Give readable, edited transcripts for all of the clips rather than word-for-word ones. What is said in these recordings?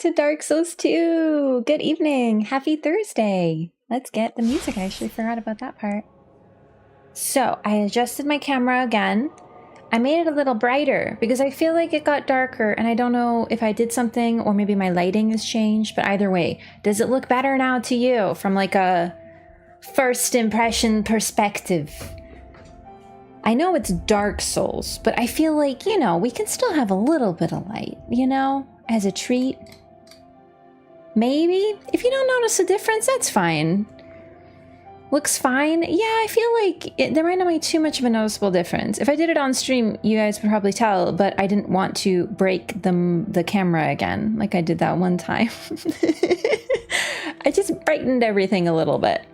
to Dark Souls 2! Good evening! Happy Thursday! Let's get the music. I actually forgot about that part. So, I adjusted my camera again. I made it a little brighter because I feel like it got darker and I don't know if I did something or maybe my lighting has changed, but either way, does it look better now to you from like a first impression perspective? I know it's Dark Souls, but I feel like, you know, we can still have a little bit of light, you know, as a treat. Maybe? If you don't notice a difference, that's fine. Looks fine. Yeah, I feel like there might not be too much of a noticeable difference. If I did it on stream, you guys would probably tell, but I didn't want to break the camera again, like I did that one time. I just brightened everything a little bit.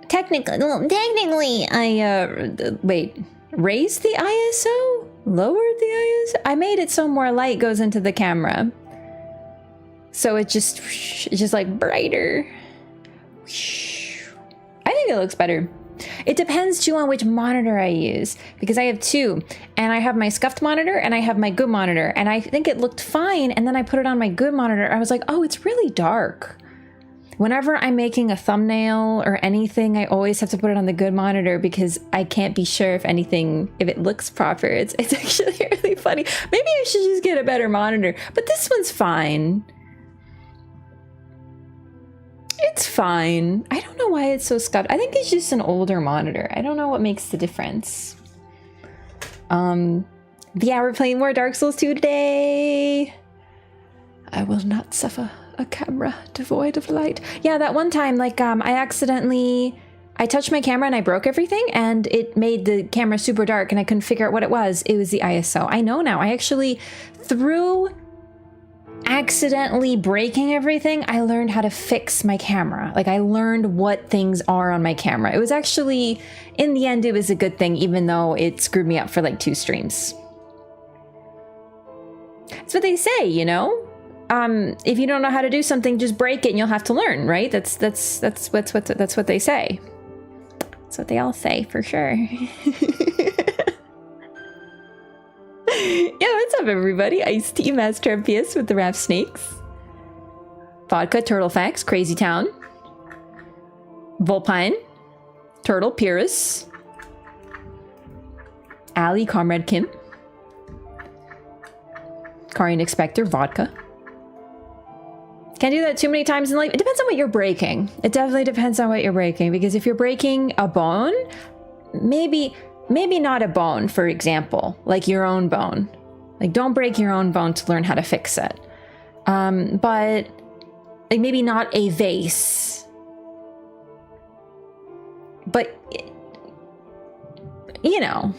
Technically, I, wait, raised the ISO? Lowered the ISO? I made it so more light goes into the camera. So it's just like brighter. I think it looks better. It depends too on which monitor I use, because I have two, and I have my scuffed monitor and I have my good monitor, and I think it looked fine, and then I put it on my good monitor. I was like, oh, it's really dark. Whenever I'm making a thumbnail or anything, I always have to put it on the good monitor because I can't be sure if it looks proper. It's actually really funny. Maybe I should just get a better monitor, but this one's fine. It's fine. I don't know why it's so scuffed. I think it's just an older monitor. I don't know what makes the difference. Yeah, we're playing more Dark Souls 2 today. I will not suffer a camera devoid of light. Yeah, that one time, like, I touched my camera and I broke everything and it made the camera super dark and I couldn't figure out what it was. It was the ISO. I know now. I actually, through accidentally breaking everything, I learned how to fix my camera. Like, I learned what things are on my camera. It was actually, in the end, it was a good thing, even though it screwed me up for like 2 streams. That's what they say, you know? If you don't know how to do something, just break it and you'll have to learn, right? That's what they say. That's what they all say, for sure. Yeah, what's up, everybody? Ice Tea, Master MPS with the Raft Snakes. Vodka, Turtle Facts, Crazy Town. Volpine. Turtle, Pyrrhus. Ali, Comrade Kim. Karian Expector, Vodka. Can't do that too many times in life. It depends on what you're breaking. It definitely depends on what you're breaking, because if you're breaking a bone, maybe not a bone, for example, like your own bone. Like, don't break your own bone to learn how to fix it. But like maybe not a vase. But you know,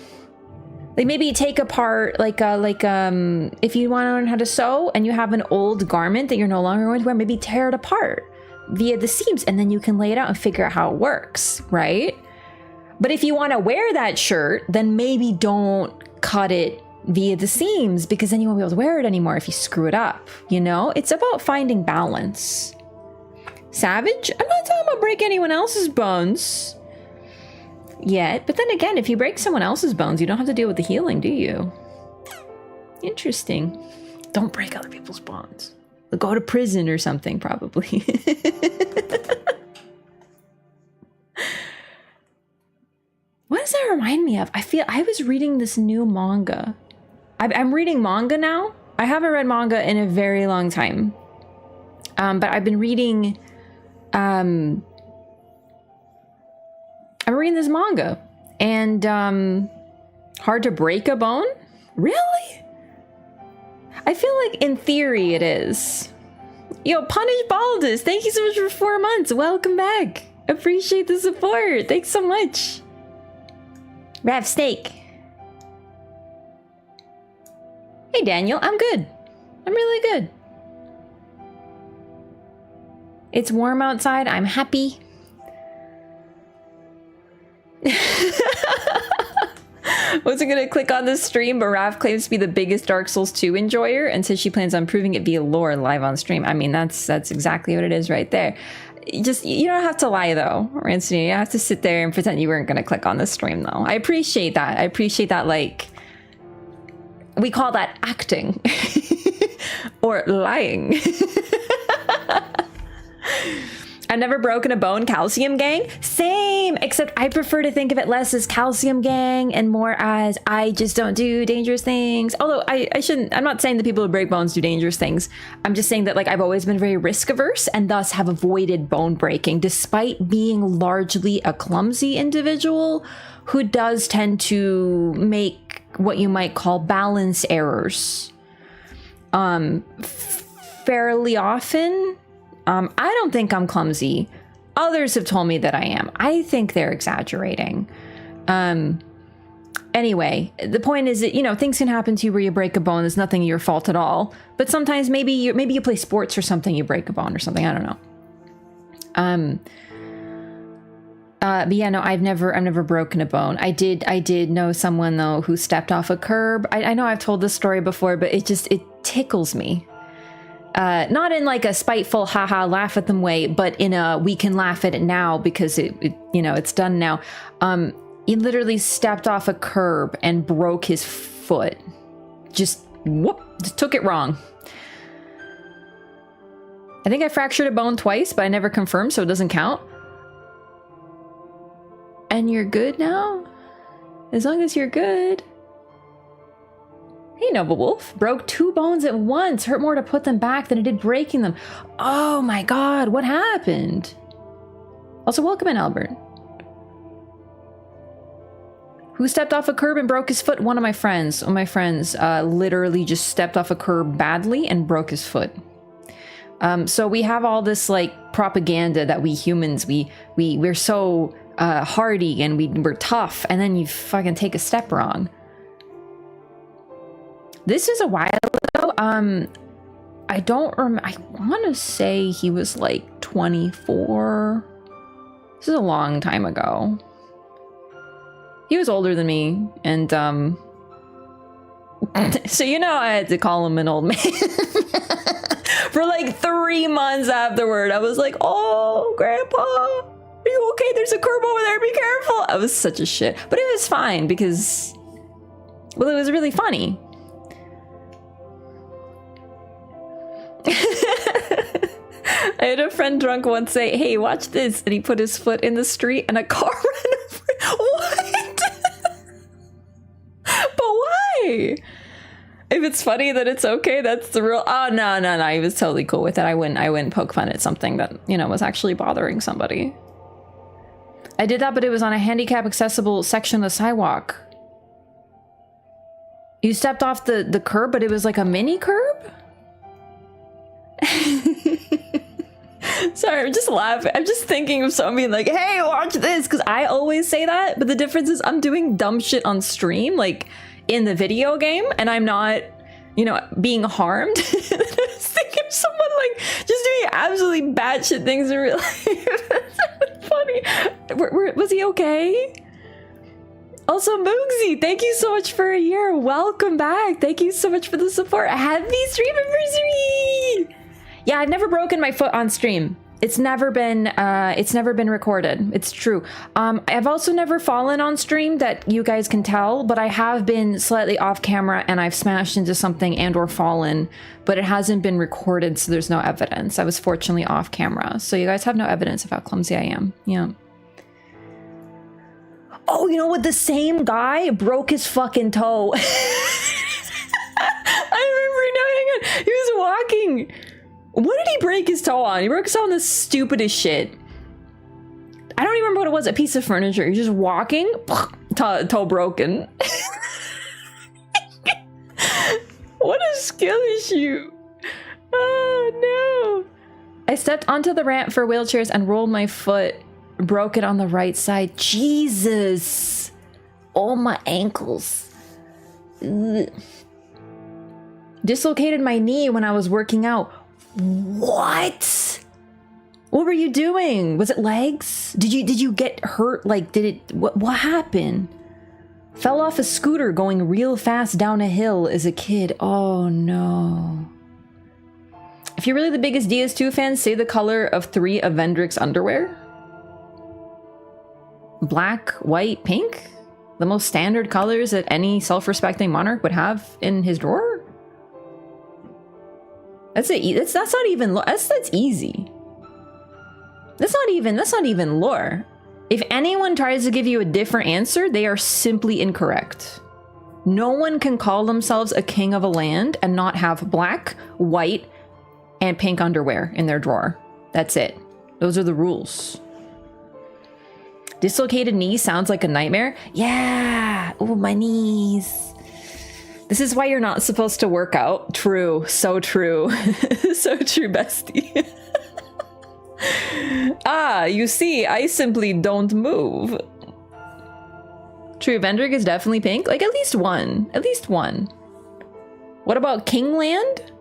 like maybe take apart if you want to learn how to sew and you have an old garment that you're no longer going to wear, maybe tear it apart via the seams and then you can lay it out and figure out how it works, right? But if you want to wear that shirt, then maybe don't cut it via the seams, because then you won't be able to wear it anymore if you screw it up, you know? It's about finding balance. Savage? I'm not talking about break anyone else's bones yet, but then again, if you break someone else's bones, you don't have to deal with the healing, do you? Interesting. Don't break other people's bones. Go to prison or something, probably. What does that remind me of? I feel I was reading this new manga. I'm reading manga now. I haven't read manga in a very long time. But I've been reading... I'm reading this manga. And hard to break a bone? Really? I feel like in theory it is. Yo, Punish Baldus, thank you so much for 4 months. Welcome back. Appreciate the support. Thanks so much. Rav Steak. Hey Daniel, I'm good. I'm really good. It's warm outside. I'm happy. Wasn't gonna click on this stream, but Rav claims to be the biggest Dark Souls 2 enjoyer and says she plans on proving it via lore live on stream. I mean, that's exactly what it is right there. You don't have to lie though, Ransony. You have to sit there and pretend you weren't gonna click on the stream though. I appreciate that. I appreciate that, like, we call that acting. or lying. I've never broken a bone. Calcium gang? Same, except I prefer to think of it less as calcium gang and more as I just don't do dangerous things. Although I shouldn't, I'm not saying that people who break bones do dangerous things. I'm just saying that like I've always been very risk averse and thus have avoided bone breaking despite being largely a clumsy individual who does tend to make what you might call balance errors. Fairly often. I don't think I'm clumsy. Others have told me that I am. I think they're exaggerating. Anyway, the point is that, you know, things can happen to you where you break a bone. There's nothing your fault at all. But sometimes maybe you play sports or something, you break a bone or something. I don't know. But yeah, no, I've never broken a bone. I did know someone though who stepped off a curb. I know I've told this story before, but it tickles me. Not in like a spiteful haha laugh at them way, but in a we can laugh at it now because it you know, it's done now. He literally stepped off a curb and broke his foot. Just took it wrong. I think I fractured a bone twice, but I never confirmed, so it doesn't count. And you're good now? As long as you're good. Hey, Noble Wolf. Broke 2 bones at once. Hurt more to put them back than it did breaking them. Oh my god, what happened? Also, welcome in, Albert. Who stepped off a curb and broke his foot? One of my friends. One of my friends literally just stepped off a curb badly and broke his foot. So we have all this like propaganda that we humans, we're so hardy and we're tough, and then you fucking take a step wrong. This is a while ago. I don't remember. I want to say he was like 24. This is a long time ago. He was older than me, and so you know I had to call him an old man. For like 3 months afterward, I was like, "Oh, Grandpa, are you okay? There's a curb over there. Be careful." I was such a shit, but it was fine because, well, it was really funny. I had a friend drunk once say, "Hey, watch this," and he put his foot in the street and a car ran over. What? But why? If it's funny that it's okay, that's the real. Oh no, he was totally cool with it. I wouldn't poke fun at something that, you know, was actually bothering somebody. I did that, but it was on a handicap accessible section of the sidewalk. You stepped off the curb, but it was like a mini curb? Sorry, I'm just laughing. I'm just thinking of someone being like, "Hey, watch this," because I always say that, but the difference is I'm doing dumb shit on stream, like in the video game, and I'm not, you know, being harmed. I was thinking of someone like just doing absolutely batshit things in real life. That's funny. Was he okay? Also, Moogsy, thank you so much for a year. Welcome back. Thank you so much for the support. Happy stream anniversary! Yeah, I've never broken my foot on stream. It's never been recorded. It's true. I've also never fallen on stream that you guys can tell, but I have been slightly off camera and I've smashed into something and or fallen, but it hasn't been recorded, so there's no evidence. I was fortunately off camera, so you guys have no evidence of how clumsy I am. Yeah. Oh, you know what? The same guy broke his fucking toe. I remember, no, hang on. He was walking. What did he break his toe on? He broke his toe on the stupidest shit. I don't even remember what it was. A piece of furniture. He's just walking. Toe broken. What a skill issue. Oh, no. I stepped onto the ramp for wheelchairs and rolled my foot. Broke it on the right side. Jesus. Oh, my ankles. Ugh. Dislocated my knee when I was working out. What? What were you doing? Was it legs? Did you get hurt? Like, what happened? Fell off a scooter going real fast down a hill as a kid. Oh no. If you're really the biggest DS2 fan, say the color of 3 of Vendrick's underwear. Black, white, pink? The most standard colors that any self-respecting monarch would have in his drawer? That's not even that's easy. That's not even lore. If anyone tries to give you a different answer, they are simply incorrect. No one can call themselves a king of a land and not have black, white, and pink underwear in their drawer. That's it. Those are the rules. Dislocated knee sounds like a nightmare. Yeah. Oh, my knees. This is why you're not supposed to work out. True. So true. So true, bestie. Ah, you see, I simply don't move. True, Vendrick is definitely pink. Like, at least one. At least one. What about Kingland?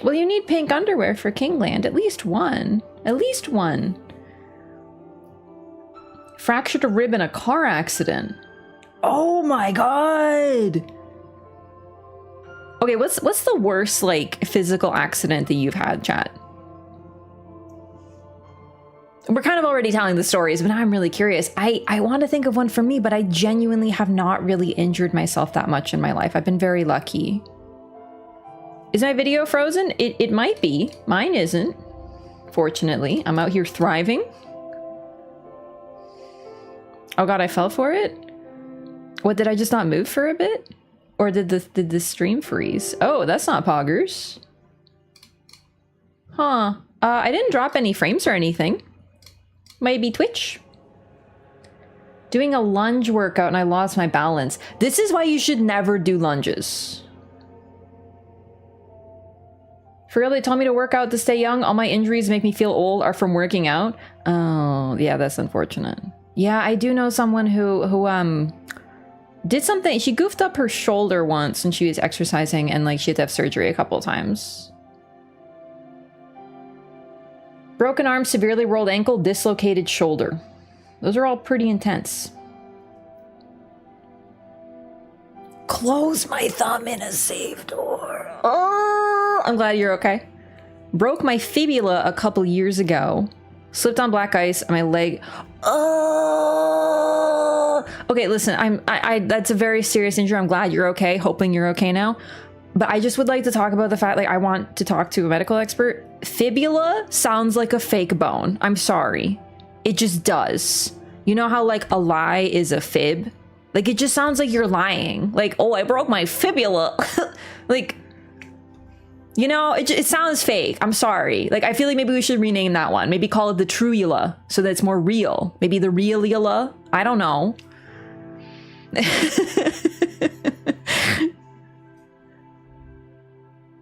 Well, you need pink underwear for Kingland. At least one. At least one. Fractured a rib in a car accident. Oh my god! Okay, what's the worst, like, physical accident that you've had, chat? We're kind of already telling the stories, but now I'm really curious. I want to think of one for me, but I genuinely have not really injured myself that much in my life. I've been very lucky. Is my video frozen? It might be. Mine isn't. Fortunately, I'm out here thriving. Oh god, I fell for it? What, did I just not move for a bit? Or did the stream freeze? Oh, that's not poggers. Huh. I didn't drop any frames or anything. Maybe Twitch. Doing a lunge workout and I lost my balance. This is why you should never do lunges. For real, they told me to work out to stay young. All my injuries make me feel old are from working out. Oh, yeah, that's unfortunate. Yeah, I do know someone who did something. She goofed up her shoulder once when she was exercising and like she had to have surgery a couple times. Broken arm, severely rolled ankle, dislocated shoulder. Those are all pretty intense. Close my thumb in a safe door. Oh, I'm glad you're okay. Broke my fibula a couple years ago. Slipped on black ice and my leg. Oh. Okay, listen, that's a very serious injury. I'm glad you're okay. Hoping you're okay now. But I just would like to talk about the fact, like, I want to talk to a medical expert. Fibula sounds like a fake bone. I'm sorry. It just does. You know how, like, a lie is a fib? Like, it just sounds like you're lying. Like, oh, I broke my fibula. Like, you know, it sounds fake. I'm sorry. Like, I feel like maybe we should rename that one. Maybe call it the Truula so that it's more real. Maybe the Realula. I don't know.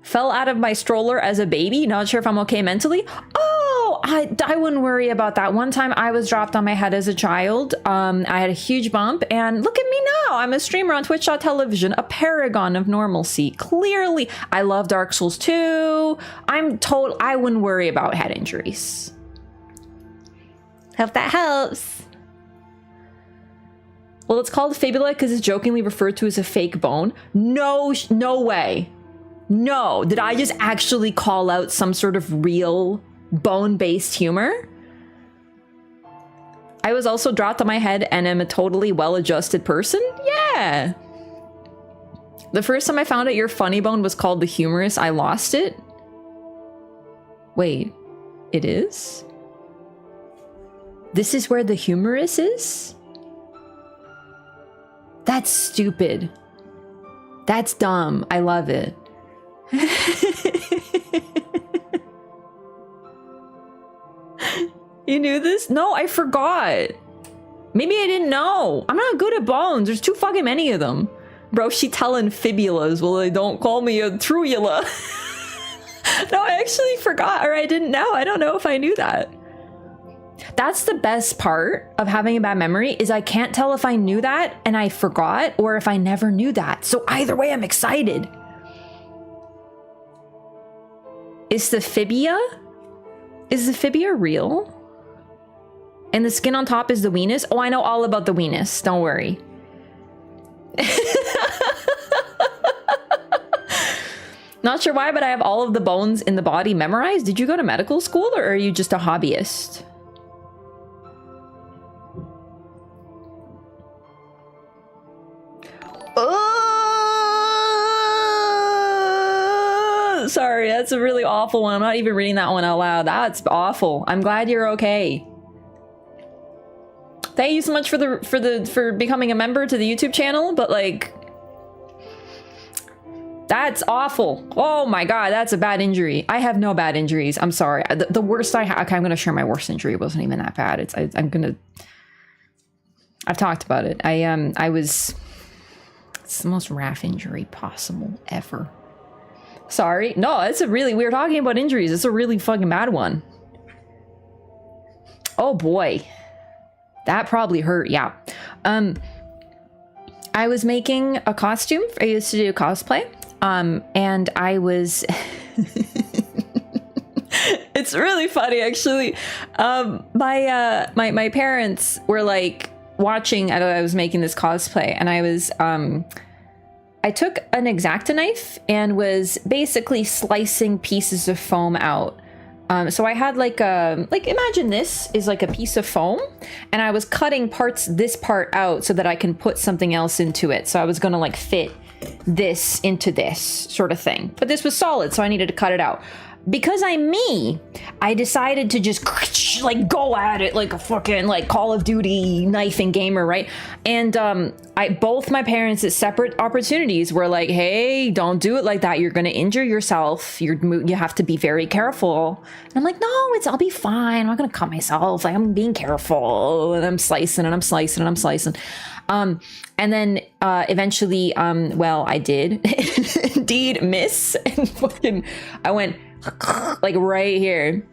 Fell out of my stroller as a baby. Not sure if I'm okay mentally. Oh, I wouldn't worry about that. One time I was dropped on my head as a child. I had a huge bump and look at me now. I'm a streamer on Twitch.tv, a paragon of normalcy. Clearly, I love Dark Souls 2. I wouldn't worry about head injuries. Hope that helps. Well, it's called fibula because it's jokingly referred to as a fake bone. No way. No, did I just actually call out some sort of real bone-based humor? I was also dropped on my head and am a totally well-adjusted person? Yeah. The first time I found out your funny bone was called the humerus, I lost it. Wait, it is? This is where the humerus is? That's stupid. That's dumb. I love it. You knew this? No, I forgot. Maybe I didn't know. I'm not good at bones. There's too fucking many of them. Bro, she telling fibulas. Well, they don't call me a truula. No, I actually forgot, or I didn't know. I don't know if I knew that. That's the best part of having a bad memory is I can't tell if I knew that and I forgot or if I never knew that. So either way, I'm excited. Is the fibia? Is the fibia real? And the skin on top is the weenus? Oh, I know all about the weenus. Don't worry. Not sure why, but I have all of the bones in the body memorized. Did you go to medical school or are you just a hobbyist? sorry. That's a really awful one. I'm not even reading that one out loud. That's awful. I'm glad you're okay. Thank you so much for becoming a member to the YouTube channel, but like, that's awful. Oh my god, that's a bad injury. I have no bad injuries. I'm sorry. The worst I have. Okay, I'm gonna share my worst injury. It wasn't even that bad. I've talked about it. It's the most raff injury possible ever. Sorry. No, we're talking about injuries. It's a really fucking bad one. Oh boy. That probably hurt, yeah. I was making a costume. I used to do cosplay. And I was... It's really funny, actually. My parents were like watching, I was making this cosplay, and I took an X-Acto knife and was basically slicing pieces of foam out. So I had imagine this is like a piece of foam, and I was cutting this part out so that I can put something else into it. So I was gonna like fit this into this sort of thing. But this was solid, so I needed to cut it out. Because I'm me, I decided to just like go at it like a fucking like Call of Duty knifing gamer, right? And both my parents at separate opportunities were like, hey, don't do it like that. You're gonna injure yourself. You have to be very careful. And I'm like, no, I'll be fine. I'm not gonna cut myself. Like, I'm being careful. And I'm slicing and I'm slicing and I'm slicing. And then eventually, well, I did indeed miss, and fucking I went like right here,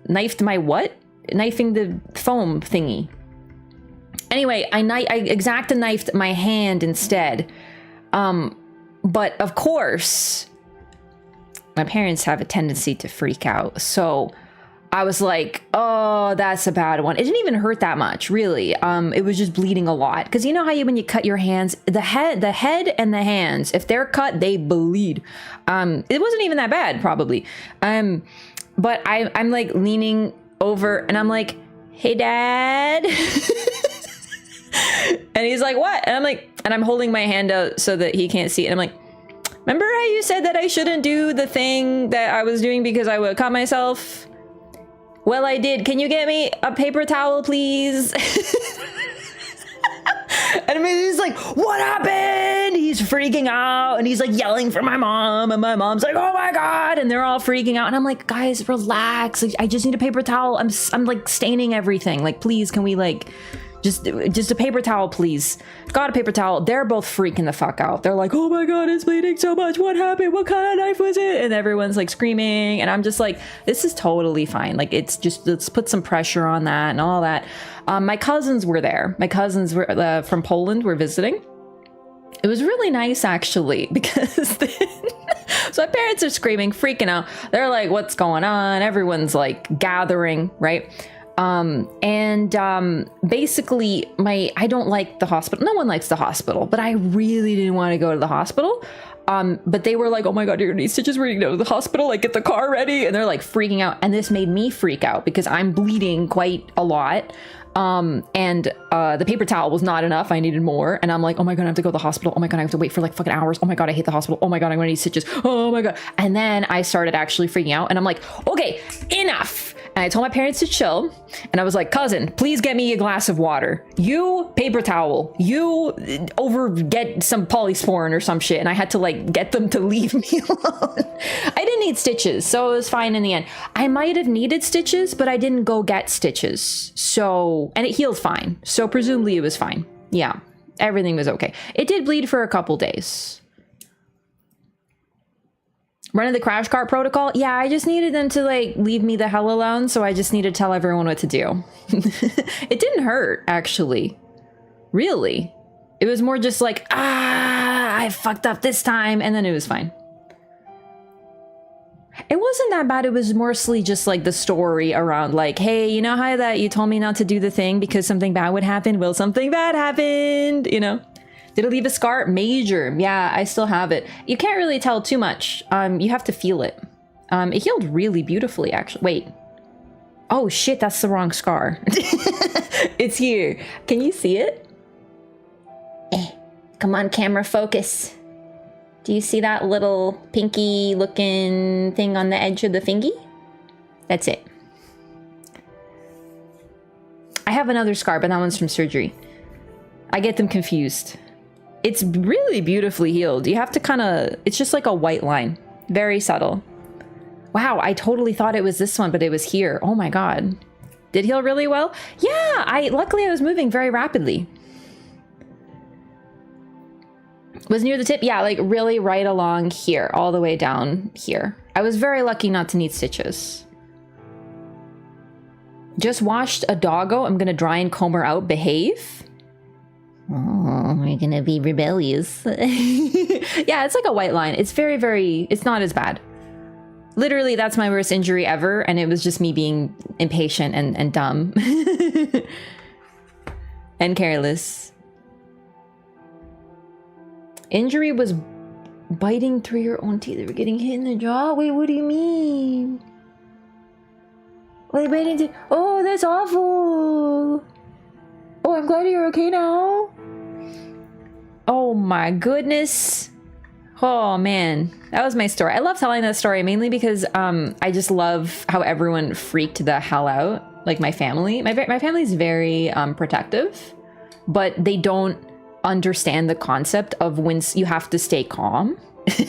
knifed my what? Knifing the foam thingy. Anyway, I X-Acto knifed my hand instead. But of course, my parents have a tendency to freak out, so I was like, oh, that's a bad one. It didn't even hurt that much, really. It was just bleeding a lot. Because you know how when you cut your hands, the head and the hands, if they're cut, they bleed. It wasn't even that bad, probably. But I'm like leaning over and I'm like, hey, Dad. And he's like, what? And I'm like, and I'm holding my hand out so that he can't see it. And I'm like, remember how you said that I shouldn't do the thing that I was doing because I would cut myself? Well, I did. Can you get me a paper towel, please? And I mean, he's like, what happened? He's freaking out and he's like yelling for my mom, and my mom's like, oh my god, and they're all freaking out, and I'm like, guys, relax. Like, I just need a paper towel. I'm like staining everything. Like, please, can we like just a paper towel, please? Got a paper towel. They're both freaking the fuck out. They're like, oh my god, it's bleeding so much. What happened? What kind of knife was it? And everyone's like screaming, and I'm just like, this is totally fine. Like, it's just, let's put some pressure on that and all that. My cousins were there. My cousins were from Poland, were visiting. It was really nice, actually, because then, so my parents are screaming, freaking out. They're like, what's going on? Everyone's like gathering, right? Basically I don't like the hospital. No one likes the hospital, but I really didn't want to go to the hospital. But they were like, oh my god, you're gonna need stitches. We're gonna go to the hospital, like get the car ready. And they're like freaking out. And this made me freak out because I'm bleeding quite a lot. The paper towel was not enough. I needed more. And I'm like, oh my god, I have to go to the hospital. Oh my god, I have to wait for like fucking hours. Oh my god, I hate the hospital. Oh my god, I'm gonna need stitches. Oh my god. And then I started actually freaking out, and I'm like, okay, enough. And I told my parents to chill, and I was like, cousin, please get me a glass of water. You, paper towel. You get some polysporin or some shit. And I had to like get them to leave me alone. I didn't need stitches, so it was fine in the end. I might have needed stitches, but I didn't go get stitches. So, and it healed fine. So presumably it was fine. Yeah, everything was okay. It did bleed for a couple days. Running the crash cart protocol? Yeah, I just needed them to like leave me the hell alone, so I just need to tell everyone what to do. It didn't hurt, actually. Really. It was more just like, I fucked up this time, and then it was fine. It wasn't that bad. It was mostly just like the story around like, hey, you know how that you told me not to do the thing because something bad would happen? Well, something bad happened, you know? Did it leave a scar? Major. Yeah, I still have it. You can't really tell too much. You have to feel it. It healed really beautifully, actually. Wait. Oh, shit, that's the wrong scar. It's here. Can you see it? Come on, camera, focus. Do you see that little pinky looking thing on the edge of the fingy? That's it. I have another scar, but that one's from surgery. I get them confused. It's really beautifully healed. You have to kind of, it's just like a white line. Very subtle. Wow, I totally thought it was this one, but it was here. Oh my god. Did heal really well? Yeah, luckily I was moving very rapidly. Was near the tip? Yeah, like really right along here, all the way down here. I was very lucky not to need stitches. Just washed a doggo. I'm gonna dry and comb her out. Behave? Oh, we're gonna be rebellious. Yeah, it's like a white line. It's very, very, it's not as bad. Literally, that's my worst injury ever, and it was just me being impatient and dumb. And careless. Injury was biting through your own teeth. They were getting hit in the jaw? Wait, what do you mean? Wait, biting oh, that's awful! Oh, I'm glad you're okay now. Oh my goodness. Oh man, that was my story. I love telling that story mainly because I just love how everyone freaked the hell out. Like my family. My family's very protective, but they don't understand the concept of when you have to stay calm. They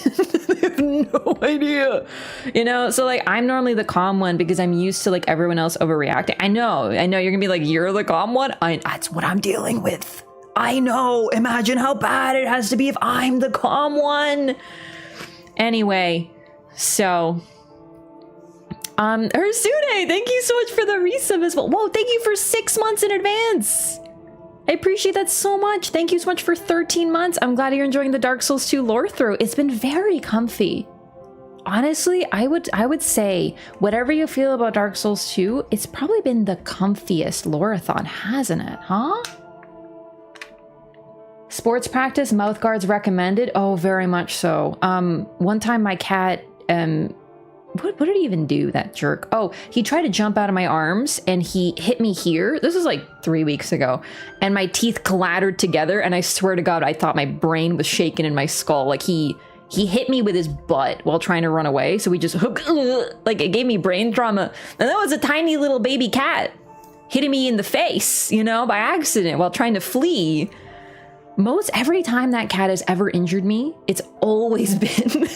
have no idea, you know? So like I'm normally the calm one because I'm used to like everyone else overreacting. I know you're gonna be like, you're the calm one. That's what I'm dealing with. I know. Imagine how bad it has to be if I'm the calm one. Anyway, so Ursune, thank you so much for the resub as well. Whoa, thank you for 6 months in advance. I appreciate that so much. Thank you so much for 13 months. I'm glad you're enjoying the Dark Souls 2 lore through. It's been very comfy. Honestly, I would say whatever you feel about Dark Souls 2, it's probably been the comfiest Loreathon, hasn't it? Huh? Sports practice, mouth guards recommended. Oh, very much so. One time my cat, what did he even do, that jerk? Oh, he tried to jump out of my arms and he hit me here. This was like 3 weeks ago. And my teeth clattered together and I swear to God, I thought my brain was shaking in my skull. Like he hit me with his butt while trying to run away. So we just like it gave me brain trauma. And that was a tiny little baby cat hitting me in the face, you know, by accident while trying to flee. Every time that cat has ever injured me, it's always been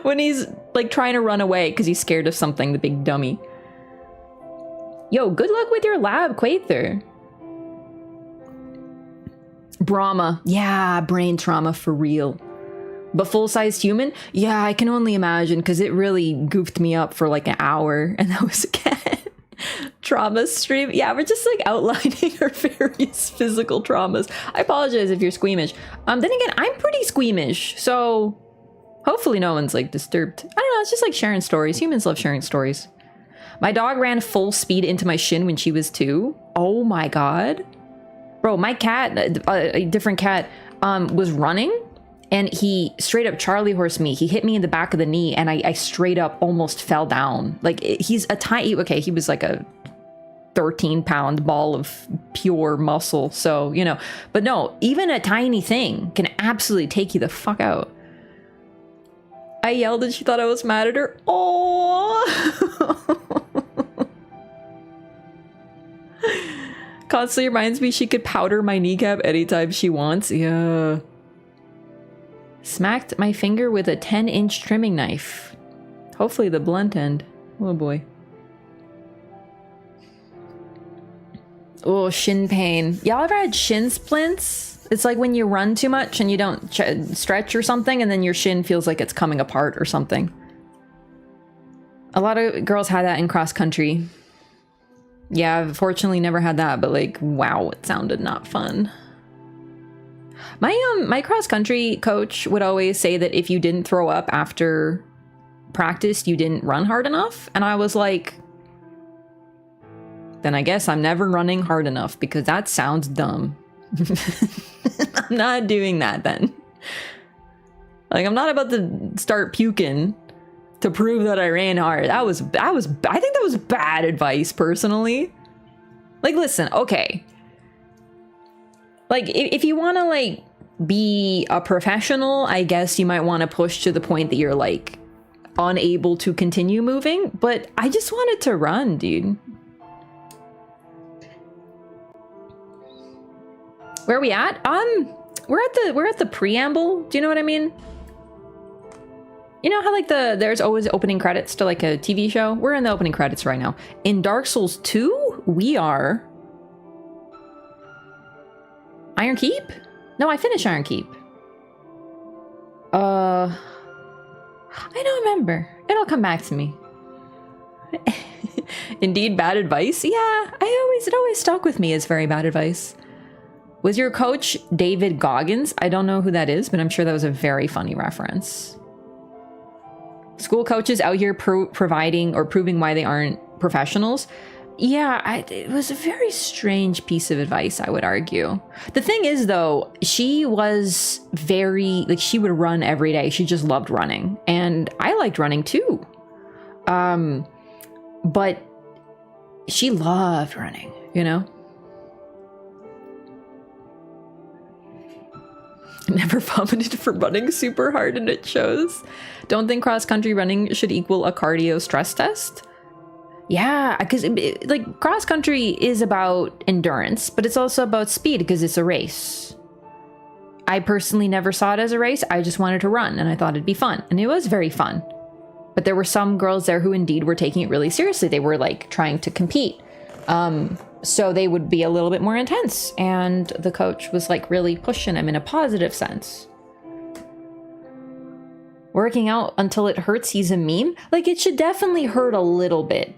when he's like trying to run away because he's scared of something, the big dummy. Yo, good luck with your lab, Quaither. Brahma. Yeah, brain trauma for real. But full-sized human? Yeah, I can only imagine because it really goofed me up for like an hour and that was a cat. Trauma stream. Yeah, we're just like outlining our various physical traumas. I apologize if you're squeamish. Then again, I'm pretty squeamish, so hopefully no one's like disturbed. I don't know, it's just like sharing stories. Humans love sharing stories. My dog ran full speed into my shin when she was 2. Oh my god. Bro, my cat, a different cat, was running and he straight up Charlie horsed me. He hit me in the back of the knee and I straight up almost fell down. Like he's a tiny, okay, he was like a 13-pound ball of pure muscle. So, you know, but no, even a tiny thing can absolutely take you the fuck out. I yelled and she thought I was mad at her. Oh. Constantly reminds me she could powder my kneecap anytime she wants. Yeah. Smacked my finger with a 10-inch trimming knife. Hopefully the blunt end. Oh boy. Oh, shin pain. Y'all ever had shin splints? It's like when you run too much and you don't stretch or something and then your shin feels like it's coming apart or something. A lot of girls had that in cross country. Yeah, I've fortunately never had that, but like, wow, it sounded not fun. My cross country coach would always say that if you didn't throw up after practice, you didn't run hard enough. And I was like, then I guess I'm never running hard enough because that sounds dumb. I'm not doing that then. Like, I'm not about to start puking to prove that I ran hard. I think that was bad advice personally. Like, listen, okay. Like, if you want to like be a professional, I guess you might want to push to the point that you're like unable to continue moving, but I just wanted to run, dude. Where are we at? We're at the preamble. Do you know what I mean? You know how like there's always opening credits to like a TV show? We're in the opening credits right now. In Dark Souls 2, we are Iron Keep? No, I finished Iron Keep. I don't remember. It'll come back to me. Indeed, bad advice? Yeah, it always stuck with me as very bad advice. Was your coach David Goggins? I don't know who that is, but I'm sure that was a very funny reference. School coaches out here providing or proving why they aren't professionals. Yeah, it was a very strange piece of advice, I would argue. The thing is, though, she was very, like, she would run every day. She just loved running. And I liked running, too. But she loved running, you know? Never vomited for running super hard, and it shows. Don't think cross-country running should equal a cardio stress test. Yeah, because like cross country is about endurance, but it's also about speed because it's a race. I personally never saw it as a race. I just wanted to run and I thought it'd be fun, and it was very fun. But there were some girls there who indeed were taking it really seriously. They were like trying to compete. So they would be a little bit more intense, and the coach was like really pushing them in a positive sense. Working out until it hurts, he's a meme. Like, it should definitely hurt a little bit.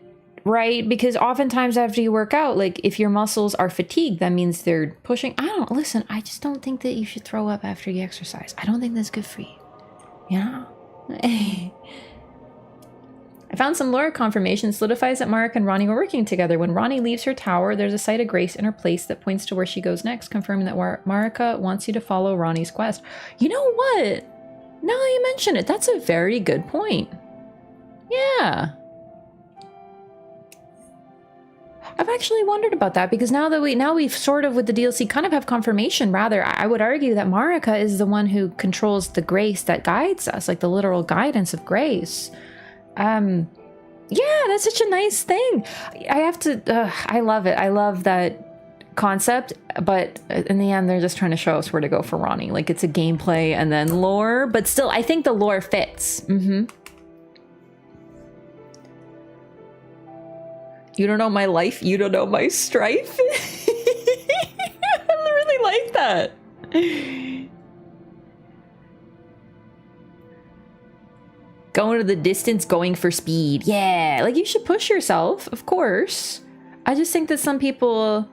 Right? Because oftentimes after you work out, like if your muscles are fatigued, that means they're pushing. I just don't think that you should throw up after you exercise. I don't think that's good for you. You know? I found some lore confirmation solidifies that Marika and Ranni were working together. When Ranni leaves her tower, there's a site of grace in her place that points to where she goes next, confirming that Marika wants you to follow Ranni's quest. You know what? Now you mention it, that's a very good point. Yeah. I've actually wondered about that, because now we've sort of with the DLC kind of have confirmation. Rather, I would argue that Marika is the one who controls the grace that guides us, like the literal guidance of grace. Yeah, that's such a nice thing. I have to, I love it. I love that concept, but in the end, they're just trying to show us where to go for Ranni. Like, it's a gameplay and then lore, but still, I think the lore fits. You don't know my life, you don't know my strife. I really like that. Going to the distance, going for speed. Yeah, like you should push yourself, of course. I just think that some people...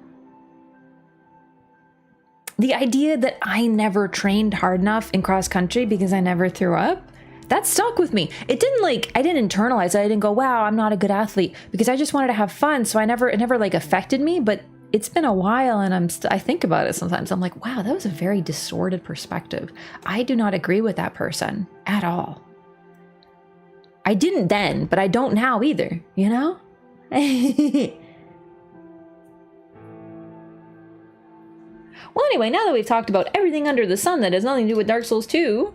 The idea that I never trained hard enough in cross country because I never threw up, that stuck with me. It didn't I didn't internalize it. I didn't go, wow, I'm not a good athlete, because I just wanted to have fun. So it never like affected me, but it's been a while, and I think about it sometimes. I'm like, wow, that was a very distorted perspective. I do not agree with that person at all. I didn't then, but I don't now either, you know? Well, anyway, now that we've talked about everything under the sun that has nothing to do with Dark Souls 2,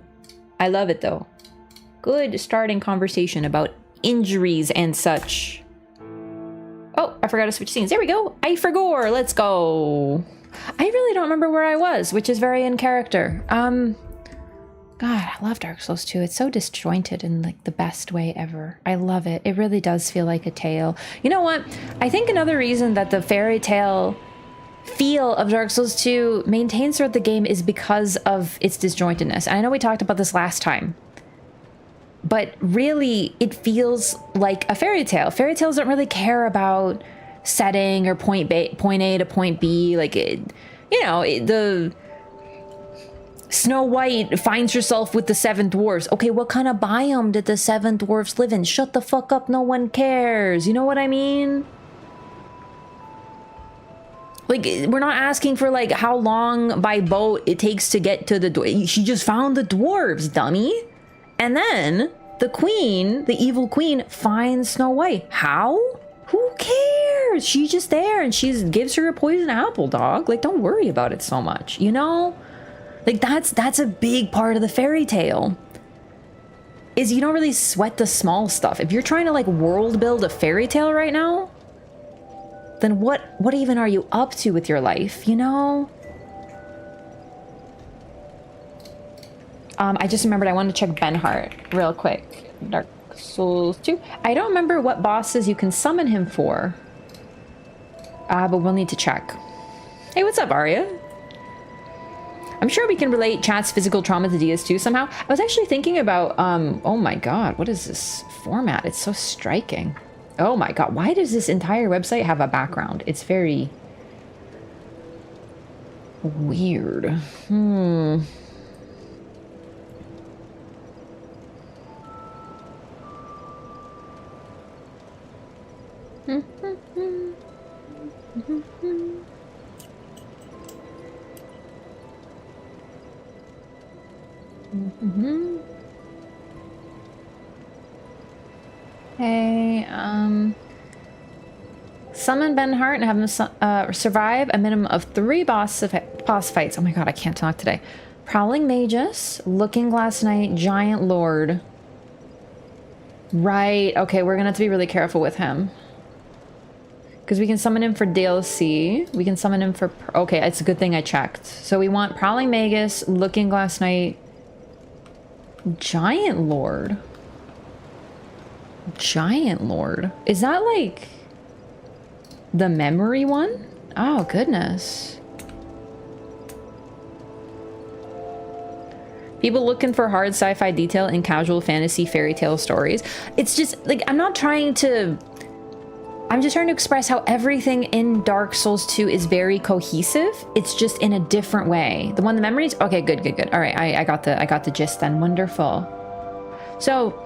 I love it though. Good starting conversation about injuries and such. Oh, I forgot to switch scenes. There we go. Ifragor, let's go. I really don't remember where I was, which is very in character. God, I love Dark Souls 2. It's so disjointed in like the best way ever. I love it. It really does feel like a tale. You know what? I think another reason that the fairy tale feel of Dark Souls 2 maintains throughout the game is because of its disjointedness. And I know we talked about this last time, but really it feels like a fairy tale. Fairy tales don't really care about setting or point A to point B. Like, the Snow White finds herself with the 7 dwarves. Okay, what kind of biome did the 7 dwarves live in? Shut the fuck up, no one cares. You know what I mean? Like, we're not asking for, like, how long by boat it takes to get to the... She just found the dwarves, dummy. And then the queen, the evil queen, finds Snow White. How? Who cares? She's just there, and she gives her a poison apple, dog. Like, don't worry about it so much, you know? Like that's a big part of the fairy tale. Is you don't really sweat the small stuff. If you're trying to like world build a fairy tale right now, then what even are you up to with your life, you know? I just remembered I wanted to check Benhart real quick. Dark Souls 2. I don't remember what bosses you can summon him for. But we'll need to check. Hey, what's up, Arya? I'm sure we can relate chat's physical trauma to DS2 somehow. I was actually thinking about, oh my god, what is this format? It's so striking. Oh my god, why does this entire website have a background? It's very weird. Hey, summon Benhart and have him survive a minimum of 3 boss fights. Oh my god, I can't talk today. Prowling Magus, Looking Glass Knight, Giant Lord. Right, okay, we're gonna have to be really careful with him. Because we can summon him for DLC. We can summon him for... Okay, it's a good thing I checked. So we want Prowling Magus, Looking Glass Knight, Giant Lord. Giant Lord. Is that like the memory one? Oh, goodness. People looking for hard sci-fi detail in casual fantasy fairy tale stories. It's just like, I'm just trying to express how everything in Dark Souls 2 is very cohesive. It's just in a different way. The memories. Okay, good. All right, I got the gist then. Wonderful. So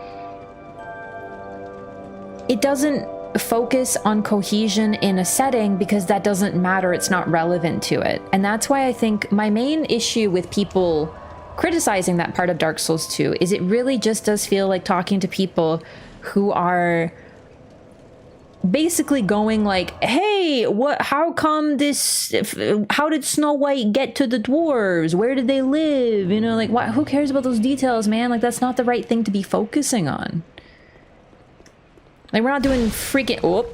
it doesn't focus on cohesion in a setting because that doesn't matter. It's not relevant to it. And that's why I think my main issue with people criticizing that part of Dark Souls 2 is it really just does feel like talking to people who are basically going like, hey, how come this, how did Snow White get to the dwarves? Where did they live? You know, like, who cares about those details, man? Like, that's not the right thing to be focusing on. Like, we're not doing freaking... Oh,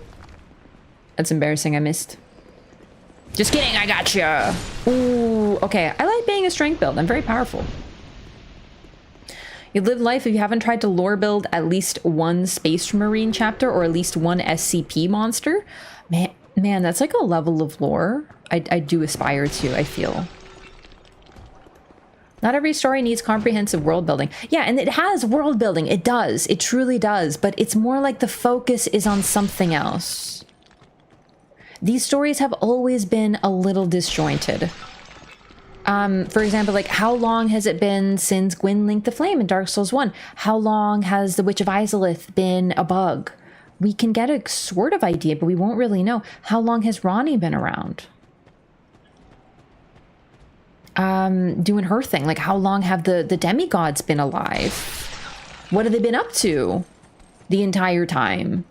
that's embarrassing. I missed. Just kidding. I gotcha. Ooh, okay. I like being a strength build. I'm very powerful. You live life if you haven't tried to lore build at least one Space Marine chapter or at least one SCP monster. Man, that's like a level of lore I do aspire to, I feel. Not every story needs comprehensive world building. Yeah, and it has world building. It does. It truly does. But it's more like the focus is on something else. These stories have always been a little disjointed. For example, like, how long has it been since Gwyn linked the flame in Dark Souls 1? How long has the Witch of Izalith been a bug? We can get a sort of idea, but we won't really know. How long has Ronnie been around? Doing her thing. Like, how long have the demigods been alive? What have they been up to the entire time?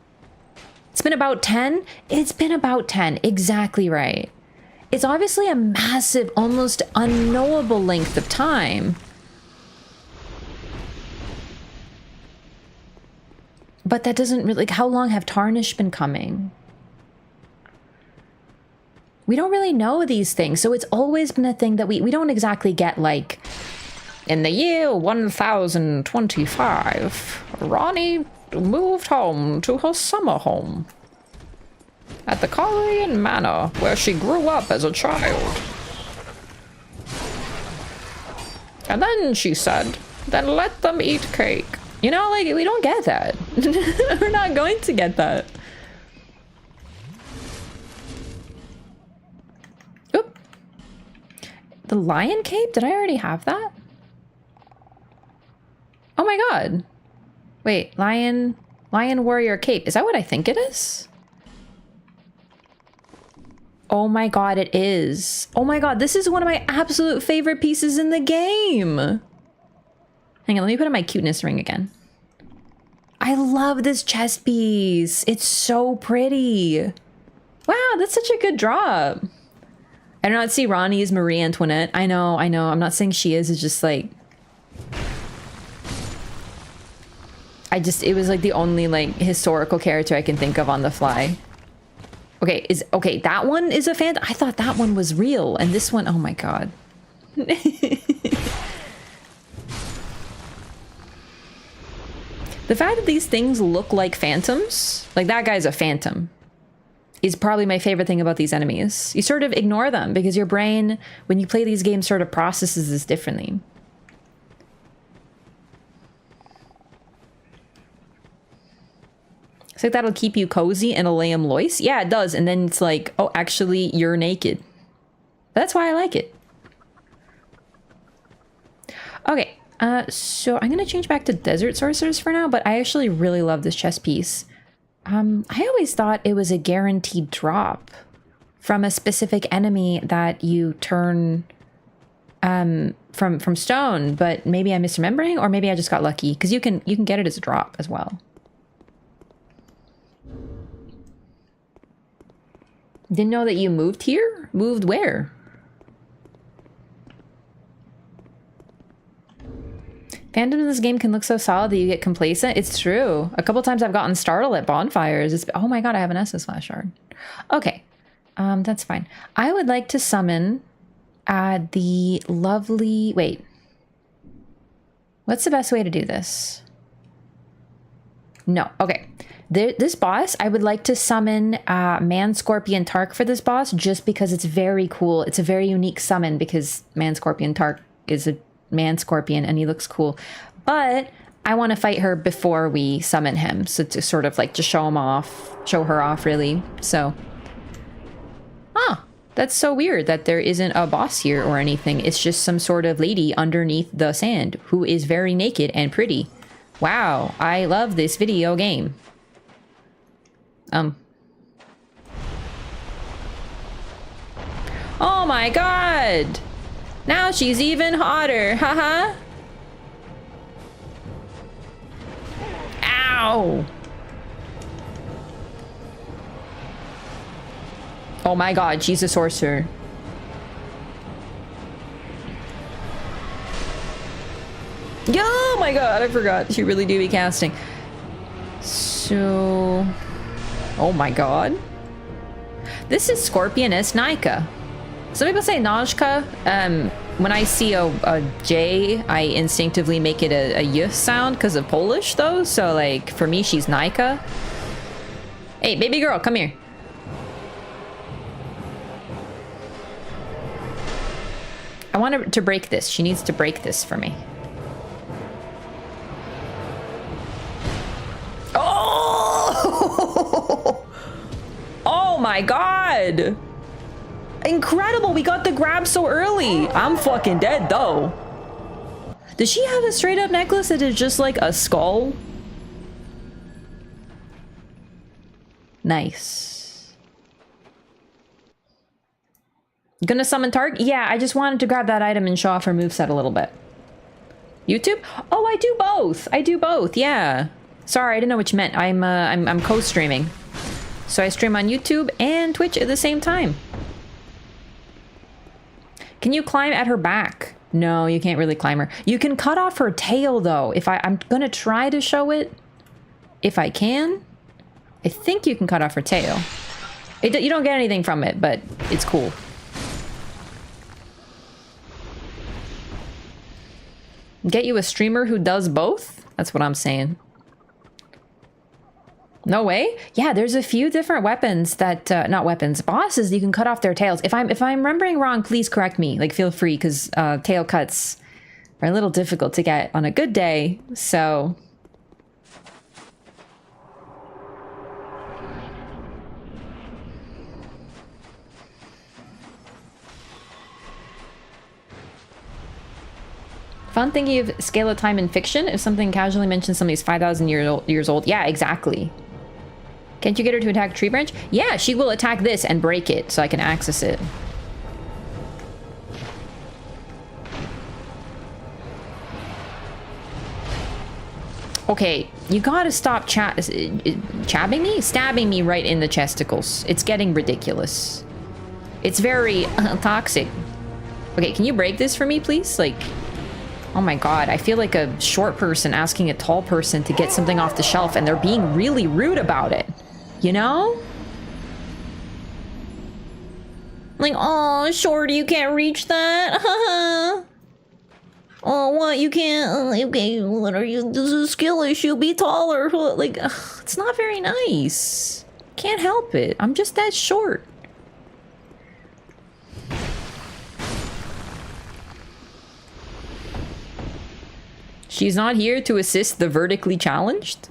It's been about 10? It's been about 10. Exactly right. It's obviously a massive, almost unknowable length of time. But that doesn't really... Like, how long have Tarnish been coming? We don't really know these things, so it's always been a thing that we don't exactly get, like, in the year 1025, Ronnie moved home to her summer home at the Corian Manor, where she grew up as a child. And then she said, then let them eat cake. You know, like, we don't get that. We're not going to get that. Oop. The lion cape? Did I already have that? Oh my god. Wait, lion warrior cape. Is that what I think it is? Oh my god, it is. Oh my god, this is one of my absolute favorite pieces in the game. Hang on, let me put on my cuteness ring again. I love this chest piece. It's so pretty. Wow, that's such a good drop. I do not see Ronnie as Marie Antoinette. I know. I'm not saying she is. It's just like... it was like the only like historical character I can think of on the fly. Okay, that one is a fan. I thought that one was real, and this one, oh my god. The fact that these things look like phantoms, like that guy's a phantom, is probably my favorite thing about these enemies. You sort of ignore them because your brain, when you play these games, sort of processes this differently. It's like that'll keep you cozy and allay him lois. Yeah, it does. And then it's like, oh, actually, you're naked. That's why I like it. Okay. So I'm going to change back to Desert Sorcerers for now, but I actually really love this chess piece. I always thought it was a guaranteed drop from a specific enemy that you turn from stone, but maybe I'm misremembering, or maybe I just got lucky, because you can get it as a drop as well. Didn't know that you moved here? Moved where? Fandom in this game can look so solid that you get complacent. It's true. A couple times I've gotten startled at bonfires. It's, oh my god, I have an Estus Flash Shard. Okay, that's fine. I would like to summon the lovely... Wait. What's the best way to do this? No, okay. This boss, I would like to summon Man Scorpion Tark for this boss, just because it's very cool. It's a very unique summon because Man Scorpion Tark is a man scorpion and he looks cool. But I want to fight her before we summon him, so to sort of like just show her off really. So, that's so weird that there isn't a boss here or anything. It's just some sort of lady underneath the sand who is very naked and pretty. Wow, I love this video game. Oh my god! Now she's even hotter, haha! Ow! Oh my god, she's a sorcerer. Oh my god, I forgot. She really do be casting. So... Oh my god. This is Scorpioness Najka. Some people say Najka. When I see a J, I instinctively make it a Y sound because of Polish, though. So, like, for me, she's Najka. Hey, baby girl, come here. I want her to break this. She needs to break this for me. Oh! Oh my god! Incredible! We got the grab so early! I'm fucking dead, though. Does she have a straight up necklace that is just like a skull? Nice. Gonna summon Tark? Yeah, I just wanted to grab that item and show off her moveset a little bit. YouTube? Oh, I do both! I do both, yeah. Sorry, I didn't know what you meant. I'm co-streaming. So I stream on YouTube and Twitch at the same time. Can you climb at her back? No, you can't really climb her. You can cut off her tail, though. I'm gonna try to show it. If I can. I think you can cut off her tail. You don't get anything from it, but it's cool. Get you a streamer who does both? That's what I'm saying. No way? Yeah, there's a few different weapons that, not weapons, bosses you can cut off their tails. If I'm remembering wrong, please correct me. Like, feel free, because tail cuts are a little difficult to get on a good day, so... Fun thinking of scale of time in fiction. If something casually mentions somebody's 5,000 years old. Yeah, exactly. Can't you get her to attack tree branch? Yeah, she will attack this and break it so I can access it. Okay, you gotta stop chabbing me? Stabbing me right in the chesticles. It's getting ridiculous. It's very toxic. Okay, can you break this for me, please? Like, oh my god, I feel like a short person asking a tall person to get something off the shelf and they're being really rude about it. You know? Like, oh, shorty, you can't reach that? Oh, what? You can't? Okay, what are you? This is a skill issue. Be taller. Like, it's not very nice. Can't help it. I'm just that short. She's not here to assist the vertically challenged?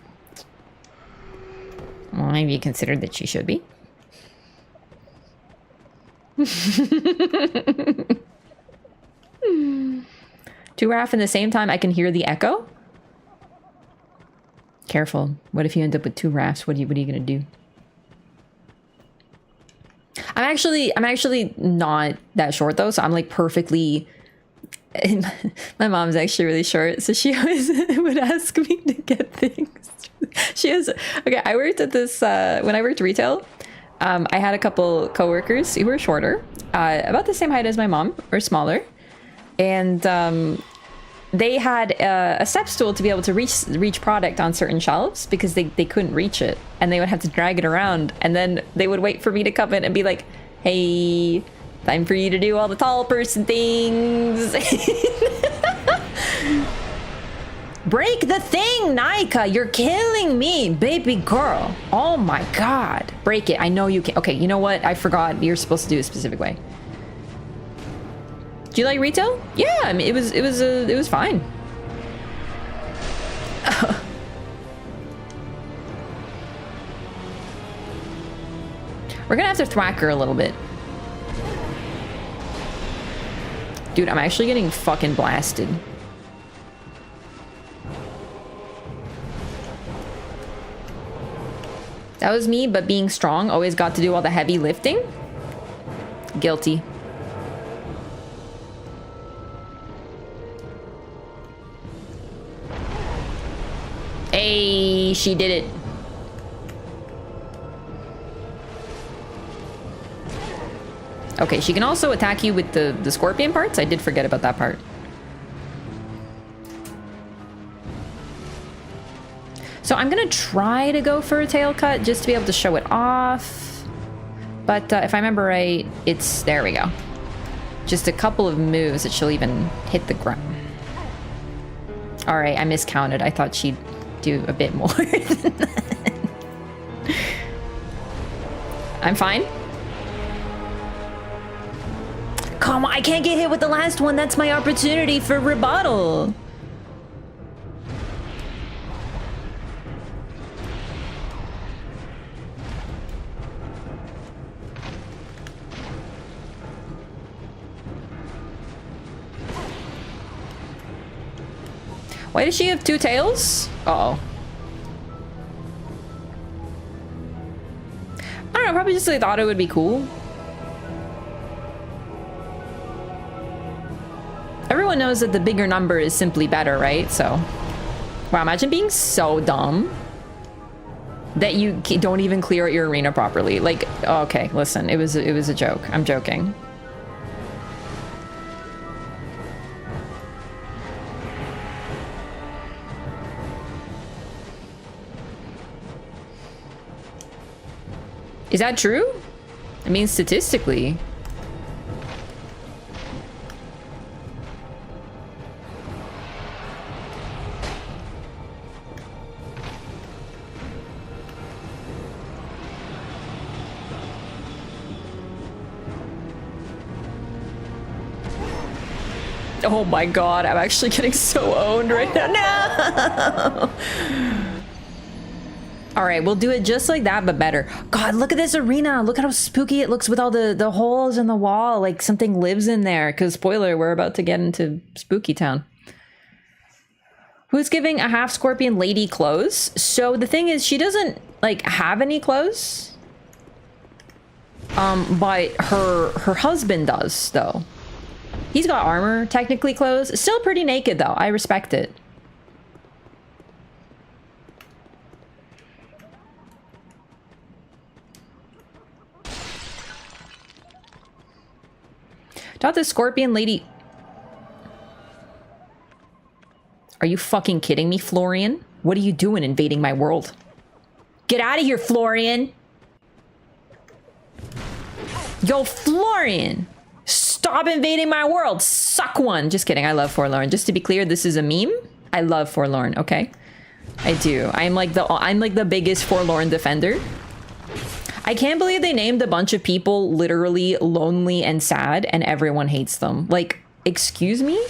Well, maybe you considered that she should be. Two Raph in the same time, I can hear the echo. Careful. What if you end up with two Raphs? What are you gonna do? I'm actually not that short though, so I'm like perfectly. My mom's actually really short, so she always would ask me to get things. She has okay. I worked at this when I worked retail. I had a couple coworkers who were shorter, about the same height as my mom, or smaller. And they had a step stool to be able to reach product on certain shelves because they couldn't reach it. And they would have to drag it around. And then they would wait for me to come in and be like, hey, time for you to do all the tall person things. Break the thing, Najka. You're killing me, baby girl. Oh my god. Break it. I know you can. Okay, you know what? I forgot. You're supposed to do it a specific way. Do you like retail? Yeah, I mean, it was fine. We're gonna have to thwack her a little bit. Dude, I'm actually getting fucking blasted. That was me, but being strong, always got to do all the heavy lifting. Guilty. Hey, she did it. Okay, she can also attack you with the scorpion parts. I did forget about that part. So I'm gonna try to go for a tail cut just to be able to show it off. But if I remember right, it's... There we go. Just a couple of moves that she'll even hit the ground. Alright, I miscounted. I thought she'd do a bit more than that. I'm fine. Come on, I can't get hit with the last one. That's my opportunity for rebuttal. Why does she have two tails? Uh-oh. I don't know, probably just like, thought it would be cool. Everyone knows that the bigger number is simply better, right? So, wow, imagine being so dumb that you don't even clear out your arena properly. Like, okay, listen, it was a joke. I'm joking. Is that true? I mean, statistically. Oh my god, I'm actually getting so owned right now. No! Alright, we'll do it just like that, but better. God, look at this arena. Look at how spooky it looks with all the holes in the wall. Like something lives in there. Because, spoiler, we're about to get into Spooky Town. Who's giving a half scorpion lady clothes? So the thing is, she doesn't, like, have any clothes. But her husband does, though. He's got armor, technically clothes. Still pretty naked, though. I respect it. Thought this scorpion lady... Are you fucking kidding me, Florian? What are you doing invading my world? Get out of here, Florian! Yo, Florian! Stop invading my world! Suck one! Just kidding, I love Forlorn. Just to be clear, this is a meme. I love Forlorn, okay? I do. I'm like the biggest Forlorn defender. I can't believe they named a bunch of people literally lonely and sad and everyone hates them. Like, excuse me?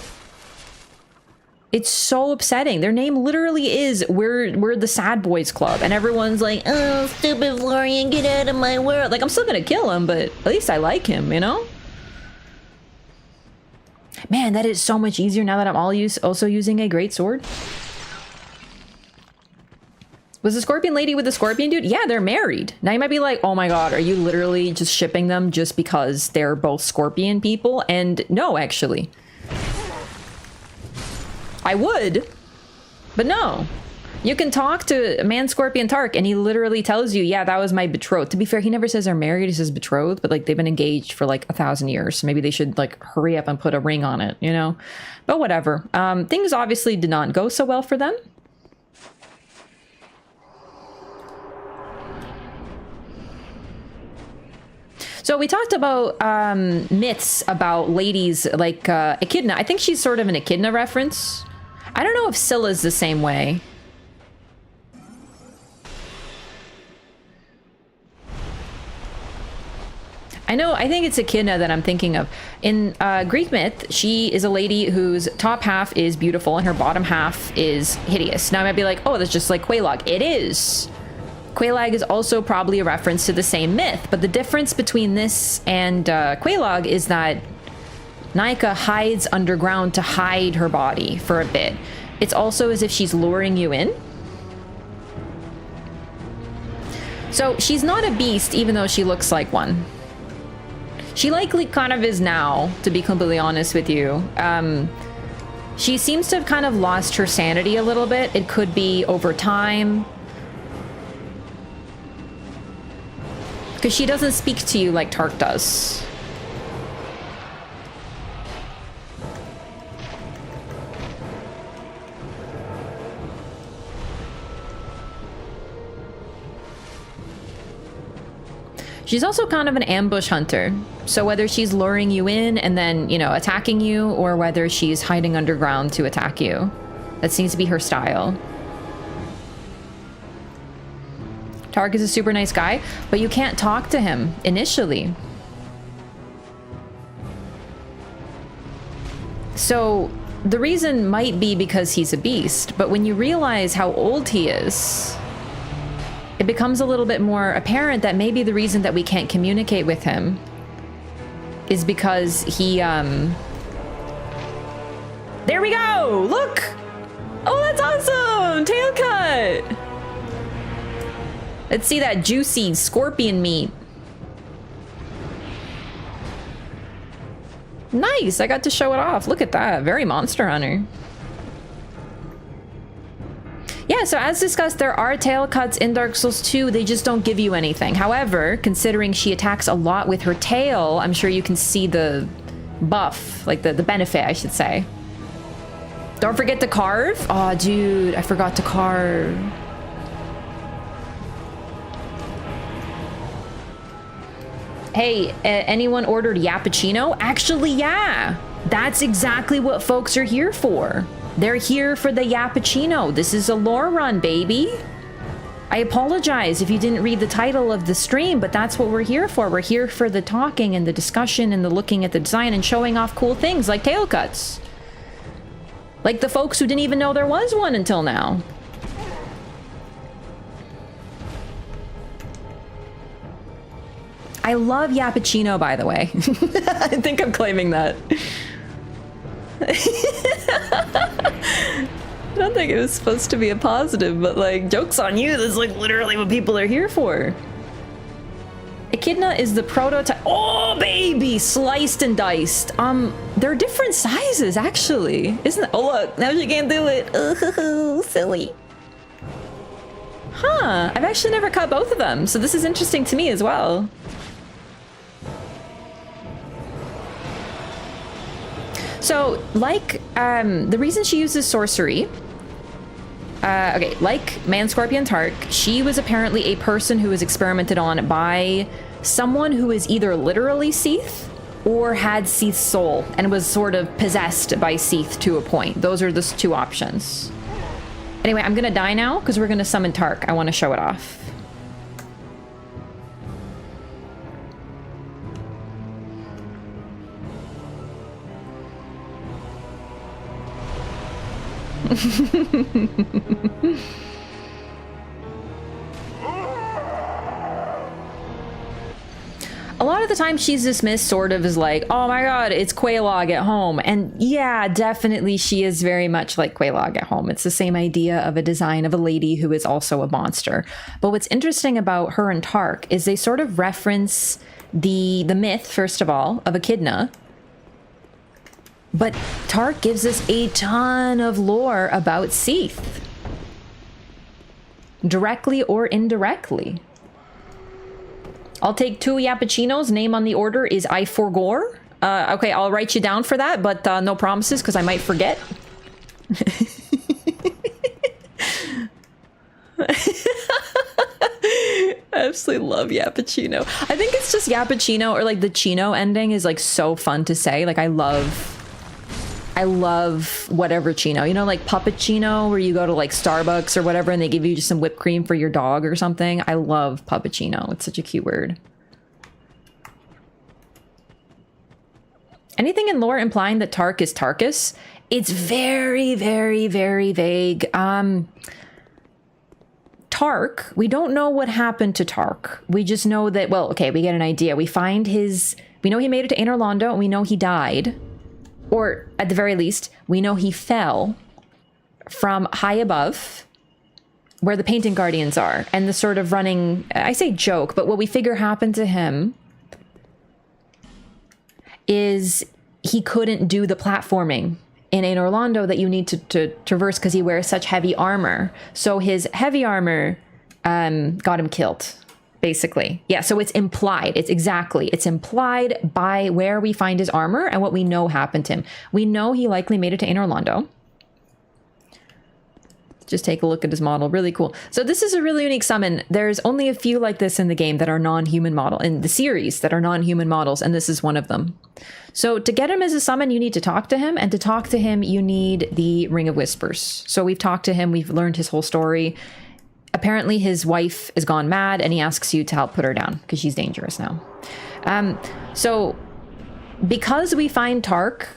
It's so upsetting. Their name literally is we're the sad boys club and everyone's like, oh, stupid Florian, get out of my world. Like, I'm still gonna kill him, but at least I like him, you know? Man, that is so much easier now that I'm also using a great sword. Was the scorpion lady with the scorpion dude? Yeah, they're married. Now you might be like, oh my god, are you literally just shipping them just because they're both scorpion people? And no, actually. I would, but no. You can talk to Man Scorpion Tark and he literally tells you, yeah, that was my betrothed. To be fair, he never says they're married, he says betrothed, but like they've been engaged for like 1,000 years. So maybe they should like hurry up and put a ring on it, you know? But whatever. Things obviously did not go so well for them. So we talked about myths about ladies like Echidna. I think she's sort of an Echidna reference. I don't know if Scylla's the same way. I think it's Echidna that I'm thinking of. In Greek myth, she is a lady whose top half is beautiful and her bottom half is hideous. Now I might be like, oh, that's just like Quelaag. It is. Quelaag is also probably a reference to the same myth, but the difference between this and Quelaag is that Najka hides underground to hide her body for a bit. It's also as if she's luring you in. So she's not a beast, even though she looks like one. She likely kind of is now, to be completely honest with you. She seems to have kind of lost her sanity a little bit. It could be over time. Because she doesn't speak to you like Tark does. She's also kind of an ambush hunter. So whether she's luring you in and then, you know, attacking you, or whether she's hiding underground to attack you. That seems to be her style. Tark is a super nice guy, but you can't talk to him initially. So the reason might be because he's a beast, but when you realize how old he is, it becomes a little bit more apparent that maybe the reason that we can't communicate with him is because he, there we go! Look! Oh, that's awesome! Tail cut! Let's see that juicy scorpion meat. Nice, I got to show it off. Look at that, very Monster Hunter. Yeah, so as discussed, there are tail cuts in Dark Souls 2. They just don't give you anything. However, considering she attacks a lot with her tail, I'm sure you can see the buff, like the benefit, I should say. Don't forget to carve. Oh, dude, I forgot to carve. Hey, anyone ordered Yappuccino? Actually, yeah. That's exactly what folks are here for. They're here for the Yappuccino. This is a lore run, baby. I apologize if you didn't read the title of the stream, but that's what we're here for. We're here for the talking and the discussion and the looking at the design and showing off cool things like tail cuts. Like the folks who didn't even know there was one until now. I love Yappuccino, by the way. I think I'm claiming that. I don't think it was supposed to be a positive, but like, joke's on you. This is like literally what people are here for. Echidna is the prototype. Oh, baby, sliced and diced. They're different sizes, actually. Isn't it? Oh, look, now she can't do it. Oh, silly. Huh, I've actually never cut both of them, so this is interesting to me as well. So, like, the reason she uses sorcery... okay, like Man Scorpion Tark, she was apparently a person who was experimented on by someone who is either literally Seath or had Seath's soul and was sort of possessed by Seath to a point. Those are the two options. Anyway, I'm gonna die now because we're gonna summon Tark. I want to show it off. A lot of the time she's dismissed sort of as like, oh my god, it's Quelaag at home. And yeah, definitely she is very much like Quelaag at home. It's the same idea of a design of a lady who is also a monster. But what's interesting about her and Tark is they sort of reference the myth, first of all, of Echidna. But Tark gives us a ton of lore about Seath. Directly or indirectly. I'll take 2 Yappuccinos. Name on the order is I Forgore. Okay, I'll write you down for that, but no promises because I might forget. I absolutely love Yappuccino. I think it's just Yappuccino, or like the Chino ending is like so fun to say. Like I love whatever Chino, you know, like Puppuccino, where you go to like Starbucks or whatever and they give you just some whipped cream for your dog or something. I love Puppuccino. It's such a cute word. Anything in lore implying that Tark is Tarkus? It's very, very, very vague. Tark, we don't know what happened to Tark. We just know that, well, okay, we get an idea. We know he made it to Anor Londo and we know he died. Or, at the very least, we know he fell from high above where the Painting Guardians are. And the sort of running, I say joke, but what we figure happened to him is he couldn't do the platforming in Anor Londo that you need to traverse because he wears such heavy armor. So his heavy armor got him killed. Basically. Yeah, so it's implied. It's implied by where we find his armor and what we know happened to him. We know he likely made it to Anor Londo. Just take a look at his model. Really cool. So this is a really unique summon. There's only a few like this in the game that are non-human model, in the series that are non-human models, and this is one of them. So to get him as a summon, you need to talk to him, and to talk to him, you need the Ring of Whispers. So we've talked to him, we've learned his whole story. Apparently his wife is gone mad and he asks you to help put her down because she's dangerous now. So because we find Tark,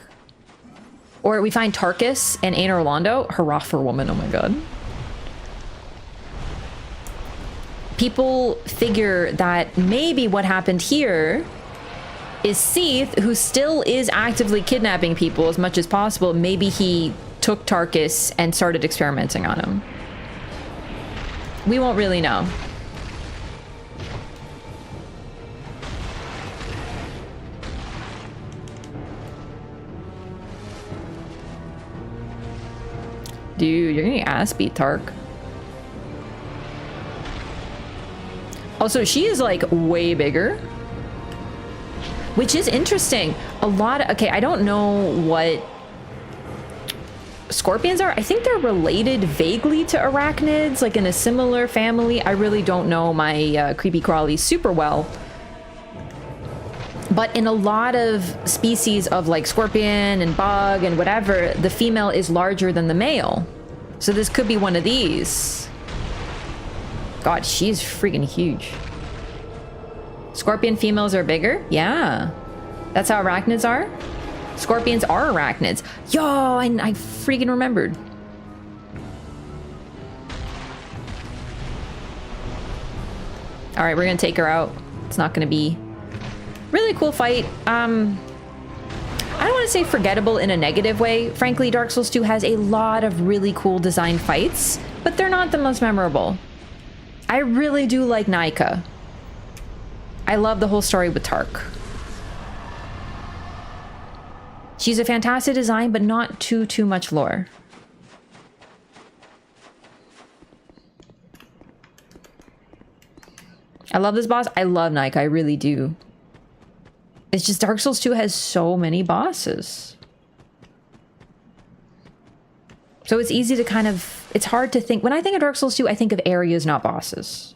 or we find Tarkus in Anor Londo, hurrah for woman, oh my god. People figure that maybe what happened here is Seath, who still is actively kidnapping people as much as possible. Maybe he took Tarkus and started experimenting on him. We won't really know. Dude, you're gonna ass beat Tark. Also, she is like way bigger. Which is interesting. Okay, I don't know what scorpions are. I think they're related vaguely to arachnids, like in a similar family. I really don't know my creepy crawlies super well. But in a lot of species of like scorpion and bug and whatever, the female is larger than the male. So this could be one of these. God, she's freaking huge. Scorpion females are bigger? Yeah. That's how arachnids are? Scorpions are arachnids. Yo, I freaking remembered. All right, we're gonna take her out. It's not gonna be really cool fight. I don't want to say forgettable in a negative way. Frankly, Dark Souls 2 has a lot of really cool design fights, but they're not the most memorable. I really do like Najka. I love the whole story with Tark. She's a fantastic design, but not too much lore. I love this boss. I love Najka. I really do. It's just Dark Souls 2 has so many bosses. So it's easy to kind of, it's hard to think. When I think of Dark Souls 2, I think of areas, not bosses.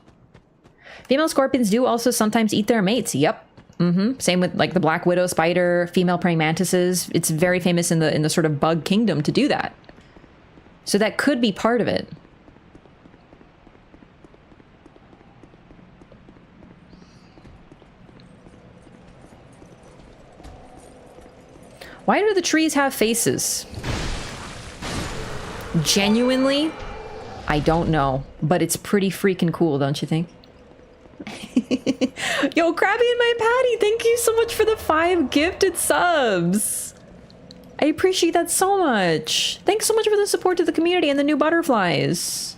Female scorpions do also sometimes eat their mates. Yep. Same with like the Black Widow spider, female praying mantises. It's very famous in the sort of bug kingdom to do that. So that could be part of it. Why do the trees have faces? Genuinely, I don't know, but it's pretty freaking cool, don't you think? Yo, Krabby and My Patty, thank you so much for the 5 gifted subs. I appreciate that so much. Thanks so much for the support to the community and the new butterflies.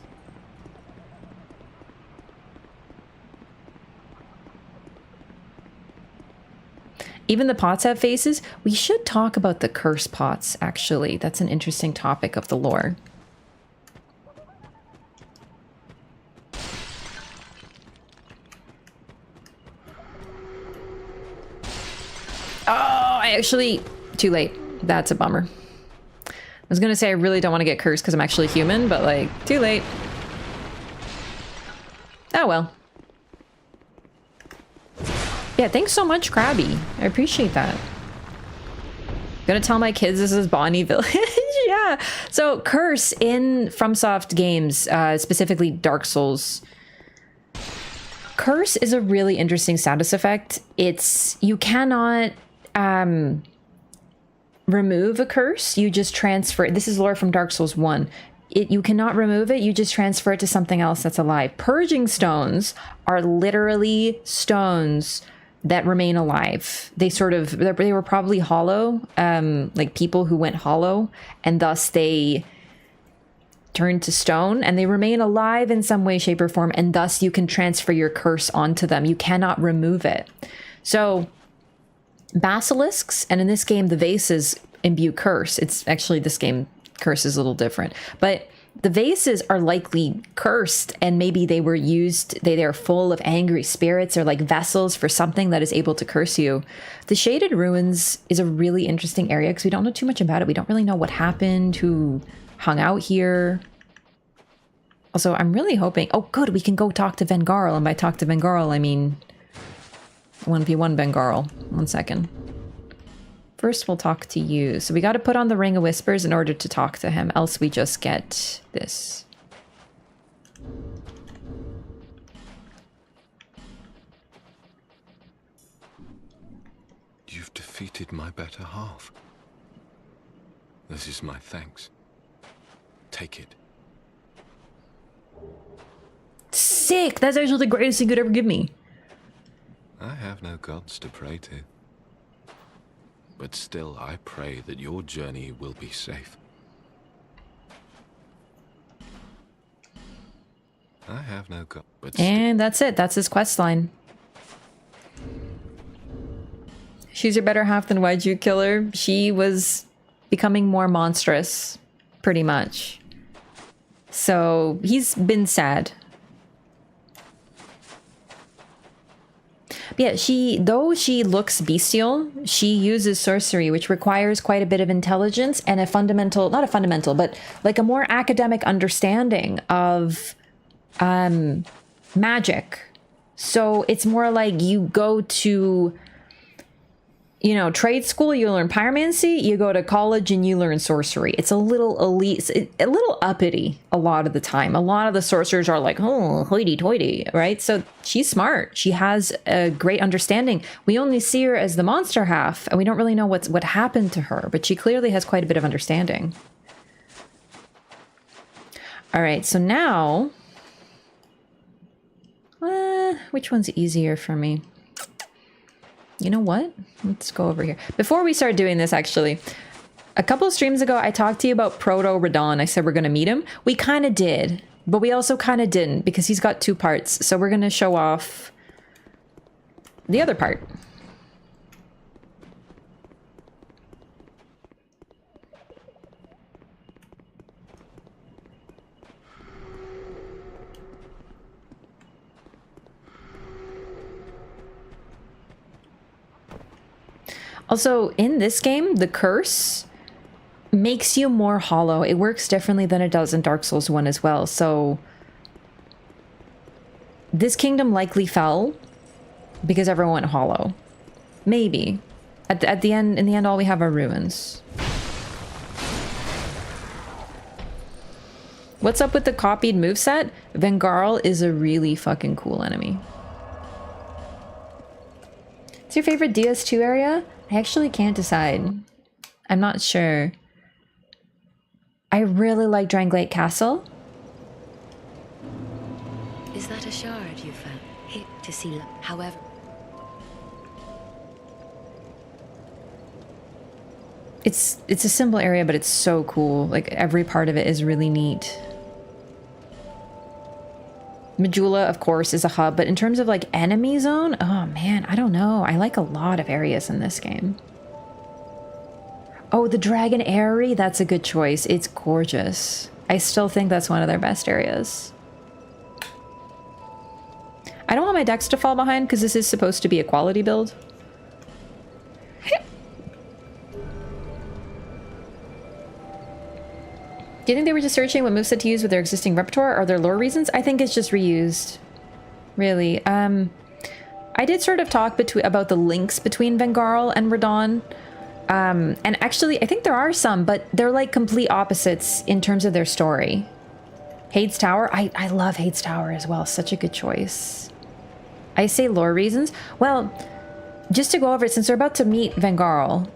Even the pots have faces. We should talk about the curse pots, actually. That's an interesting topic of the lore. Oh, I actually... Too late. That's a bummer. I was gonna say I really don't want to get cursed because I'm actually human, but like, too late. Oh well. Yeah, thanks so much, Krabby. I appreciate that. Gonna tell my kids this is Bonnie Village. Yeah. So curse in FromSoft games, specifically Dark Souls. Curse is a really interesting status effect. It's, you cannot remove a curse. You just transfer it. This is lore from Dark Souls 1. You cannot remove it. You just transfer it to something else that's alive. Purging stones are literally stones that remain alive. They sort of, they were probably hollow, like people who went hollow, and thus they turned to stone, and they remain alive in some way, shape, or form, and thus you can transfer your curse onto them. You cannot remove it. So basilisks, and in this game, the vases imbue curse. It's actually, this game, curse is a little different, but the vases are likely cursed, and maybe they were used, they're full of angry spirits, or like vessels for something that is able to curse you. The Shaded Ruins is a really interesting area because we don't know too much about it. We don't really know what happened, who hung out here. Also, I'm really hoping, oh good, we can go talk to Vengarl, and by talk to Vengarl, I mean 1v1 Vengarl. 1 second. First, we'll talk to you. So we got to put on the Ring of Whispers in order to talk to him, else we just get this. You've defeated my better half. This is my thanks. Take it. Sick! That's actually the greatest thing you could ever give me. I have no gods to pray to. But still, I pray that your journey will be safe. I have no god, but and that's it. That's his quest line. She's your better half, then why'd you kill her? She was becoming more monstrous, pretty much. So he's been sad. Yeah, though she looks bestial, she uses sorcery, which requires quite a bit of intelligence and a fundamental, not a fundamental, but like a more academic understanding of magic. So it's more like you go to, you know, trade school, you learn pyromancy, you go to college and you learn sorcery. It's a little elite, a little uppity a lot of the time. A lot of the sorcerers are like, oh, hoity-toity, right? So she's smart. She has a great understanding. We only see her as the monster half, and we don't really know what happened to her, but she clearly has quite a bit of understanding. All right, so now, which one's easier for me? You know what? Let's go over here. Before we start doing this, actually, a couple of streams ago, I talked to you about Proto-Radon. I said we're going to meet him. We kind of did, but we also kind of didn't because he's got 2 parts. So we're going to show off the other part. Also, in this game, the curse makes you more hollow. It works differently than it does in Dark Souls 1 as well. So this kingdom likely fell because everyone went hollow. Maybe. At the end, in the end, all we have are ruins. What's up with the copied moveset? Vengarl is a really fucking cool enemy. What's your favorite DS2 area? I actually can't decide. I'm not sure. I really like Dranglake Castle. Is that a shard you found? Hit to see, however. It's a simple area, but it's so cool. Like, every part of it is really neat. Majula, of course, is a hub, but in terms of, like, enemy zone, oh, man, I don't know. I like a lot of areas in this game. Oh, the Dragon Eyrie, that's a good choice. It's gorgeous. I still think that's one of their best areas. I don't want my decks to fall behind, because this is supposed to be a quality build. Do you think they were just searching what moveset to use with their existing repertoire? Are there lore reasons? I think it's just reused. Really. I did sort of talk about the links between Vengarl and Radon. And actually, I think there are some, but they're like complete opposites in terms of their story. Hades Tower. I love Hades Tower as well. Such a good choice. I say lore reasons. Well, just to go over it, since they're about to meet Vengarl,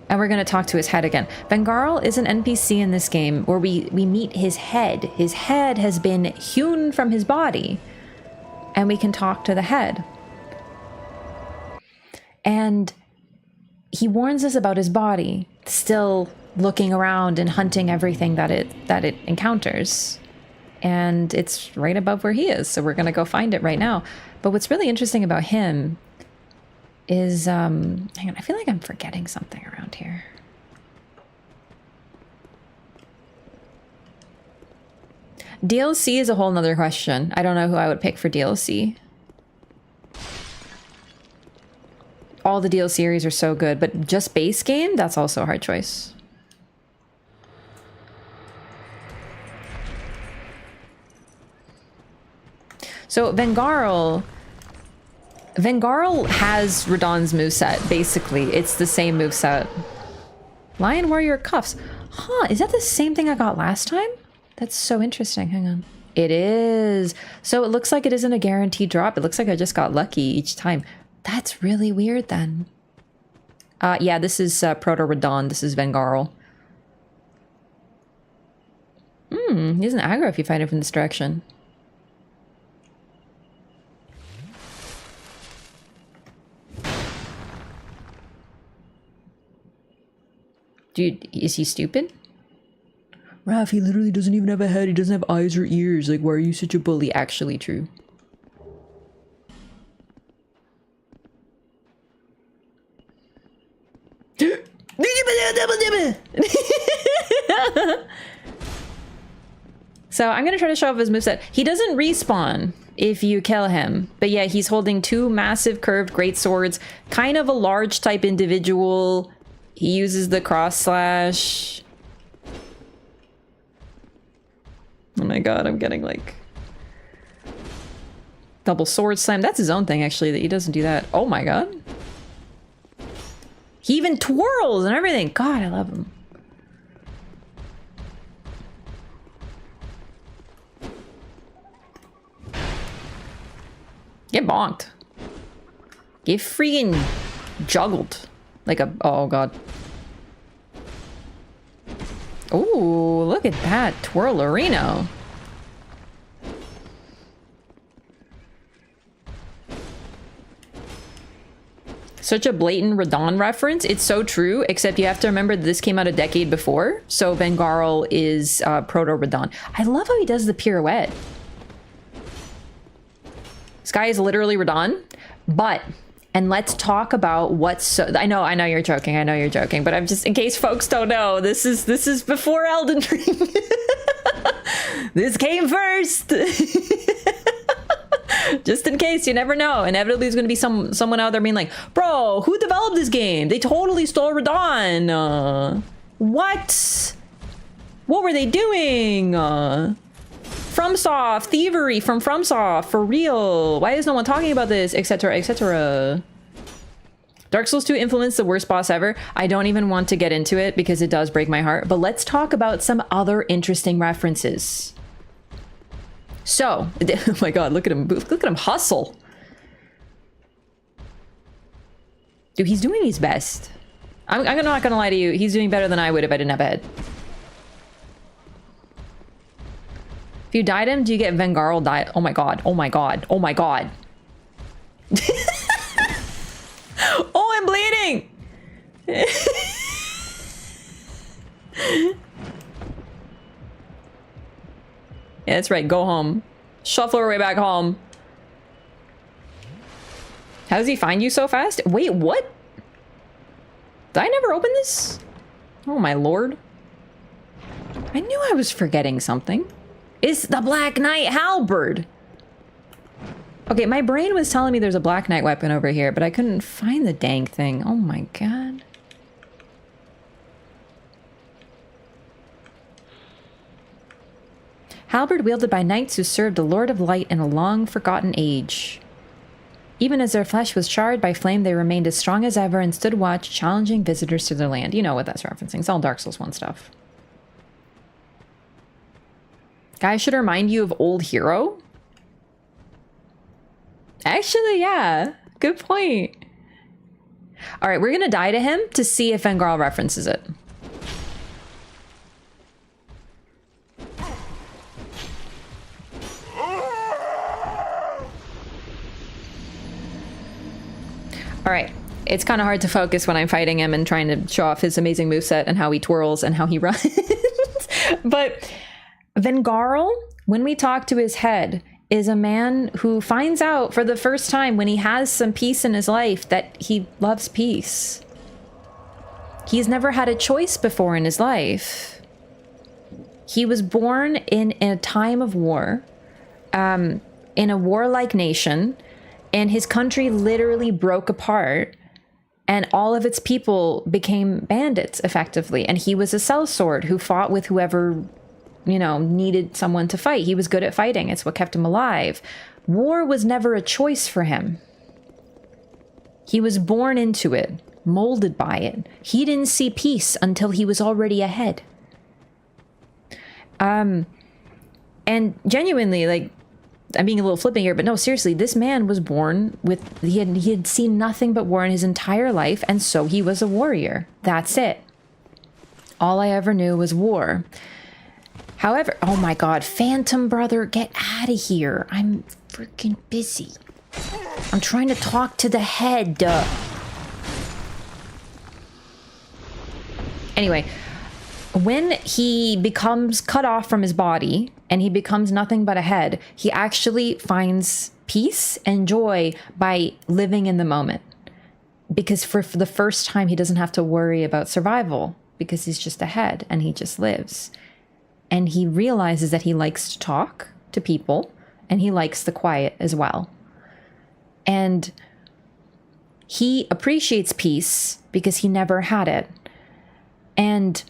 and we're going to talk to his head again. Vengarl is an NPC in this game where we meet his head. His head has been hewn from his body. And we can talk to the head. And he warns us about his body, still looking around and hunting everything that it encounters. And it's right above where he is, so we're going to go find it right now. But what's really interesting about him is, hang on, I feel like I'm forgetting something around here. DLC is a whole nother question. I don't know who I would pick for DLC. All the DLC series are so good, but just base game, that's also a hard choice. So Vengarl has Radon's moveset, basically. It's the same moveset. Lion Warrior Cuffs. Huh, is that the same thing I got last time? That's so interesting. Hang on. It is. So it looks like it isn't a guaranteed drop. It looks like I just got lucky each time. That's really weird then. Yeah, this is Proto-Radon. This is Vengarl. He doesn't aggro if you find it from this direction. Dude, is he stupid? Raph, he literally doesn't even have a head. He doesn't have eyes or ears. Like, why are you such a bully? Actually true. So I'm gonna try to show off his moveset. He doesn't respawn if you kill him. But yeah, he's holding two massive curved great swords. Kind of a large type individual. He uses the cross slash. Oh my god, I'm getting like double sword slam. That's his own thing actually, that he doesn't do that. Oh my god. He even twirls and everything. God, I love him. Get bonked. Get freaking juggled. Like a... Oh, God. Ooh, look at that. Twirlerino. Such a blatant Radon reference. It's so true, except you have to remember that this came out a decade before. So Vengarl is Proto-Radon. I love how he does the pirouette. This guy is literally Radon, but... And let's talk about what's so... I know you're joking. I know you're joking, but I'm just... In case folks don't know, this is before Elden Ring. This came first. Just in case, you never know. Inevitably, there's going to be someone out there being like, bro, who developed this game? They totally stole Radon. What? What were they doing? FromSoft, thievery from FromSoft, for real. Why is no one talking about this, etc., etc.? Dark Souls 2 influenced the worst boss ever. I don't even want to get into it because it does break my heart, but let's talk about some other interesting references. So, oh my god, look at him hustle. Dude, he's doing his best. I'm not gonna lie to you, he's doing better than I would if I didn't have a head. If you died him, do you get Vengarl die? Oh my god, oh my god, oh my god. Oh, I'm bleeding! Yeah, that's right, go home. Shuffle our way back home. How does he find you so fast? Wait, what? Did I never open this? Oh my lord. I knew I was forgetting something. It's the Black Knight halberd. Okay, my brain was telling me there's a Black Knight weapon over here, but I couldn't find the dang thing. Oh my god. Halberd wielded by knights who served the Lord of Light in a long-forgotten age. Even as their flesh was charred by flame, they remained as strong as ever and stood watch, challenging visitors to their land. You know what that's referencing. It's all Dark Souls 1 stuff. Guy should remind you of old hero. Actually, yeah. Good point. All right, we're going to die to him to see if Vengarl references it. All right. It's kind of hard to focus when I'm fighting him and trying to show off his amazing moveset and how he twirls and how he runs. But Vengarl, when we talk to his head, is a man who finds out for the first time when he has some peace in his life that he loves peace. He's never had a choice before in his life. He was born in a time of war, in a warlike nation, and his country literally broke apart, and all of its people became bandits, effectively. And he was a sellsword who fought with whoever, you know, needed someone to fight. He was good at fighting. It's what kept him alive. War was never a choice for him. He was born into it, molded by it. He didn't see peace until he was already ahead. And genuinely, like, I'm being a little flippant here, but no, seriously, this man was born with, he had seen nothing but war in his entire life, and so he was a warrior. That's it. All I ever knew was war. However, oh my god, Phantom brother, get out of here. I'm freaking busy. I'm trying to talk to the head. Anyway, when he becomes cut off from his body and he becomes nothing but a head, he actually finds peace and joy by living in the moment. Because for the first time, he doesn't have to worry about survival because he's just a head and he just lives. And he realizes that he likes to talk to people and he likes the quiet as well. And he appreciates peace because he never had it. And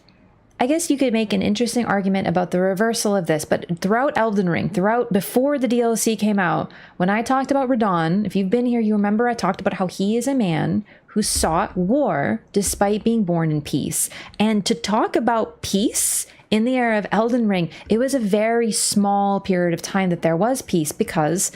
I guess you could make an interesting argument about the reversal of this, but throughout Elden Ring, before the DLC came out, when I talked about Radon, if you've been here, you remember I talked about how he is a man who sought war despite being born in peace. And to talk about peace in the era of Elden Ring, it was a very small period of time that there was peace because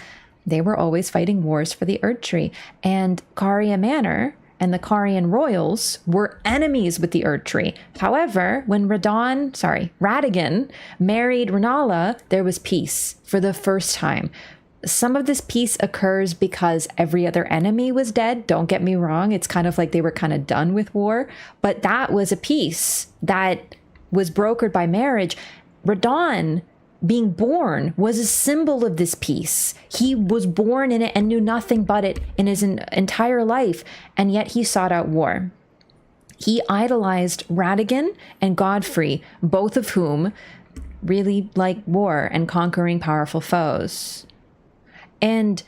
they were always fighting wars for the Erdtree. And Caria Manor and the Carian royals were enemies with the Erdtree. However, when Radagon married Renala, there was peace for the first time. Some of this peace occurs because every other enemy was dead. Don't get me wrong. It's kind of like they were kind of done with war. But that was a peace that was brokered by marriage. Radon being born was a symbol of this peace. He was born in it and knew nothing but it in his entire life, and yet he sought out war. He idolized Radagon and Godfrey, both of whom really like war and conquering powerful foes. And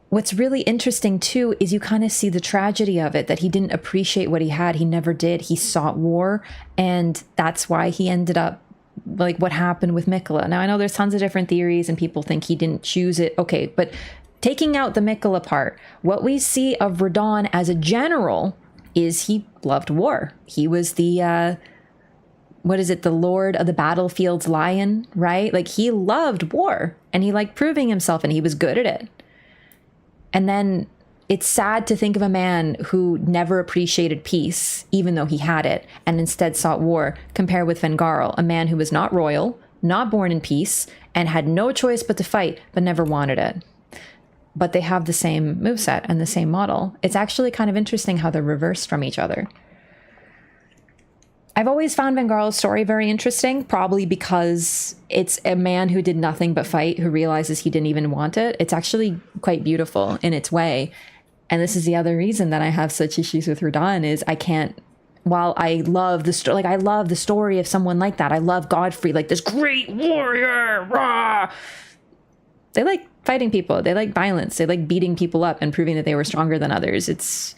what's really interesting too is you kind of see the tragedy of it, that he didn't appreciate what he had. He never did. He sought war, and that's why he ended up like what happened with Mikola. Now I know there's tons of different theories and people think he didn't choose it. Okay, but taking out the Mikola part, what we see of Radon as a general is he loved war. He was the what is it, the Lord of the Battlefield's Lion, right? Like he loved war and he liked proving himself and he was good at it. And then it's sad to think of a man who never appreciated peace, even though he had it, and instead sought war, compared with Vengarl, a man who was not royal, not born in peace, and had no choice but to fight, but never wanted it. But they have the same moveset and the same model. It's actually kind of interesting how they're reversed from each other. I've always found Vengarl's story very interesting, probably because it's a man who did nothing but fight, who realizes he didn't even want it. It's actually quite beautiful in its way. And this is the other reason that I have such issues with Radon is I can't, while I love the story, like I love the story of someone like that. I love Godfrey, like this great warrior. Rah! They like fighting people. They like violence. They like beating people up and proving that they were stronger than others. It's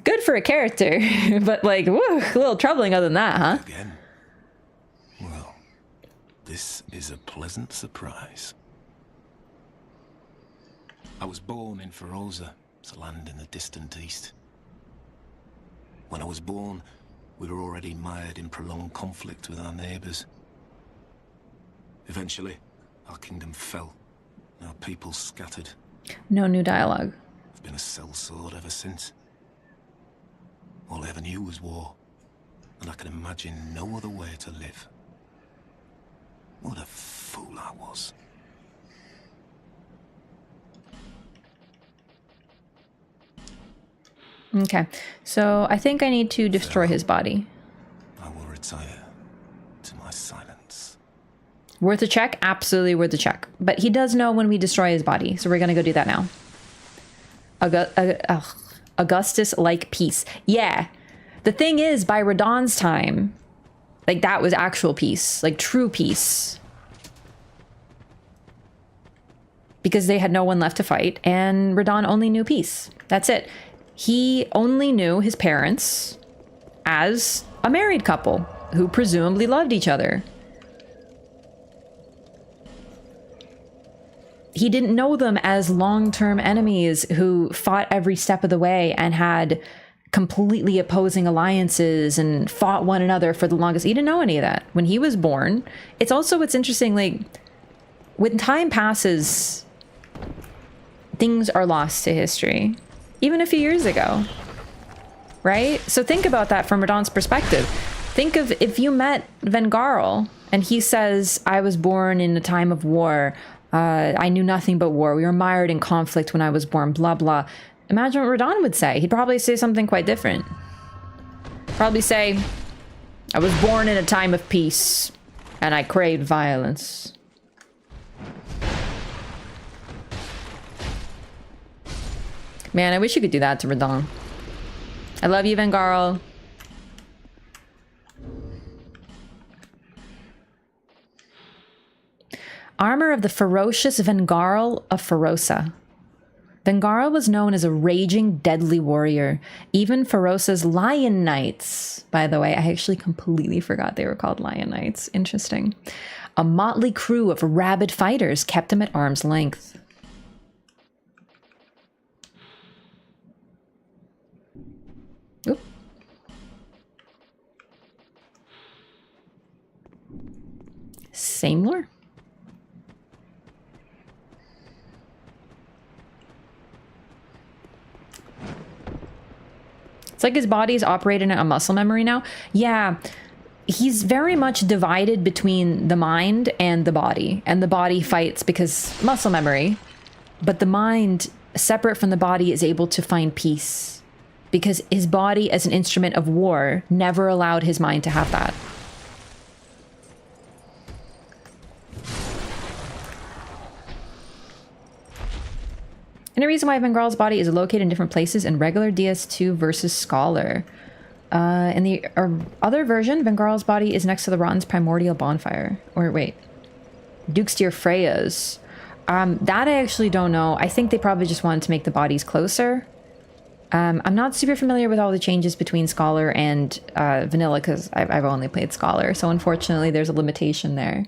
good for a character, but like, woo, a little troubling other than that, huh? Again? Well, this is a pleasant surprise. I was born in Feroza. It's a land in the distant east. When I was born, we were already mired in prolonged conflict with our neighbors. Eventually, our kingdom fell, and our people scattered. No new dialogue. I've been a sellsword ever since. All I ever knew was war, and I can imagine no other way to live. What a fool I was. Okay, so I think I need to destroy his body. I will retire to my silence. Worth a check? Absolutely worth a check. But he does know when we destroy his body, so we're gonna go do that now. Augustus like peace. Yeah. The thing is, by Radon's time, like that was actual peace, like true peace. Because they had no one left to fight, and Radon only knew peace. That's it. He only knew his parents as a married couple who presumably loved each other. He didn't know them as long-term enemies who fought every step of the way and had completely opposing alliances and fought one another for the longest. He didn't know any of that when he was born. It's also, what's interesting, like when time passes, things are lost to history. Even a few years ago, right? So think about that from Radon's perspective. Think of if you met Vengarl and he says, I was born in a time of war. I knew nothing but war. We were mired in conflict when I was born, blah, blah. Imagine what Radon would say. He'd probably say something quite different. Probably say, I was born in a time of peace and I craved violence. Man, I wish you could do that to Radon. I love you, Vengarl. Armor of the ferocious Vengarl of Ferosa. Vengarl was known as a raging, deadly warrior. Even Ferosa's Lion Knights, by the way, I actually completely forgot they were called Lion Knights. Interesting. A motley crew of rabid fighters kept him at arm's length. Oop. Same lore. It's like his body's operating a muscle memory now. Yeah, he's very much divided between the mind and the body fights because muscle memory, but the mind, separate from the body, is able to find peace because his body as an instrument of war never allowed his mind to have that. And a reason why Vengarl's body is located in different places in regular DS2 versus Scholar. In the other version, Vengarl's body is next to the Rottens primordial bonfire. Or wait, Duke's dear Freya's. That I actually don't know. I think they probably just wanted to make the bodies closer. I'm not super familiar with all the changes between Scholar and Vanilla because I've only played Scholar, so unfortunately there's a limitation there.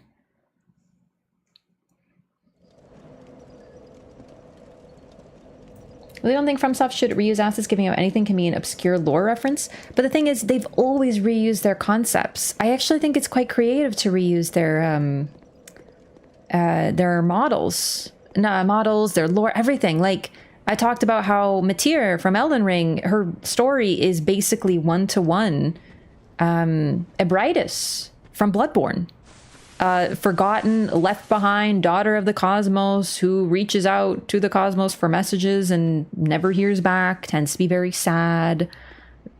I really don't think FromSoft should reuse assets. Giving out anything can be an obscure lore reference, but the thing is, they've always reused their concepts. I actually think it's quite creative to reuse their models, their lore, everything. Like I talked about how Matir from Elden Ring, her story is basically one-to-one Ebrightus from Bloodborne. Forgotten, left behind daughter of the cosmos who reaches out to the cosmos for messages and never hears back, tends to be very sad,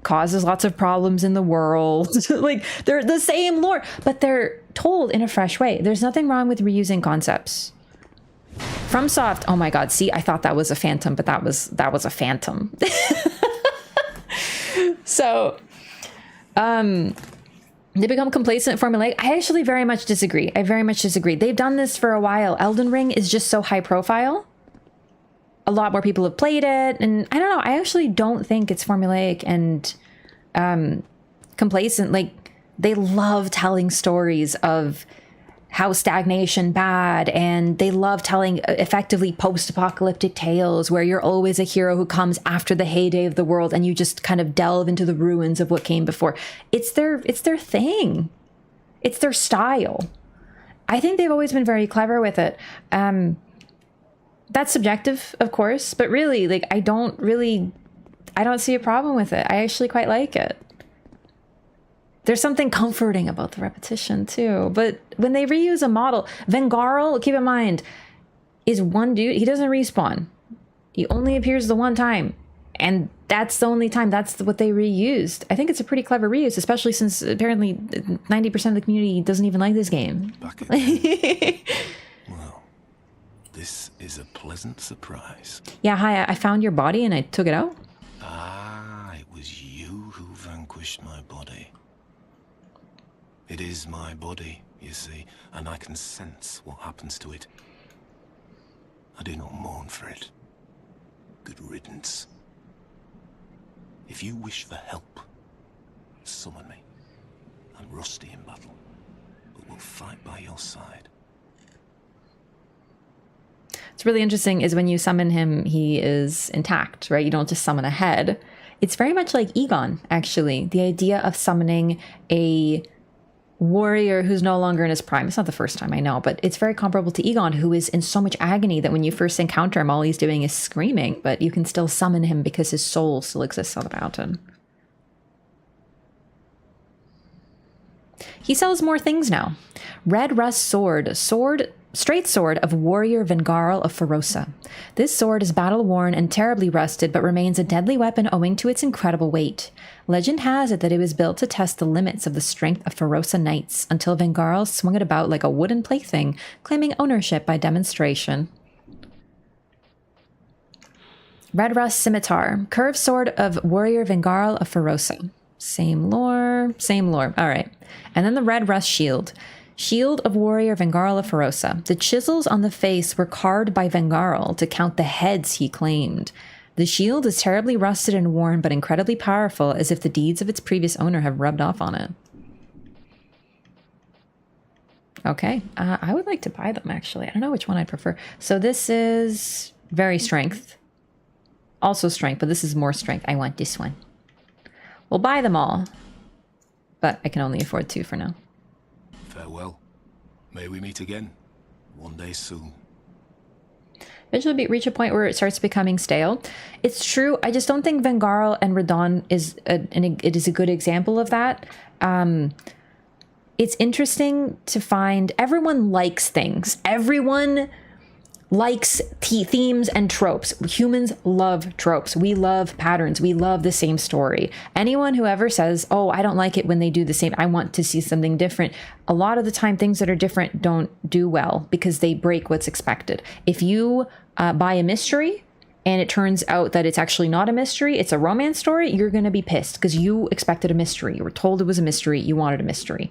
causes lots of problems in the world. Like they're the same lore, but they're told in a fresh way. There's nothing wrong with reusing concepts. FromSoft, oh my god, see, I thought that was a phantom, but that was a phantom. So they become complacent, formulaic. I actually very much disagree. I very much disagree. They've done this for a while. Elden Ring is just so high profile. A lot more people have played it. And I don't know. I actually don't think it's formulaic and complacent. Like, they love telling stories of how stagnation bad, and they love telling effectively post-apocalyptic tales where you're always a hero who comes after the heyday of the world and you just kind of delve into the ruins of what came before. It's their thing. It's their style. I think they've always been very clever with it. That's subjective, of course, but really, like, I don't see a problem with it. I actually quite like it. There's something comforting about the repetition too. But when they reuse a model, Vengarl, keep in mind, is one dude. He doesn't respawn. He only appears the one time. And that's the only time. That's what they reused. I think it's a pretty clever reuse, especially since apparently 90% of the community doesn't even like this game. Back again. Well, this is a pleasant surprise. Yeah, hi, I found your body and I took it out. Ah, it was you who vanquished my body. It is my body, you see, and I can sense what happens to it. I do not mourn for it. Good riddance. If you wish for help, summon me. I'm rusty in battle, but will fight by your side. What's really interesting is when you summon him, he is intact, right? You don't just summon a head. It's very much like Egon, actually. The idea of summoning a warrior who's no longer in his prime. It's not the first time, I know, but it's very comparable to Egon, who is in so much agony that when you first encounter him, all he's doing is screaming, but you can still summon him because his soul still exists on the mountain. He sells more things now. Red Rust Sword. Straight sword of warrior Vengarl of Ferosa. This sword is battle-worn and terribly rusted, but remains a deadly weapon owing to its incredible weight. Legend has it that it was built to test the limits of the strength of Ferosa knights, until Vengarl swung it about like a wooden plaything, claiming ownership by demonstration. Red Rust Scimitar. Curved sword of warrior Vengarl of Ferosa. Same lore, same lore. All right. And then the Red Rust Shield. Shield of warrior Vengarl of Ferosa. The chisels on the face were carved by Vengarl to count the heads he claimed. The shield is terribly rusted and worn, but incredibly powerful, as if the deeds of its previous owner have rubbed off on it. Okay, I would like to buy them, actually. I don't know which one I'd prefer. So this is very strength. Also strength, but this is more strength. I want this one. We'll buy them all, but I can only afford 2 for now. Farewell. May we meet again, one day soon. Eventually reach a point where it starts becoming stale. It's true. I just don't think Vengarl and Radon is it is a good example of that. It's interesting to find everyone likes things. Everyone likes themes and tropes. Humans love tropes. We love patterns. We love the same story. Anyone who ever says, oh, I don't like it when they do the same, I want to see something different. A lot of the time, things that are different don't do well because they break what's expected. If you buy a mystery and it turns out that it's actually not a mystery, it's a romance story, you're going to be pissed because you expected a mystery. You were told it was a mystery. You wanted a mystery.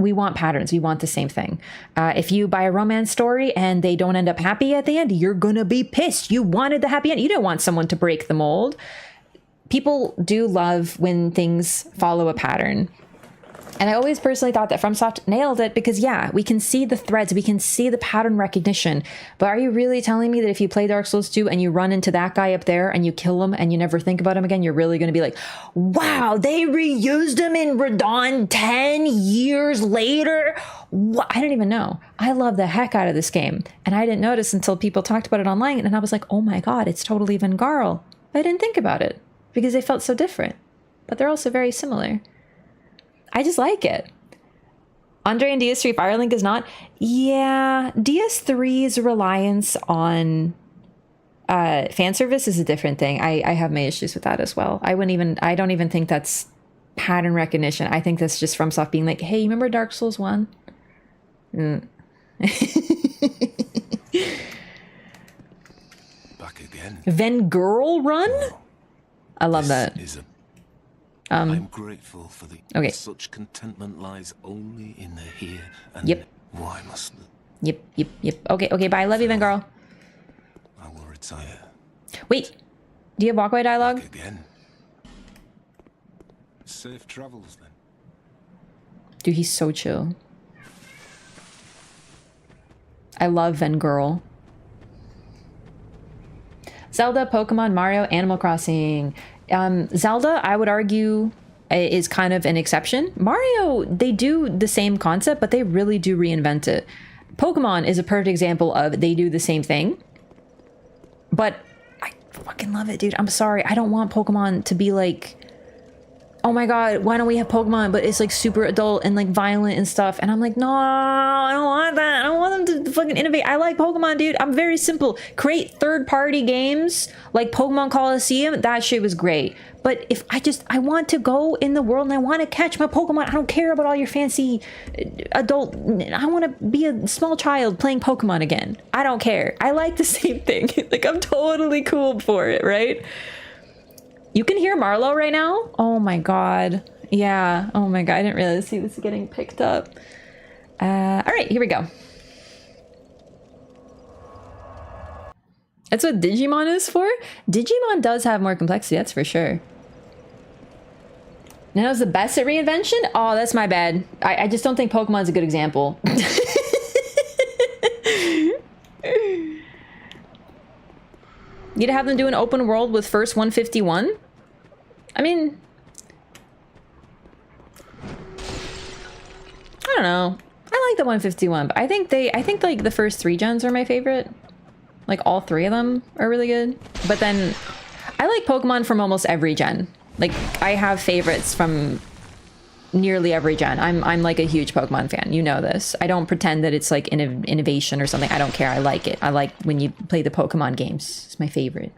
we want patterns. We want the same thing. If you buy a romance story and they don't end up happy at the end, you're gonna be pissed. You wanted the happy end. You didn't want someone to break the mold. People do love when things follow a pattern. And I always personally thought that FromSoft nailed it because, yeah, we can see the threads, we can see the pattern recognition. But are you really telling me that if you play Dark Souls 2 and you run into that guy up there and you kill him and you never think about him again, you're really going to be like, wow, they reused him in Radon 10 years later? What? I don't even know. I love the heck out of this game. And I didn't notice until people talked about it online. And I was like, oh my God, it's totally Vengarl. I didn't think about it because they felt so different. But they're also very similar. I just like it. Andre and DS3 Firelink is not. Yeah, DS3's reliance on fan service is a different thing. I have my issues with that as well. I don't even think that's pattern recognition. I think that's just FromSoft being like, hey, you remember Dark Souls 1? Back again. Vengarl run? I love that. I'm grateful for the okay. Such contentment lies only in the here and yep. Why must Yep. Okay, bye. Love you, Vengarl. I will retire. Wait. Do you have walkway dialogue? Back again. Safe travels then. Dude, he's so chill. I love Vengarl. Zelda, Pokemon, Mario, Animal Crossing. Zelda, I would argue, is kind of an exception. Mario, they do the same concept, but they really do reinvent it. Pokemon is a perfect example of they do the same thing. But I fucking love it, dude. I'm sorry. I don't want Pokemon to be like, oh my God, why don't we have Pokemon? But it's like super adult and like violent and stuff. And I'm like, no, I don't want that. I don't want them to fucking innovate. I like Pokemon, dude. I'm very simple. Create third-party games like Pokemon Coliseum. That shit was great. But if I want to go in the world and I want to catch my Pokemon. I don't care about all your fancy adult. I want to be a small child playing Pokemon again. I don't care. I like the same thing. Like, I'm totally cool for it, right? You can hear Marlo right now? Oh my God. Yeah. Oh my God. I didn't realize he was getting picked up. All right, here we go. That's what Digimon is for? Digimon does have more complexity, that's for sure. Nintendo's the best at reinvention? Oh, that's my bad. I just don't think Pokemon's a good example. You'd have them do an open world with first 151? I mean, I don't know. I like the 151, but I think like the first 3 gens are my favorite. Like all 3 of them are really good. But then I like Pokemon from almost every gen. Like I have favorites from nearly every gen. I'm like a huge Pokemon fan. You know this. I don't pretend that it's like innovation or something. I don't care. I like it. I like when you play the Pokemon games. It's my favorite.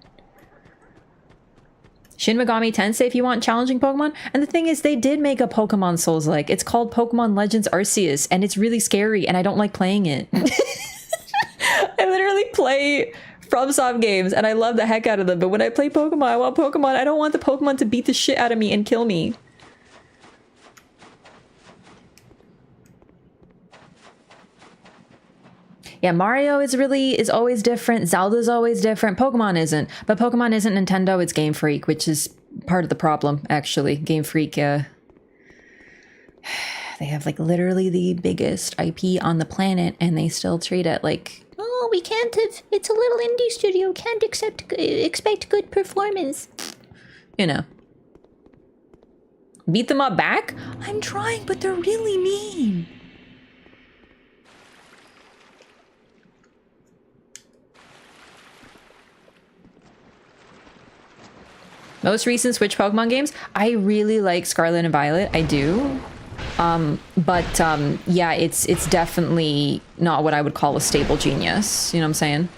Shin Megami Tensei if you want challenging Pokemon. And the thing is, they did make a Pokemon Souls-like. It's called Pokemon Legends Arceus, and it's really scary, and I don't like playing it. I literally play FromSoft games, and I love the heck out of them. But when I play Pokemon, I want Pokemon. I don't want the Pokemon to beat the shit out of me and kill me. Yeah, Mario is always different. Zelda's always different. Pokemon isn't. But Pokemon isn't Nintendo, it's Game Freak, which is part of the problem, actually. Game Freak, they have like literally the biggest IP on the planet, and they still treat it like, oh, we can't have, it's a little indie studio, can't expect good performance. You know. Beat them up back? I'm trying, but they're really mean. Most recent Switch Pokemon games, I really like Scarlet and Violet. I do. Yeah, it's definitely not what I would call a stable genius. You know what I'm saying?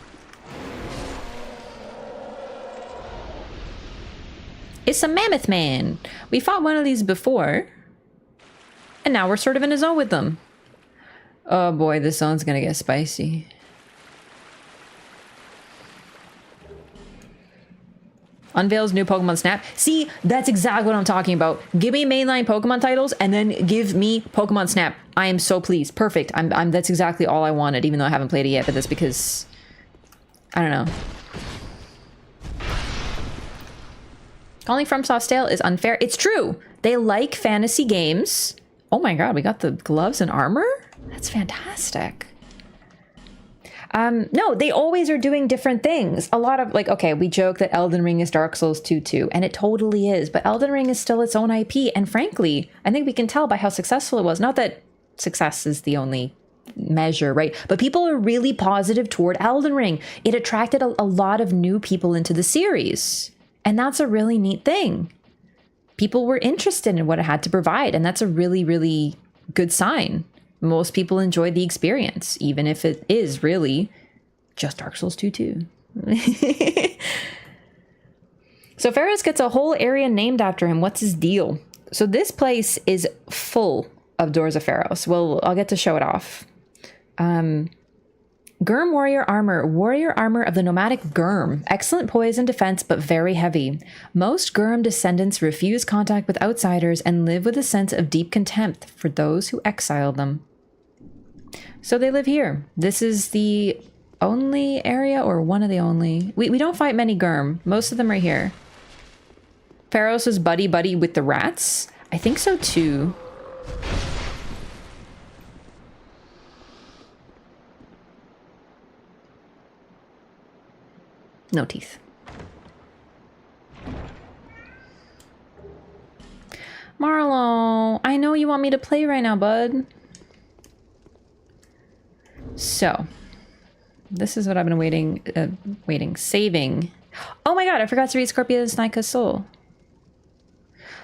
It's a Mammoth Man. We fought one of these before. And now we're sort of in a zone with them. Oh boy, this zone's gonna get spicy. Unveils new Pokemon Snap. See, that's exactly what I'm talking about. Give me mainline Pokemon titles and then give me Pokemon Snap. I am so pleased. Perfect. I'm that's exactly all I wanted, even though I haven't played it yet, but that's because I don't know. Calling FromSoft stale is unfair. It's true. They like fantasy games. Oh my god, we got the gloves and armor? That's fantastic. No, they always are doing different things. A lot of, like, okay, we joke that Elden Ring is Dark Souls 2 too, and it totally is, but Elden Ring is still its own IP, and frankly, I think we can tell by how successful it was. Not that success is the only measure, right? But people are really positive toward Elden Ring. It attracted a lot of new people into the series, and that's a really neat thing. People were interested in what it had to provide, and that's a really, really good sign. Most people enjoy the experience, even if it is really just Dark Souls 2 too. So Ferris gets a whole area named after him. What's his deal? So this place is full of Doors of Pharos. Well, I'll get to show it off. Gurm warrior armor of the nomadic Gurm. Excellent poison defense, but very heavy. Most Gurm descendants refuse contact with outsiders and live with a sense of deep contempt for those who exile them. So they live here. This is the only area, or one of the only. We don't fight many Gurm. Most of them are here. Pharos is buddy-buddy with the rats. I think so too. No teeth. Marlo, I know you want me to play right now, bud. So, this is what I've been saving. Oh my god, I forgot to read Scorpioness Najka's soul.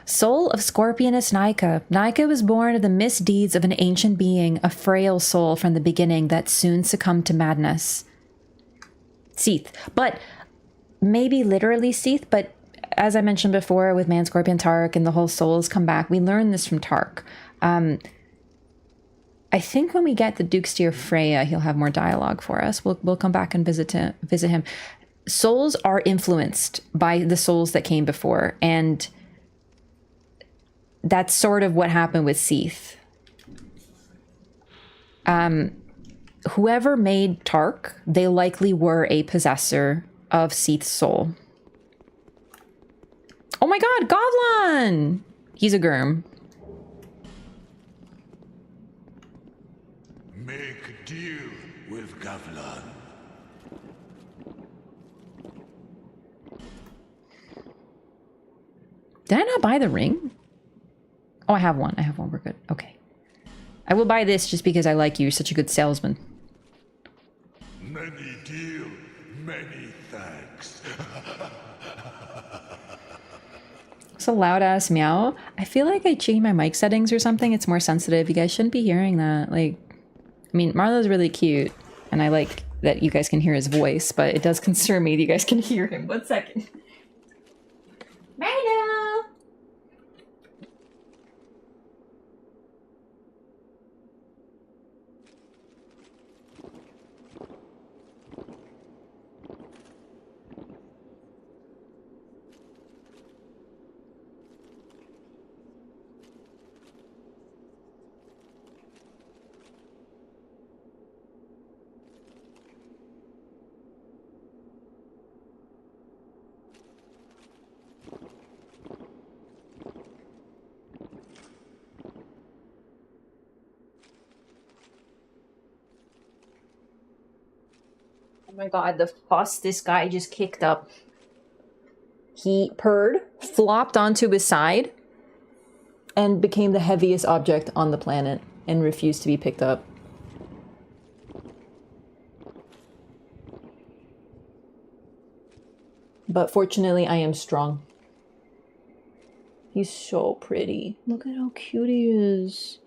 Soul of Scorpioness Najka. Najka was born of the misdeeds of an ancient being, a frail soul from the beginning that soon succumbed to madness. Seath. But maybe literally Seath, but as I mentioned before with Man Scorpion Tark and the whole souls come back, we learned this from Tark. I think when we get the Duke's Dear Freya, he'll have more dialogue for us. We'll come back and visit him. Souls are influenced by the souls that came before, and that's sort of what happened with Seath. Whoever made Tark, they likely were a possessor of Seath's soul. Oh my god, Goblin! He's a Gurm. Make a deal with Gavlan. Did I not buy the ring? Oh, I have one. We're good. Okay. I will buy this just because I like you. You're such a good salesman. Many deal, many thanks. It's a loud ass meow. I feel like I changed my mic settings or something. It's more sensitive. You guys shouldn't be hearing that. Like, I mean, Marlo's really cute, and I like that you guys can hear his voice, but it does concern me that you guys can hear him. 1 second. Marlo! Oh my god, the fuss this guy just kicked up. He purred, flopped onto his side, and became the heaviest object on the planet and refused to be picked up. But fortunately, I am strong. He's so pretty. Look at how cute he is.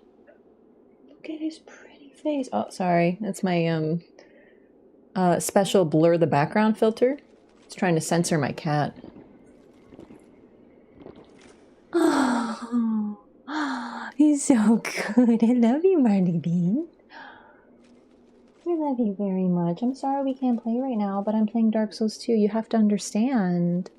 Look at his pretty face. Oh, sorry. That's my, special blur the background filter. It's trying to censor my cat. Oh, he's so good. I love you, Marley Bean. I love you very much. I'm sorry we can't play right now, but I'm playing Dark Souls 2. You have to understand.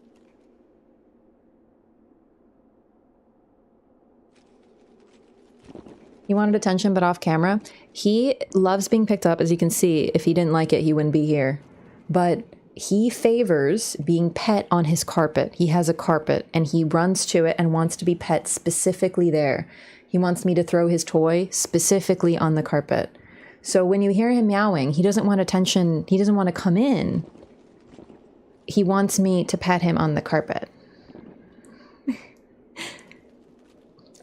He wanted attention, but off camera. He loves being picked up, as you can see. If he didn't like it, he wouldn't be here. But he favors being pet on his carpet. He has a carpet, and he runs to it and wants to be pet specifically there. He wants me to throw his toy specifically on the carpet. So when you hear him meowing, he doesn't want attention. He doesn't want to come in. He wants me to pet him on the carpet.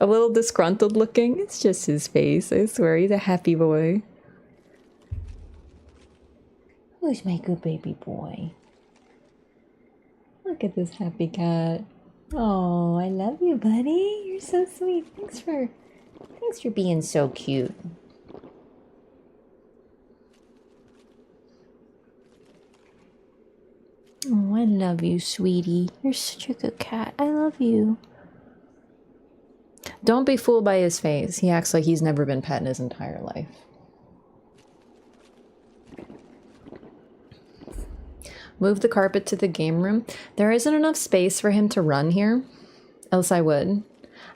A little disgruntled looking. It's just his face. I swear, he's a happy boy. Who's my good baby boy? Look at this happy cat. Oh, I love you, buddy. You're so sweet. Thanks for being so cute. Oh, I love you, sweetie. You're such a good cat. I love you. Don't be fooled by his face. He acts like he's never been pet in his entire life. Move the carpet to the game room. There isn't enough space for him to run here, else I would.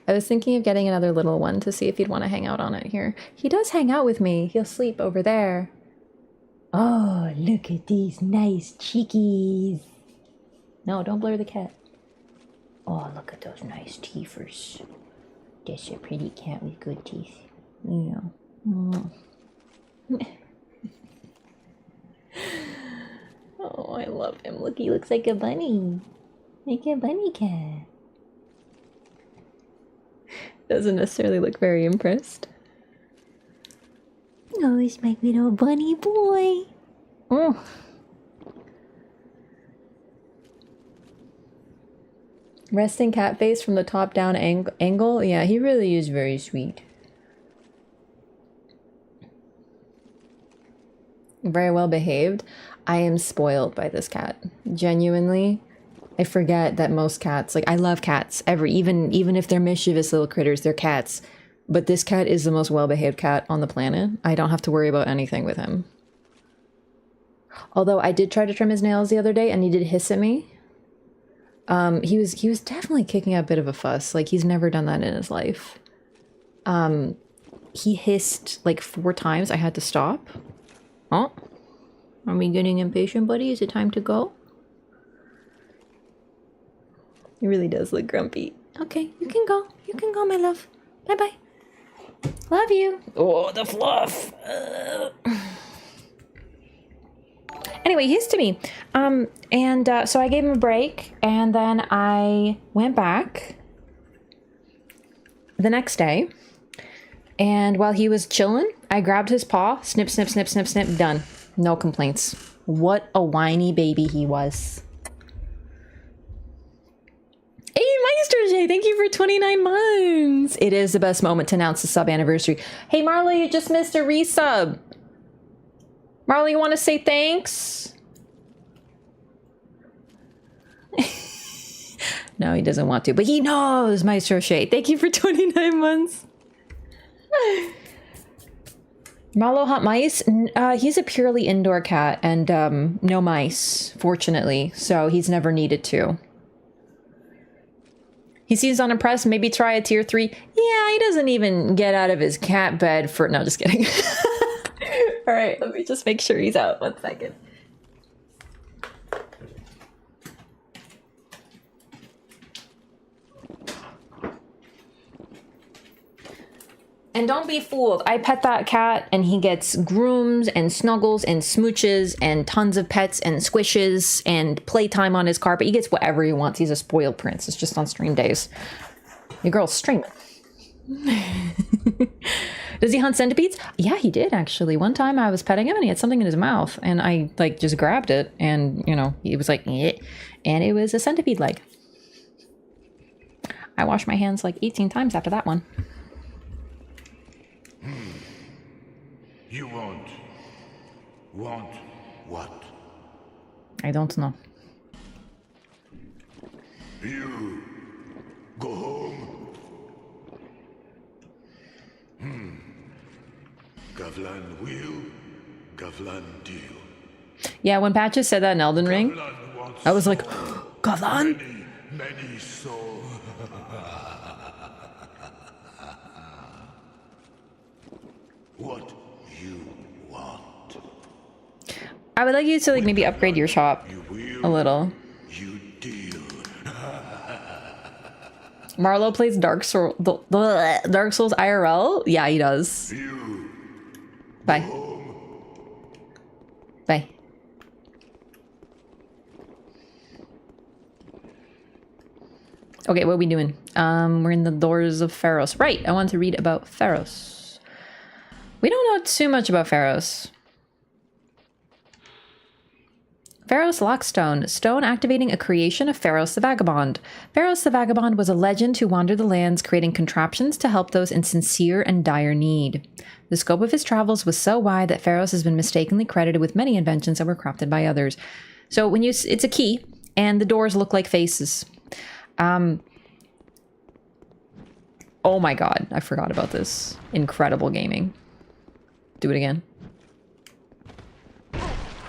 I was thinking of getting another little one to see if he'd want to hang out on it here. He does hang out with me. He'll sleep over there. Oh, look at these nice cheekies. No, don't blur the cat. Oh, look at those nice teethers. That's a pretty cat with good teeth. Yeah. Oh, I love him. Look, he looks like a bunny. Like a bunny cat. Doesn't necessarily look very impressed. Oh, it's my little bunny boy. Oh. Resting cat face from the top down angle. Yeah, he really is very sweet. Very well behaved. I am spoiled by this cat. Genuinely. I forget that most cats, like, I love cats. Even if they're mischievous little critters, they're cats. But this cat is the most well-behaved cat on the planet. I don't have to worry about anything with him. Although I did try to trim his nails the other day and he did hiss at me. He was definitely kicking up a bit of a fuss. Like, he's never done that in his life. He hissed like 4 times. I had to stop. Oh, are we getting impatient, buddy? Is it time to go? He really does look grumpy. Okay, you can go. You can go, my love. Bye-bye. Love you. Oh, the fluff. Anyway, he hissed to me. So I gave him a break, and then I went back the next day. And while he was chilling, I grabbed his paw, snip, snip, snip, snip, snip, done. No complaints. What a whiny baby he was. Hey, Meister J, thank you for 29 months. It is the best moment to announce the sub anniversary. Hey, Marley, you just missed a resub. Marley, you want to say thanks? No, he doesn't want to, but he knows, Maestro Shay. Thank you for 29 months. Marlo hunt mice? He's a purely indoor cat and no mice, fortunately, so he's never needed to. He seems unimpressed, maybe try a tier 3. Yeah, he doesn't even get out of his cat bed for... No, just kidding. All right, let me just make sure he's out. 1 second. And don't be fooled. I pet that cat and he gets grooms and snuggles and smooches and tons of pets and squishes and playtime on his carpet. He gets whatever he wants. He's a spoiled prince. It's just on stream days. Your girl's streaming. Does he hunt centipedes? Yeah, he did actually. One time I was petting him and he had something in his mouth and I like just grabbed it and you know, he was like, eh, and it was a centipede leg. I washed my hands like 18 times after that one. You want what? I don't know. You go home. Gavlan will, Gavlan deal. Yeah, when Patches said that in Elden Ring, I was like, Gavlan? Many souls. what you want. I would like you to like maybe upgrade your shop You will, a little. you deal. Marlo plays Dark Souls IRL? Yeah, he does. You Bye. Bye. Okay, what are we doing? We're in the Doors of Pharos. Right, I want to read about Pharos. We don't know too much about Pharos. Pharos Lockstone. Stone activating a creation of Pharos the Vagabond. Pharos the Vagabond was a legend who wandered the lands, creating contraptions to help those in sincere and dire need. The scope of his travels was so wide that Pharos has been mistakenly credited with many inventions that were crafted by others. So when you, it's a key, and the doors look like faces. Oh my god, I forgot about this. Incredible gaming. Do it again.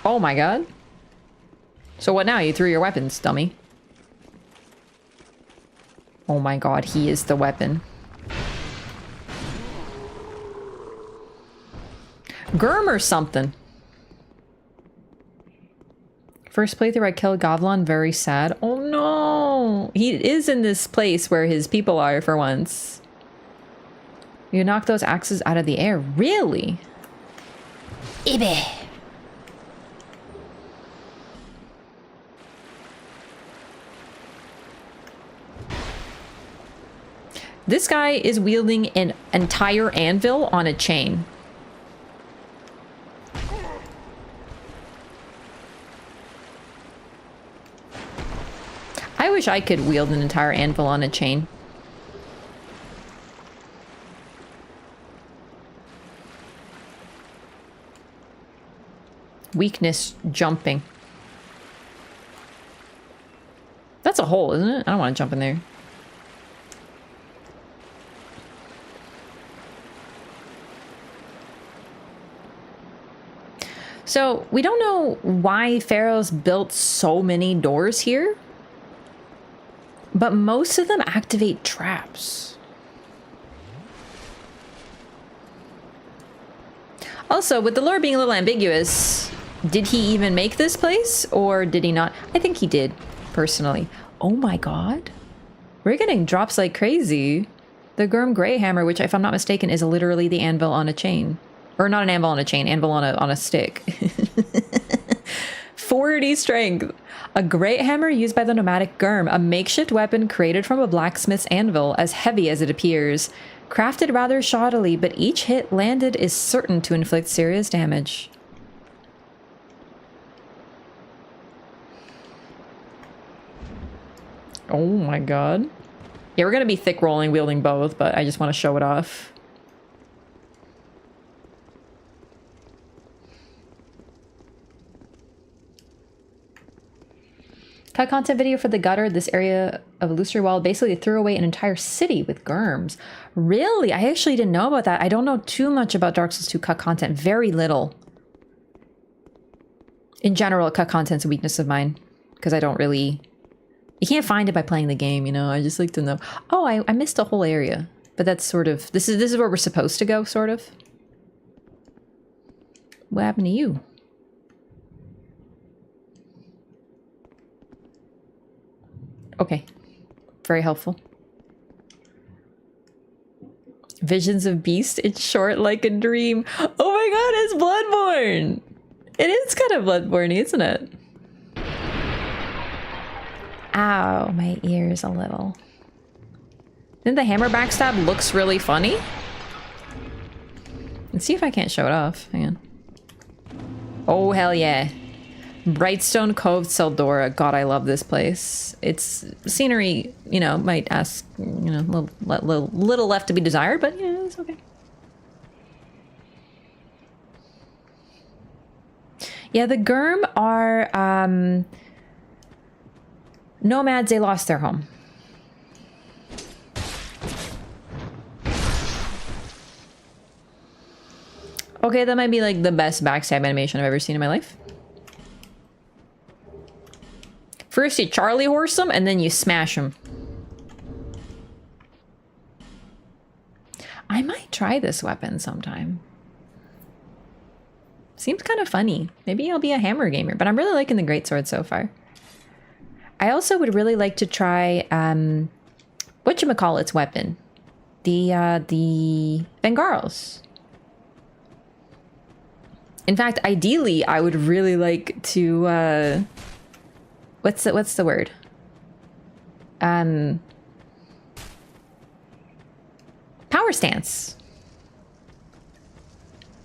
Oh my god. So what now? You threw your weapons, dummy. Oh my god, he is the weapon. Gurm or something. First playthrough I killed Gavlon, very sad. Oh no! He is in this place where his people are for once. You knock those axes out of the air. Really? Ibe. This guy is wielding an entire anvil on a chain. I wish I could wield an entire anvil on a chain. Weakness, jumping. That's a hole, isn't it? I don't want to jump in there. So, we don't know why Pharos built so many doors here, but most of them activate traps. Also, with the lore being a little ambiguous, did he even make this place or did he not? I think he did, personally. Oh my god. We're getting drops like crazy. The Gurm Greyhammer, which if I'm not mistaken is literally the anvil on a chain. Or not an anvil on a chain, anvil on a stick. 40 strength. A great hammer used by the nomadic Gurm, a makeshift weapon created from a blacksmith's anvil, as heavy as it appears. Crafted rather shoddily, but each hit landed is certain to inflict serious damage. Oh my god. Yeah, we're gonna be thick rolling, wielding both, but I just want to show it off. Cut content video for the gutter. This area of illusory wall basically threw away an entire city with Gurms. Really? I actually didn't know about that. I don't know too much about Dark Souls 2 cut content. Very little. In general, cut content's a weakness of mine. Because I don't really... You can't find it by playing the game, you know? I just like to know. Oh, I missed a whole area. But that's sort of... This is where we're supposed to go, sort of. What happened to you? Okay. Very helpful. Visions of Beast, it's short like a dream. Oh my god, it's Bloodborne! It is kind of Bloodborne, isn't it? Ow, my ears a little. Then the hammer backstab looks really funny. Let's see if I can't show it off. Hang on. Oh, hell yeah. Brightstone Cove, Seldora. God, I love this place. It's scenery, you know, might ask, you know, little left to be desired, but yeah, it's okay. Yeah, the Gurm are nomads. They lost their home. Okay, that might be like the best backstab animation I've ever seen in my life. First you Charlie horse them, and then you smash them. I might try this weapon sometime. Seems kind of funny. Maybe I'll be a hammer gamer, but I'm really liking the greatsword so far. I also would really like to try whatchamacallit's weapon. The Vengarls. In fact, ideally, I would really like to what's the word? Power stance.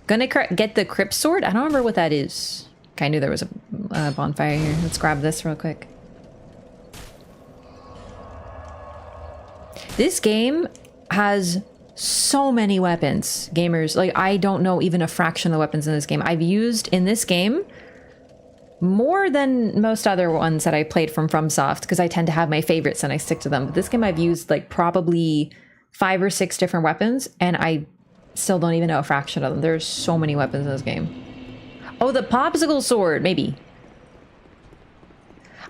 Gonna get the crypt sword. I don't remember what that is. Okay, I knew there was a bonfire here. Let's grab this real quick. This game has so many weapons, gamers. Like, I don't know even a fraction of the weapons in this game. I've used in this game more than most other ones that I played from FromSoft, because I tend to have my favorites and I stick to them. But this game I've used like probably 5 or 6 different weapons, and I still don't even know a fraction of them. There's so many weapons in this game. Oh, the popsicle sword, maybe.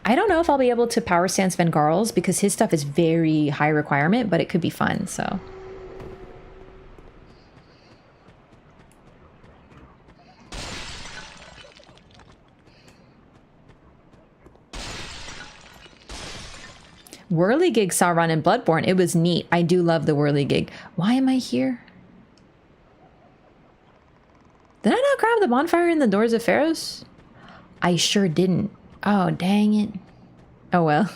I don't know if I'll be able to power stance Vengarl's because his stuff is very high requirement, but it could be fun, so. Whirligig saw run in Bloodborne. It was neat. I do love the Whirligig. Why am I here? Did I not grab the bonfire in the Doors of Pharos? I sure didn't. Oh, dang it. Oh, well.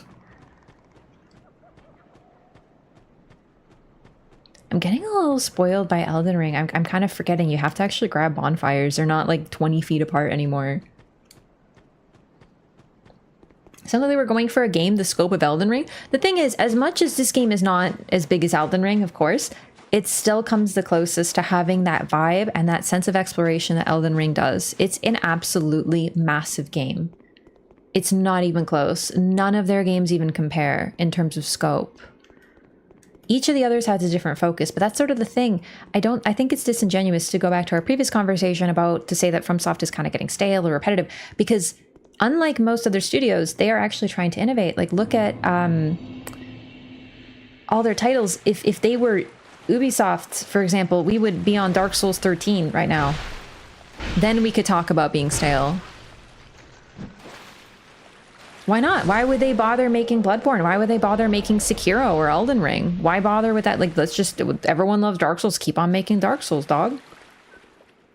I'm getting a little spoiled by Elden Ring. I'm kind of forgetting you have to actually grab bonfires. They're not like 20 feet apart anymore. Sounds like they were going for a game the scope of Elden Ring. The thing is, as much as this game is not as big as Elden Ring, of course, it still comes the closest to having that vibe and that sense of exploration that Elden Ring does. It's an absolutely massive game. It's not even close. None of their games even compare in terms of scope. Each of the others has a different focus, but that's sort of the thing. I think it's disingenuous to go back to our previous conversation to say that FromSoft is kind of getting stale or repetitive, because unlike most other studios, they are actually trying to innovate. Like, look at all their titles. If they were Ubisoft, for example, we would be on Dark Souls 13 right now. Then we could talk about being stale. Why not? Why would they bother making Bloodborne? Why would they bother making Sekiro or Elden Ring? Why bother with that? Like, let's just, everyone loves Dark Souls, keep on making Dark Souls, dog.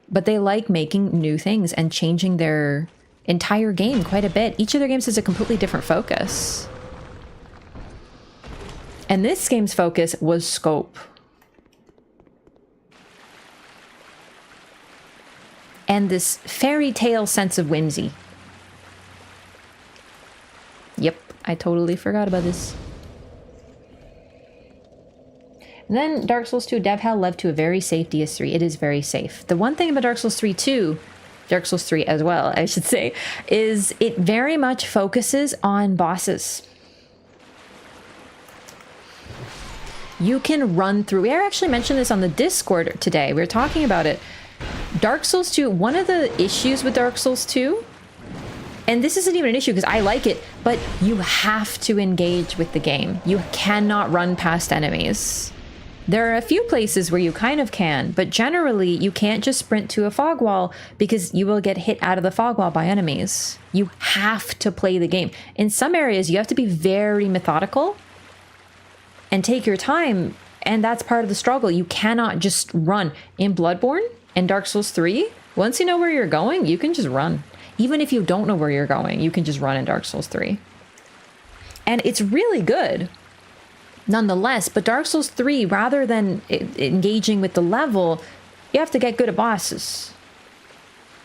But they like making new things and changing their entire game quite a bit. Each of their games has a completely different focus. And this game's focus was scope. And this fairy tale sense of whimsy. Yep, I totally forgot about this. And then Dark Souls 2 Dev Hell led to a very safe DS3. It is very safe. The one thing about Dark Souls 3 too, Dark Souls 3 as well, I should say, is it very much focuses on bosses. You can run through. We actually mentioned this on the Discord today. We were talking about it. Dark Souls 2, one of the issues with Dark Souls 2, and this isn't even an issue because I like it, but you have to engage with the game. You cannot run past enemies. There are a few places where you kind of can, but generally you can't just sprint to a fog wall because you will get hit out of the fog wall by enemies. You have to play the game. In some areas, you have to be very methodical and take your time, and that's part of the struggle. You cannot just run. In Bloodborne and Dark Souls 3, once you know where you're going, you can just run. Even if you don't know where you're going, you can just run in Dark Souls 3. And it's really good, nonetheless. But Dark Souls 3, rather than engaging with the level, you have to get good at bosses.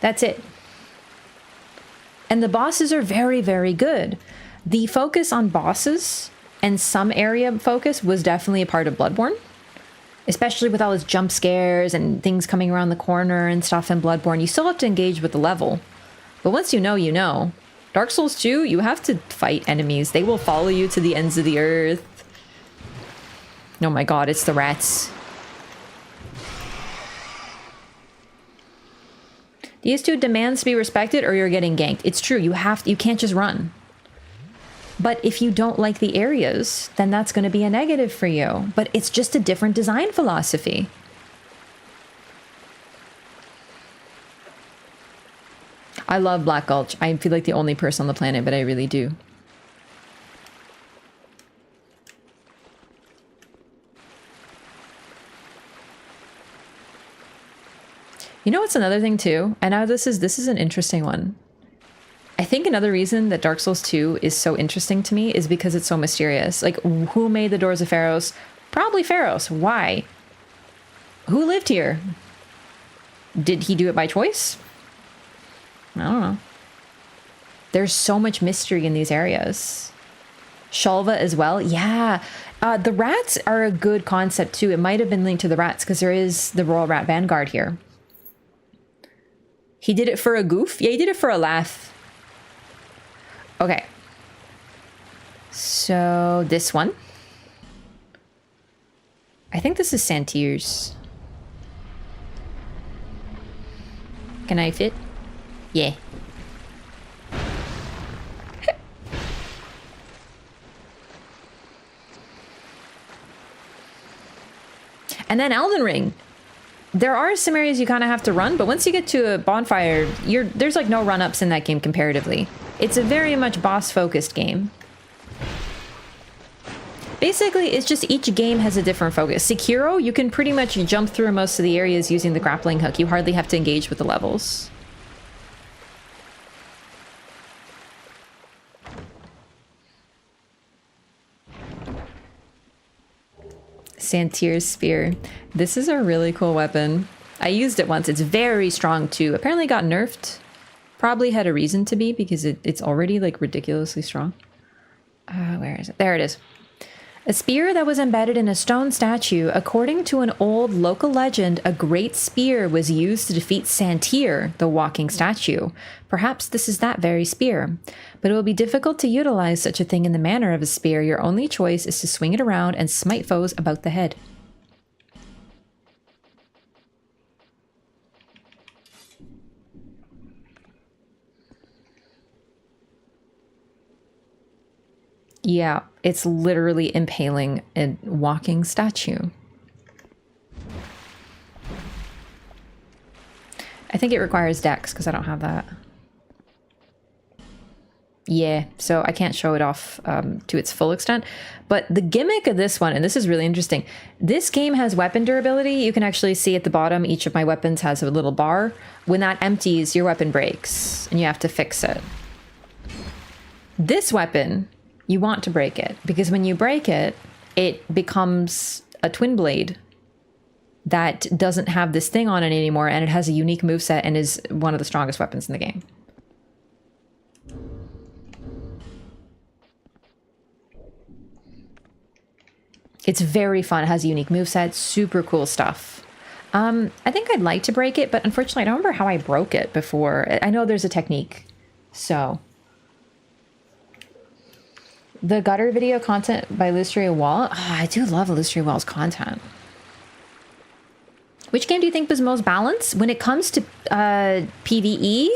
That's it. And the bosses are very, very good. The focus on bosses and some area focus was definitely a part of Bloodborne. Especially with all its jump scares and things coming around the corner and stuff in Bloodborne. You still have to engage with the level. But once you know, you know. Dark Souls 2, you have to fight enemies. They will follow you to the ends of the earth. Oh my god, it's the rats. DS2 demands to be respected or you're getting ganked. It's true, you can't just run. But if you don't like the areas, then that's going to be a negative for you. But it's just a different design philosophy. I love Black Gulch. I feel like the only person on the planet, but I really do. You know what's another thing too? And now this is an interesting one. I think another reason that Dark Souls 2 is so interesting to me is because it's so mysterious. Like, who made the Doors of Pharos? Probably Pharos. Why? Who lived here? Did he do it by choice? I don't know. There's so much mystery in these areas. Shalva as well. Yeah. The rats are a good concept too. It might have been linked to the rats because there is the Royal Rat Vanguard here. He did it for a goof? Yeah, he did it for a laugh. Okay. So this one. I think this is Santier's. Can I fit? Yeah. And then Elden Ring. There are some areas you kind of have to run, but once you get to a bonfire, there's like no run-ups in that game comparatively. It's a very much boss-focused game. Basically, it's just each game has a different focus. Sekiro, you can pretty much jump through most of the areas using the grappling hook. You hardly have to engage with the levels. Santier's Spear. This is a really cool weapon. I used it once. It's very strong too. Apparently got nerfed. Probably had a reason to be because it's already like ridiculously strong. Where is it? There it is. A spear that was embedded in a stone statue. According to an old local legend, a great spear was used to defeat Santier, the walking statue. Perhaps this is that very spear. But it will be difficult to utilize such a thing in the manner of a spear. Your only choice is to swing it around and smite foes about the head. Yeah, it's literally impaling a walking statue. I think it requires dex because I don't have that. Yeah, so I can't show it off to its full extent. But the gimmick of this one, and this is really interesting, this game has weapon durability. You can actually see at the bottom, each of my weapons has a little bar. When that empties, your weapon breaks, and you have to fix it. This weapon, you want to break it, because when you break it, it becomes a twin blade that doesn't have this thing on it anymore, and it has a unique moveset and is one of the strongest weapons in the game. It's very fun. It has a unique moveset, super cool stuff. I think I'd like to break it, but unfortunately I don't remember how I broke it before. I know there's a technique, so... The gutter video content by Illustrated Wall. Oh, I do love Illustrated Wall's content. Which game do you think was most balanced? When it comes to PvE,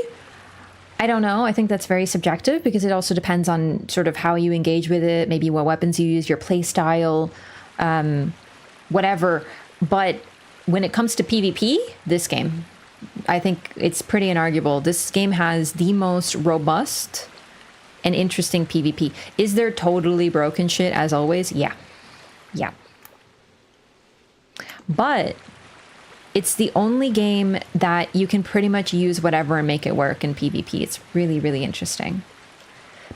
I don't know. I think that's very subjective because it also depends on sort of how you engage with it, maybe what weapons you use, your play style, whatever. But when it comes to PvP, this game, I think it's pretty inarguable. This game has the most robust and interesting PvP. Is there totally broken shit as always? Yeah. Yeah. But it's the only game that you can pretty much use whatever and make it work in PvP. It's really, really interesting.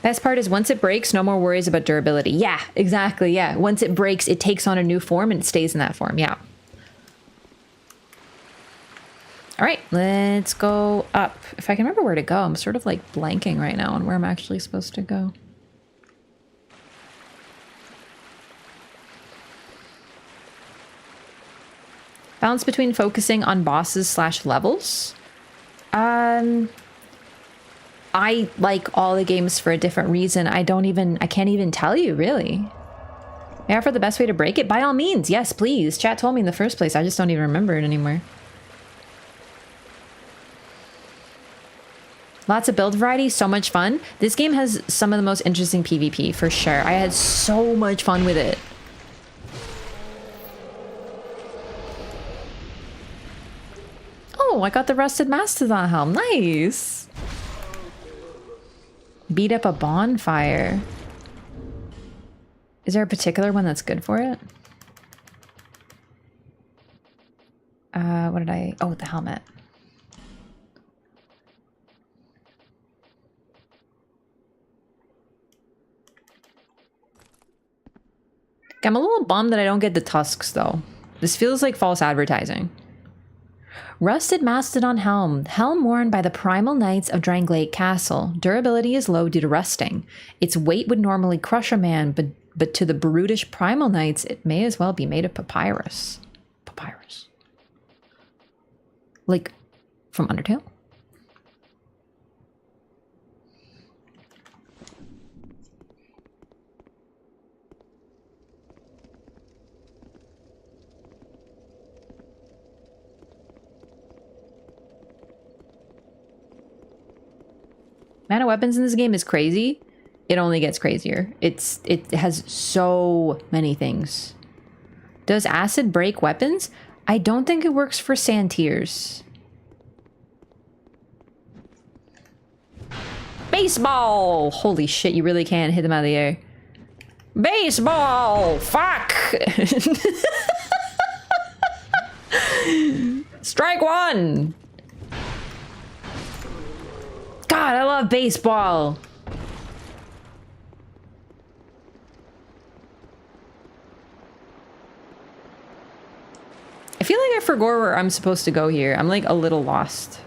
Best part is once it breaks, no more worries about durability. Yeah, exactly. Yeah. Once it breaks, it takes on a new form and it stays in that form. Yeah. All right, let's go up. If I can remember where to go, I'm sort of like blanking right now on where I'm actually supposed to go. Balance between focusing on bosses / levels. I like all the games for a different reason. I can't even tell you really. May I offer the best way to break it? By all means, yes, please. Chat told me in the first place. I just don't even remember it anymore. Lots of build variety, so much fun. This game has some of the most interesting PvP, for sure. I had so much fun with it. Oh, I got the rusted mastodon helm. Nice. Beat up a bonfire. Is there a particular one that's good for it? What did I... Oh, the helmet. I'm a little bummed that I don't get the tusks, though. This feels like false advertising. Rusted Mastodon Helm. Helm worn by the primal knights of Dranglake Castle. Durability is low due to rusting. Its weight would normally crush a man, but to the brutish primal knights, it may as well be made of papyrus. Papyrus. Like, from Undertale? Mana weapons in this game is crazy. It only gets crazier. It has so many things. Does acid break weapons? I don't think it works for Santiers. Baseball! Holy shit, you really can hit them out of the air. Baseball! Fuck! Strike one! God, I love baseball. I feel like I forgot where I'm supposed to go here. I'm like a little lost.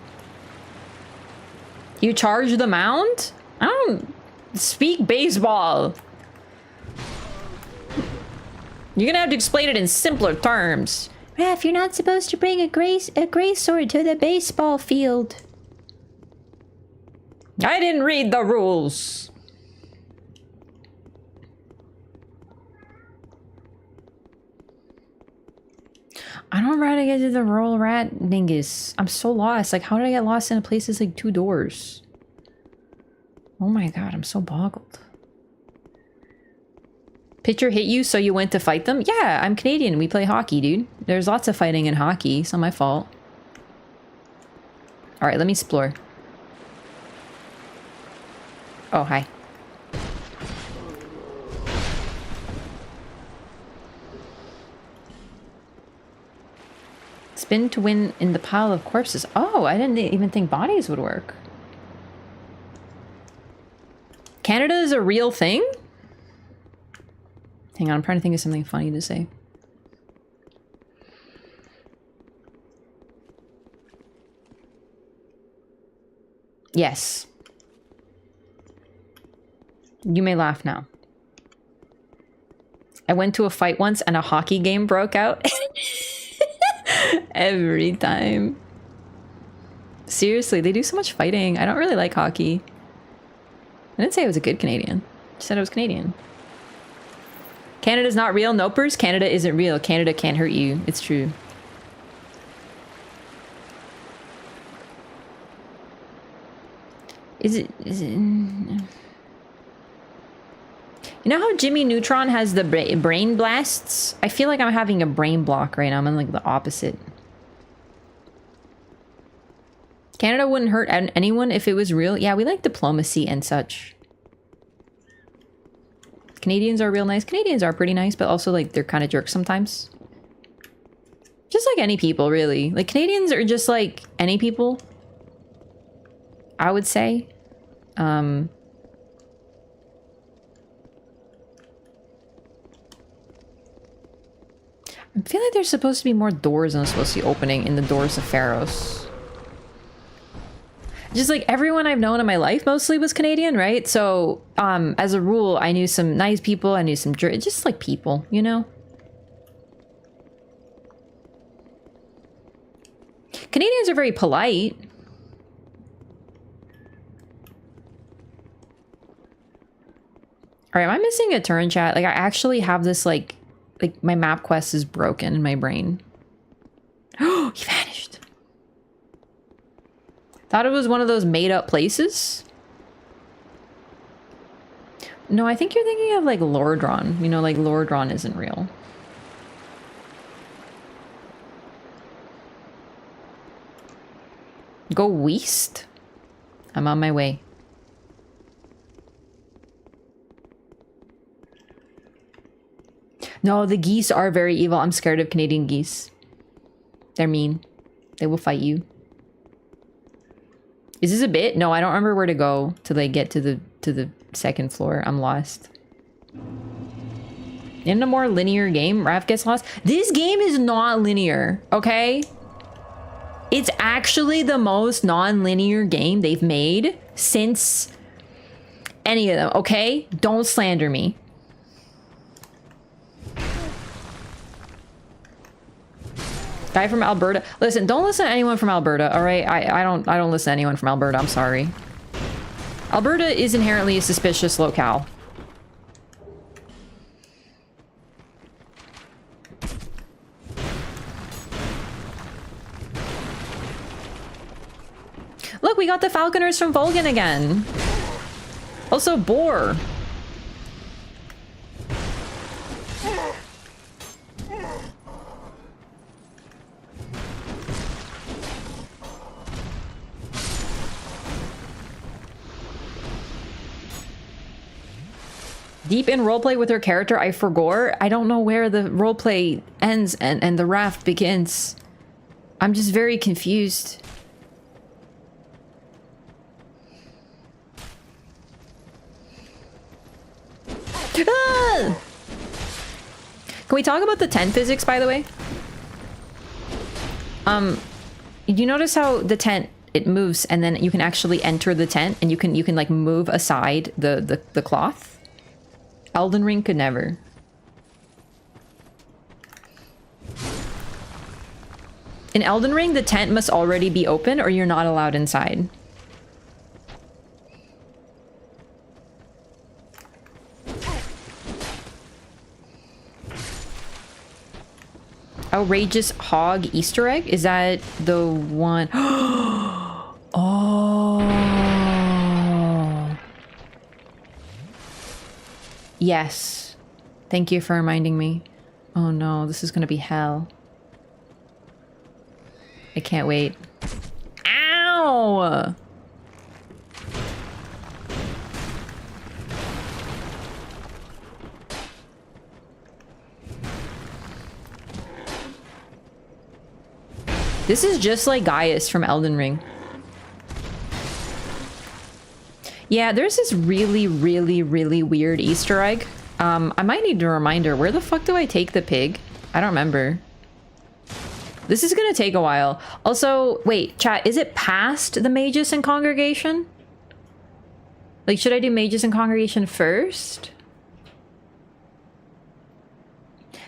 You charge the mound? I don't speak baseball. You're gonna have to explain it in simpler terms. Raph, you're not supposed to bring a gray sword to the baseball field. I didn't read the rules. I don't know how to get to the rural rat dingus. I'm so lost. Like, how did I get lost in a place that's like 2 doors? Oh my god, I'm so boggled. Pitcher hit you, so you went to fight them? Yeah, I'm Canadian. We play hockey, dude. There's lots of fighting in hockey. It's not my fault. Alright, let me explore. Oh, hi. Spin to win in the pile of corpses. Oh, I didn't even think bodies would work. Canada is a real thing? Hang on, I'm trying to think of something funny to say. Yes. You may laugh now. I went to a fight once and a hockey game broke out. Every time. Seriously, they do so much fighting. I don't really like hockey. I didn't say I was a good Canadian. I said I was Canadian. Canada's not real. Nopers, Canada isn't real. Canada can't hurt you. It's true. Is it... You know how Jimmy Neutron has the brain blasts? I feel like I'm having a brain block right now. I'm in like the opposite. Canada wouldn't hurt anyone if it was real. Yeah, we like diplomacy and such. Canadians are real nice. Canadians are pretty nice, but also like they're kind of jerks sometimes. Just like any people, really. Like Canadians are just like any people, I would say. I feel like there's supposed to be more doors than I'm supposed to be opening in the Doors of Pharos. Just like everyone I've known in my life mostly was Canadian, right? So, as a rule, I knew some nice people, I knew some just like people, you know? Canadians are very polite. Alright, am I missing a turn, chat? Like, I actually have this, like my map quest is broken in my brain. Oh, he vanished. Thought it was one of those made-up places. No, I think you're thinking of, like, Loreathon. You know, like, Loreathon isn't real. Go west? I'm on my way. No, the geese are very evil. I'm scared of Canadian geese. They're mean. They will fight you. Is this a bit? No, I don't remember where to go till they get to the second floor. I'm lost. In a more linear game, Raph gets lost. This game is not linear, okay? It's actually the most non-linear game they've made since any of them, okay? Don't slander me. Guy from Alberta. Listen, don't listen to anyone from Alberta, all right? I don't listen to anyone from Alberta. I'm sorry. Alberta is inherently a suspicious locale. Look, we got the Falconers from Volgan again. Also, boar. Deep in roleplay with her character, I forgot. I don't know where the roleplay ends and the raft begins. I'm just very confused. Ah! Can we talk about the tent physics, by the way? Did you notice how the tent, it moves and then you can actually enter the tent and you can like move aside the cloth? Elden Ring could never. In Elden Ring, the tent must already be open or you're not allowed inside. Outrageous Hog Easter egg? Is that the one? Oh. Yes. Thank you for reminding me. Oh no, this is gonna be hell. I can't wait. Ow! This is just like Gaius from Elden Ring. Yeah, there's this really weird Easter egg. I might need a reminder. Where the fuck do I take the pig? I don't remember. This is gonna take a while. Also, wait, chat, is it past the Magus and Congregation? Like, should I do Magus and Congregation first?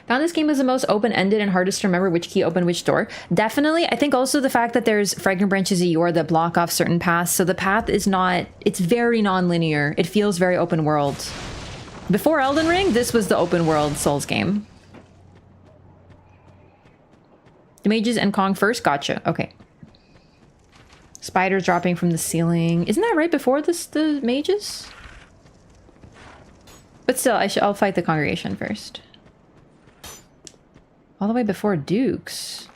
Found this game as the most open-ended and hardest to remember which key opened which door. Definitely. I think also the fact that there's fragrant branches of yore that block off certain paths. So the path is not... It's very non-linear. It feels very open world. Before Elden Ring, this was the open world Souls game. The mages and Kong first? Gotcha. Okay. Spiders dropping from the ceiling. Isn't that right before this, the mages? But still, I'll fight the Congregation first. All the way before Dukes.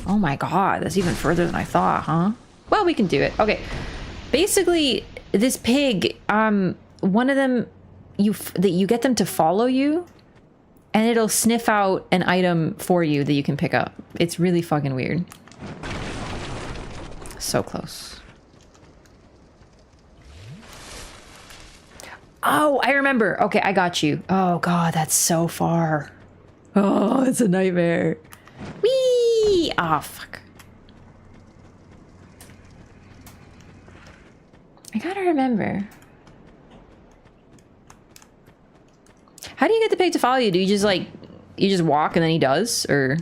Oh my god, that's even further than I thought, huh? Well, we can do it. Okay. Basically, this pig, one of them, you get them to follow you, and it'll sniff out an item for you that you can pick up. It's really fucking weird. So close. Oh, I remember. Okay, I got you. Oh god, that's so far. Oh, it's a nightmare. Whee! Ah, oh, fuck. I gotta remember. How do you get the pig to follow you? Do you just like, you just walk and then he does? Or...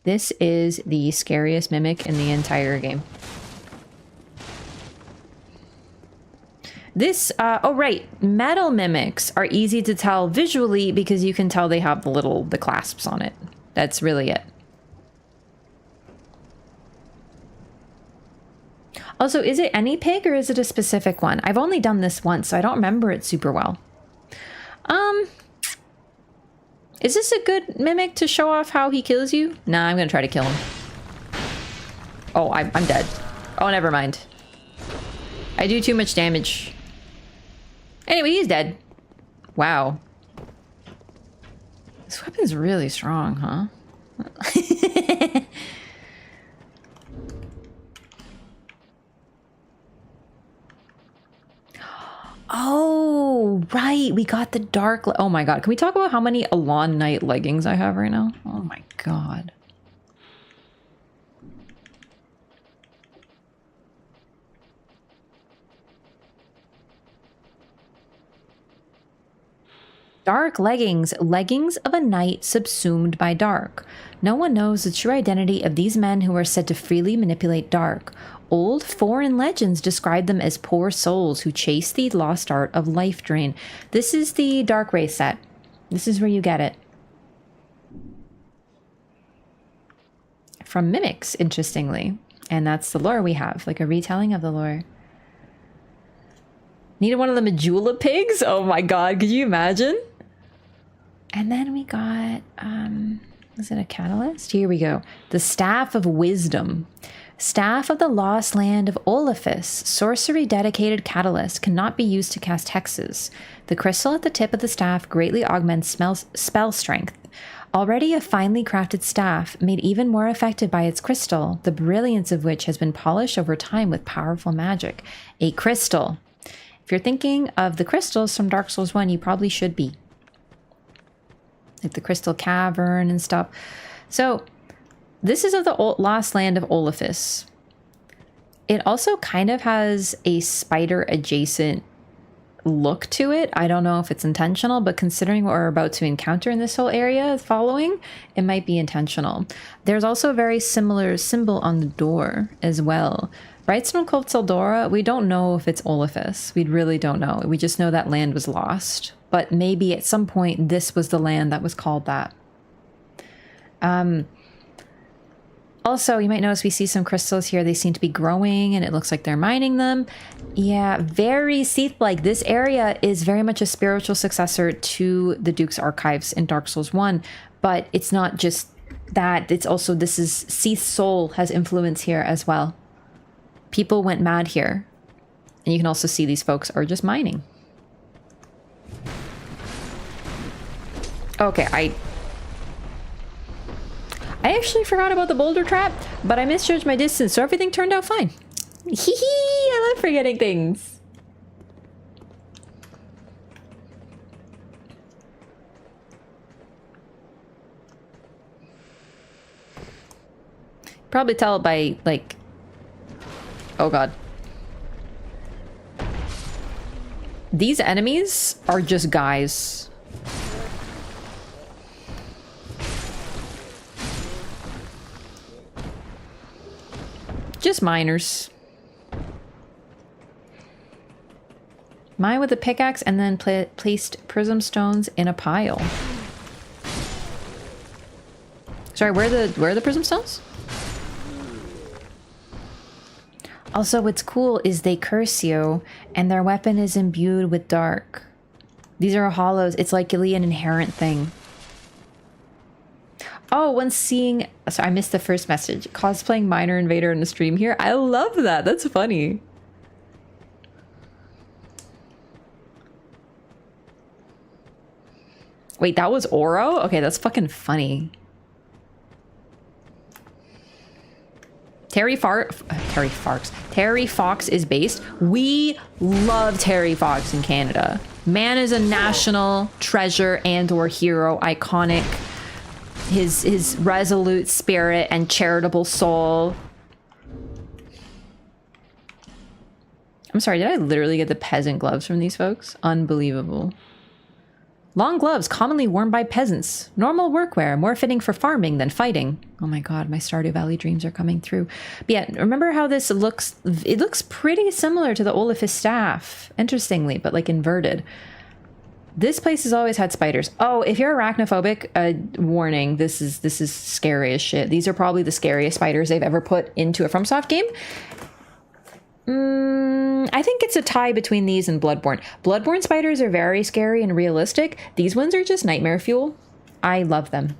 This is the scariest mimic in the entire game. This, oh right, metal mimics are easy to tell visually because you can tell they have the clasps on it. That's really it. Also, is it any pig or is it a specific one? I've only done this once, so I don't remember it super well. Is this a good mimic to show off how he kills you? Nah, I'm gonna try to kill him. Oh, I'm dead. Oh, never mind. I do too much damage. Anyway, he's dead. Wow. This weapon's really strong, huh? Oh, right. We got the dark. Oh my god. Can we talk about how many Alon Knight leggings I have right now? Oh my god. Dark leggings. Leggings of a knight subsumed by dark. No one knows the true identity of these men who are said to freely manipulate dark. Old foreign legends describe them as poor souls who chase the lost art of life drain. This is the Dark Wraith set. This is where you get it. From Mimics, interestingly. And that's the lore we have, like a retelling of the lore. Needed one of the Majula pigs? Oh my god, could you imagine? And then we got, is it a catalyst? Here we go. The Staff of Wisdom. Staff of the Lost Land of Olafis. Sorcery dedicated catalyst. Cannot be used to cast hexes. The crystal at the tip of the staff greatly augments spell strength. Already a finely crafted staff, made even more effective by its crystal, the brilliance of which has been polished over time with powerful magic. A crystal. If you're thinking of the crystals from Dark Souls 1, you probably should be. Like the Crystal Cavern and stuff. So, this is of the Lost Land of Olafis. It also kind of has a spider-adjacent look to it. I don't know if it's intentional, but considering what we're about to encounter in this whole area following, it might be intentional. There's also a very similar symbol on the door as well. Brightstone Cult Seldora, we don't know if it's Olafis. We really don't know. We just know that land was lost. But maybe at some point this was the land that was called that. Also, you might notice we see some crystals here. They seem to be growing and it looks like they're mining them. Yeah, very Seath-like. This area is very much a spiritual successor to the Duke's Archives in Dark Souls 1. But it's not just that. It's also, this is, Seath's soul has influence here as well. People went mad here. And you can also see these folks are just mining. Okay, I actually forgot about the boulder trap, but I misjudged my distance, so everything turned out fine. Hee hee, I love forgetting things. Probably tell by, like... Oh god. These enemies are just guys. Just miners. Mine with a pickaxe and then placed prism stones in a pile. Sorry, where are the prism stones? Also, what's cool is they curse you, and their weapon is imbued with dark. These are hollows. It's likely an inherent thing. Oh, when seeing... Sorry, I missed the first message. Cosplaying Miner Invader in the stream here. I love that. That's funny. Wait, that was Oro? Okay, that's fucking funny. Terry Fox is based. We love Terry Fox in Canada. Man is a national treasure and or hero, iconic. His resolute spirit and charitable soul. I'm sorry, did I literally get the peasant gloves from these folks? Unbelievable. Long gloves commonly worn by peasants. Normal workwear, more fitting for farming than fighting. Oh my god, my Stardew Valley dreams are coming through. But yeah, remember how this looks? It looks pretty similar to the Olafis staff, interestingly, but like inverted. This place has always had spiders. Oh, if you're arachnophobic, warning, this is scary as shit. These are probably the scariest spiders they've ever put into a FromSoft game. I think it's a tie between these and Bloodborne. Bloodborne spiders are very scary and realistic. These ones are just nightmare fuel. I love them.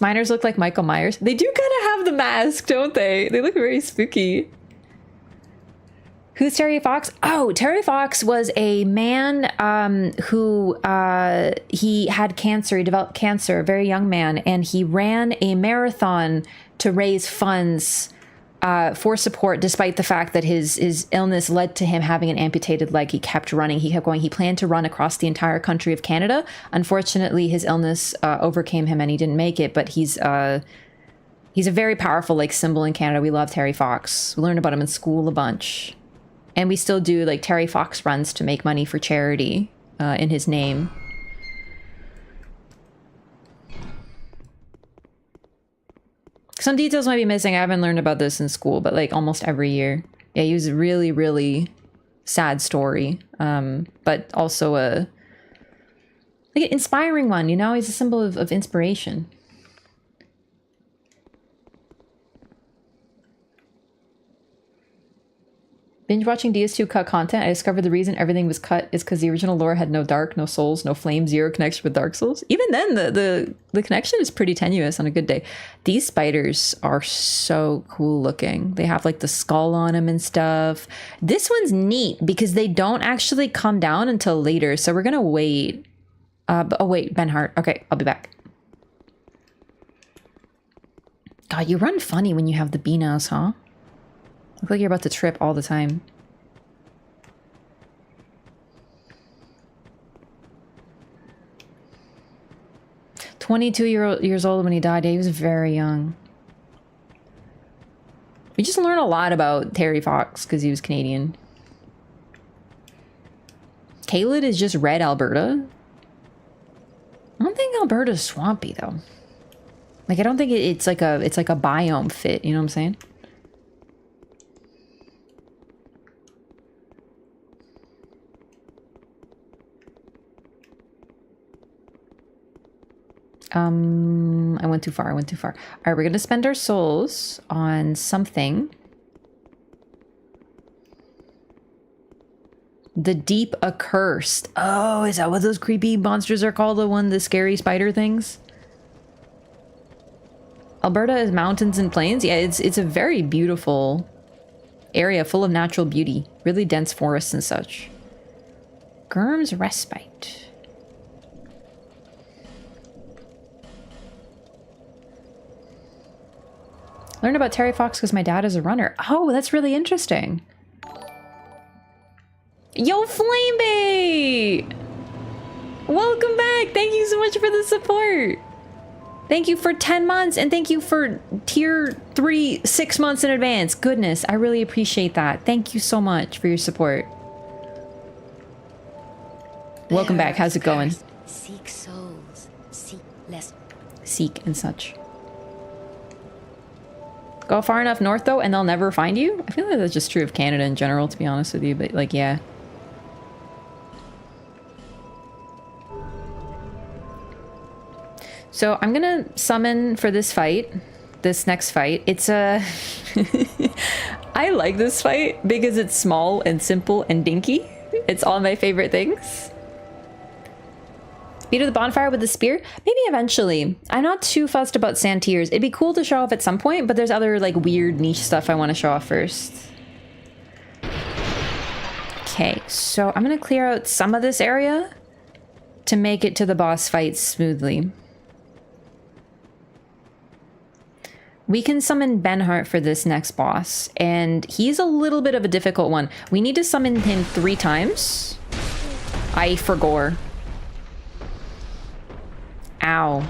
Miners look like Michael Myers. They do kind of have the mask, don't they? They look very spooky. Who's Terry Fox? Oh, Terry Fox was a man who he had cancer. He developed cancer, a very young man, and he ran a marathon to raise funds for support, despite the fact that his illness led to him having an amputated leg. He kept running. He kept going. He planned to run across the entire country of Canada. Unfortunately, his illness overcame him and he didn't make it, but he's a very powerful like symbol in Canada. We love Terry Fox. We learned about him in school a bunch. And we still do like Terry Fox runs to make money for charity in his name. Some details might be missing. I haven't learned about this in school, but like almost every year. Yeah, he was a really, really sad story. But also a like an inspiring one, you know? He's a symbol of inspiration. Binge watching DS2 cut content. I discovered the reason everything was cut is because the original lore had no dark, no souls, no flame, zero connection with Dark Souls. Even then, the connection is pretty tenuous on a good day. These spiders are so cool looking. They have like the skull on them and stuff. This one's neat because they don't actually come down until later. So we're gonna wait. Oh wait, Ben Hart. Okay, I'll be back. God, you run funny when you have the Beanos, huh? Look like you're about to trip all the time. Years old when he died. Yeah, he was very young. We just learned a lot about Terry Fox because he was Canadian. Caelid is just red Alberta. I don't think Alberta's swampy though. Like I don't think it's like a biome fit. You know what I'm saying? I went too far. All right, we're gonna spend our souls on something. The Deep Accursed. Oh, is that what those creepy monsters are called? The scary spider things? Alberta is mountains and plains. Yeah, it's a very beautiful area full of natural beauty. Really dense forests and such. Gurm's Respite. Learn about Terry Fox because my dad is a runner. Oh, that's really interesting. Yo, Flamebait! Welcome back! Thank you so much for the support! Thank you for 10 months and thank you for tier 3 6 months in advance. Goodness, I really appreciate that. Thank you so much for your support. Welcome back. How's it going? Seek souls. Seek less. Seek and such. Go far enough north though and they'll never find you? I feel like that's just true of Canada in general, to be honest with you, but like, yeah. So I'm gonna summon for this fight, this next fight. It's a... I like this fight because it's small and simple and dinky. It's all my favorite things. Speed of the bonfire with the spear? Maybe eventually. I'm not too fussed about Santiers. It'd be cool to show off at some point, but there's other like weird niche stuff I want to show off first. Okay, so I'm gonna clear out some of this area to make it to the boss fight smoothly. We can summon Benhart for this next boss, and he's a little bit of a difficult one. We need to summon him 3 times. I forgore. Ow.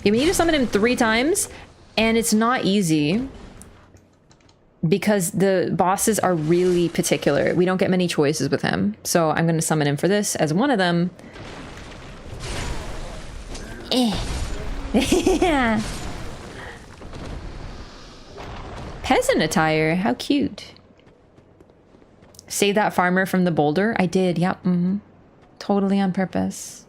Yeah, we need to summon him 3 times, and it's not easy because the bosses are really particular. We don't get many choices with him. So I'm going to summon him for this as one of them. Yeah. Peasant attire, how cute. Save that farmer from the boulder. I did, yep. Totally on purpose.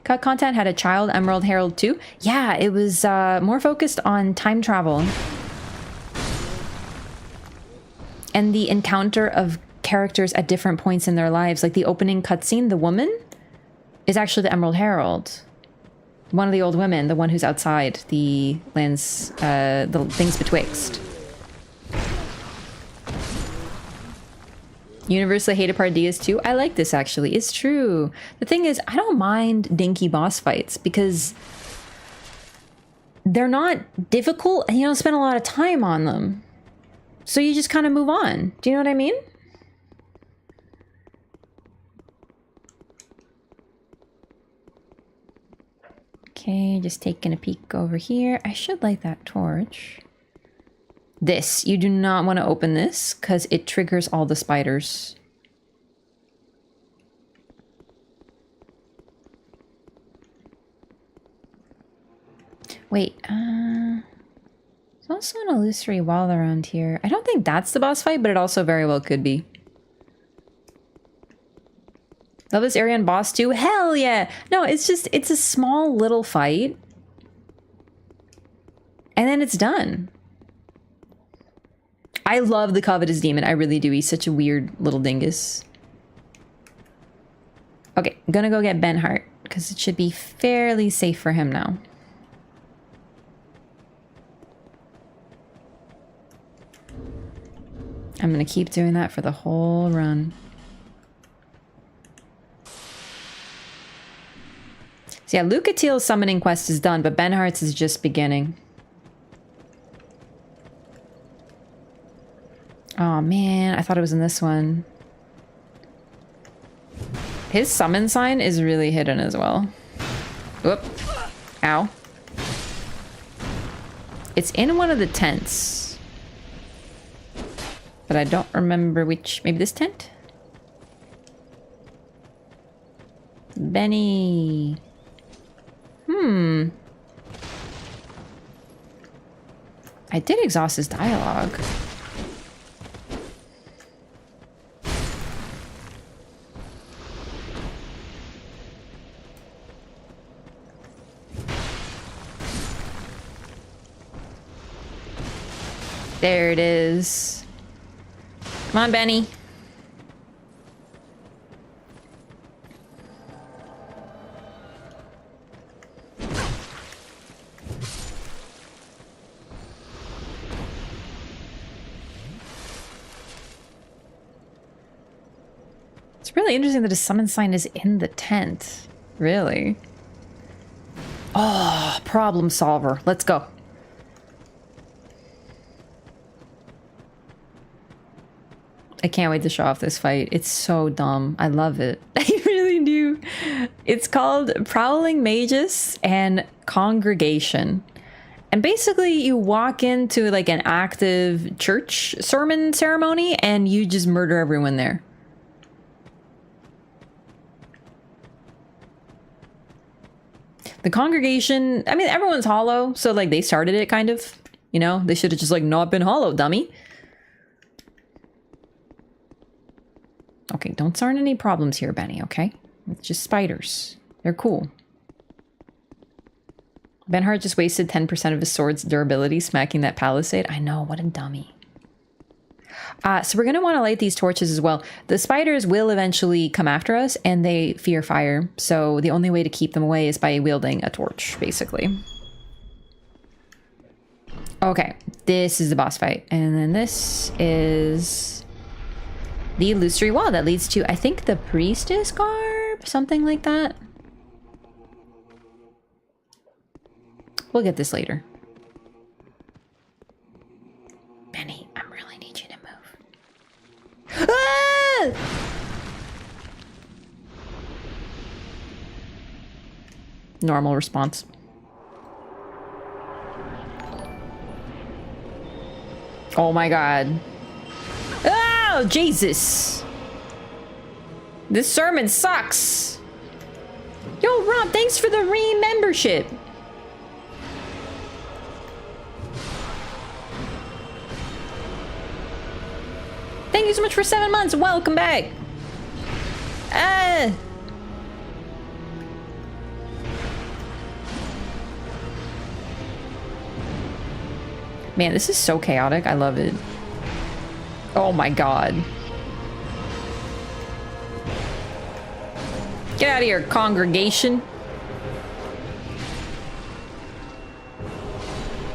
Cut content had a child, Emerald Herald 2. Yeah, it was more focused on time travel. And the encounter of characters at different points in their lives. Like the opening cutscene, the woman is actually the Emerald Herald. One of the old women, the one who's outside the lands, the things betwixt. Universally hated part D is too. I like this actually. It's true. The thing is, I don't mind dinky boss fights because they're not difficult and you don't spend a lot of time on them. So you just kind of move on. Do you know what I mean? Okay, just taking a peek over here. I should light that torch. This, you do not want to open this because it triggers all the spiders. Wait, there's also an illusory wall around here. I don't think that's the boss fight, but it also very well could be. Love this area on boss too? Hell yeah! No, it's just, it's a small little fight. And then it's done. I love the Covetous Demon. I really do. He's such a weird little dingus. Okay, I'm gonna go get Benhart because it should be fairly safe for him now. I'm gonna keep doing that for the whole run. So yeah, Lucatiel's summoning quest is done, but Benhart's is just beginning. Oh man, I thought it was in this one. His summon sign is really hidden as well. Whoop. Ow. It's in one of the tents. But I don't remember which. Maybe this tent? Benny. I did exhaust his dialogue. There it is. Come on, Benny. It's really interesting that a summon sign is in the tent. Really? Oh, problem solver. Let's go. I can't wait to show off this fight. It's so dumb. I love it. I really do. It's called Prowling Magus and Congregation. And basically you walk into like an active church sermon ceremony and you just murder everyone there. The Congregation, I mean, everyone's hollow. So like they started it kind of, you know, they should have just like not been hollow, dummy. Okay, don't start any problems here, Benny, okay? It's just spiders. They're cool. Benhart just wasted 10% of his sword's durability smacking that palisade. I know, what a dummy. So we're going to want to light these torches as well. The spiders will eventually come after us, and they fear fire. So the only way to keep them away is by wielding a torch, basically. Okay, this is the boss fight. And then this is the illusory wall that leads to, I think, the priestess garb? Something like that. We'll get this later. Benny, I really need you to move. Ah! Normal response. Oh my god. Oh, Jesus. This sermon sucks. Yo, Rob, thanks for the re-membership. Thank you so much for 7 months. Welcome back. Man, this is so chaotic. I love it. Oh my god. Get out of here, congregation.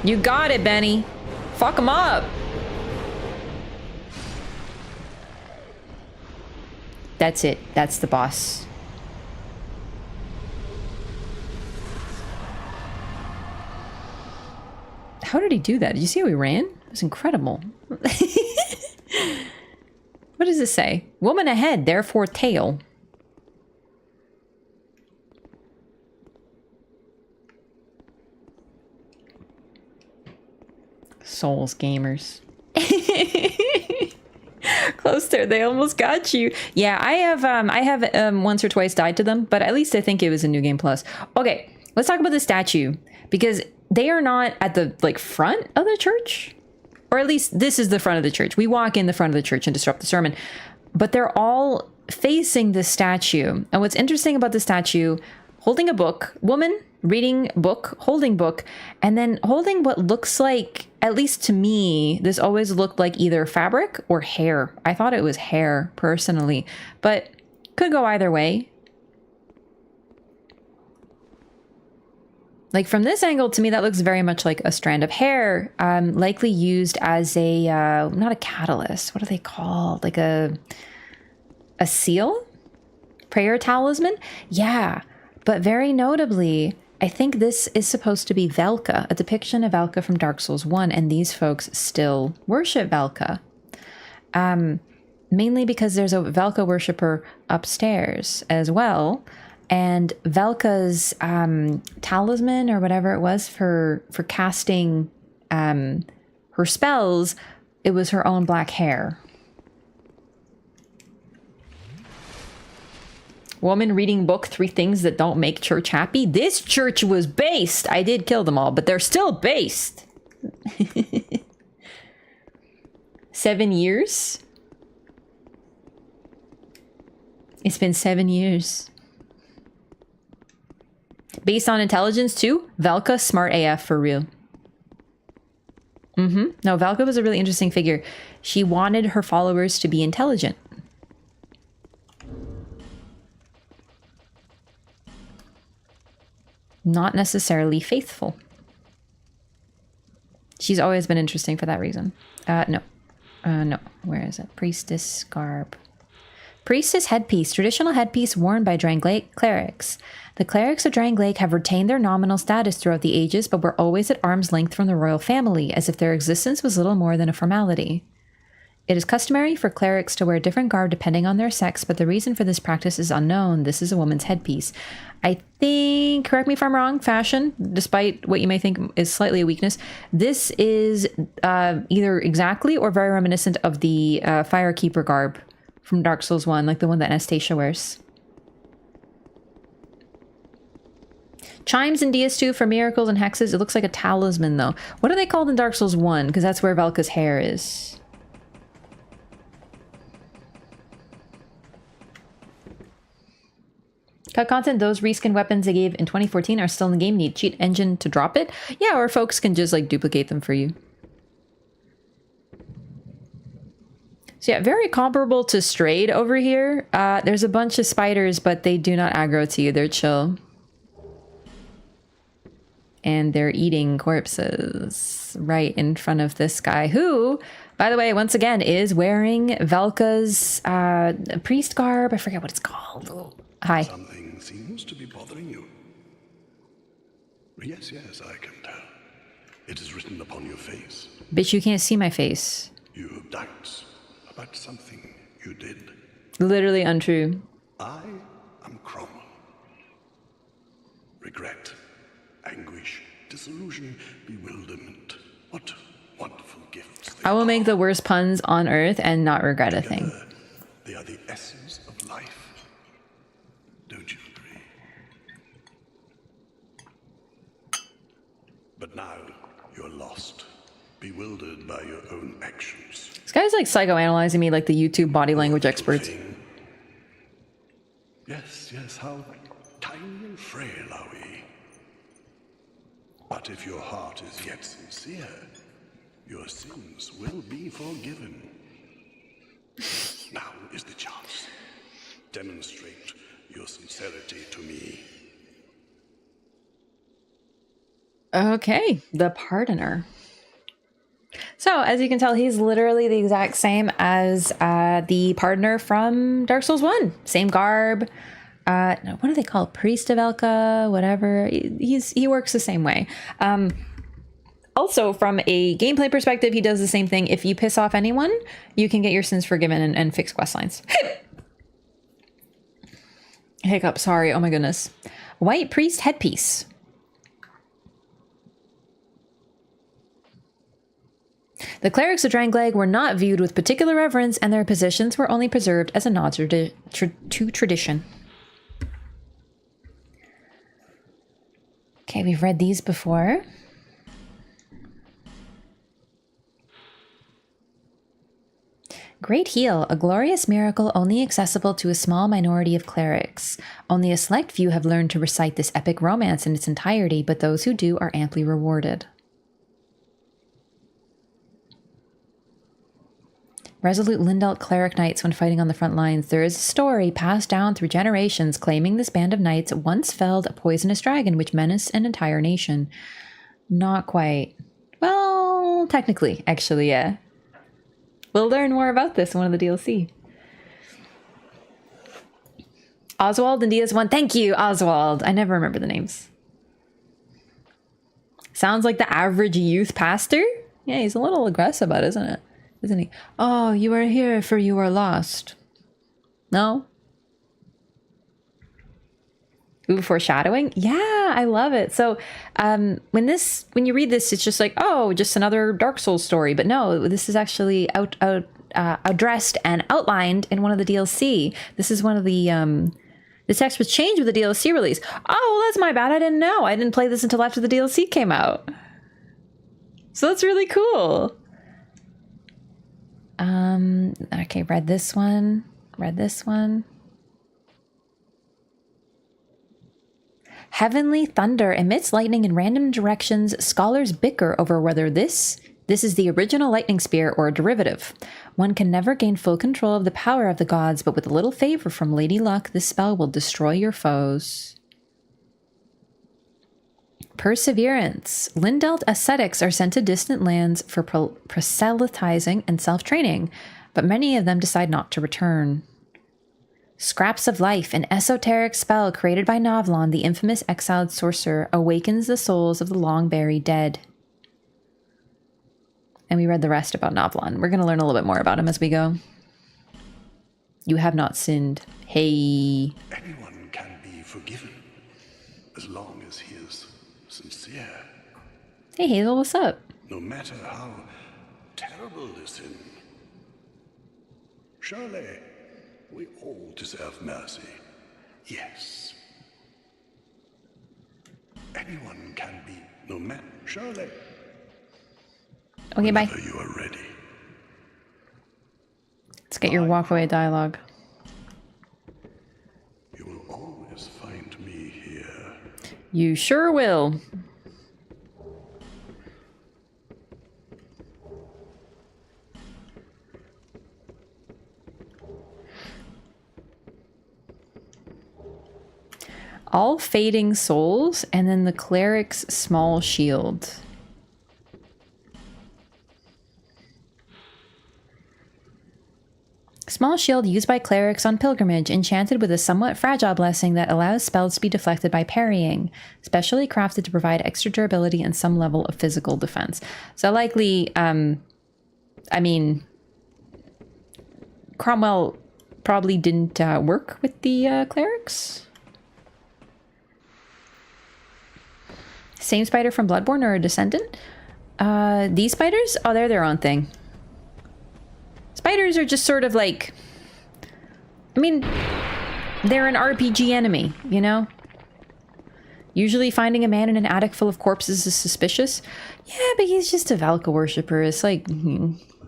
You got it, Benny. Fuck him up. That's it. That's the boss. How did he do that? Did you see how he ran? It was incredible. What does this say? Woman ahead, therefore tail. Souls gamers. Close there, they almost got you. Yeah, I have once or twice died to them, but at least I think it was a New Game Plus. Okay, let's talk about the statue, because they are not at the like front of the church, or at least this is the front of the church. We walk in the front of the church and disrupt the sermon, but they're all facing the statue. And what's interesting about the statue, holding a book, woman reading book, holding book, and then holding what looks like, at least to me, this always looked like either fabric or hair. I thought it was hair personally, but could go either way. Like from this angle, to me, that looks very much like a strand of hair, likely used as a, not a catalyst, what are they called? Like a seal? Prayer talisman? Yeah, but very notably, I think this is supposed to be Velka, a depiction of Velka from Dark Souls 1, and these folks still worship Velka. Mainly because there's a Velka worshiper upstairs as well, and Velka's talisman, or whatever it was for casting her spells, it was her own black hair. Woman reading book, 3 things that don't make church happy. This church was based. I did kill them all, but they're still based. 7 years? It's been 7 years. Based on intelligence too? Velka, smart AF for real. No, Velka was a really interesting figure. She wanted her followers to be intelligent. Not necessarily faithful. She's always been interesting for that reason. No. Where is it? Priestess garb. Priestess headpiece. Traditional headpiece worn by Drangleic clerics. The clerics of Drangleic have retained their nominal status throughout the ages, but were always at arm's length from the royal family, as if their existence was little more than a formality. It is customary for clerics to wear different garb depending on their sex, but the reason for this practice is unknown. This is a woman's headpiece. I think, correct me if I'm wrong, fashion, despite what you may think is slightly a weakness, this is either exactly or very reminiscent of the Firekeeper garb from Dark Souls 1, like the one that Anastasia wears. Chimes in DS2 for miracles and hexes. It looks like a talisman, though. What are they called in Dark Souls 1? Because that's where Velka's hair is. Cut content, those reskin weapons they gave in 2014 are still in the game. Need cheat engine to drop it? Yeah, or folks can just like duplicate them for you. So yeah, very comparable to Strayed over here. There's a bunch of spiders, but they do not aggro to you. They're chill. And they're eating corpses right in front of this guy who, by the way, once again, is wearing Velka's priest garb. I forget what it's called. Hi. Something seems to be bothering you. Yes, I can tell. It is written upon your face. Bitch, you can't see my face. You have doubts about something you did. Literally untrue. I am Cromwell. Regret, anguish, disillusion, bewilderment. What wonderful gifts they I will are. make the worst puns on earth and not regret a thing. Together, they are the essence of life. Don't you agree? But now you're lost, bewildered by your own actions. This guy's like psychoanalyzing me like the YouTube body language experts. Yes, how tiny and frail are we? But if your heart is yet sincere, your sins will be forgiven. Now is the chance. Demonstrate your sincerity to me. Okay, the Pardoner. So, as you can tell, he's literally the exact same as the Pardoner from Dark Souls 1. Same garb. What do they call it? Priest of Elka, whatever. He works the same way. Also, from a gameplay perspective, he does the same thing. If you piss off anyone, you can get your sins forgiven and fix quest lines. Hiccup, sorry. Oh my goodness. White Priest headpiece. The clerics of Drangleic were not viewed with particular reverence, and their positions were only preserved as a nod to tradition. Okay, we've read these before. Great Heal, a glorious miracle only accessible to a small minority of clerics. Only a select few have learned to recite this epic romance in its entirety, but those who do are amply rewarded. Resolute Lindelt cleric knights when fighting on the front lines. There is a story passed down through generations claiming this band of knights once felled a poisonous dragon which menaced an entire nation. Not quite. Well, technically, actually, yeah. We'll learn more about this in one of the DLC. Oswald and DS1. Thank you, Oswald. I never remember the names. Sounds like the average youth pastor? Yeah, he's a little aggressive about it, isn't it? Isn't he? Oh, you are here for you are lost. No? Ooh, foreshadowing? Yeah, I love it. So when you read this, it's just like, oh, just another Dark Souls story. But no, this is actually addressed and outlined in one of the DLC. This is one of the the text was changed with the DLC release. Oh, well, that's my bad. I didn't know. I didn't play this until after the DLC came out. So that's really cool. Okay, read this one. Read this one. Heavenly thunder emits lightning in random directions. Scholars bicker over whether this is the original lightning spear or a derivative. One can never gain full control of the power of the gods, but with a little favor from Lady Luck, this spell will destroy your foes. Perseverance. Lindelt ascetics are sent to distant lands for proselytizing and self-training, but many of them decide not to return. Scraps of Life, an esoteric spell created by Novlon, the infamous exiled sorcerer, awakens the souls of the long-buried dead. And we read the rest about Novlon. We're going to learn a little bit more about him as we go. You have not sinned. Hey. Anyone can be forgiven, as long as he is sincere. Hey, Hazel, what's up? No matter how terrible the sin. Surely, we all deserve mercy. Yes. Anyone can be, no matter, surely. Okay, bye. Whenever you are ready. Let's get your walkaway dialogue. You will always find me here. You sure will. All fading souls, and then the cleric's small shield. Small shield used by clerics on pilgrimage, enchanted with a somewhat fragile blessing that allows spells to be deflected by parrying, specially crafted to provide extra durability and some level of physical defense. So likely, I mean, Cromwell probably didn't work with the clerics. Same spider from Bloodborne or a descendant? These spiders? Oh, they're their own thing. Spiders are just sort of like... I mean, they're an RPG enemy, you know? Usually finding a man in an attic full of corpses is suspicious. Yeah, but he's just a Valka worshipper. It's like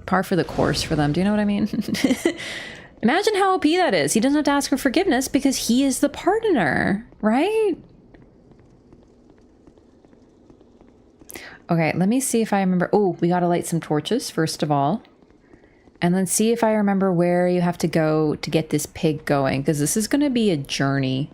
par for the course for them. Do you know what I mean? Imagine how OP that is. He doesn't have to ask for forgiveness because he is the pardoner, right? Okay, let me see if I remember. Oh, we gotta light some torches, first of all. And then see if I remember where you have to go to get this pig going, because this is going to be a journey.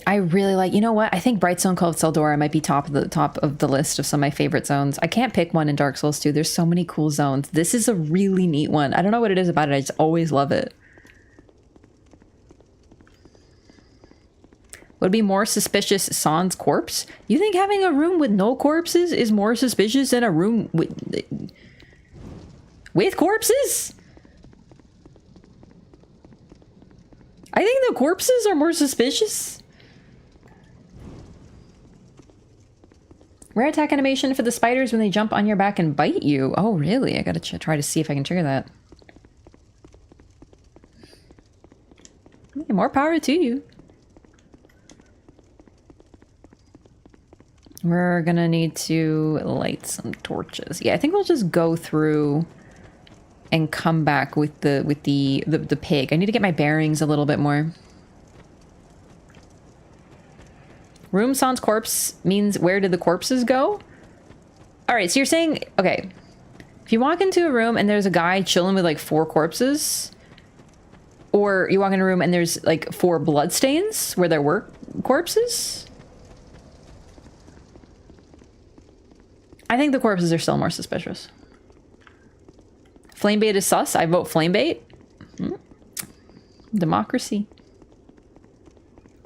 I really like, you know what? I think Brightstone Cove Seldora might be top of the list of some of my favorite zones. I can't pick one in Dark Souls 2. There's so many cool zones. This is a really neat one. I don't know what it is about it. I just always love it. Would be more suspicious Sans corpse? You think having a room with no corpses is more suspicious than a room with corpses? I think the corpses are more suspicious. Rare attack animation for the spiders when they jump on your back and bite you. Oh, really? I gotta try to see if I can trigger that. Okay, more power to you. We're gonna need to light some torches. Yeah, I think we'll just go through and come back with the pig. I need to get my bearings a little bit more. Room sans corpse means where did the corpses go? All right, so you're saying, okay, if you walk into a room and there's a guy chilling with like 4 corpses, or you walk in a room and there's like 4 bloodstains where there were corpses, I think the corpses are still more suspicious. Flamebait is sus. I vote flamebait. Democracy.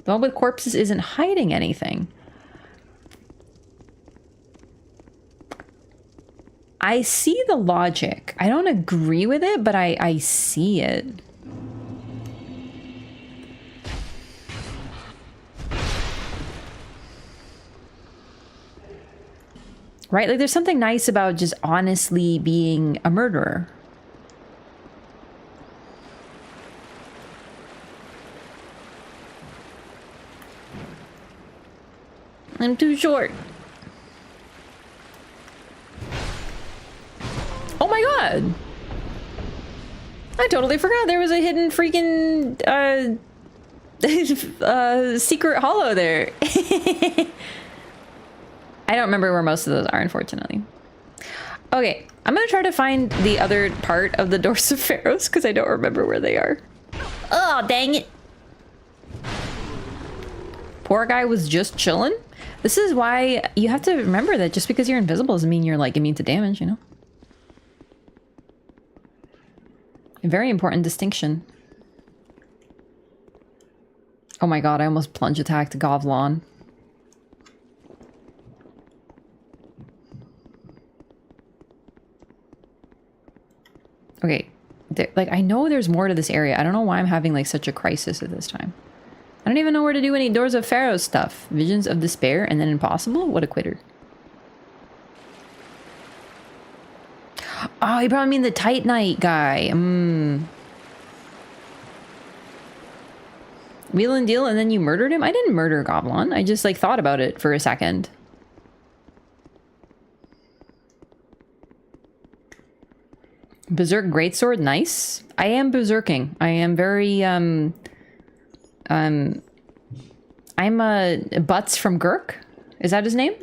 The one with corpses isn't hiding anything. I see the logic. I don't agree with it, but I see it. Right? Like, there's something nice about just honestly being a murderer. I'm too short. Oh my god! I totally forgot there was a hidden freaking secret hollow there. I don't remember where most of those are, unfortunately. Okay, I'm gonna try to find the other part of the Doors of Pharaohs because I don't remember where they are. Oh, dang it. Poor guy was just chilling. This is why you have to remember that just because you're invisible doesn't mean you're like immune to damage, you know? A very important distinction. Oh my god, I almost plunge attacked Govlon. Okay, like I know there's more to this area. I don't know why I'm having like such a crisis at this time. I don't even know where to do any Doors of Pharaoh stuff. Visions of Despair and then Impossible? What a quitter. Oh, you probably mean the Titanite guy. Wheel and deal and then you murdered him? I didn't murder Goblin. I just like thought about it for a second. Berserk Greatsword, nice. I am berserking. I am very, I'm Butts from Gurk. Is that his name?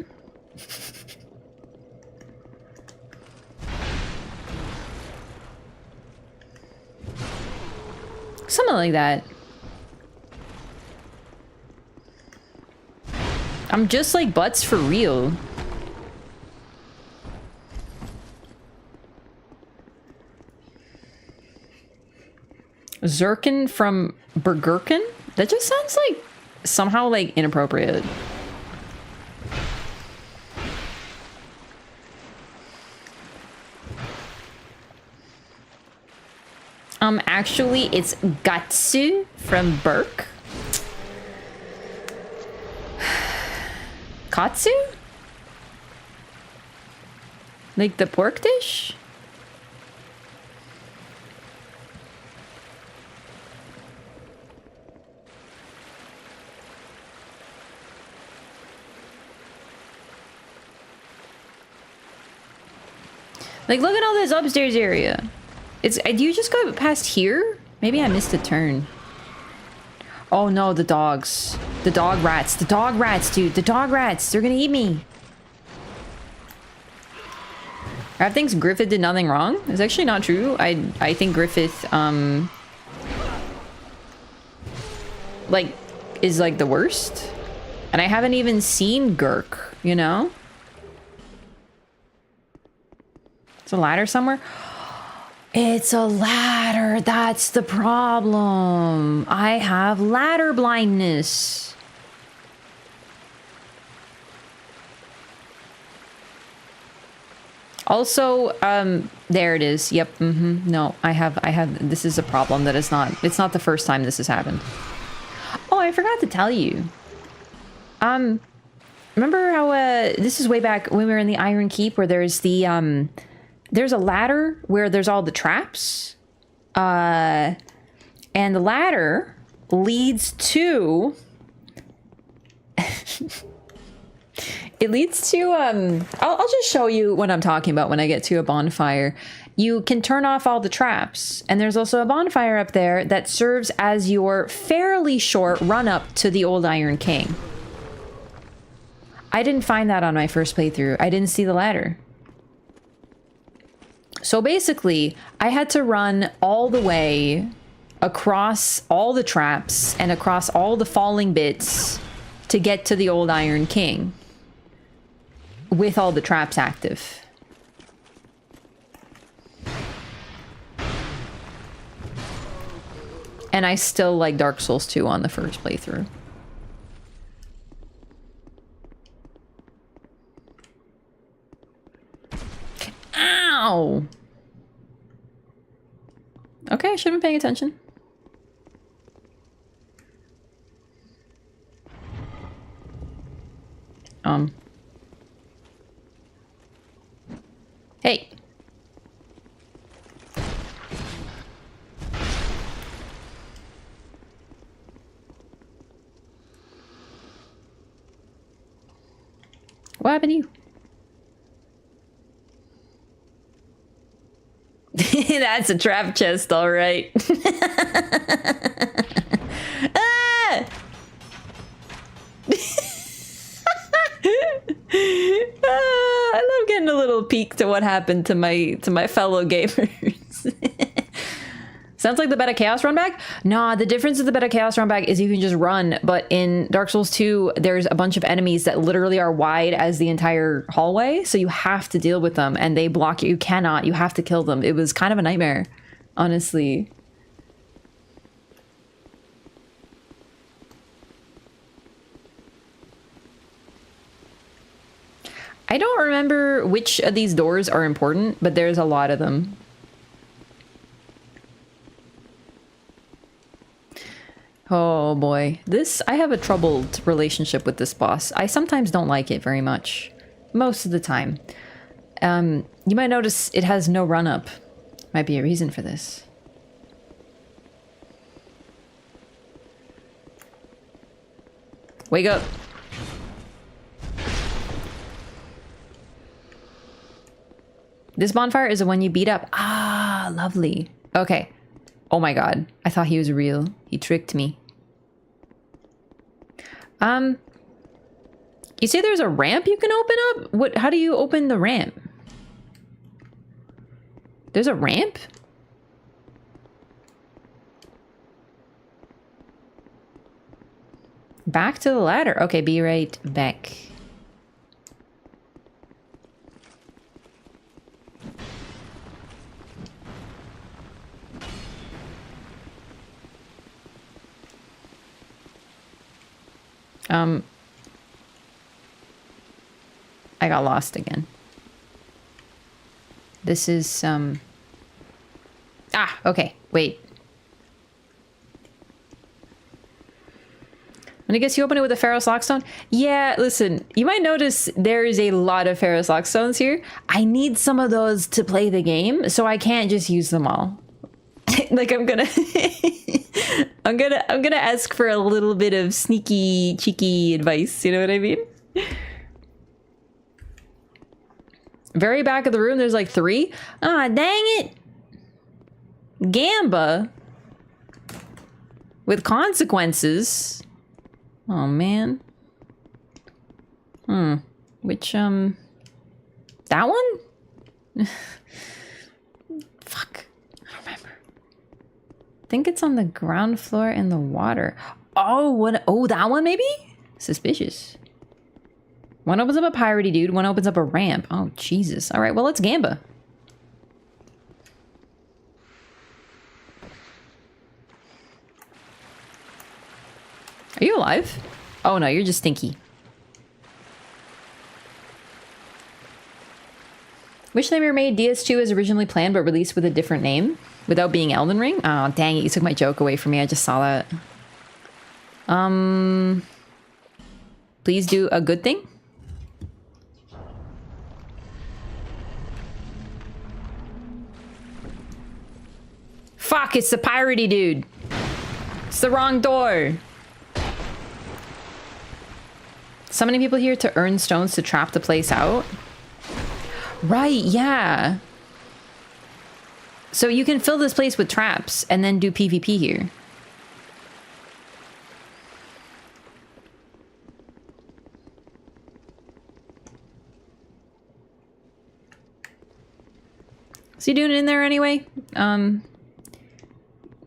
Something like that. I'm just like Butts for real. Zirkin from Bergurkin? That just sounds like somehow like inappropriate. Actually it's Gatsu from Burke. Katsu? Like the pork dish? Like, look at all this upstairs area. It's, do you just go past here? Maybe I missed a turn. Oh no, the dogs. The dog rats. The dog rats, dude. The dog rats. They're gonna eat me. Crab thinks Griffith did nothing wrong. It's actually not true. I think Griffith, like, is like the worst. And I haven't even seen Gurk, you know? It's a ladder somewhere. It's a ladder. That's the problem. I have ladder blindness. Also, there it is. Yep. No, I have, this is a problem that is not, it's not the first time this has happened. Oh, I forgot to tell you. Remember how, this is way back when we were in the Iron Keep where there's the, there's a ladder where there's all the traps. And the ladder leads to... It leads to, I'll just show you what I'm talking about when I get to a bonfire. You can turn off all the traps. And there's also a bonfire up there that serves as your fairly short run up to the old Iron King. I didn't find that on my first playthrough. I didn't see the ladder. So basically, I had to run all the way across all the traps and across all the falling bits to get to the old Iron King. With all the traps active. And I still like Dark Souls 2 on the first playthrough. Ow! Okay, I should have been paying attention. Hey. What happened to you? That's a trap chest, all right. Ah! I love getting a little peek to what happened to my fellow gamers. Sounds like the Beta Chaos run back? Nah, the difference with the Beta Chaos run back is you can just run, but in Dark Souls 2, there's a bunch of enemies that literally are wide as the entire hallway, so you have to deal with them, and they block you. You cannot. You have to kill them. It was kind of a nightmare, honestly. I don't remember which of these doors are important, but there's a lot of them. Oh boy, I have a troubled relationship with this boss. I sometimes don't like it very much. Most of the time. You might notice it has no run-up. Might be a reason for this. Wake up! This bonfire is the one you beat up. Ah, lovely. Okay. Oh my god. I thought he was real. He tricked me. You say there's a ramp you can open up? How do you open the ramp? There's a ramp? Back to the ladder. Okay, be right back. I got lost again. This is, Ah, okay, wait. And I guess you open it with a Pharaoh's Lockstone? Yeah, listen, you might notice there is a lot of Pharaoh's Lockstones here. I need some of those to play the game, so I can't just use them all. Like, I'm gonna... I'm gonna ask for a little bit of sneaky, cheeky advice, you know what I mean? Very back of the room, there's like 3. Ah, dang it! Gamba? With consequences? Oh, man. Which, that one? Fuck. I don't remember. I think it's on the ground floor in the water. Oh, what? Oh, that one maybe? Suspicious. One opens up a piratey dude. One opens up a ramp. Oh, Jesus. All right, well, let's gamba. Are you alive? Oh, no, you're just stinky. Wish they were made DS2 as originally planned, but released with a different name without being Elden Ring. Oh, dang it. You took my joke away from me. I just saw that. Please do a good thing. Fuck, it's the piratey dude. It's the wrong door. Summoning people here to earn stones to trap the place out. Right, yeah. So you can fill this place with traps and then do PvP here. Is he doing it in there anyway?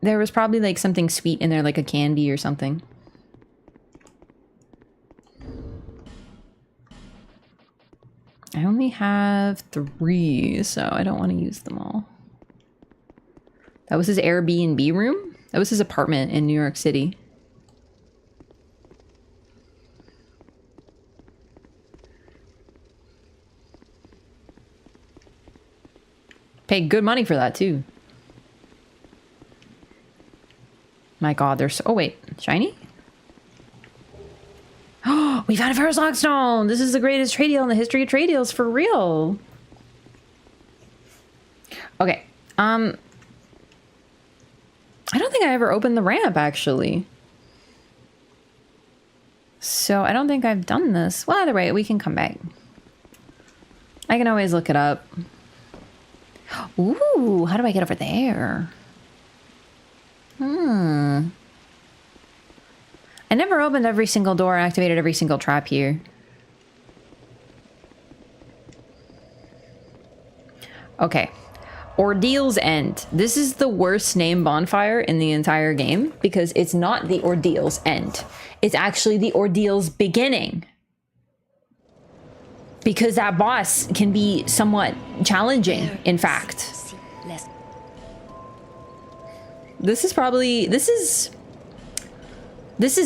There was probably like something sweet in there, like a candy or something. I only have 3, so I don't want to use them all. That was his Airbnb room? That was his apartment in New York City. Paid good money for that, too. My god, they're so... Oh, wait. Shiny? Oh, we found a Pharaoh's Lockstone! This is the greatest trade deal in the history of trade deals, for real! Okay. I don't think I ever opened the ramp, actually. So, I don't think I've done this. Well, either way, we can come back. I can always look it up. Ooh, how do I get over there? I never opened every single door, activated every single trap here. Okay. Ordeal's End. This is the worst named bonfire in the entire game because it's not the Ordeal's End. It's actually the Ordeal's beginning. Because that boss can be somewhat challenging, in fact. This is probably... This is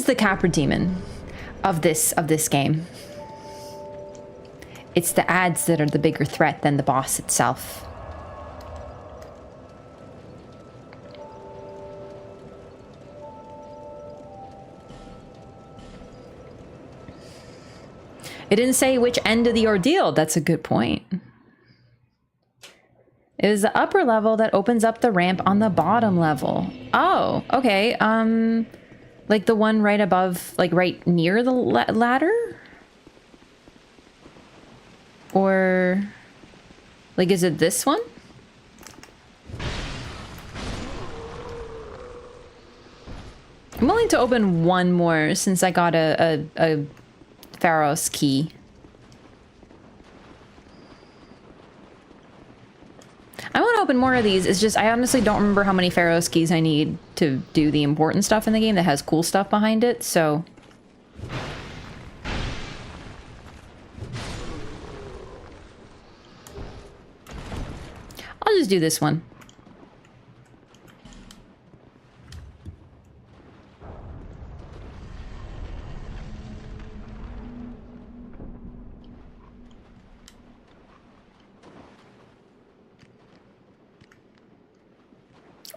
the Capra Demon of this game. It's the ads that are the bigger threat than the boss itself. It didn't say which end of the ordeal. That's a good point. It is the upper level that opens up the ramp on the bottom level. Oh, okay. Like the one right above, like right near the ladder? Or, like, is it this one? I'm willing to open one more since I got a Pharaoh's key. I want to open more of these. It's just, I honestly don't remember how many Pharaoh's keys I need to do the important stuff in the game that has cool stuff behind it, so... I'll just do this one.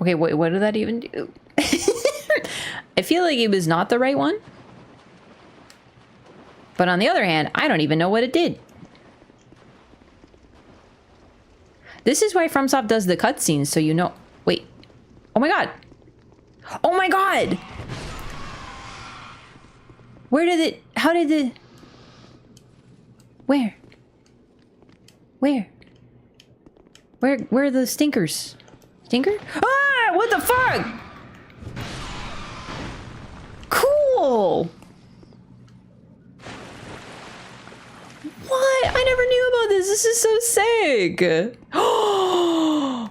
Okay, wait, what did that even do? I feel like it was not the right one. But on the other hand, I don't even know what it did. This is why FromSoft does the cutscenes, so you know... Wait. Oh my god! Oh my god! Where did it... How did it... Where? Where? Where are the stinkers? Stinker? Ah! What the fuck? Cool! What? I never knew about this. This is so sick.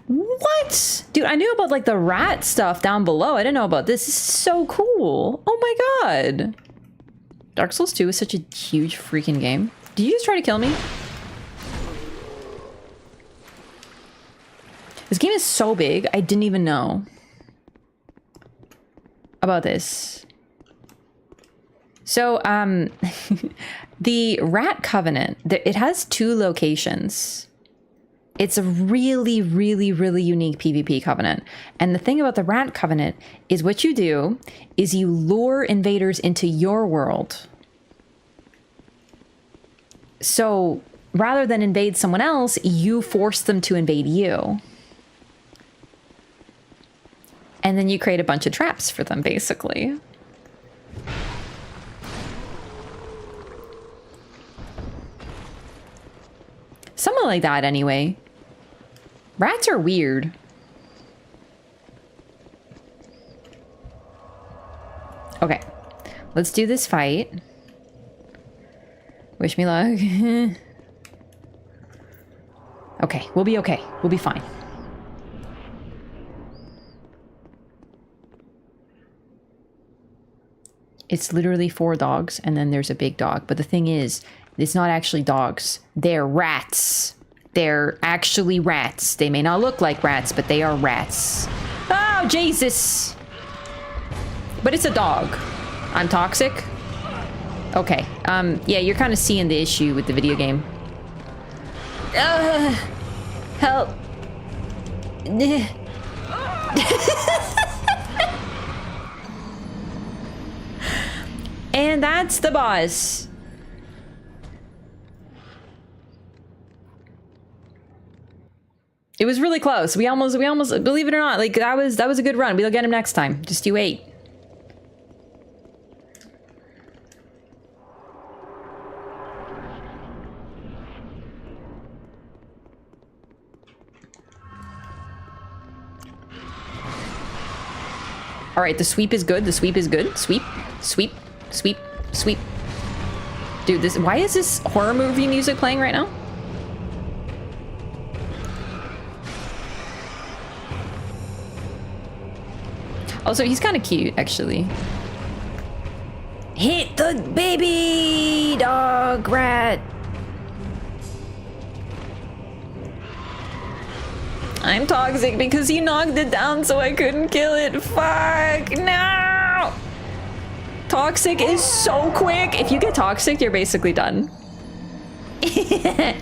What? Dude, I knew about like the rat stuff down below. I didn't know about this. This is so cool. Oh my god. Dark Souls 2 is such a huge freaking game. Did you just try to kill me? This game is so big, I didn't even know about this. So, the Rat Covenant, it has 2 locations. It's a really, really, really unique PvP covenant. And the thing about the Rat Covenant is what you do is you lure invaders into your world. So, rather than invade someone else, you force them to invade you. And then you create a bunch of traps for them, basically. Something like that, anyway. Rats are weird. Okay. Let's do this fight. Wish me luck. Okay, we'll be okay. We'll be fine. It's literally 4 dogs, and then there's a big dog. But the thing is, it's not actually dogs. They're rats. They're actually rats. They may not look like rats, but they are rats. Oh, Jesus! But it's a dog. I'm toxic? Okay. Yeah, you're kind of seeing the issue with the video game. Help. And that's the boss. It was really close. We almost, believe it or not, like that was a good run. We'll get him next time. Just you wait. All right, the sweep is good. The sweep is good. Sweep, sweep, sweep, sweep. Dude, this, why is this horror movie music playing right now? Also, he's kind of cute, actually. Hit the baby dog rat. I'm toxic because he knocked it down so I couldn't kill it. Fuck, no! Toxic is so quick. If you get toxic, you're basically done. You're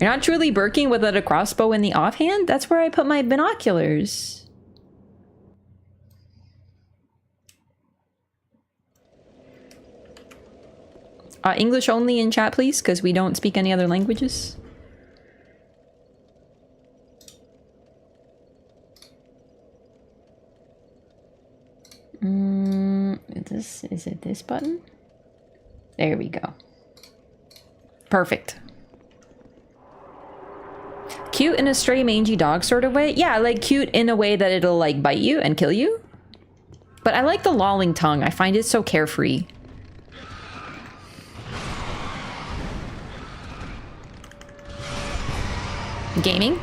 not truly Birking without a crossbow in the offhand? That's where I put my binoculars. English only in chat, please, because we don't speak any other languages. Is it this button? There we go. Perfect. Cute in a stray mangy dog sort of way? Yeah, like cute in a way that it'll like bite you and kill you. But I like the lolling tongue. I find it so carefree. Gaming?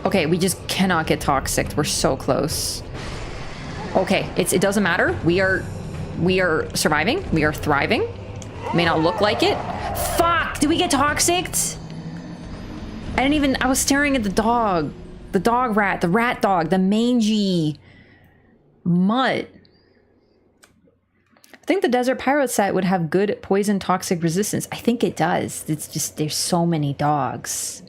Okay, we just cannot get toxic. We're so close. Okay, it doesn't matter. We are surviving. We are thriving. May not look like it. Fuck! Did we get toxic? I was staring at the dog. The dog rat. The rat dog. The mangy mutt. I think the Desert Pirate set would have good poison toxic resistance. I think it does. It's just, there's so many dogs.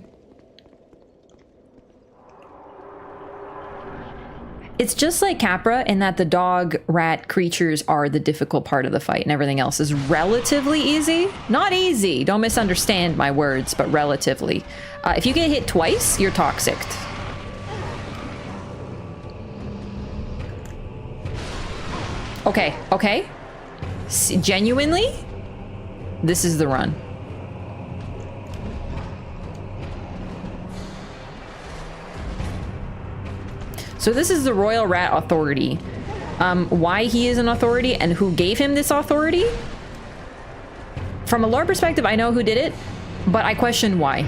It's just like Capra in that the dog rat creatures are the difficult part of the fight and everything else is relatively easy. Not easy, don't misunderstand my words, but relatively. If you get hit twice, you're toxic. Okay, okay. Genuinely, this is the run. So this is the Royal Rat Authority. Why he is an authority and who gave him this authority? From a lore perspective, I know who did it, but I question why.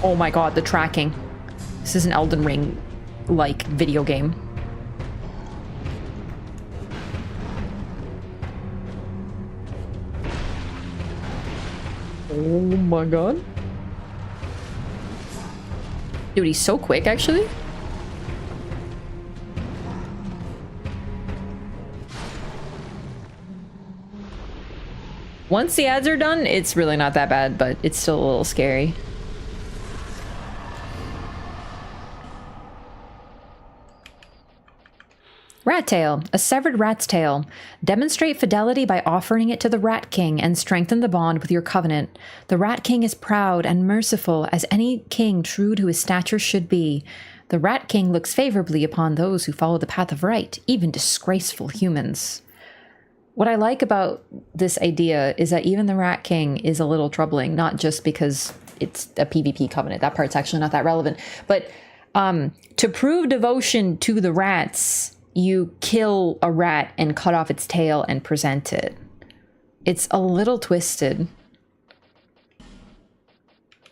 Oh my god, the tracking. This is an Elden Ring-like video game. Oh my god. Dude, he's so quick, actually. Once the ads are done, it's really not that bad, but it's still a little scary. Rat tail, a severed rat's tail. Demonstrate fidelity by offering it to the Rat King and strengthen the bond with your covenant. The Rat King is proud and merciful as any king true to his stature should be. The Rat King looks favorably upon those who follow the path of right, even disgraceful humans. What I like about this idea is that even the Rat King is a little troubling, not just because it's a PvP covenant. That part's actually not that relevant. But to prove devotion to the rats, you kill a rat and cut off its tail and present it. It's a little twisted.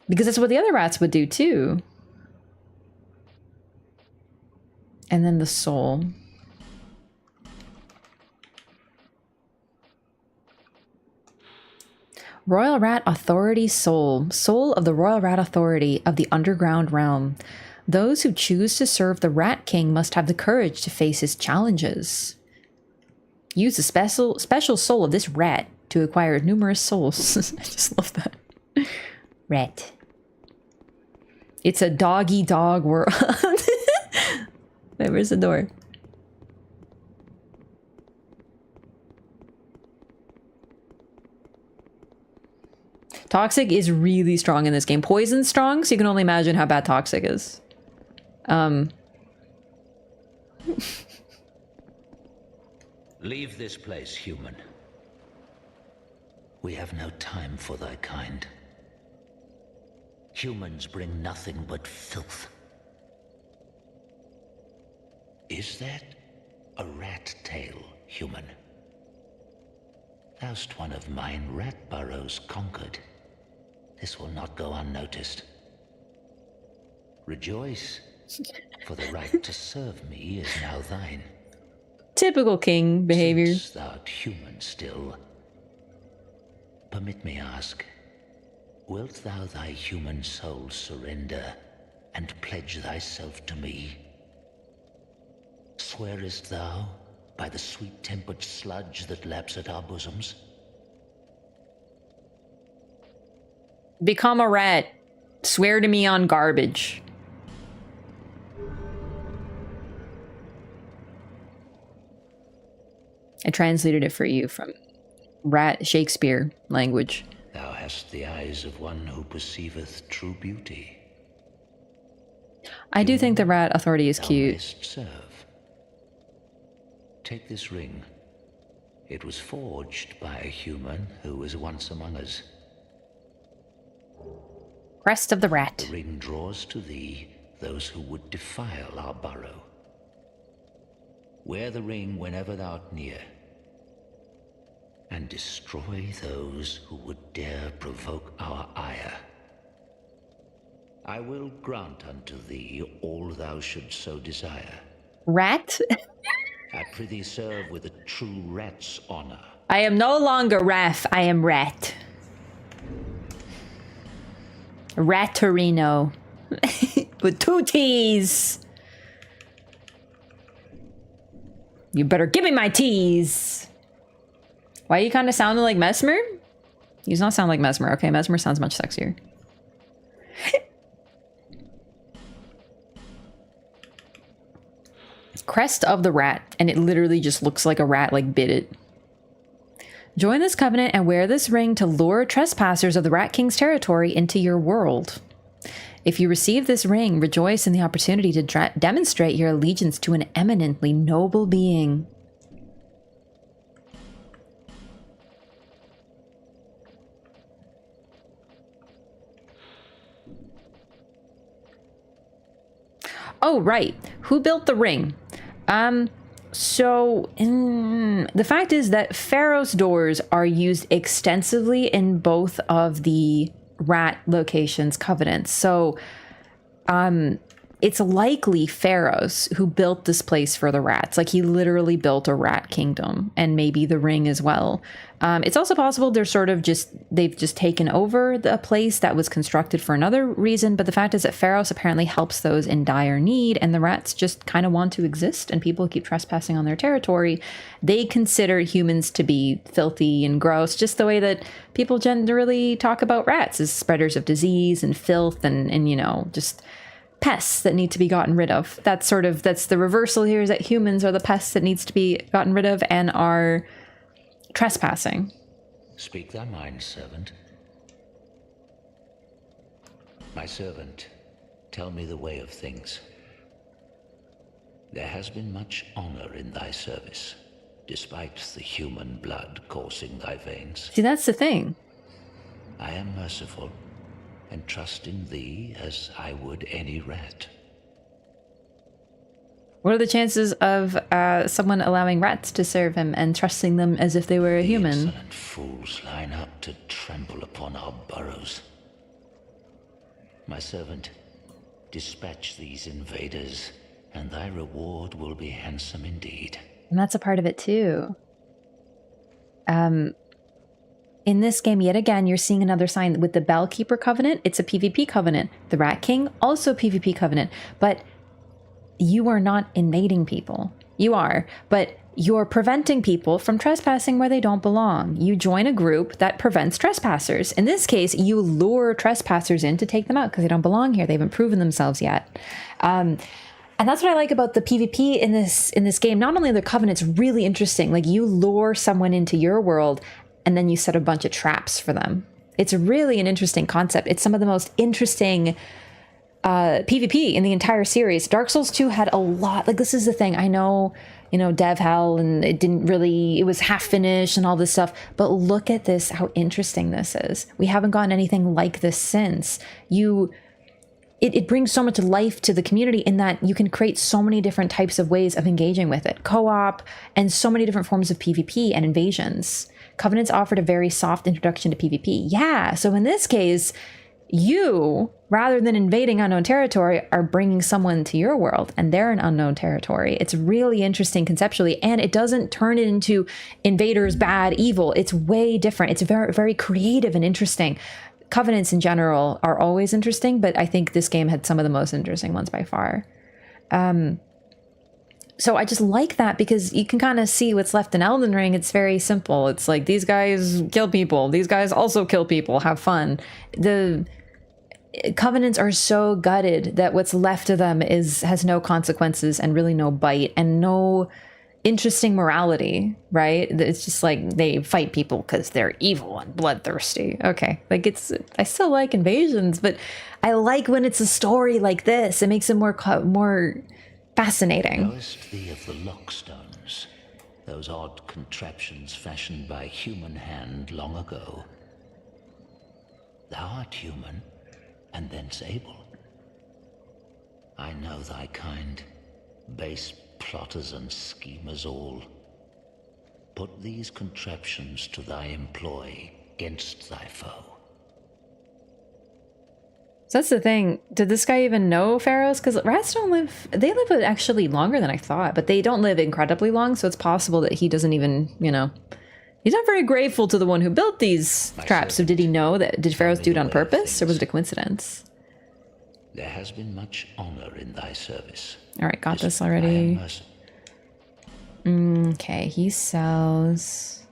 Because that's what the other rats would do too. And then the soul. Royal Rat Authority Soul. Soul of the Royal Rat Authority of the Underground Realm. Those who choose to serve the Rat King must have the courage to face his challenges. Use the special soul of this rat to acquire numerous souls. I just love that. Rat. It's a dog-eat-dog world. Wait, where's the door? Toxic is really strong in this game. Poison's strong, so you can only imagine how bad Toxic is. Leave this place, human. We have no time for thy kind. Humans bring nothing but filth. Is that a rat tail, human? Thou'st one of mine rat burrows conquered. This will not go unnoticed. Rejoice, for the right to serve me is now thine. Typical king behavior. Since thou'rt human still, permit me ask, wilt thou thy human soul surrender and pledge thyself to me? Swearest thou by the sweet-tempered sludge that laps at our bosoms? Become a rat. Swear to me on garbage. I translated it for you from rat Shakespeare language. Thou hast the eyes of one who perceiveth true beauty. I do think the Rat Authority is Thou cute. mayst serve. Take this ring. It was forged by a human who was once among us. Crest of the Rat. The ring draws to thee those who would defile our burrow. Wear the ring whenever thou art near, and destroy those who would dare provoke our ire. I will grant unto thee all thou shouldst so desire. Rat? I prithee serve with a true rat's honor. I am no longer Raf, I am Rat. Ratterino. With 2 T's. You better give me my T's. Why are you kind of sounding like Mesmer? He does not sound like Mesmer. Okay, Mesmer sounds much sexier. Crest of the Rat, and it literally just looks like a rat like bit it. Join this covenant and wear this ring to lure trespassers of the Rat King's territory into your world. If you receive this ring, rejoice in the opportunity to demonstrate your allegiance to an eminently noble being. Oh, right. Who built the ring? The fact is that Pharaoh's doors are used extensively in both of the rat locations covenants. So, it's likely Pharaoh's who built this place for the rats. Like, he literally built a rat kingdom, and maybe the ring as well. It's also possible they're sort of they've just taken over the place that was constructed for another reason. But the fact is that Pharaoh's apparently helps those in dire need, and the rats just kind of want to exist, and people keep trespassing on their territory. They consider humans to be filthy and gross, just the way that people generally talk about rats as spreaders of disease and filth and you know, just pests that need to be gotten rid of. That's the reversal here, is that humans are the pests that needs to be gotten rid of and are trespassing. Speak thy mind, servant. My servant, tell me the way of things. There has been much honor in thy service, despite the human blood coursing thy veins. See, that's the thing. I am merciful, and trust in thee as I would any rat. What are the chances of someone allowing rats to serve him and trusting them as if they were a human? Insolent fools line up to trample upon our burrows. My servant, dispatch these invaders, and thy reward will be handsome indeed. And that's a part of it too. In this game, yet again, you're seeing another sign with the Bellkeeper Covenant. It's a PvP covenant. The Rat King, also PvP covenant. But you are not invading people. You are, but you're preventing people from trespassing where they don't belong. You join a group that prevents trespassers. In this case, you lure trespassers in to take them out because they don't belong here. They haven't proven themselves yet. And that's what I like about the PvP in this game. Not only are the covenants really interesting, like you lure someone into your world and then you set a bunch of traps for them. It's really an interesting concept. It's some of the most interesting PvP in the entire series. Dark Souls 2 had a lot. Like, this is the thing. I know, you know, dev hell, and it was half finished and all this stuff. But look at this, how interesting this is. We haven't gotten anything like this since. It brings so much life to the community in that you can create so many different types of ways of engaging with it. Co-op and so many different forms of PvP and invasions. Covenants offered a very soft introduction to PvP. Yeah, so in this case, you, rather than invading unknown territory, are bringing someone to your world, and they're in unknown territory. It's really interesting conceptually, and it doesn't turn it into invaders, bad, evil. It's way different. It's very, very creative and interesting. Covenants in general are always interesting, but I think this game had some of the most interesting ones by far. So I just like that because you can kind of see what's left in Elden Ring. It's very simple. It's like, these guys kill people. These guys also kill people. Have fun. The covenants are so gutted that what's left of them has no consequences and really no bite and no interesting morality, right? It's just like they fight people because they're evil and bloodthirsty. Okay, like I still like invasions, but I like when it's a story like this. It makes it more fascinating. Knowest thee of the lockstones, those odd contraptions fashioned by human hand long ago? Thou art human, and thence able. I know thy kind, base plotters and schemers all. Put these contraptions to thy employ against thy foe. So that's the thing. Did this guy even know pharaohs? Because rats don't live... They live actually longer than I thought, but they don't live incredibly long, so it's possible that he doesn't even, you know... He's not very grateful to the one who built these traps. So did he know that... Did pharaohs do it on purpose, or was it a coincidence? There has been much honor in thy service. All right, got this already. Okay, he sells...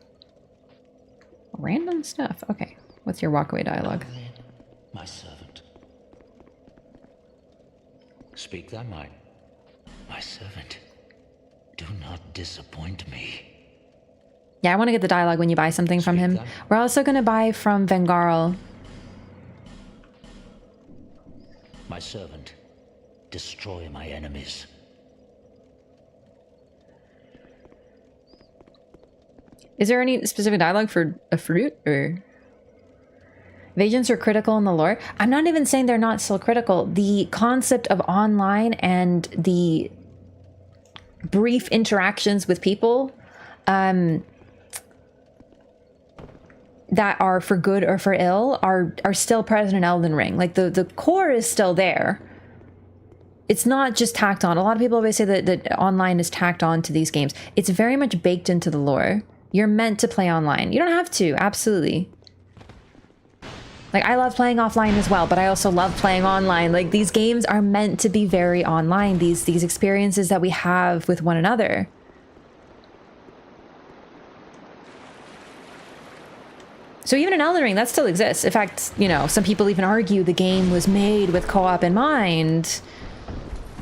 random stuff. Okay, what's your walkaway dialogue? My servant. Speak thy mind. My servant, do not disappoint me. Yeah, I want to get the dialogue when you buy something from him. We're also going to buy from Vengarl. my servant. Destroy my enemies. Is there any specific dialogue for a fruit, or? Evasions are critical in the lore. I'm not even saying they're not still critical. The concept of online and the brief interactions with people that are for good or for ill are still present in Elden Ring. Like the core is still there. It's not just tacked on. A lot of people always say that online is tacked on to these games. It's very much baked into the lore. You're meant to play online. You don't have to, absolutely. Like, I love playing offline as well, but I also love playing online. Like, these games are meant to be very online, these experiences that we have with one another. So even in Elden Ring, that still exists. In fact, you know, some people even argue the game was made with co-op in mind.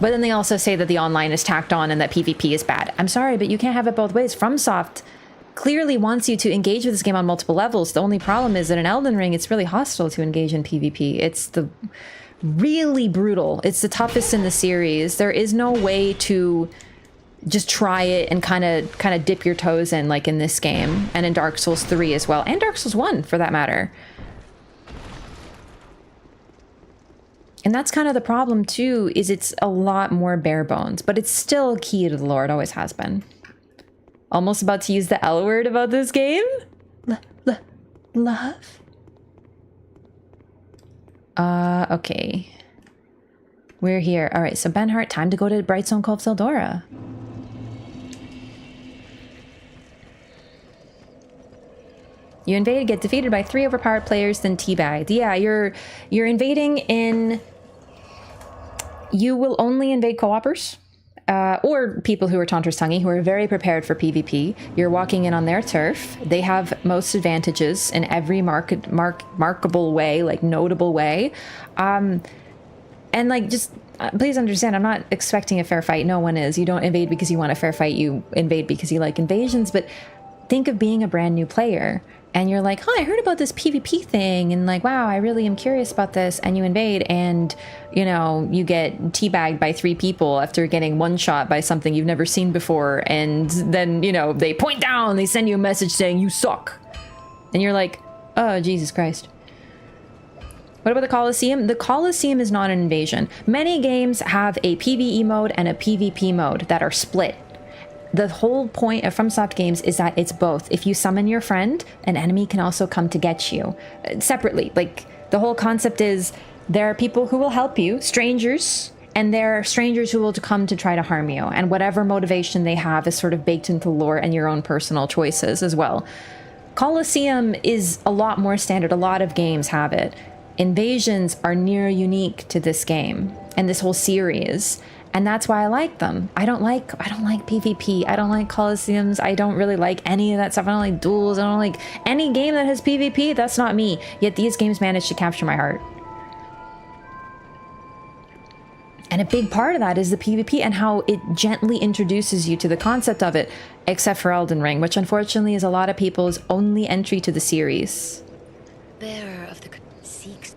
But then they also say that the online is tacked on and that PvP is bad. I'm sorry, but you can't have it both ways. FromSoft clearly wants you to engage with this game on multiple levels. The only problem is that in Elden Ring, it's really hostile to engage in PvP. It's really brutal. It's the toughest in the series. There is no way to just try it and kind of dip your toes in, like in this game and in Dark Souls 3 as well, and Dark Souls 1 for that matter. And that's kind of the problem too, is it's a lot more bare bones, but it's still key to the lore. It always has been. Almost about to use the L word about this game. Love? Okay. We're here. All right, so Benhart, time to go to Brightstone Cove Seldora. You invade, get defeated by 3 overpowered players, then teabagged. Yeah, you're invading in... You will only invade co-opers. Or people who are Taunter's Tonguey, who are very prepared for PvP. You're walking in on their turf. They have most advantages in every markable way, like notable way. And like, just please understand, I'm not expecting a fair fight. No one is. You don't invade because you want a fair fight. You invade because you like invasions. But think of being a brand new player. And you're like, oh, I heard about this PvP thing, and like, wow, I really am curious about this. And you invade, and you know, you get teabagged by 3 people after getting one shot by something you've never seen before. And then, you know, they point down, they send you a message saying you suck. And you're like, oh, Jesus Christ. What about the Colosseum? The Colosseum is not an invasion. Many games have a PvE mode and a PvP mode that are split. The whole point of FromSoft games is that it's both. If you summon your friend, an enemy can also come to get you separately. Like, the whole concept is there are people who will help you, strangers, and there are strangers who will come to try to harm you. And whatever motivation they have is sort of baked into lore and your own personal choices as well. Colosseum is a lot more standard. A lot of games have it. Invasions are near unique to this game and this whole series. And that's why I like them. I don't like PvP. I don't like Colosseums. I don't really like any of that stuff. I don't like duels. I don't like any game that has PvP. That's not me. Yet these games manage to capture my heart. And a big part of that is the PvP and how it gently introduces you to the concept of it, except for Elden Ring, which unfortunately is a lot of people's only entry to the series. Bearer of the seek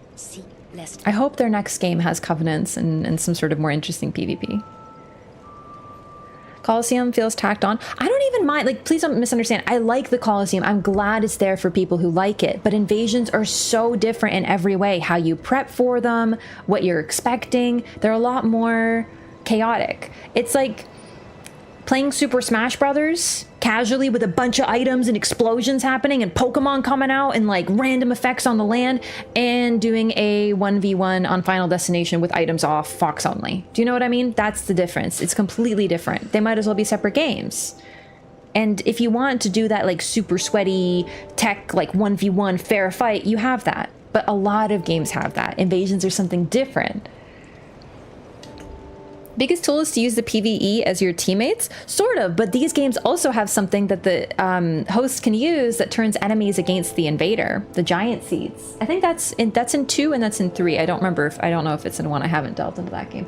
lest. I hope their next game has covenants and some sort of more interesting PvP. Colosseum feels tacked on. I don't even mind, like, please don't misunderstand. I like the Colosseum. I'm glad it's there for people who like it, but invasions are so different in every way. How you prep for them, what you're expecting, they're a lot more chaotic. It's like playing Super Smash Brothers casually with a bunch of items and explosions happening and Pokemon coming out and like random effects on the land, and doing a 1v1 on Final Destination with items off Fox only. Do you know what I mean? That's the difference. It's completely different. They might as well be separate games. And if you want to do that like super sweaty tech, like 1v1 fair fight, you have that. But a lot of games have that. Invasions are something different. Biggest tool is to use the PvE as your teammates? Sort of, but these games also have something that the host can use that turns enemies against the invader, the giant seeds. I think that's in 2 and that's in 3. I don't know if it's in 1. I haven't delved into that game.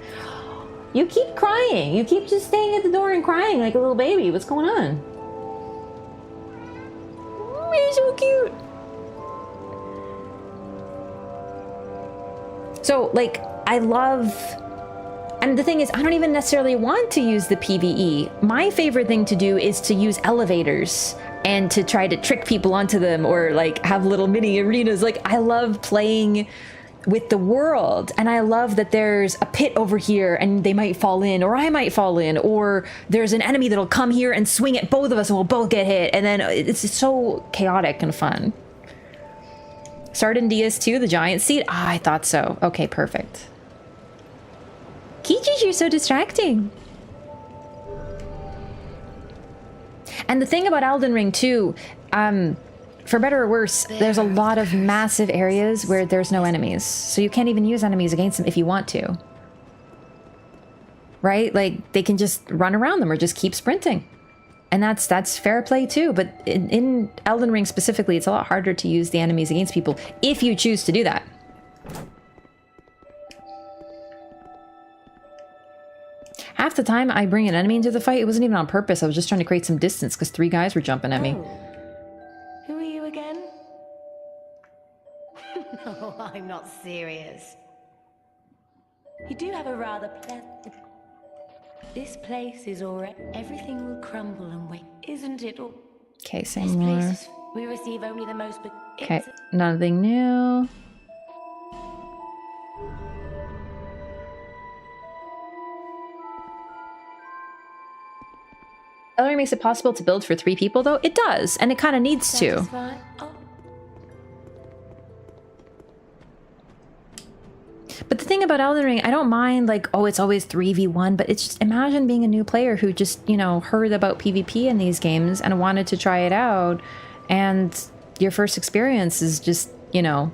You keep crying. You keep just staying at the door and crying like a little baby. What's going on? Oh, you're so cute. So, like, I love... And the thing is, I don't even necessarily want to use the PvE. My favorite thing to do is to use elevators and to try to trick people onto them, or like have little mini arenas. Like, I love playing with the world, and I love that there's a pit over here and they might fall in, or I might fall in, or there's an enemy that'll come here and swing at both of us and we'll both get hit, and then it's so chaotic and fun. Started in DS2, the giant seed? Ah, I thought so. Okay, perfect. Kijis, you're so distracting. And the thing about Elden Ring too, for better or worse, there's a lot of massive areas where there's no enemies. So you can't even use enemies against them if you want to. Right? Like, they can just run around them or just keep sprinting. And that's fair play too. But in Elden Ring specifically, it's a lot harder to use the enemies against people if you choose to do that. Half the time I bring an enemy into the fight, it wasn't even on purpose. I was just trying to create some distance because 3 guys were jumping at me. Who are you again? No, I'm not serious. You do have a rather pleasant... This place is already... Everything will crumble and wait, isn't it? Okay, This same more. place, we receive only the most... Okay, nothing new. Elden Ring makes it possible to build for 3 people, though? It does, and it kind of needs to. Satisfied? Oh. But the thing about Elden Ring, I don't mind, like, oh, it's always 3v1, but it's just, imagine being a new player who just, you know, heard about PvP in these games and wanted to try it out, and your first experience is just, you know,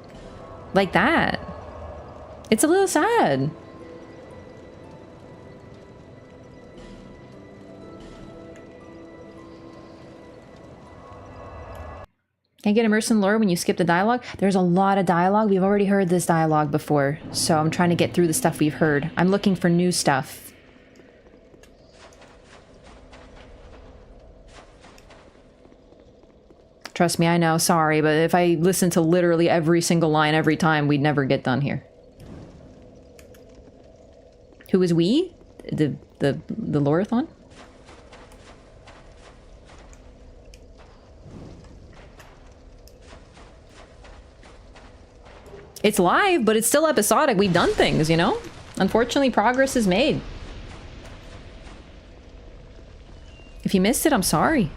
like that. It's a little sad. Can you get immersed in lore when you skip the dialogue? There's a lot of dialogue. We've already heard this dialogue before, so I'm trying to get through the stuff we've heard. I'm looking for new stuff. Trust me, I know, sorry, but if I listen to literally every single line every time, we'd never get done here. Who is we? The Loreathon? It's live, but it's still episodic. We've done things, you know? Unfortunately, progress is made. If you missed it, I'm sorry.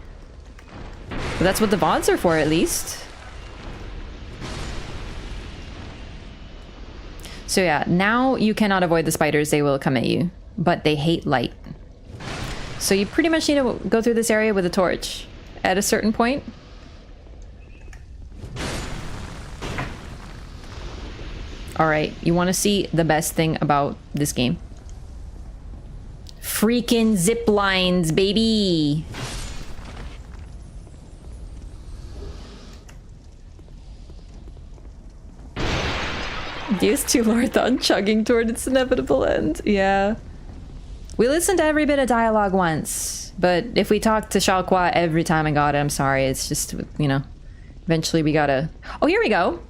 But that's what the VODs are for, at least. So yeah, now you cannot avoid the spiders. They will come at you. But they hate light. So you pretty much need to go through this area with a torch at a certain point. Alright, you want to see the best thing about this game? Freaking zip lines, baby! DS2 Loreathon chugging toward its inevitable end. Yeah. We listened to every bit of dialogue once, but if we talked to Shalqua every time I got it, I'm sorry, it's just, you know, eventually we gotta... Oh, here we go!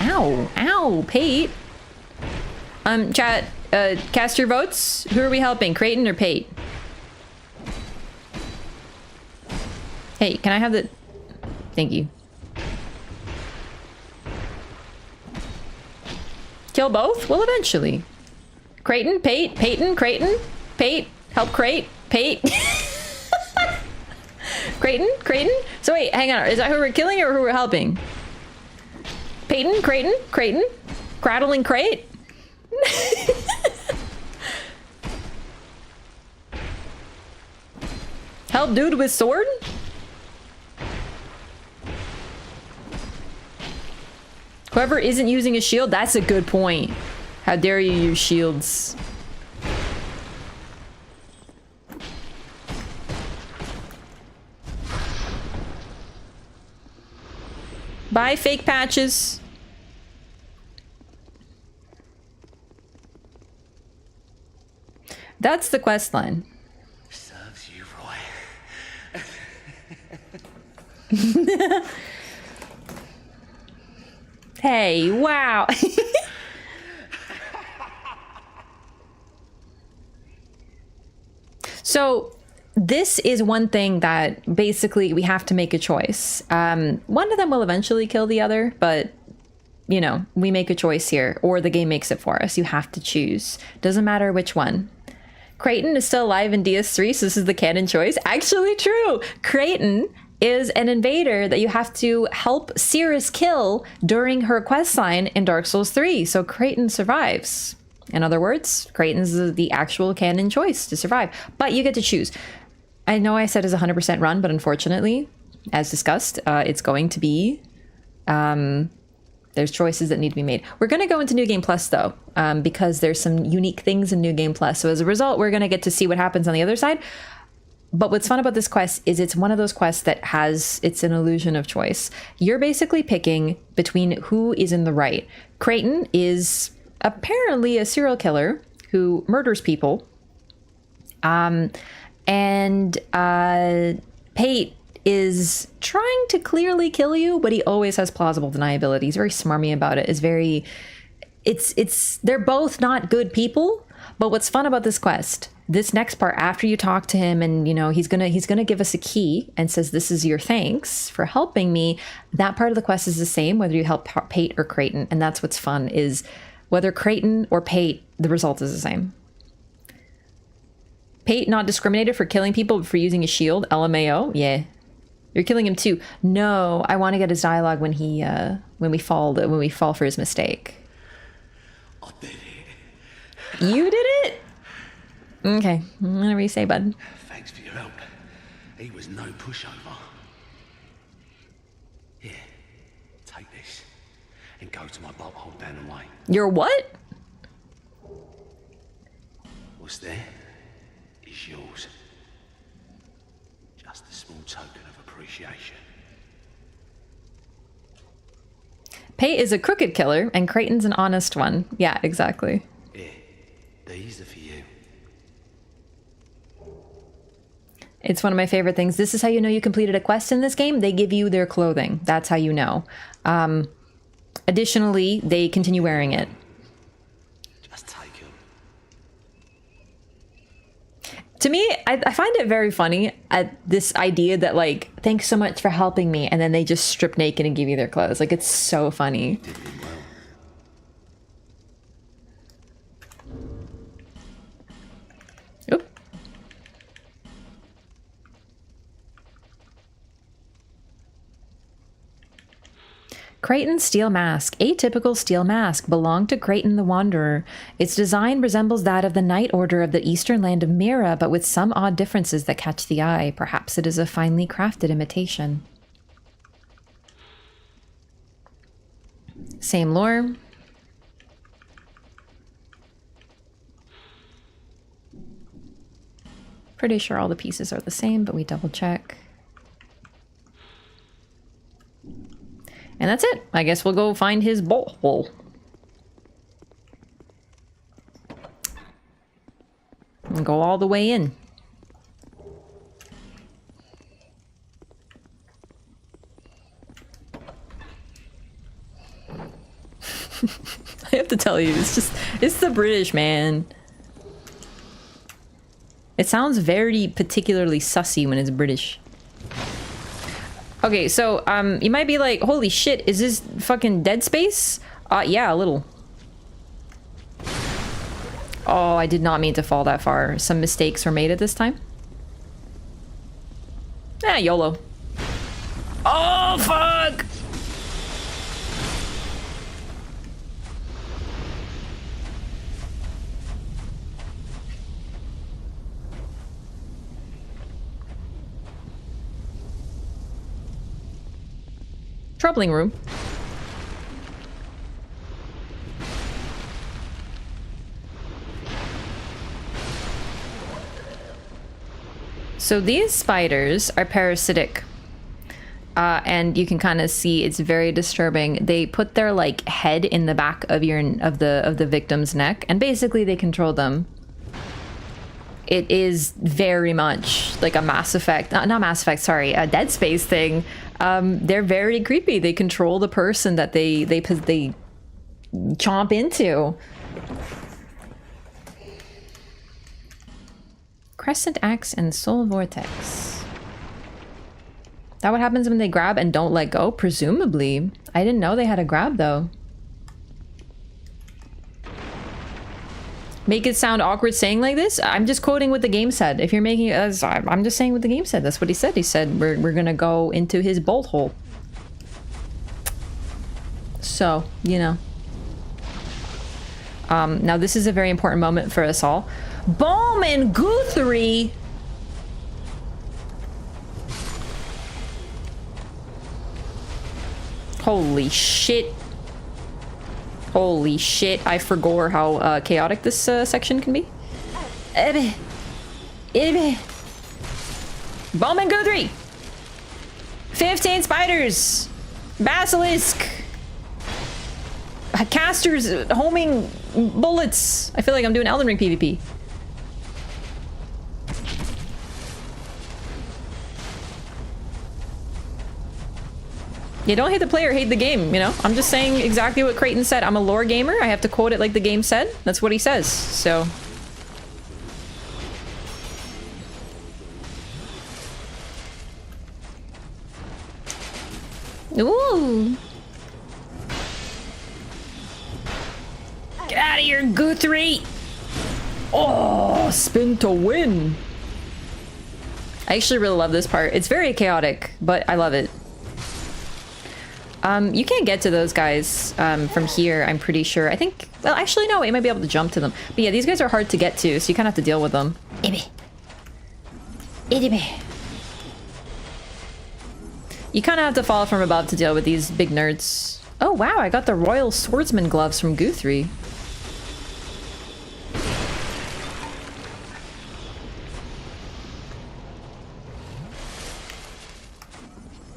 Ow, ow, Pate. Chat, cast your votes. Who are we helping, Creighton or Pate? Hey, can I have the... Thank you. Kill both? Well, eventually. Creighton, Pate, Peyton, Creighton, Pate, help Crate, Pate. Creighton, Creighton? So wait, hang on, is that who we're killing or who we're helping? Peyton, Creighton, Creighton, Crattling Crate? Help dude with sword? Whoever isn't using a shield, that's a good point. How dare you use shields? Bye, fake patches. That's the quest line. Serves you, Roy. Hey, wow. So this is one thing that basically we have to make a choice. One of them will eventually kill the other, but you know, we make a choice here, or the game makes it for us. You have to choose. Doesn't matter which one. Creighton is still alive in DS3, so this is the canon choice. Actually true. Creighton is an invader that you have to help Cirrus kill during her questline in Dark Souls 3. So Creighton survives. In other words, Creighton's the actual canon choice to survive. But you get to choose. I know I said it's 100% run, but unfortunately, as discussed, it's going to be... there's choices that need to be made. We're going to go into New Game Plus, though, because there's some unique things in New Game Plus. So as a result, we're going to get to see what happens on the other side. But what's fun about this quest is it's one of those quests that it's an illusion of choice. You're basically picking between who is in the right. Creighton is apparently a serial killer who murders people. Pate is trying to clearly kill you, but he always has plausible deniability. He's very smarmy about it. They're both not good people. But what's fun about this quest, this next part, after you talk to him and, you know, he's gonna give us a key and says, this is your thanks for helping me. That part of the quest is the same, whether you help Pate or Creighton. And that's what's fun, is whether Creighton or Pate, the result is the same. Pate not discriminated for killing people, but for using a shield. LMAO. Yeah. You're killing him too. No, I want to get his dialogue when we fall for his mistake. I did it. You did it? Okay, whatever you say, bud. Thanks for your help. He was no pushover. Here, take this and go to my butthole down the way. Your what? What's there is yours. Just a small token of appreciation. Pate is a crooked killer, and Creighton's an honest one. Yeah, exactly. Here, these are for you. It's one of my favorite things. This is how you know you completed a quest in this game. They give you their clothing. That's how you know. Additionally, they continue wearing it. Just take them. To me, I find it very funny at this idea that, like, thanks so much for helping me, and then they just strip naked and give you their clothes. Like, it's so funny. Did me well. Oop. Creighton's steel mask. Atypical steel mask belonged to Creighton the Wanderer. Its design resembles that of the Knight Order of the eastern land of Mira, but with some odd differences that catch the eye. Perhaps it is a finely crafted imitation. Same lore. Pretty sure all the pieces are the same, but we double check. And that's it. I guess we'll go find his bowl. And go all the way in. I have to tell you, it's the British, man. It sounds very particularly sussy when it's British. Okay, so, you might be like, holy shit, is this fucking Dead Space? Yeah, a little. Oh, I did not mean to fall that far. Some mistakes were made at this time. YOLO. Oh, fuck! Troubling room. So these spiders are parasitic. And you can kind of see it's very disturbing. They put their like head in the back of the victim's neck, and basically they control them. It is very much like a Mass Effect, not Mass Effect, sorry, a Dead Space thing. They're very creepy. They control the person that they chomp into. Crescent Axe and Soul Vortex. That what happens when they grab and don't let go? Presumably. I didn't know they had a grab though. Make it sound awkward saying like this? I'm just quoting what the game said. If you're making it as I'm just saying what the game said. That's what he said. He said we're gonna go into his bolt hole. So, you know. Now this is a very important moment for us all. Balm and Guthrie! Holy shit. Holy shit, I forgot how chaotic this section can be. Balm and Guthrie! 15 spiders! Basilisk! Casters homing bullets! I feel like I'm doing Elden Ring PvP. You don't hate the player, hate the game, you know? I'm just saying exactly what Creighton said. I'm a lore gamer. I have to quote it like the game said. That's what he says, so... Ooh! Get out of here, Guthrie! Oh, spin to win! I actually really love this part. It's very chaotic, but I love it. You can't get to those guys from here, I'm pretty sure. I think, well, actually, no, you might be able to jump to them. But yeah, these guys are hard to get to, so you kind of have to deal with them. You kind of have to fall from above to deal with these big nerds. Oh, wow, I got the Royal Swordsman gloves from Guthrie.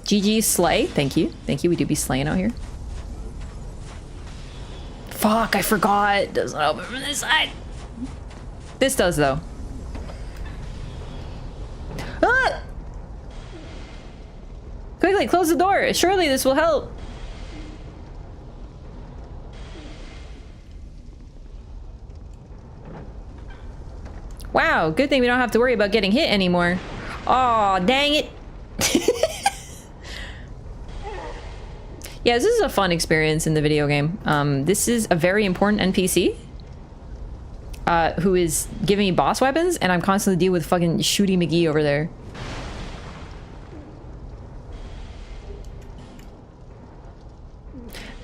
GG slay. Thank you. Thank you. We do be slaying out here. Fuck, I forgot. It doesn't open from this side. This does, though. Ah! Quickly, close the door. Surely this will help. Wow, good thing we don't have to worry about getting hit anymore. Aw, dang it. Yeah, this is a fun experience in the video game. This is a very important NPC who is giving me boss weapons, and I'm constantly dealing with fucking Shooty McGee over there.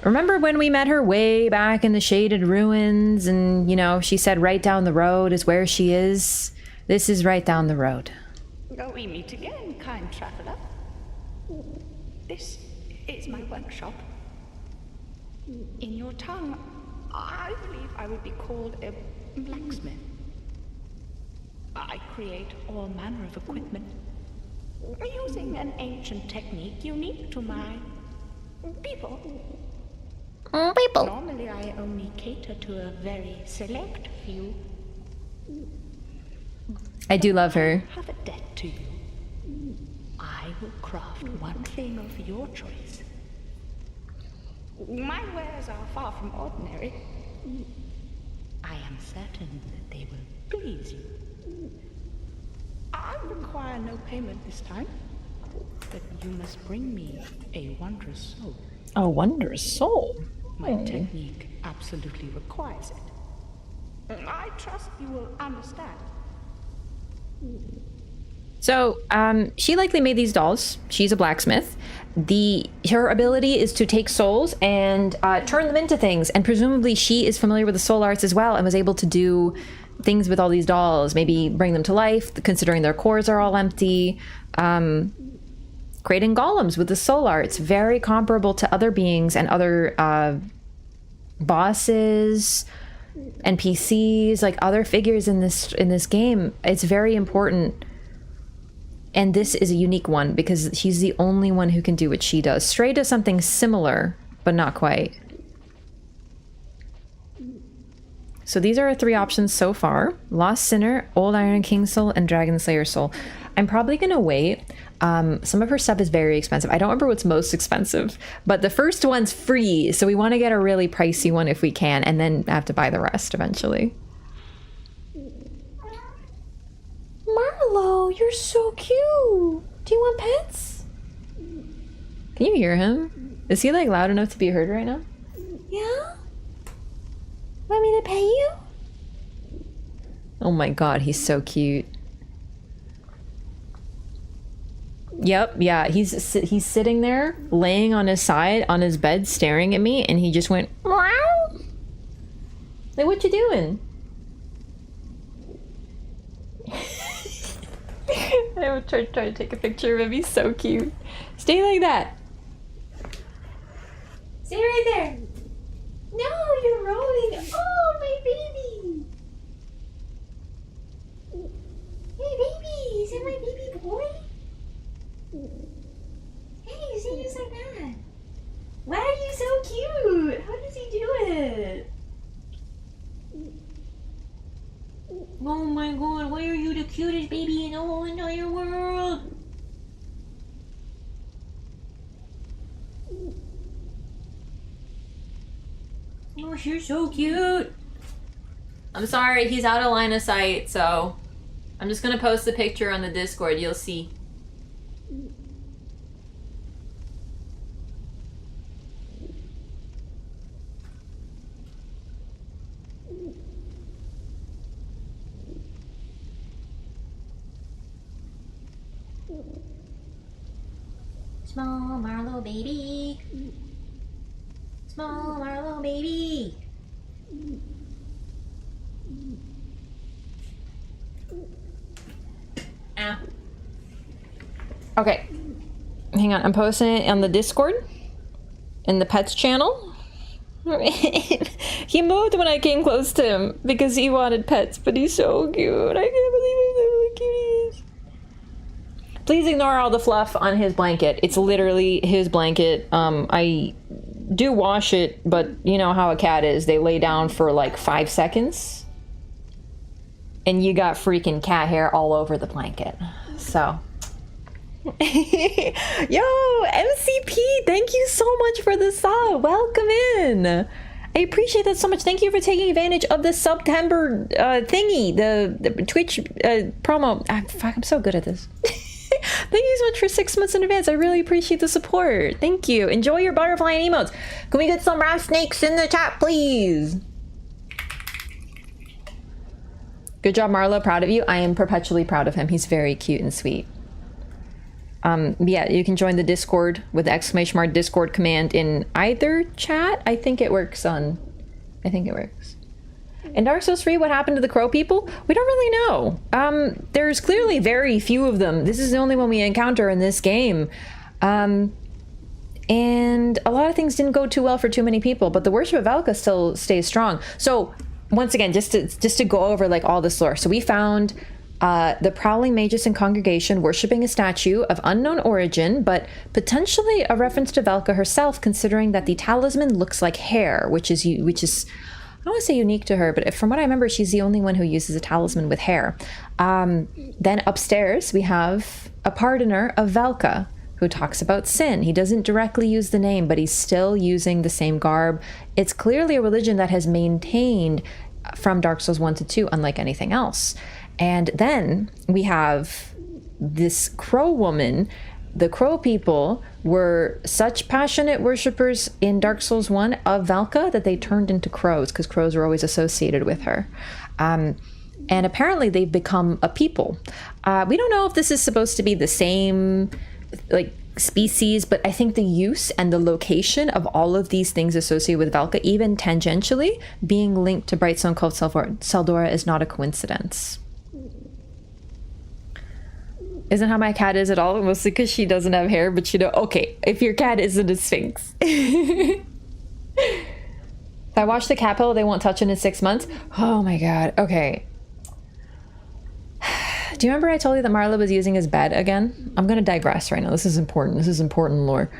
Remember when we met her way back in the Shaded Ruins, and, you know, she said right down the road is where she is? This is right down the road. We meet again, kind traveler. This is my workshop. In your tongue, I believe I would be called a blacksmith. I create all manner of equipment using an ancient technique unique to my people. Normally, I only cater to a very select few. I do love her. I have a debt to you. I will craft one thing of your choice. My wares are far from ordinary. I am certain that they will please you. I require no payment this time, but you must bring me a wondrous soul. A wondrous soul? My technique absolutely requires it. I trust you will understand. So, she likely made these dolls. She's a blacksmith. Her ability is to take souls and turn them into things. And presumably she is familiar with the soul arts as well and was able to do things with all these dolls. Maybe bring them to life, considering their cores are all empty. Creating golems with the soul arts. Very comparable to other beings and other bosses, NPCs, like other figures in this game. It's very important. And this is a unique one because she's the only one who can do what she does. Stray does something similar, but not quite. So these are our 3 options so far. Lost Sinner, Old Iron King Soul, and Dragon Slayer Soul. I'm probably gonna wait. Some of her stuff is very expensive. I don't remember what's most expensive, but the first one's free. So we want to get a really pricey one if we can, and then have to buy the rest eventually. Marlo, you're so cute. Do you want pets? Can you hear him? Is he like loud enough to be heard right now? Yeah? Want me to pay you? Oh my god, he's so cute. Yep, yeah, he's sitting there, laying on his side, on his bed, staring at me, and he just went, meow. Like, what you doing? I would try to take a picture of him, he's so cute. Stay like that. Stay right there. No, you're rolling. Oh, my baby. Hey, baby, is that my baby boy? Hey, you say just like that. Why are you so cute? How does he do it? Oh my god, why are you the cutest baby in the whole entire world? Oh, you're so cute. I'm sorry, he's out of line of sight, so I'm just gonna post the picture on the Discord, you'll see. Small Marlo baby. Small Marlo baby. Ow. Okay. Hang on, I'm posting it on the Discord. In the pets channel. He moved when I came close to him because he wanted pets, but he's so cute. I can't believe how cute he is. Please ignore all the fluff on his blanket. It's literally his blanket. I do wash it, but you know how a cat is. They lay down for like 5 seconds. And you got freaking cat hair all over the blanket. So. Yo, MCP, thank you so much for the sub. Welcome in. I appreciate that so much. Thank you for taking advantage of the September thingy, the Twitch promo. I'm so good at this. Thank you so much for 6 months in advance. I really appreciate the support. Thank you. Enjoy your butterfly and emotes. Can we get some round snakes in the chat, please? Good job, Marlo. Proud of you. I am perpetually proud of him. He's very cute and sweet. Yeah, you can join the Discord with the !! Discord command in either chat. I think it works. In Dark Souls 3, what happened to the crow people? We don't really know. There's clearly very few of them. This is the only one we encounter in this game. And a lot of things didn't go too well for too many people, but the worship of Valka still stays strong. So once again, just to go over like all this lore. So we found the Prowling Magus and congregation worshipping a statue of unknown origin, but potentially a reference to Valka herself, considering that the talisman looks like hair, which is I don't want to say unique to her, but from what I remember, she's the only one who uses a talisman with hair. Then upstairs, we have a pardoner of Valka, who talks about sin. He doesn't directly use the name, but he's still using the same garb. It's clearly a religion that has maintained from Dark Souls 1 to 2, unlike anything else. And then we have this crow woman. The crow people were such passionate worshippers in Dark Souls 1 of Valka that they turned into crows, because crows were always associated with her. And apparently they've become a people. We don't know if this is supposed to be the same like species, but I think the use and the location of all of these things associated with Valka, even tangentially, being linked to Brightstone Cove Seldora is not a coincidence. Isn't how my cat is at all, mostly because she doesn't have hair, but you know, okay, if your cat isn't a sphinx. If I wash the cat pillow, they won't touch it in 6 months. Oh my god, okay. Do you remember I told you that Marla was using his bed again? I'm gonna digress right now. This is important. This is important lore.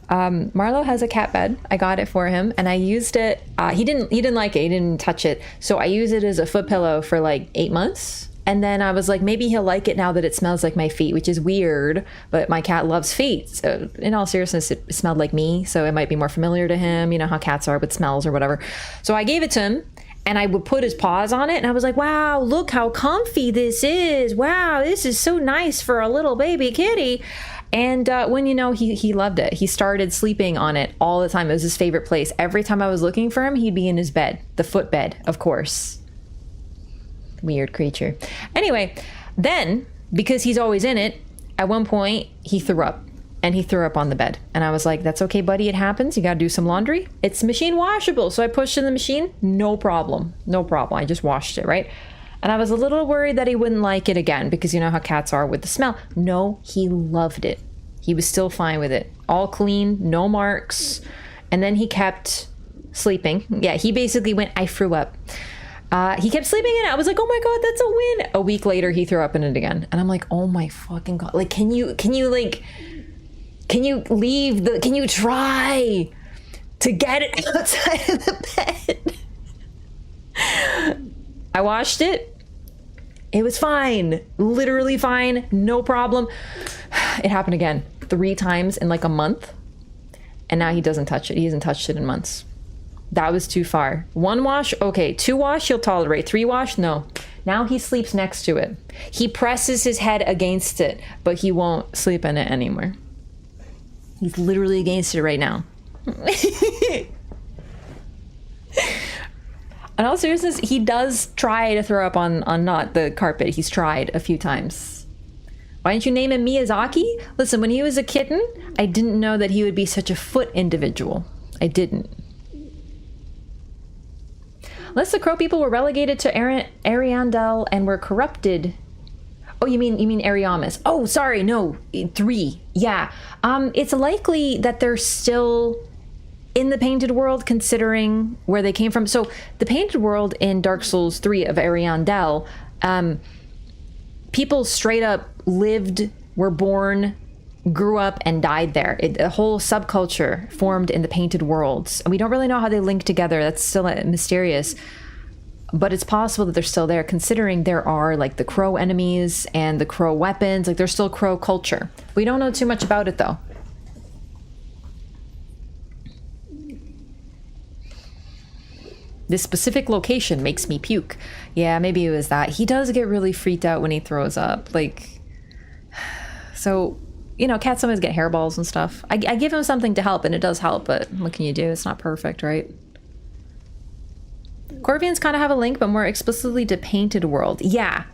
Marlo has a cat bed. I got it for him, and I used it. He didn't like it. He didn't touch it. So I used it as a foot pillow for like 8 months. And then I was like, maybe he'll like it now that it smells like my feet, which is weird, but my cat loves feet. So in all seriousness, it smelled like me, so it might be more familiar to him. You know how cats are with smells or whatever. So I gave it to him, and I would put his paws on it, and I was like, wow, look how comfy this is. Wow, this is so nice for a little baby kitty. And when you know, he loved it. He started sleeping on it all the time. It was his favorite place. Every time I was looking for him, he'd be in his bed, the foot bed, of course. Weird creature. Anyway, then, because he's always in it, at one point he threw up, and he threw up on the bed. And I was like, that's okay, buddy, it happens. You gotta do some laundry. It's machine washable. So I pushed in the machine, no problem. No problem. I just washed it, right? And I was a little worried that he wouldn't like it again, because you know how cats are with the smell. No, he loved it. He was still fine with it. All clean, no marks. And then he kept sleeping. Yeah, he basically went, I threw up. He kept sleeping in it. I was like, oh my God, that's a win. A week later, he threw up in it again. And I'm like, oh my fucking God. Like, can you try to get it outside of the bed? I washed it. It was fine. Literally fine. No problem. It happened again 3 times in like a month. And now he doesn't touch it. He hasn't touched it in months. That was too far. 1 wash, okay. 2 wash, he'll tolerate. 3 wash, no. Now he sleeps next to it. He presses his head against it, but he won't sleep in it anymore. He's literally against it right now. In all seriousness, he does try to throw up on not the carpet. He's tried a few times. Why didn't you name him Miyazaki? Listen, when he was a kitten, I didn't know that he would be such a foot individual. I didn't. Unless the crow people were relegated to Ariandel and were corrupted. Oh, you mean Ariamis? Oh, sorry, no, 3. Yeah, it's likely that they're still in the Painted World, considering where they came from. So the Painted World in Dark Souls 3 of Ariandel, people straight up lived, were born, grew up, and died there. A whole subculture formed in the Painted Worlds. We don't really know how they link together. That's still mysterious. But it's possible that they're still there, considering there are like the crow enemies and the crow weapons. Like there's still crow culture. We don't know too much about it though. This specific location makes me puke. Yeah, maybe it was that. He does get really freaked out when he throws up. Like, so, you know, cats sometimes get hairballs and stuff. I give him something to help, and it does help, but what can you do? It's not perfect, right? Corvians kind of have a link, but more explicitly to Painted World. Yeah.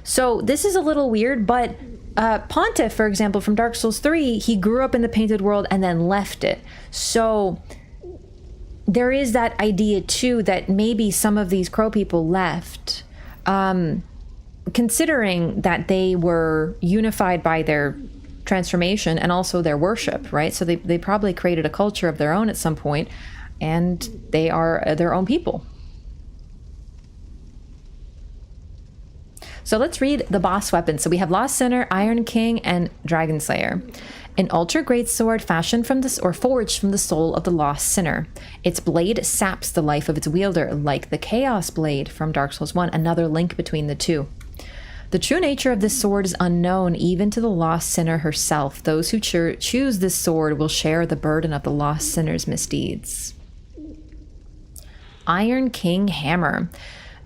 So this is a little weird, but Pontiff, for example, from Dark Souls 3, he grew up in the Painted World and then left it. So there is that idea too that maybe some of these crow people left, considering that they were unified by their transformation and also their worship, right? So they probably created a culture of their own at some point, and they are their own people. So let's read the boss weapons. So we have Lost Sinner, Iron King, and Dragon Slayer. An ultra great sword fashioned from forged from the soul of the Lost Sinner. Its blade saps the life of its wielder, like the Chaos Blade from Dark Souls 1, another link between the two. The true nature of this sword is unknown even to the Lost Sinner herself. Those who choose this sword will share the burden of the Lost Sinner's misdeeds. Iron King Hammer.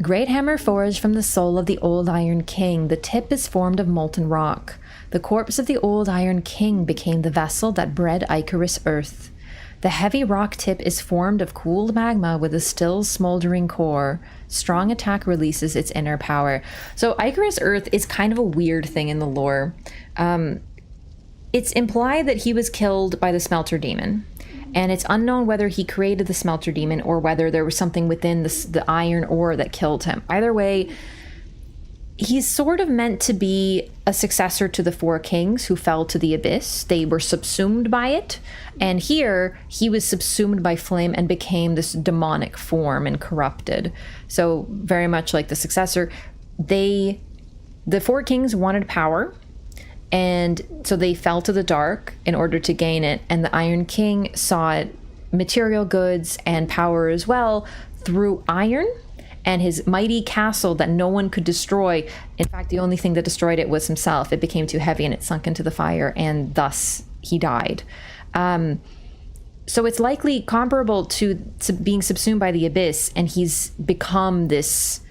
Great hammer forged from the soul of the old Iron King. The tip is formed of molten rock. The corpse of the old Iron King became the vessel that bred Icarus Earth. The heavy rock tip is formed of cooled magma with a still smoldering core. Strong attack releases its inner power. So Icarus Earth is kind of a weird thing in the lore. It's implied that he was killed by the Smelter Demon. And it's unknown whether he created the Smelter Demon or whether there was something within the iron ore that killed him. Either way, he's sort of meant to be a successor to the 4 kings who fell to the abyss. They were subsumed by it. And here, he was subsumed by flame and became this demonic form and corrupted. So very much like the successor. The 4 kings wanted power. And so they fell to the dark in order to gain it, and the Iron King sought material goods and power as well through iron and his mighty castle that no one could destroy. In fact, the only thing that destroyed it was himself. It became too heavy and it sunk into the fire, and thus he died. So it's likely comparable to being subsumed by the abyss, and he's become this,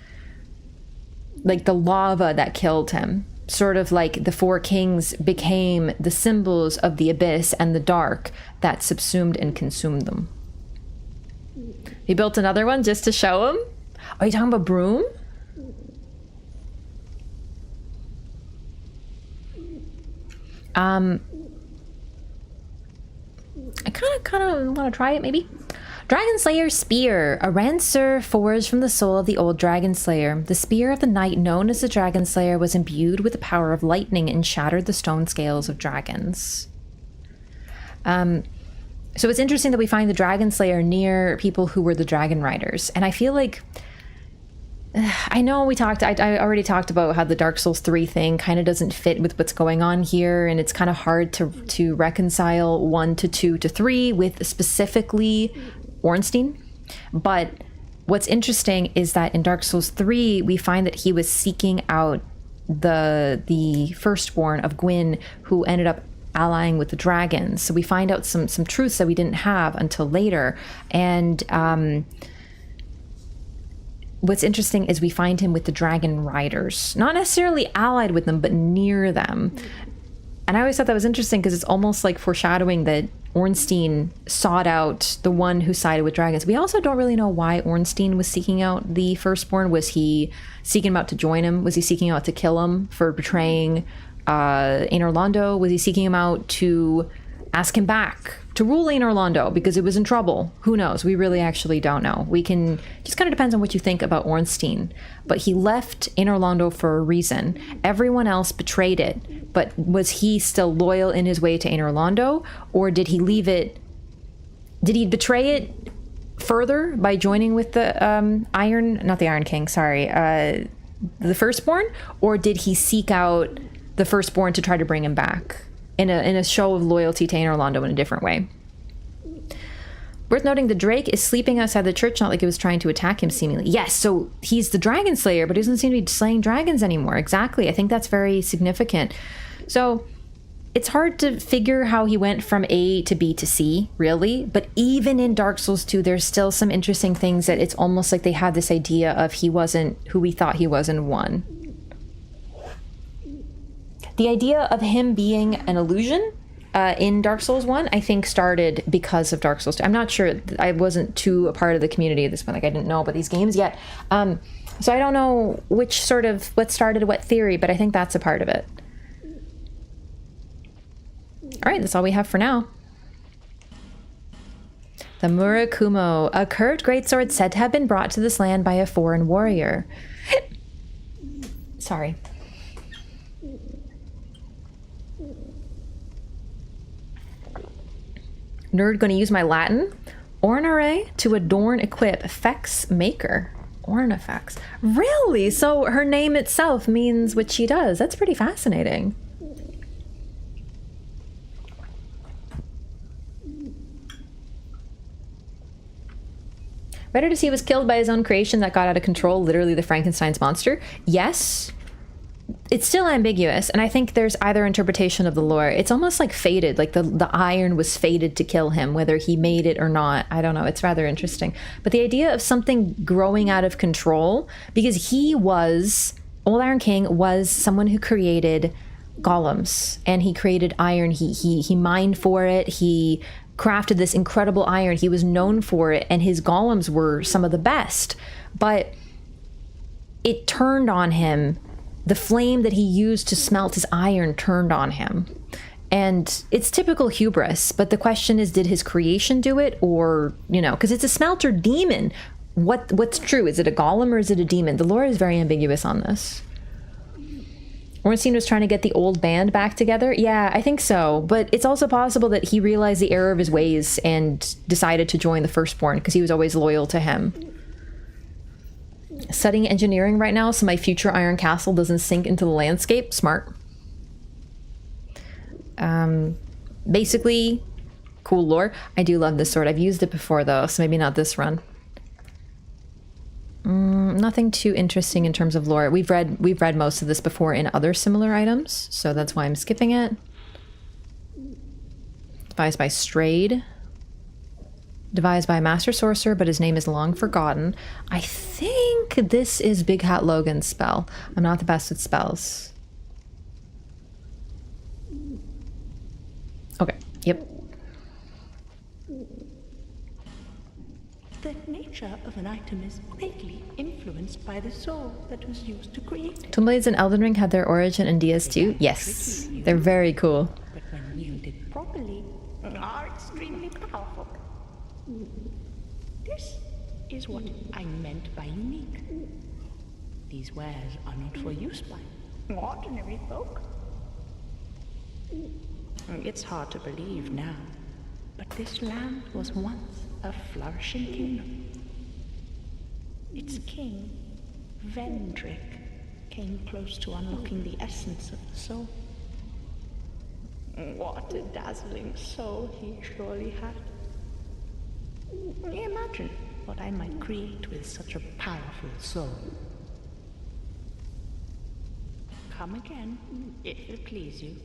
like the lava that killed him. Sort of like the four kings became the symbols of the abyss and the dark that subsumed and consumed them. He built another one just to show him? Are you talking about Broom? I kind of want to try it, maybe. Dragon Slayer's Spear, a rancer forged from the soul of the old Dragon Slayer. The spear of the knight known as the Dragon Slayer was imbued with the power of lightning and shattered the stone scales of dragons. So it's interesting that we find the Dragon Slayer near people who were the Dragon Riders. And I feel like, I know I already talked about how the Dark Souls 3 thing kind of doesn't fit with what's going on here, and it's kind of hard to reconcile 1 to 2 to 3 with specifically Ornstein. But what's interesting is that in Dark Souls 3, we find that he was seeking out the firstborn of Gwyn, who ended up allying with the dragons. So we find out some truths that we didn't have until later. And what's interesting is we find him with the Dragon Riders, not necessarily allied with them, but near them. And I always thought that was interesting because it's almost like foreshadowing that Ornstein sought out the one who sided with dragons. We also don't really know why Ornstein was seeking out the firstborn. Was he seeking him out to join him? Was he seeking out to kill him for betraying Ain Orlando? Was he seeking him out to ask him back to rule Ain Orlando because it was in trouble? Who knows? We really actually don't know. We can, just kind of depends on what you think about Ornstein. But he left Ain Orlando for a reason. Everyone else betrayed it, but was he still loyal in his way to Ain Orlando, or did he leave it? Did he betray it further by joining with the not the Iron King, sorry, the Firstborn, or did he seek out the Firstborn to try to bring him back in a show of loyalty to Ain Orlando in a different way? Worth noting, the Drake is sleeping outside the church, not like it was trying to attack him, seemingly. Yes, so he's the Dragon Slayer, but he doesn't seem to be slaying dragons anymore. Exactly. I think that's very significant. So it's hard to figure how he went from A to B to C, really. But even in Dark Souls 2, there's still some interesting things that it's almost like they had this idea of he wasn't who we thought he was in 1. The idea of him being an illusion in Dark Souls 1, I think started because of Dark Souls 2. I'm not sure. I wasn't too a part of the community at this point. Like, I didn't know about these games yet. So I don't know what started what theory, but I think that's a part of it. All right, that's all we have for now. The Murakumo, a curved greatsword said to have been brought to this land by a foreign warrior. Sorry. Nerd going to use my Latin. Ornare, to adorn, equip, effects maker. Ornifex. Really? So her name itself means what she does. That's pretty fascinating. Better to see he was killed by his own creation that got out of control, literally the Frankenstein's monster. Yes. It's still ambiguous, and I think there's either interpretation of the lore. It's almost like fated, like the iron was fated to kill him, whether he made it or not. I don't know. It's rather interesting. But the idea of something growing out of control, because Old Iron King was someone who created golems, and he created iron. He mined for it. He crafted this incredible iron. He was known for it, and his golems were some of the best. But it turned on him. The flame that he used to smelt his iron turned on him. And it's typical hubris, but the question is, did his creation do it? Or, because it's a smelter demon. What's true? Is it a golem or is it a demon? The lore is very ambiguous on this. Ornstein was trying to get the old band back together. Yeah, I think so. But it's also possible that he realized the error of his ways and decided to join the Firstborn because he was always loyal to him. Studying engineering right now so my future Iron Castle doesn't sink into the landscape. Smart. Basically, cool lore. I do love this sword. I've used it before though, so maybe not this run. Nothing too interesting in terms of lore. We've read most of this before in other similar items, so that's why I'm skipping it. Devised by Strayed. Devised by a master sorcerer, but his name is long forgotten. I think this is Big Hat Logan's spell. I'm not the best at spells. Okay, yep. The nature of an item is greatly influenced by the soul that was used to create it. Twin Blades in Elden Ring had their origin in DS2? Yes, they're very cool. But when wielded properly, are extremely powerful. This is what I meant by unique. These wares are not for use by ordinary folk. It's hard to believe now, but this land was once a flourishing kingdom. Its king, Vendrick, came close to unlocking the essence of the soul. What a dazzling soul he surely had. Imagine what I might create with such a powerful soul. Come again, if it please you.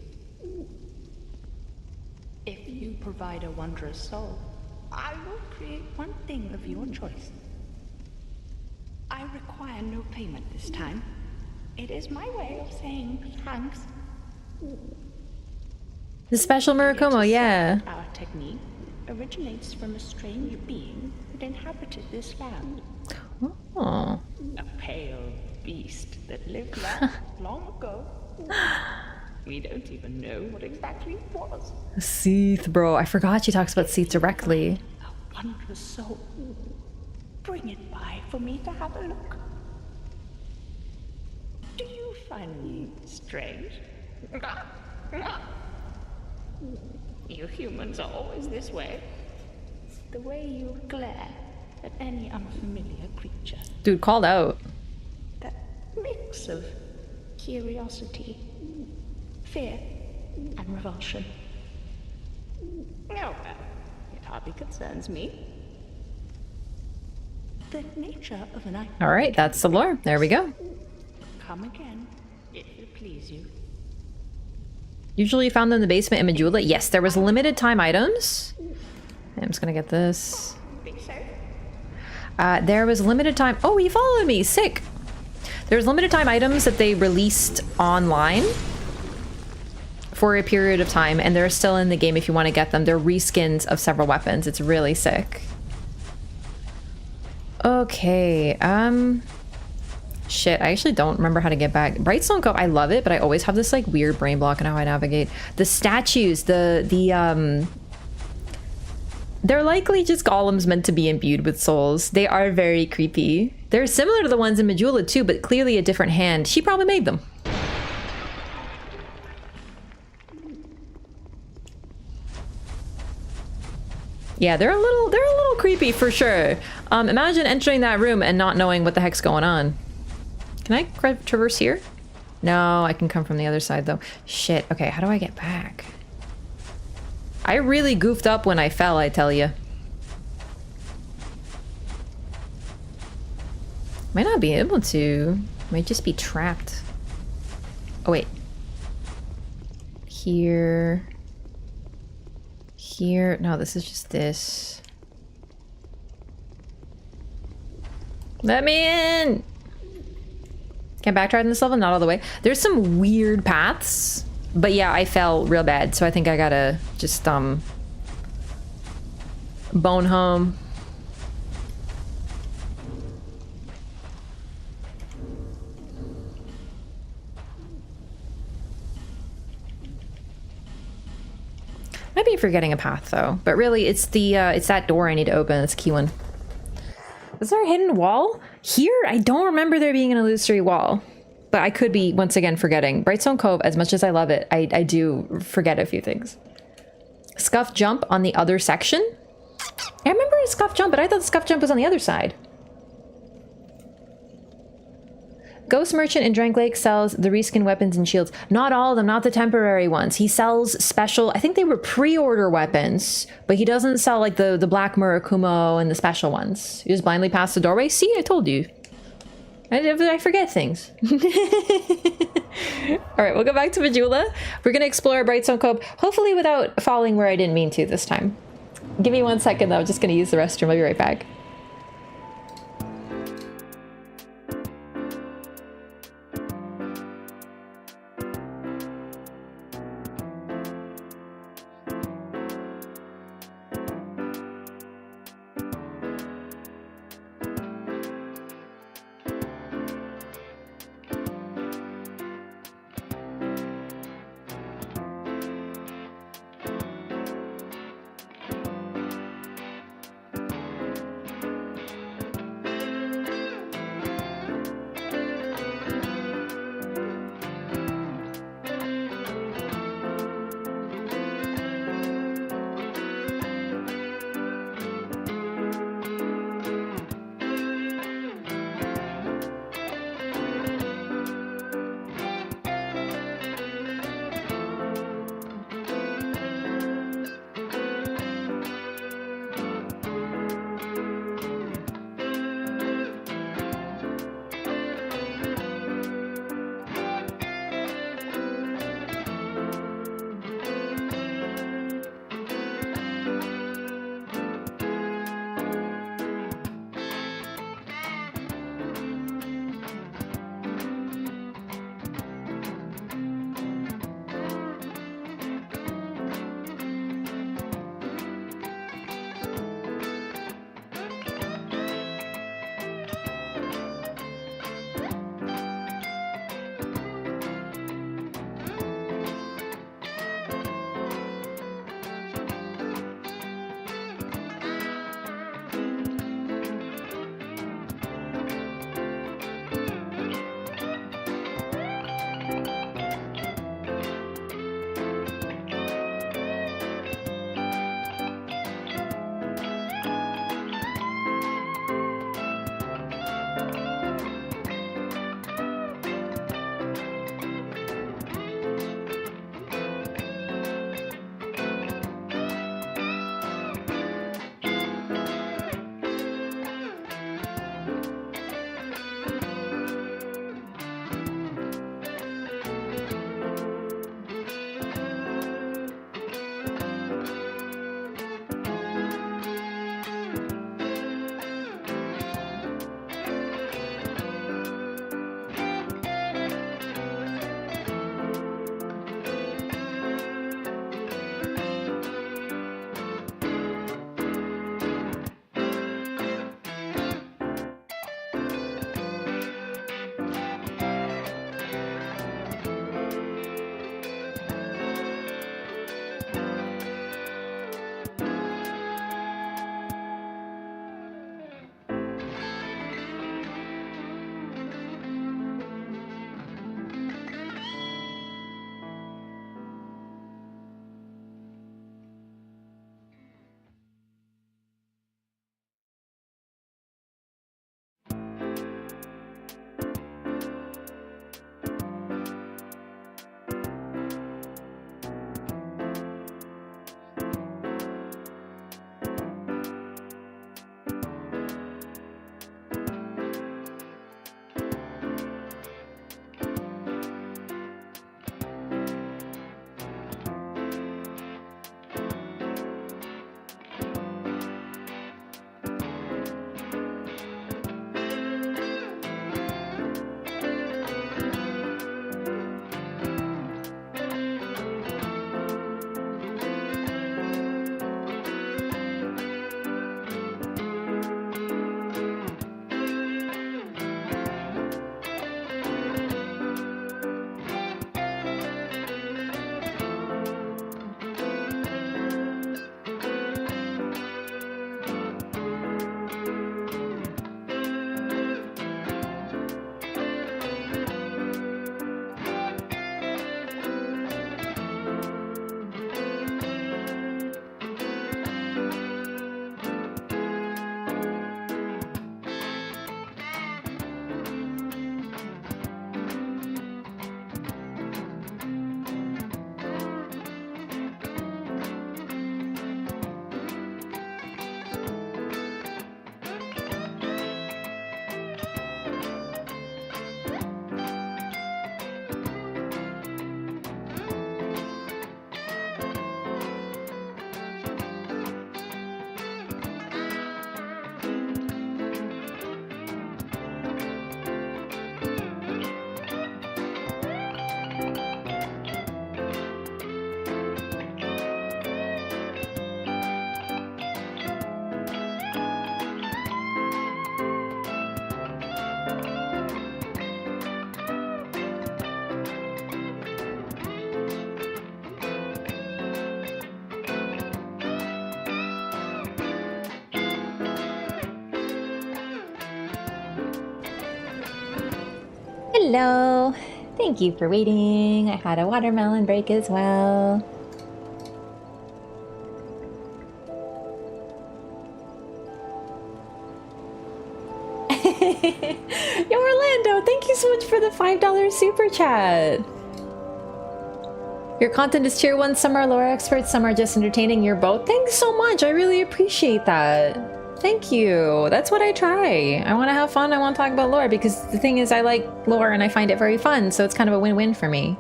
If you provide a wondrous soul, I will create one thing of your choice. I require no payment this time. It is my way of saying thanks. The special Murakumo, yeah. Our technique originates from a strange being that inhabited this land. Oh. A pale beast that lived long ago. We don't even know what exactly it was. Seath, bro. I forgot she talks about Seath directly. A wondrous soul. Bring it by for me to have a look. Do you find me strange? You humans are always this way. The way you glare at any unfamiliar creature. Dude, called out. That mix of curiosity, fear, and revulsion. Oh, well, it hardly concerns me. The nature of an item. All right, that's the lore. There we go. Come again, if it please you. Usually you found them in the basement in Majula. Yes, there was limited time items. I'm just gonna get this. Be safe. There was limited time. Oh, he followed me. Sick. There's limited time items that they released online for a period of time, and they're still in the game if you want to get them. They're reskins of several weapons. It's really sick. Okay, shit, I actually don't remember how to get back. Brightstone Cove, I love it, but I always have this like weird brain block on how I navigate. The statues, they're likely just golems meant to be imbued with souls. They are very creepy. They're similar to the ones in Majula too, but clearly a different hand. She probably made them. Yeah, they're a little creepy for sure. Imagine entering that room and not knowing what the heck's going on. Can I traverse here? No, I can come from the other side though. Shit, okay, how do I get back? I really goofed up when I fell, I tell you. Might not be able to. Might just be trapped. Oh wait. Here. Here. No, this is just this. Let me in! Can I backtrack in this level? Not all the way. There's some weird paths. But yeah, I fell real bad, so I think I gotta just, bone home. Might be forgetting a path though, but really it's the it's that door I need to open. It's a key one. Is there a hidden wall here? I don't remember there being an illusory wall, but I could be once again forgetting. Brightstone Cove, as much as I love it, I do forget a few things. Scuff jump on the other section. I remember a scuff jump, but I thought the scuff jump was on the other side. Ghost Merchant in Drank Lake sells the reskin weapons and shields. Not all of them, not the temporary ones. He sells special, I think they were pre-order weapons, but he doesn't sell like the Black Murakumo and the special ones. You just blindly pass the doorway. See, I told you. I forget things. All right, we'll go back to Majula. We're going to explore Brightstone Cove, hopefully without falling where I didn't mean to this time. Give me 1 second, though. I'm just going to use the restroom. I'll be right back. Hello. Thank you for waiting. I had a watermelon break as well. Yo, Orlando, thank you so much for the $5 super chat. Your content is tier 1, some are lore experts, some are just entertaining. You're both. Thanks so much. I really appreciate that. Thank you. That's what I try. I want to have fun. I want to talk about lore because the thing is I like lore and I find it very fun. So it's kind of a win-win for me.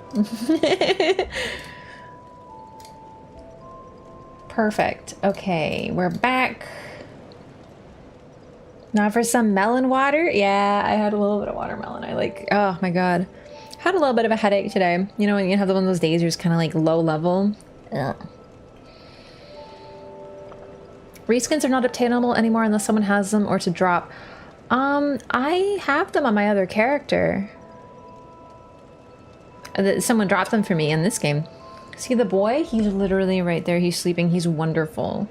Perfect. Okay, we're back. Now for some melon water. Yeah, I had a little bit of watermelon. Oh my God. Had a little bit of a headache today. You know, when you have one of those days you're just kind of like low level. Ugh. Reskins are not obtainable anymore unless someone has them or to drop. I have them on my other character. Someone dropped them for me in this game. See the boy? He's literally right there. He's sleeping. He's wonderful.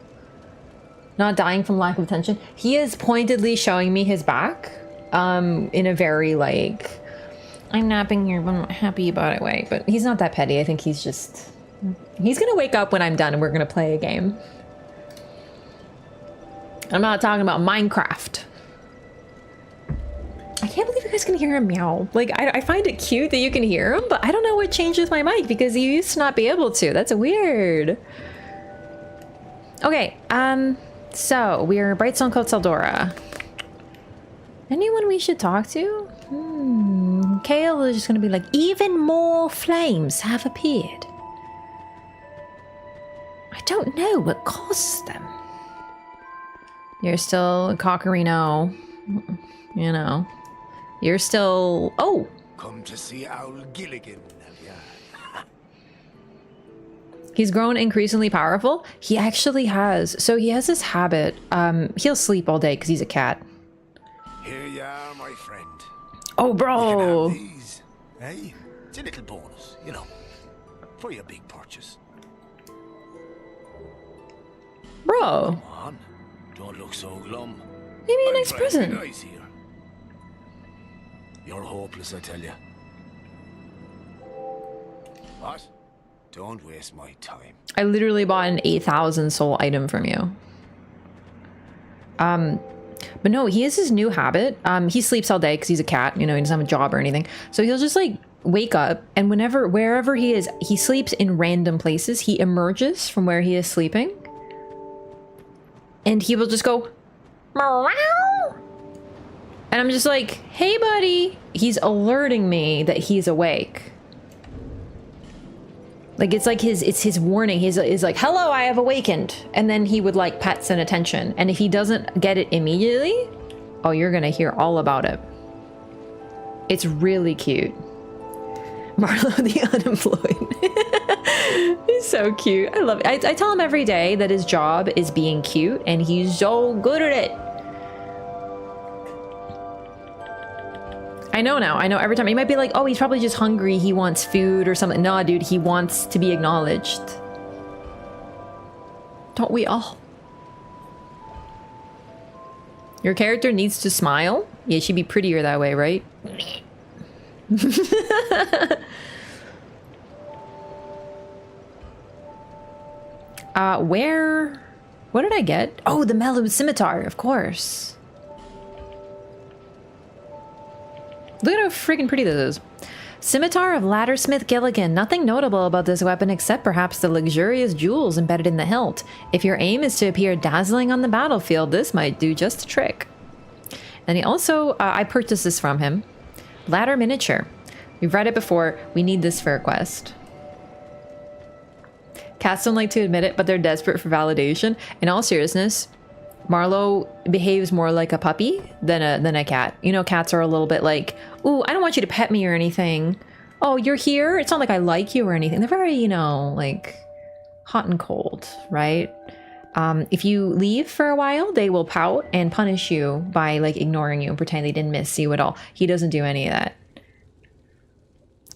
Not dying from lack of attention. He is pointedly showing me his back. In a very like, I'm napping here, but I'm not happy about it way. But he's not that petty. I think he's just... He's gonna wake up when I'm done and we're gonna play a game. I'm not talking about Minecraft. I can't believe you guys can hear him meow. Like, I find it cute that you can hear him, but I don't know what changed with my mic because you used to not be able to. That's weird. Okay, so we're Brightstone Coat Saldora. Anyone we should talk to? Kale is just gonna be like, even more flames have appeared. I don't know what caused them. You're still Cockerino. You know. You're still... Oh! Come to see Owl Gilligan, have ya? He's grown increasingly powerful. He actually has. So he has this habit. He'll sleep all day because he's a cat. Here you are, my friend. Oh, You bro! can have these, eh? It's a little bonus, you know, for your big purchase. Bro! Come on, don't look so glum. Maybe a I'm nice trying to be present. nice here. You're hopeless, I tell you. What? Don't waste my time. I literally bought an 8,000 soul item from you. But no, he has his new habit. He sleeps all day because he's a cat, you know, he doesn't have a job or anything. So he'll just like wake up and wherever he is, he sleeps in random places. He emerges from where he is sleeping. And he will just go, meow. And I'm just like, hey buddy. He's alerting me that he's awake. Like it's his warning. He's like, hello, I have awakened. And then he would like pets and attention. And if he doesn't get it immediately, oh, you're gonna hear all about it. It's really cute. Marlo the unemployed. He's so cute. I love it. I tell him every day that his job is being cute and he's so good at it. I know now. I know every time. He might be like, oh, he's probably just hungry. He wants food or something. No, dude, he wants to be acknowledged. Don't we all? Your character needs to smile? Yeah, she'd be prettier that way, right? Where? What did I get? Oh, the mellowed scimitar, of course. Look at how freaking pretty this is. Scimitar of Laddersmith Gilligan. Nothing notable about this weapon except perhaps the luxurious jewels embedded in the hilt. If your aim is to appear dazzling on the battlefield, this might do just a trick. And he also, I purchased this from him. Ladder miniature. We've read it before. We need this for a quest. Cats don't like to admit it, but they're desperate for validation. In all seriousness, Marlo behaves more like a puppy than a cat. You know, cats are a little bit like, ooh, I don't want you to pet me or anything. Oh, you're here? It's not like I like you or anything. They're very, you know, like hot and cold, right? If you leave for a while, they will pout and punish you by like ignoring you and pretend they didn't miss you at all. He doesn't do any of that.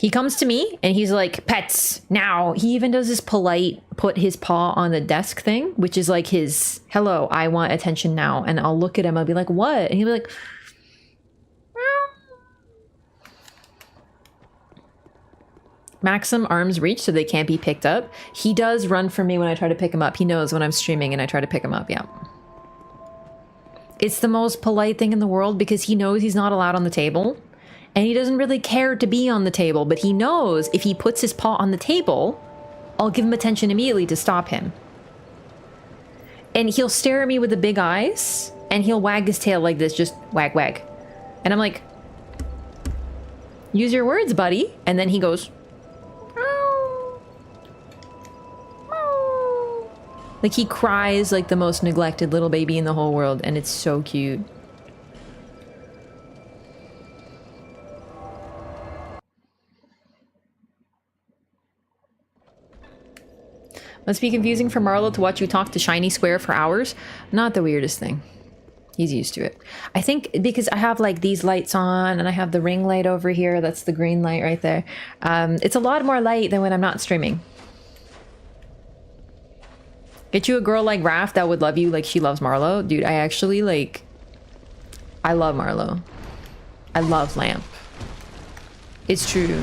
He comes to me and he's like, pets, now. He even does this polite, put his paw on the desk thing, which is like his, hello, I want attention now. And I'll look at him, I'll be like, what? And he'll be like, maximum arms reach so they can't be picked up. He does run from me when I try to pick him up. He knows when I'm streaming and I try to pick him up, yeah. It's the most polite thing in the world because he knows he's not allowed on the table. And he doesn't really care to be on the table, but he knows if he puts his paw on the table, I'll give him attention immediately to stop him. And he'll stare at me with the big eyes, and he'll wag his tail like this, just wag, wag. And I'm like, use your words, buddy. And then he goes, meow, meow. Like he cries like the most neglected little baby in the whole world, and it's so cute. Must be confusing for Marlo to watch you talk to Shiny Square for hours. Not the weirdest thing. He's used to it. I think because I have like these lights on and I have the ring light over here. That's the green light right there. It's a lot more light than when I'm not streaming. Get you a girl like Raph that would love you like she loves Marlo. Dude, I actually like... I love Marlo. I love Lamp. It's true.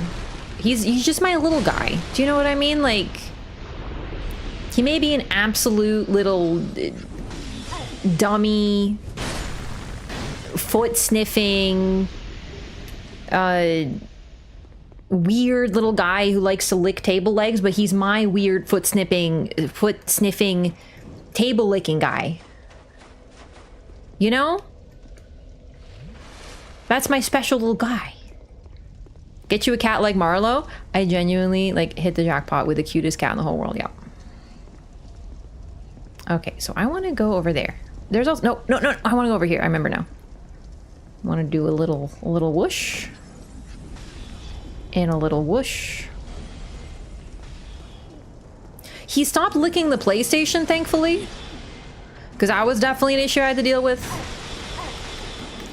He's just my little guy. Do you know what I mean? Like... He may be an absolute little dummy, foot sniffing, weird little guy who likes to lick table legs, but he's my weird foot sniffing, table licking guy. You know? That's my special little guy. Get you a cat like Marlo? I genuinely like hit the jackpot with the cutest cat in the whole world. Yeah. Okay, so I want to go over there. There's also no. I want to go over here. I remember now. I want to do a little whoosh and a little whoosh. He stopped licking the PlayStation, thankfully, because that was definitely an issue I had to deal with.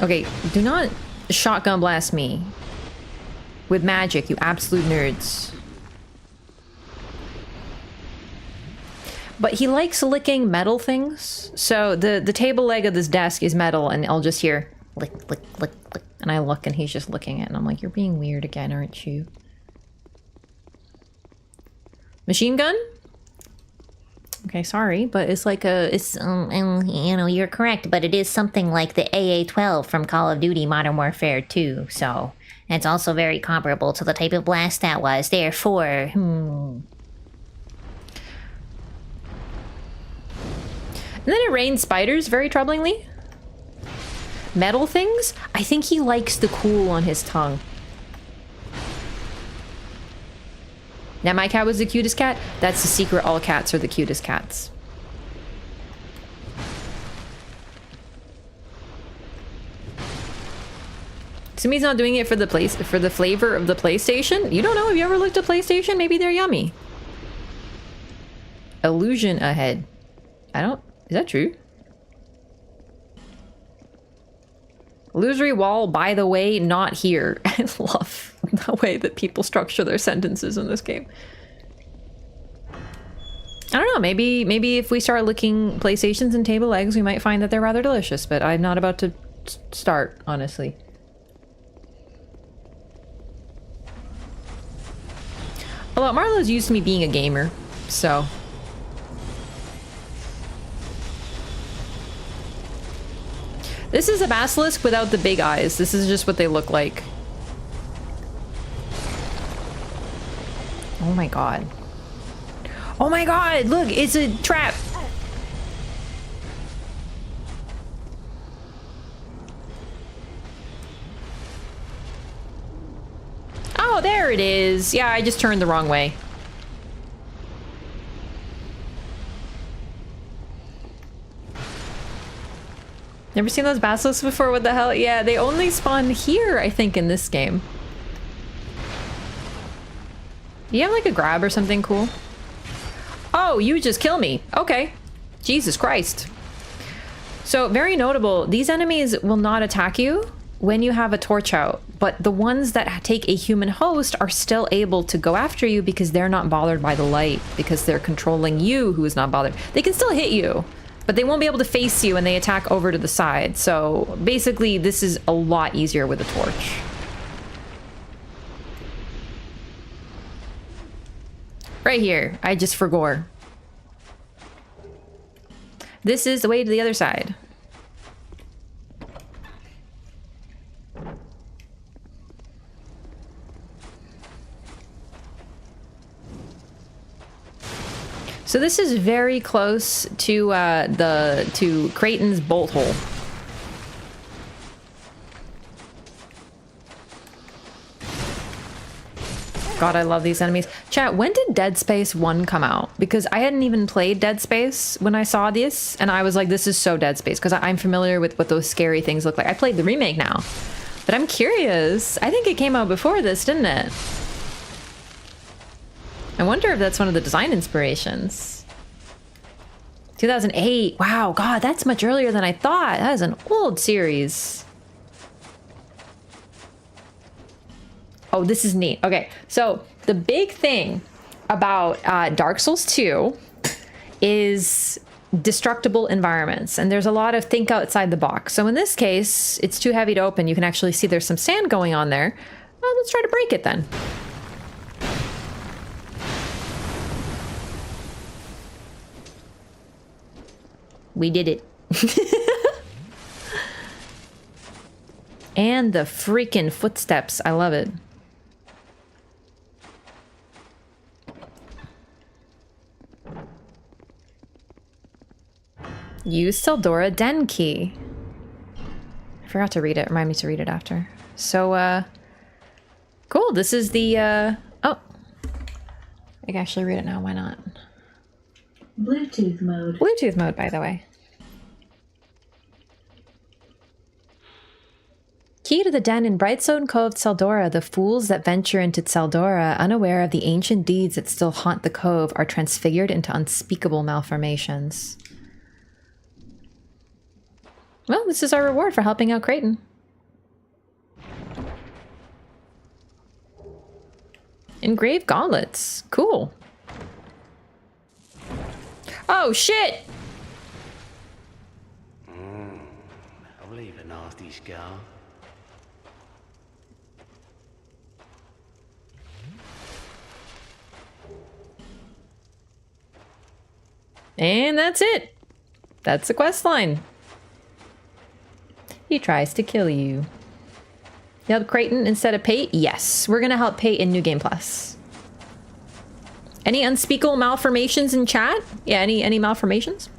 Okay, do not shotgun blast me with magic, you absolute nerds. But he likes licking metal things. So the table leg of this desk is metal, and I'll just hear lick, lick, lick, lick. And I look and he's just licking it. And I'm like, you're being weird again, aren't you? Machine gun? Okay, sorry, but it's like you know, you're correct, but it is something like the AA-12 from Call of Duty Modern Warfare 2, so it's also very comparable to the type of blast that was. Therefore, And then it rains spiders, very troublingly. Metal things? I think he likes the cool on his tongue. Now my cat was the cutest cat. That's the secret, all cats are the cutest cats. Sumi's not doing it for the flavor of the PlayStation? You don't know, have you ever looked at PlayStation? Maybe they're yummy. Illusion ahead. Is that true? Illusory wall, by the way, not here. I love the way that people structure their sentences in this game. I don't know, maybe if we start licking PlayStations and table legs, we might find that they're rather delicious, but I'm not about to start, honestly. Although Marlo's used to me being a gamer, so... This is a basilisk without the big eyes. This is just what they look like. Oh my god. Oh my god! Look, it's a trap! Oh, there it is! Yeah, I just turned the wrong way. Never seen those basilisks before? What the hell? Yeah, they only spawn here, I think, in this game. Do you have like a grab or something cool? Oh, you just kill me. Okay. Jesus Christ. So, very notable, these enemies will not attack you when you have a torch out, but the ones that take a human host are still able to go after you because they're not bothered by the light, because they're controlling you who is not bothered. They can still hit you, but they won't be able to face you and they attack over to the side. So basically this is a lot easier with a torch. Right here. I just forgot. This is the way to the other side. So this is very close to Creighton's bolt hole. God, I love these enemies. Chat, when did Dead Space 1 come out? Because I hadn't even played Dead Space when I saw this, and I was like, this is so Dead Space, because I'm familiar with what those scary things look like. I played the remake now, but I'm curious. I think it came out before this, didn't it? I wonder if that's one of the design inspirations. 2008. Wow, God, that's much earlier than I thought. That is an old series. Oh, this is neat. Okay, so the big thing about Dark Souls 2 is destructible environments, and there's a lot of think outside the box. So in this case, it's too heavy to open. You can actually see there's some sand going on there. Well, let's try to break it then. We did it. And the freaking footsteps. I love it. Use Seldora Den key. I forgot to read it. Remind me to read it after. So, cool. This is the, oh. I can actually read it now. Why not? Bluetooth mode. Bluetooth mode, by the way. Key to the den in Brightstone Cove, Seldora. The fools that venture into Seldora, unaware of the ancient deeds that still haunt the cove, are transfigured into unspeakable malformations. Well, this is our reward for helping out Creighton. Engraved gauntlets. Cool. Oh, shit! I'll leave a nasty scar. And that's it. That's the quest line. He tries to kill you. You help Creighton instead of Pate? Yes, we're gonna help Pate in New Game Plus. Any unspeakable malformations in chat? Yeah, any malformations?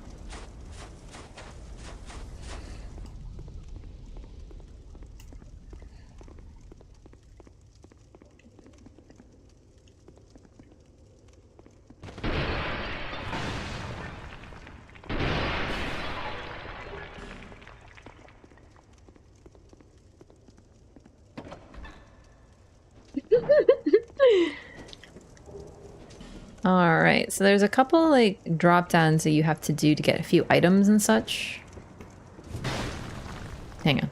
All right, so there's a couple like drop downs that you have to do to get a few items and such. Hang on.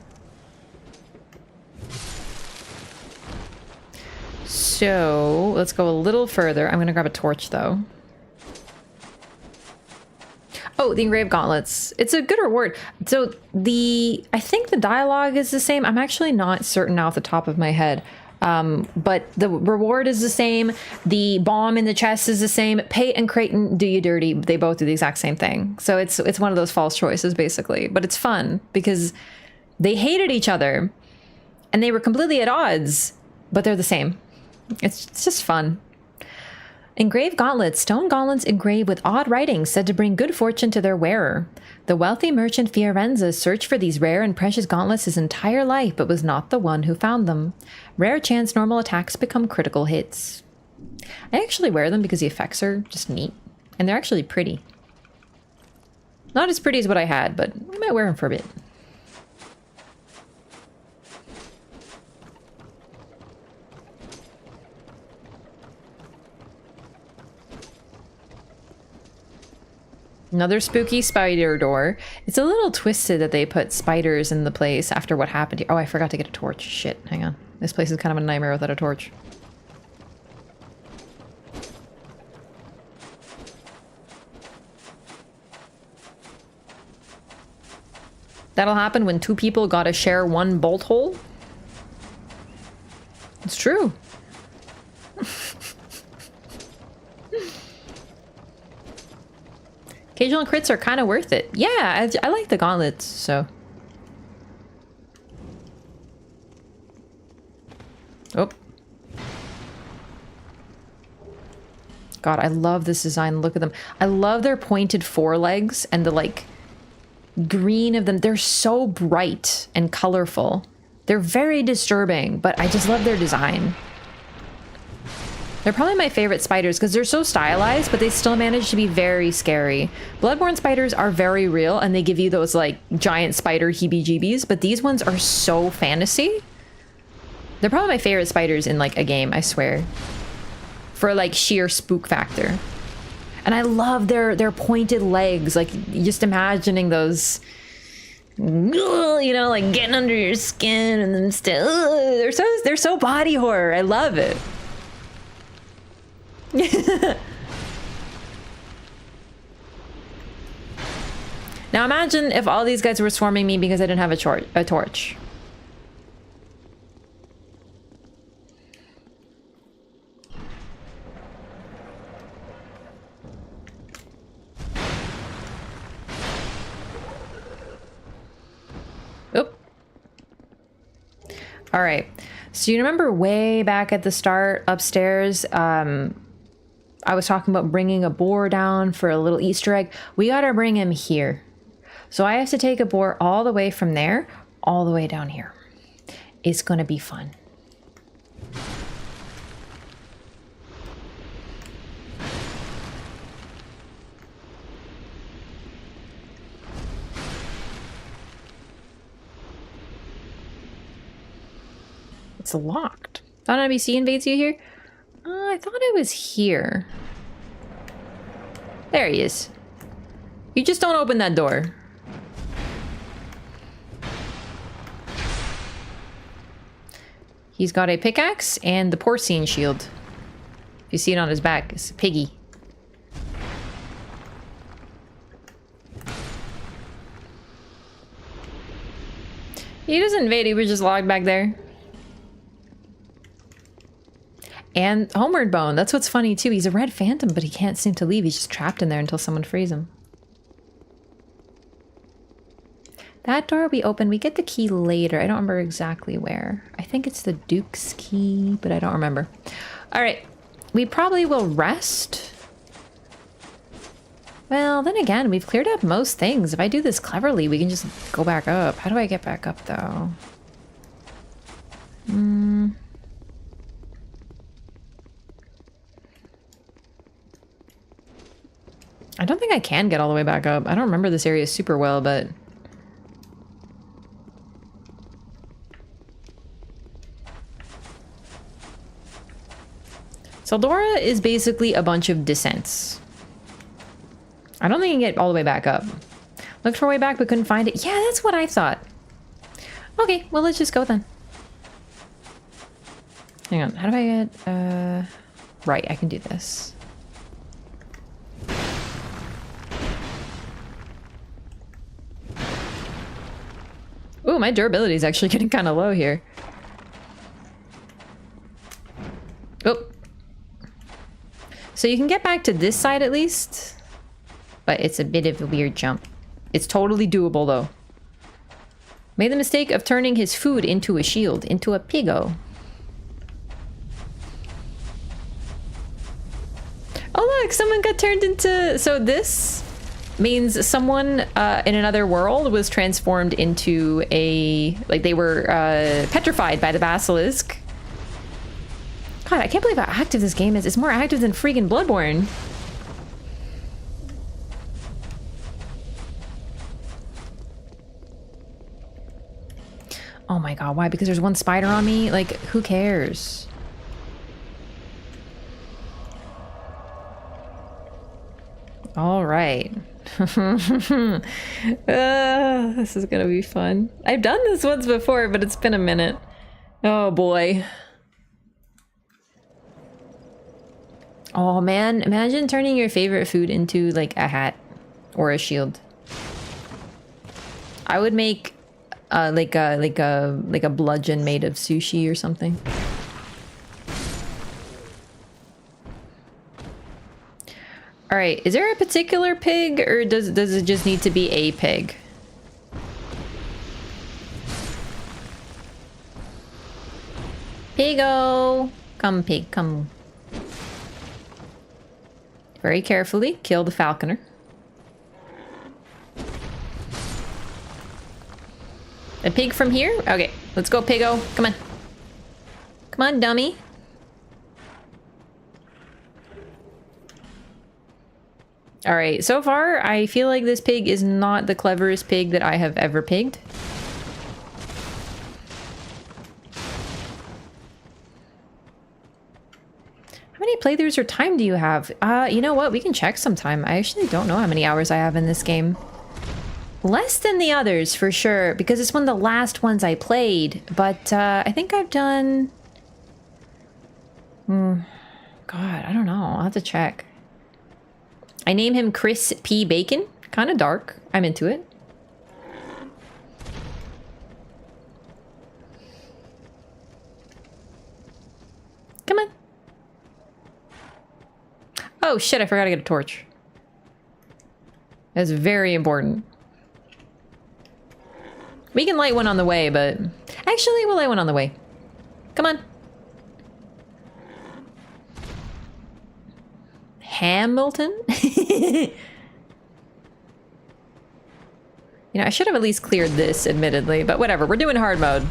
So let's go a little further. I'm gonna grab a torch though. Oh, the engraved gauntlets. It's a good reward. So I think the dialogue is the same. I'm actually not certain now off the top of my head. But the reward is the same. The bomb in the chest is the same. Pate and Creighton do you dirty. They both do the exact same thing. So it's one of those false choices basically, but it's fun because they hated each other and they were completely at odds, but they're the same. It's just fun. Engraved gauntlets. Stone gauntlets engraved with odd writings said to bring good fortune to their wearer. The wealthy merchant Fiorenza searched for these rare and precious gauntlets his entire life, but was not the one who found them. Rare chance normal attacks become critical hits. I actually wear them because the effects are just neat. And they're actually pretty. Not as pretty as what I had, but I might wear them for a bit. Another spooky spider door. It's a little twisted that they put spiders in the place after what happened here. Oh, I forgot to get a torch. Shit, hang on. This place is kind of a nightmare without a torch. That'll happen when two people gotta share one bolt hole. It's true. Occasional crits are kind of worth it. Yeah, I like the gauntlets, so. Oh. God, I love this design. Look at them. I love their pointed forelegs and the like green of them. They're so bright and colorful. They're very disturbing, but I just love their design. They're probably my favorite spiders because they're so stylized, but they still manage to be very scary. Bloodborne spiders are very real and they give you those like giant spider heebie-jeebies, but these ones are so fantasy. They're probably my favorite spiders in like a game, I swear. For like sheer spook factor. And I love their pointed legs, like just imagining those, you know, like getting under your skin and then still, they're so body horror. I love it. Now imagine if all these guys were swarming me because I didn't have a torch. Oop. All right. So you remember way back at the start upstairs, I was talking about bringing a boar down for a little Easter egg. We gotta bring him here. So I have to take a boar all the way from there, all the way down here. It's gonna be fun. It's locked. Thought NBC invades you here? I thought it was here. There he is. You just don't open that door. He's got a pickaxe and the porcine shield. If you see it on his back, it's a piggy. He doesn't invade, he was just logged back there. And Homeward Bone, that's what's funny too. He's a red phantom, but he can't seem to leave. He's just trapped in there until someone frees him. That door will be open. We get the key later. I don't remember exactly where. I think it's the Duke's key, but I don't remember. All right, we probably will rest. Well, then again, we've cleared up most things. If I do this cleverly, we can just go back up. How do I get back up though? I don't think I can get all the way back up. I don't remember this area super well, but... Saldora is basically a bunch of descents. I don't think you can get all the way back up. Looked for a way back but couldn't find it. Yeah, that's what I thought. Okay, well let's just go then. Hang on, how do I get... Right, I can do this. Ooh, my durability is actually getting kind of low here. Oh. So you can get back to this side at least. But it's a bit of a weird jump. It's totally doable though. Made the mistake of turning his food into a shield, into a piggo. Oh look, someone got turned into... So this means someone in another world was transformed into a... Like they were petrified by the basilisk. God, I can't believe how active this game is. It's more active than freaking Bloodborne. Oh my god, why? Because there's one spider on me? Like, who cares? All right. This is gonna be fun. I've done this once before, but it's been a minute. Oh boy. Oh man, imagine turning your favorite food into like a hat or a shield. I would make like a bludgeon made of sushi or something. All right, is there a particular pig, or does it just need to be a pig? Pigo! Come, pig, come. Very carefully, kill the falconer. A pig from here? Okay, let's go, Pigo. Come on. Come on, dummy. Alright, so far, I feel like this pig is not the cleverest pig that I have ever pigged. How many playthroughs or time do you have? You know what? We can check sometime. I actually don't know how many hours I have in this game. Less than the others, for sure, because it's one of the last ones I played. But, I think I've done... God, I don't know. I'll have to check. I name him Chris P. Bacon. Kind of dark. I'm into it. Come on. Oh shit, I forgot to get a torch. That's very important. We can light one on the way, but... Actually, we'll light one on the way. Come on. Hamilton? You know, I should have at least cleared this, admittedly, but whatever. We're doing hard mode.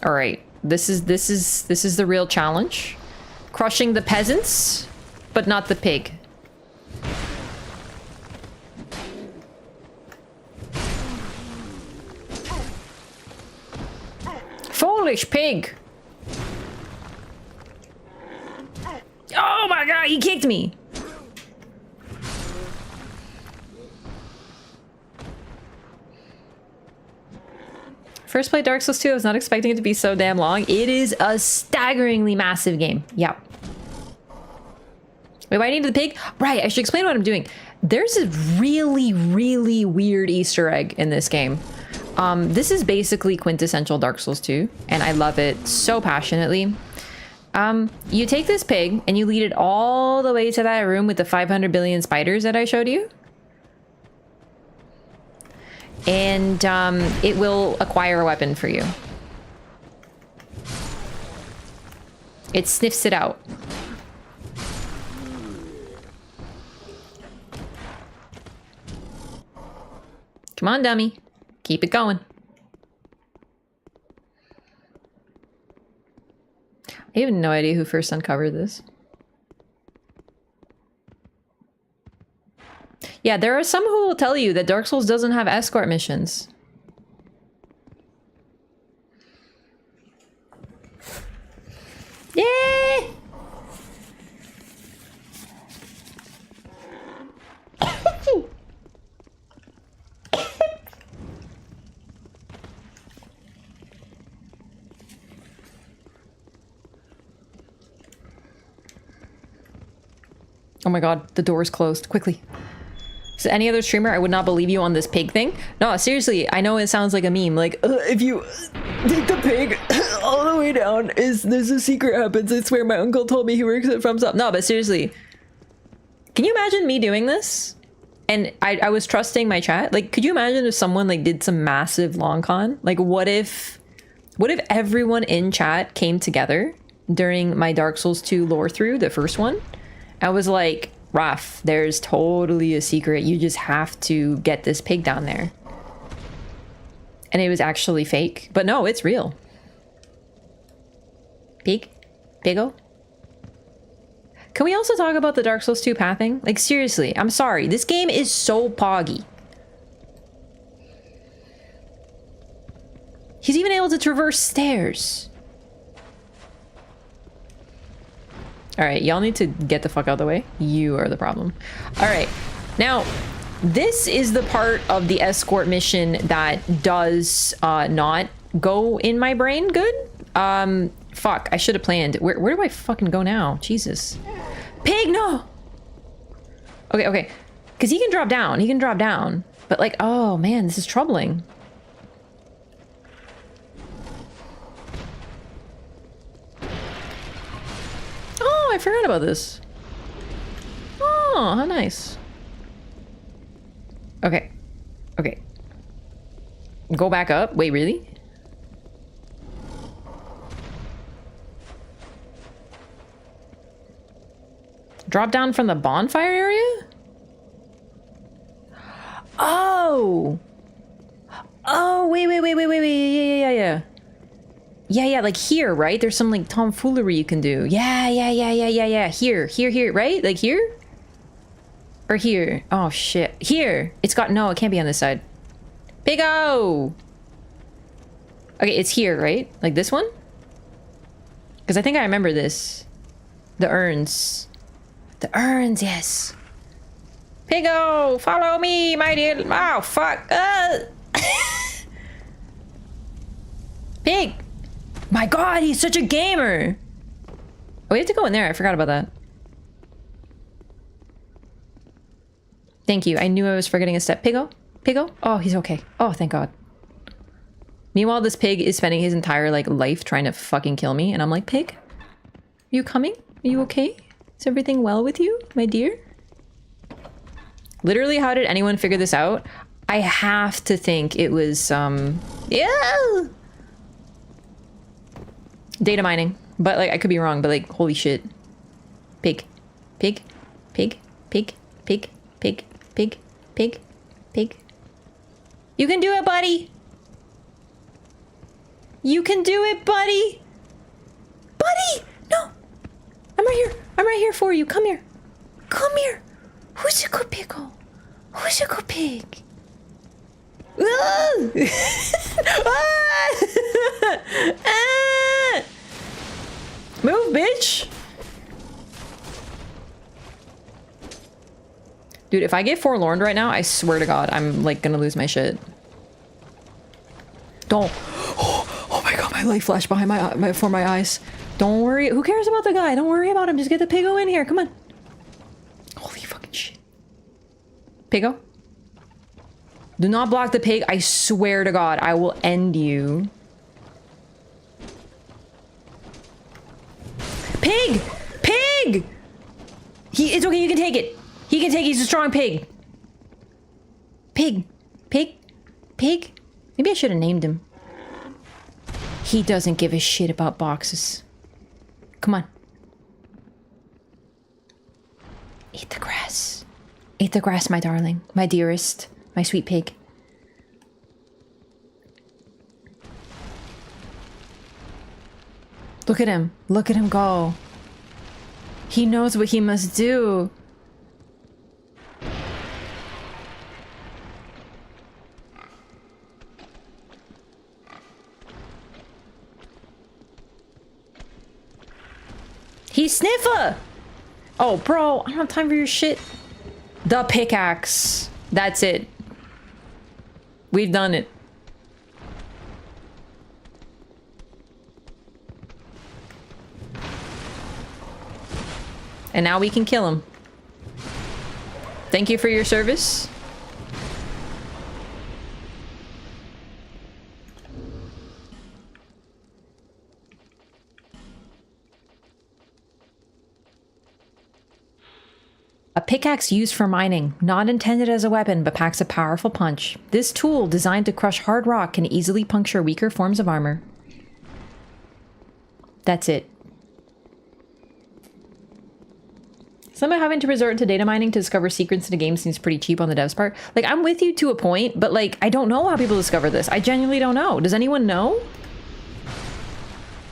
All right. This is the real challenge. Crushing the peasants, but not the pig. Foolish pig! Oh my god, he kicked me! First play Dark Souls 2, I was not expecting it to be so damn long. It is a staggeringly massive game. Yeah. Wait, why I need the pig? Right, I should explain what I'm doing. There's a really, really weird Easter egg in this game. This is basically quintessential Dark Souls 2, and I love it so passionately. You take this pig, and you lead it all the way to that room with the 500 billion spiders that I showed you. And it will acquire a weapon for you. It sniffs it out. Come on, dummy. Keep it going. I have no idea who first uncovered this. Yeah, there are some who will tell you that Dark Souls doesn't have escort missions. Yay! Oh my god, the door is closed. Quickly. So any other streamer, I would not believe you on this pig thing. No, seriously, I know it sounds like a meme. Like, if you take the pig all the way down, there's a secret happens. I swear my uncle told me he works at Thumbs Up. No, but seriously. Can you imagine me doing this? And I was trusting my chat. Like, could you imagine if someone like did some massive long con? Like, what if everyone in chat came together during my Dark Souls 2 lore through, the first one? I was like, Raph, there's totally a secret. You just have to get this pig down there. And it was actually fake. But no, it's real. Pig? Pigo? Can we also talk about the Dark Souls 2 pathing? Like, seriously, I'm sorry. This game is so poggy. He's even able to traverse stairs. Alright, y'all need to get the fuck out of the way. You are the problem. Alright, now, this is the part of the escort mission that does not go in my brain good. Fuck, I should have planned. Where do I fucking go now? Jesus. Pig, no! Okay, okay. Because he can drop down. He can drop down. But like, oh man, this is troubling. I forgot about this. Oh, how nice. Okay. Okay. Go back up. Wait, really? Drop down from the bonfire area? Oh! Oh, wait. Yeah. Yeah, like here, right? There's some like tomfoolery you can do. Yeah. Here, right? Like here? Or here? Oh, shit. Here! It's got... No, it can't be on this side. Pigo! Okay, it's here, right? Like this one? Because I think I remember this. The urns. The urns, yes. Pigo! Follow me, my dear... Oh, fuck! Pig! My god, he's such a gamer! Oh, we have to go in there. I forgot about that. Thank you. I knew I was forgetting a step. Pigo? Pigo? Oh, he's okay. Oh, thank god. Meanwhile, this pig is spending his entire, like, life trying to fucking kill me. And I'm like, pig? Are you coming? Are you okay? Is everything well with you, my dear? Literally, how did anyone figure this out? I have to think it was, yeah! Data mining. But, like, I could be wrong, but, like, holy shit. Pig. Pig. Pig. Pig. Pig. Pig. Pig. Pig. Pig. You can do it, buddy! You can do it, buddy! Buddy! No! I'm right here. I'm right here for you. Come here. Come here. Who's a good pickle? Who's a good pig? Ah! Ah! Move, bitch! Dude, if I get forlorned right now, I swear to God, I'm like gonna lose my shit. Don't. Oh my god, my light flashed behind before my eyes. Don't worry. Who cares about the guy? Don't worry about him. Just get the Pigo in here. Come on. Holy fucking shit. Pigo? Do not block the pig. I swear to God, I will end you. Pig! Pig! It's okay. You can take it. He can take it. He's a strong pig. Pig. Pig. Pig? Maybe I should have named him. He doesn't give a shit about boxes. Come on. Eat the grass. Eat the grass, my darling. My dearest. My sweet pig. Look at him. Look at him go. He knows what he must do. He's Sniffer! Oh, bro, I don't have time for your shit. The pickaxe. That's it. We've done it. And now we can kill him. Thank you for your service. A pickaxe used for mining, not intended as a weapon, but packs a powerful punch. This tool, designed to crush hard rock, can easily puncture weaker forms of armor. That's it. Somehow having to resort to data mining to discover secrets in a game seems pretty cheap on the devs' part. Like, I'm with you to a point, but like, I don't know how people discover this. I genuinely don't know. Does anyone know?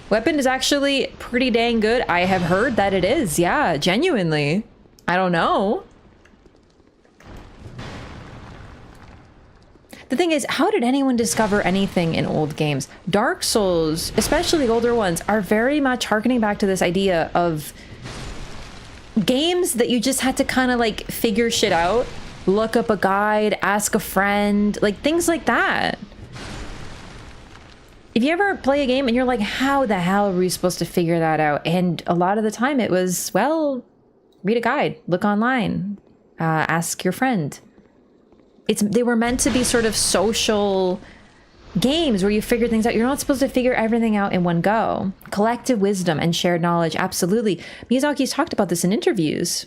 Weapon is actually pretty dang good. I have heard that it is. Yeah, genuinely. I don't know. The thing is, how did anyone discover anything in old games? Dark Souls, especially older ones, are very much harkening back to this idea of games that you just had to kind of like figure shit out, look up a guide, ask a friend, like things like that. If you ever play a game and you're like, how the hell are we supposed to figure that out? And a lot of the time it was, well, read a guide, look online, ask your friend. They were meant to be sort of social games where you figure things out. You're not supposed to figure everything out in one go. Collective wisdom and shared knowledge, absolutely. Miyazaki's talked about this in interviews.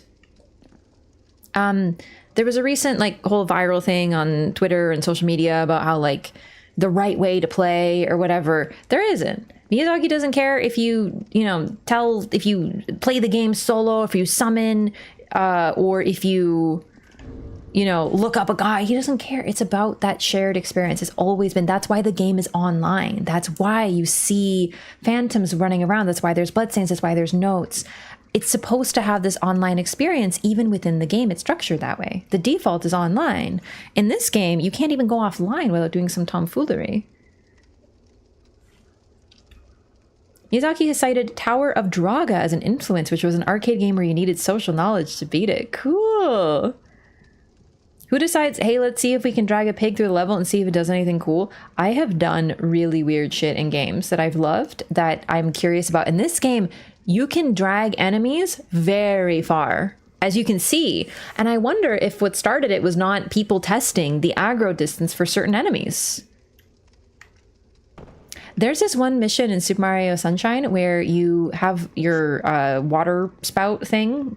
There was a recent like whole viral thing on Twitter and social media about how like the right way to play or whatever. There isn't. Miyazaki doesn't care if you, if you play the game solo, if you summon, or if you, look up a guy. He doesn't care. It's about that shared experience. It's always been. That's why the game is online. That's why you see phantoms running around. That's why there's bloodstains. That's why there's notes. It's supposed to have this online experience even within the game. It's structured that way. The default is online. In this game, you can't even go offline without doing some tomfoolery. Miyazaki has cited Tower of Draga as an influence, which was an arcade game where you needed social knowledge to beat it. Cool. Who decides, hey, let's see if we can drag a pig through the level and see if it does anything cool? I have done really weird shit in games that I've loved that I'm curious about. In this game, you can drag enemies very far, as you can see. And I wonder if what started it was not people testing the aggro distance for certain enemies. There's this one mission in Super Mario Sunshine where you have your water spout thing.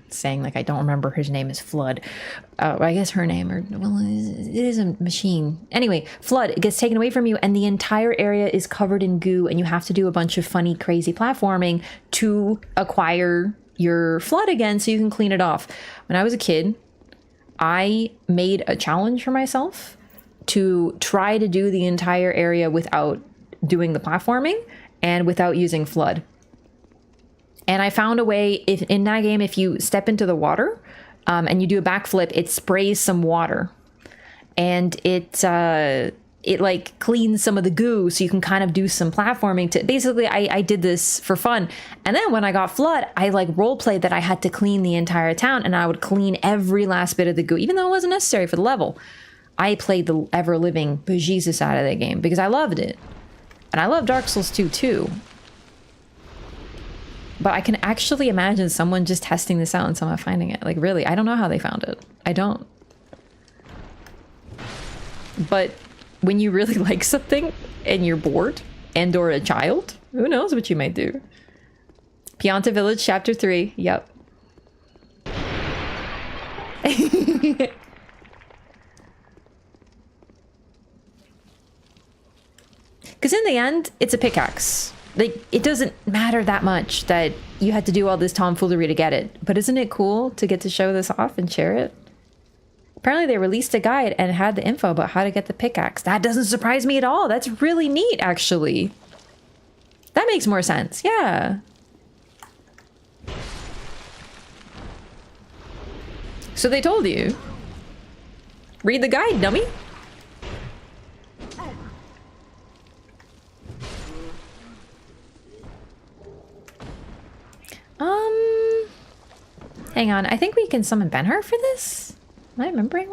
Saying like I don't remember his name is Flood. I guess her name, or well, it is a machine. Anyway, Flood gets taken away from you and the entire area is covered in goo and you have to do a bunch of funny, crazy platforming to acquire your Flood again so you can clean it off. When I was a kid, I made a challenge for myself to try to do the entire area without doing the platforming and without using Flood. And I found a way, if in that game, if you step into the water and you do a backflip, it sprays some water. And it like cleans some of the goo so you can kind of do some platforming to... Basically, I did this for fun. And then when I got Flood, I like roleplayed that I had to clean the entire town and I would clean every last bit of the goo, even though it wasn't necessary for the level. I played the ever-living bejesus out of that game because I loved it. And I love Dark Souls 2 too. But I can actually imagine someone just testing this out and someone finding it. Like, really, I don't know how they found it. I don't. But when you really like something and you're bored and or a child, who knows what you might do. Pianta Village, Chapter 3. Yep. Because in the end, it's a pickaxe. Like, it doesn't matter that much that you had to do all this tomfoolery to get it. But isn't it cool to get to show this off and share it? Apparently they released a guide and had the info about how to get the pickaxe. That doesn't surprise me at all. That's really neat, actually. That makes more sense. Yeah. So they told you. Read the guide, dummy. Hang on, I think we can summon Vengarl for this? Am I remembering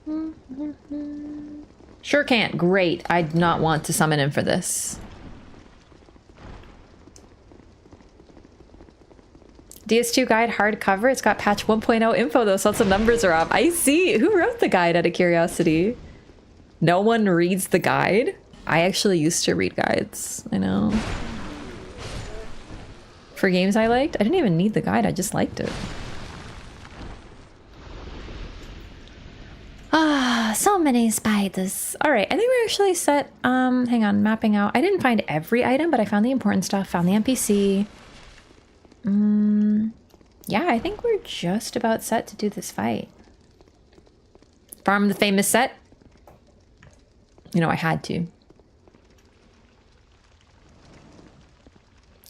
wrong? Sure can't. Great. I'd not want to summon him for this. DS2 guide hardcover. It's got patch 1.0 info though, so lots of numbers are up. I see. Who wrote the guide out of curiosity? No one reads the guide? I actually used to read guides. I know. For games I liked, I didn't even need the guide, I just liked it. Ah, so many spiders. All right, I think we're actually set. Hang on, mapping out. I didn't find every item, but I found the important stuff, found the NPC. Yeah, I think we're just about set to do this fight. Farm the famous set. You know, I had to.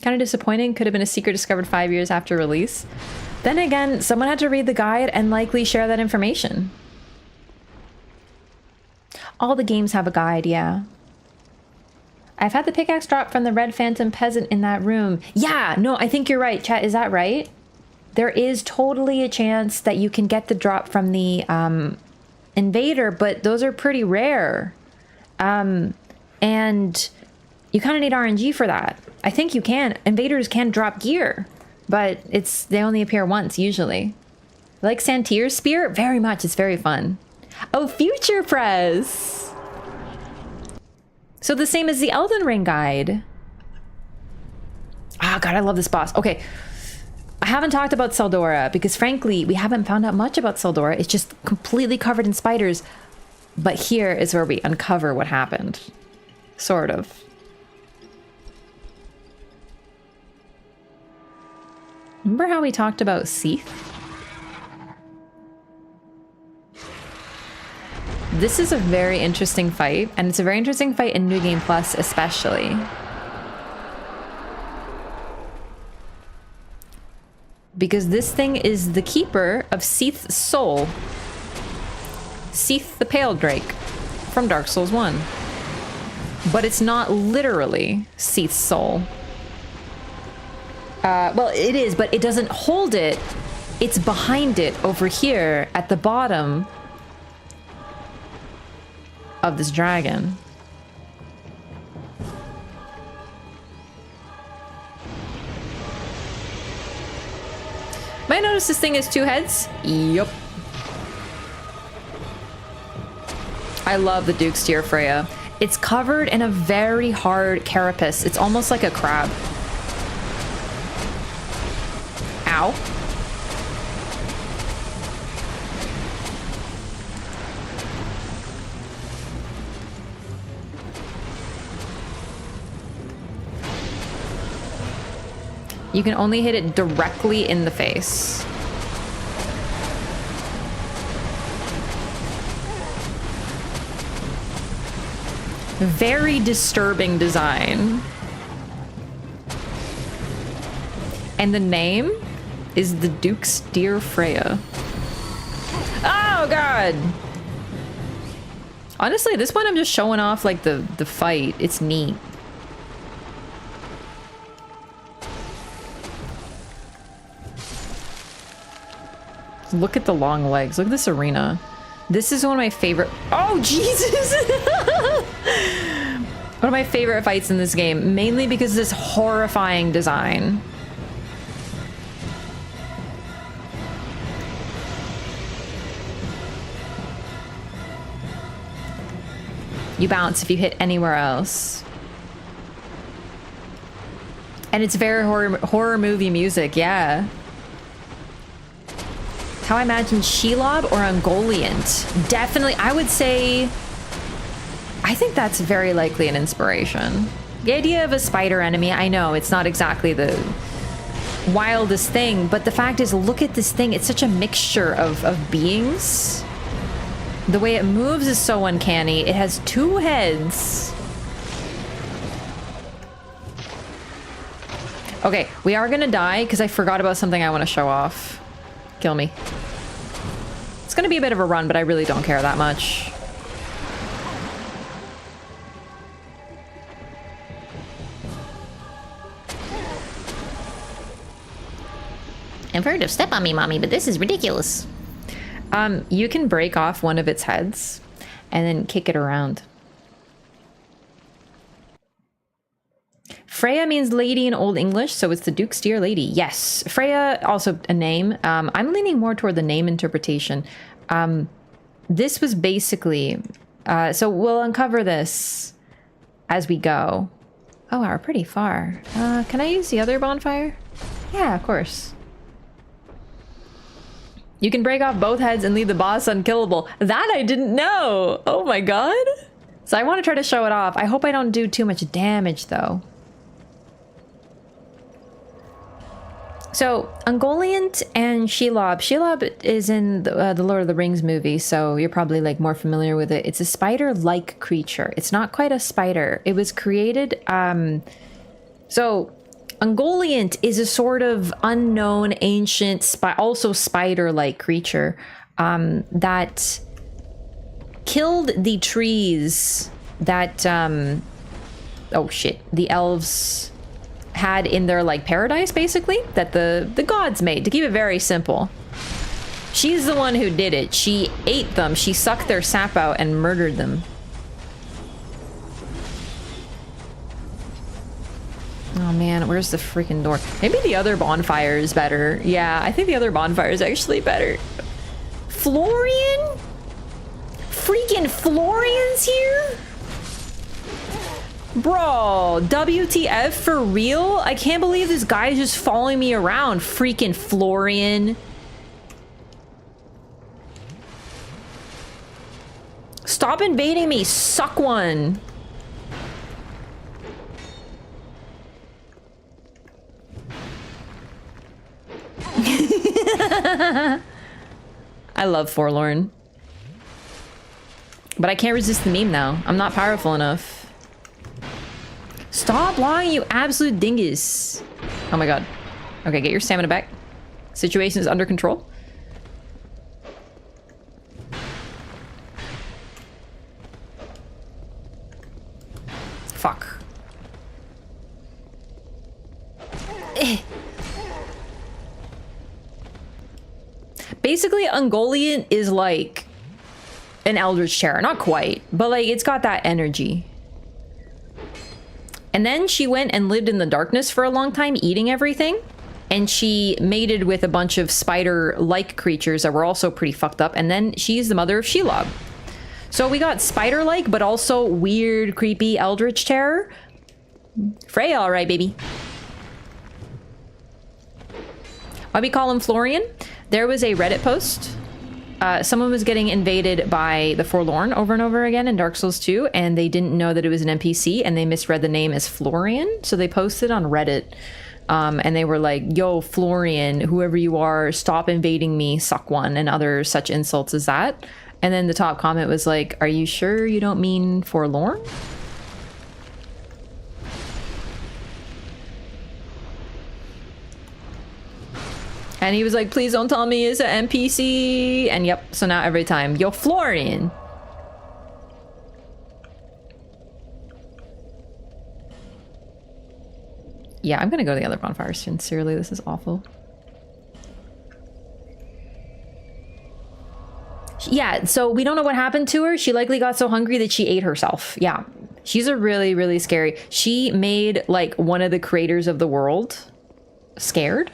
Kind of disappointing. Could have been a secret discovered 5 years after release. Then again, someone had to read the guide and likely share that information. All the games have a guide, yeah. I've had the pickaxe drop from the red phantom peasant in that room. Yeah, no, I think you're right. Chat, is that right? There is totally a chance that you can get the drop from the invader, but those are pretty rare. And you kind of need RNG for that. I think you can. Invaders can drop gear, but they only appear once usually. Like Santier's spear? Very much. It's very fun. Oh, Future Press! So the same as the Elden Ring guide. Oh god, I love this boss. Okay, I haven't talked about Seldora because frankly, we haven't found out much about Seldora. It's just completely covered in spiders. But here is where we uncover what happened. Sort of. Remember how we talked about Seath? This is a very interesting fight, and it's a very interesting fight in New Game Plus especially. Because this thing is the keeper of Seath's soul. Seath the Pale Drake from Dark Souls 1. But it's not literally Seath's soul. Well, it is, but it doesn't hold it. It's behind it over here at the bottom of this dragon. Might notice this thing has two heads. Yup. I love the Duke's Tear Freya. It's covered in a very hard carapace. It's almost like a crab. Ow. You can only hit it directly in the face. Very disturbing design. And the name is the Duke's Dear Freya. Oh god! Honestly, this one I'm just showing off like the fight. It's neat. Look at the long legs. Look at this arena. This is one of my favorite... Oh, Jesus! One of my favorite fights in this game, mainly because of this horrifying design. You bounce if you hit anywhere else. And it's very horror movie music, yeah. How I imagine Shelob or Ungoliant. Definitely, I would say... I think that's very likely an inspiration. The idea of a spider enemy, I know, it's not exactly the wildest thing, but the fact is, look at this thing. It's such a mixture of beings. The way it moves is so uncanny. It has two heads. Okay, we are gonna die because I forgot about something I want to show off. Kill me. It's gonna be a bit of a run, but I really don't care that much. I've heard of Step on Me, Mommy, but this is ridiculous. You can break off one of its heads and then kick it around. Freya means lady in Old English, so it's the Duke's Dear Lady. Yes. Freya, also a name. I'm leaning more toward the name interpretation. This was basically... so we'll uncover this as we go. Oh, we're pretty far. Can I use the other bonfire? Yeah, of course. You can break off both heads and leave the boss unkillable. That I didn't know! Oh my god! So I want to try to show it off. I hope I don't do too much damage, though. So, Ungoliant and Shelob. Shelob is in the Lord of the Rings movie, so you're probably like more familiar with it. It's a spider-like creature. It's not quite a spider. It was created, so Ungoliant is a sort of unknown, ancient, also spider-like creature that killed the trees that, oh shit, the elves had in their like paradise, basically, that the gods made, to keep it very simple. She's the one who did it. She ate them. She sucked their sap out and murdered them. Oh man, where's the freaking door? Maybe the other bonfire is better. Yeah, I think the other bonfire is actually better. Florian? freaking Florian's here? Bro, WTF for real? I can't believe this guy is just following me around. Freaking Florian. Stop invading me, suck one. I love Forlorn. But I can't resist the meme now. I'm not powerful enough. Stop lying, you absolute dingus. Oh my god. Okay, get your stamina back. Situation is under control. Fuck. Basically, Ungoliant is like an Eldritch Terror. Not quite, but like it's got that energy. And then she went and lived in the darkness for a long time, eating everything. And she mated with a bunch of spider-like creatures that were also pretty fucked up. And then she's the mother of Shelob. So we got spider-like, but also weird, creepy Eldritch Terror. Freya, all right, baby. Why we call him Florian? There was a Reddit post. Someone was getting invaded by the Forlorn over and over again in Dark Souls 2, and they didn't know that it was an NPC, and they misread the name as Florian. So they posted on Reddit, and they were like, yo, Florian, whoever you are, stop invading me, suck one, and other such insults as that. And then the top comment was like, are you sure you don't mean Forlorn? And he was like, please don't tell me it's an NPC. And yep, so now every time, yo, Florian. Yeah, I'm gonna go to the other bonfire. Sincerely, this is awful. Yeah, so we don't know what happened to her. She likely got so hungry that she ate herself. Yeah, she's a really, really scary. She made like one of the creators of the world scared.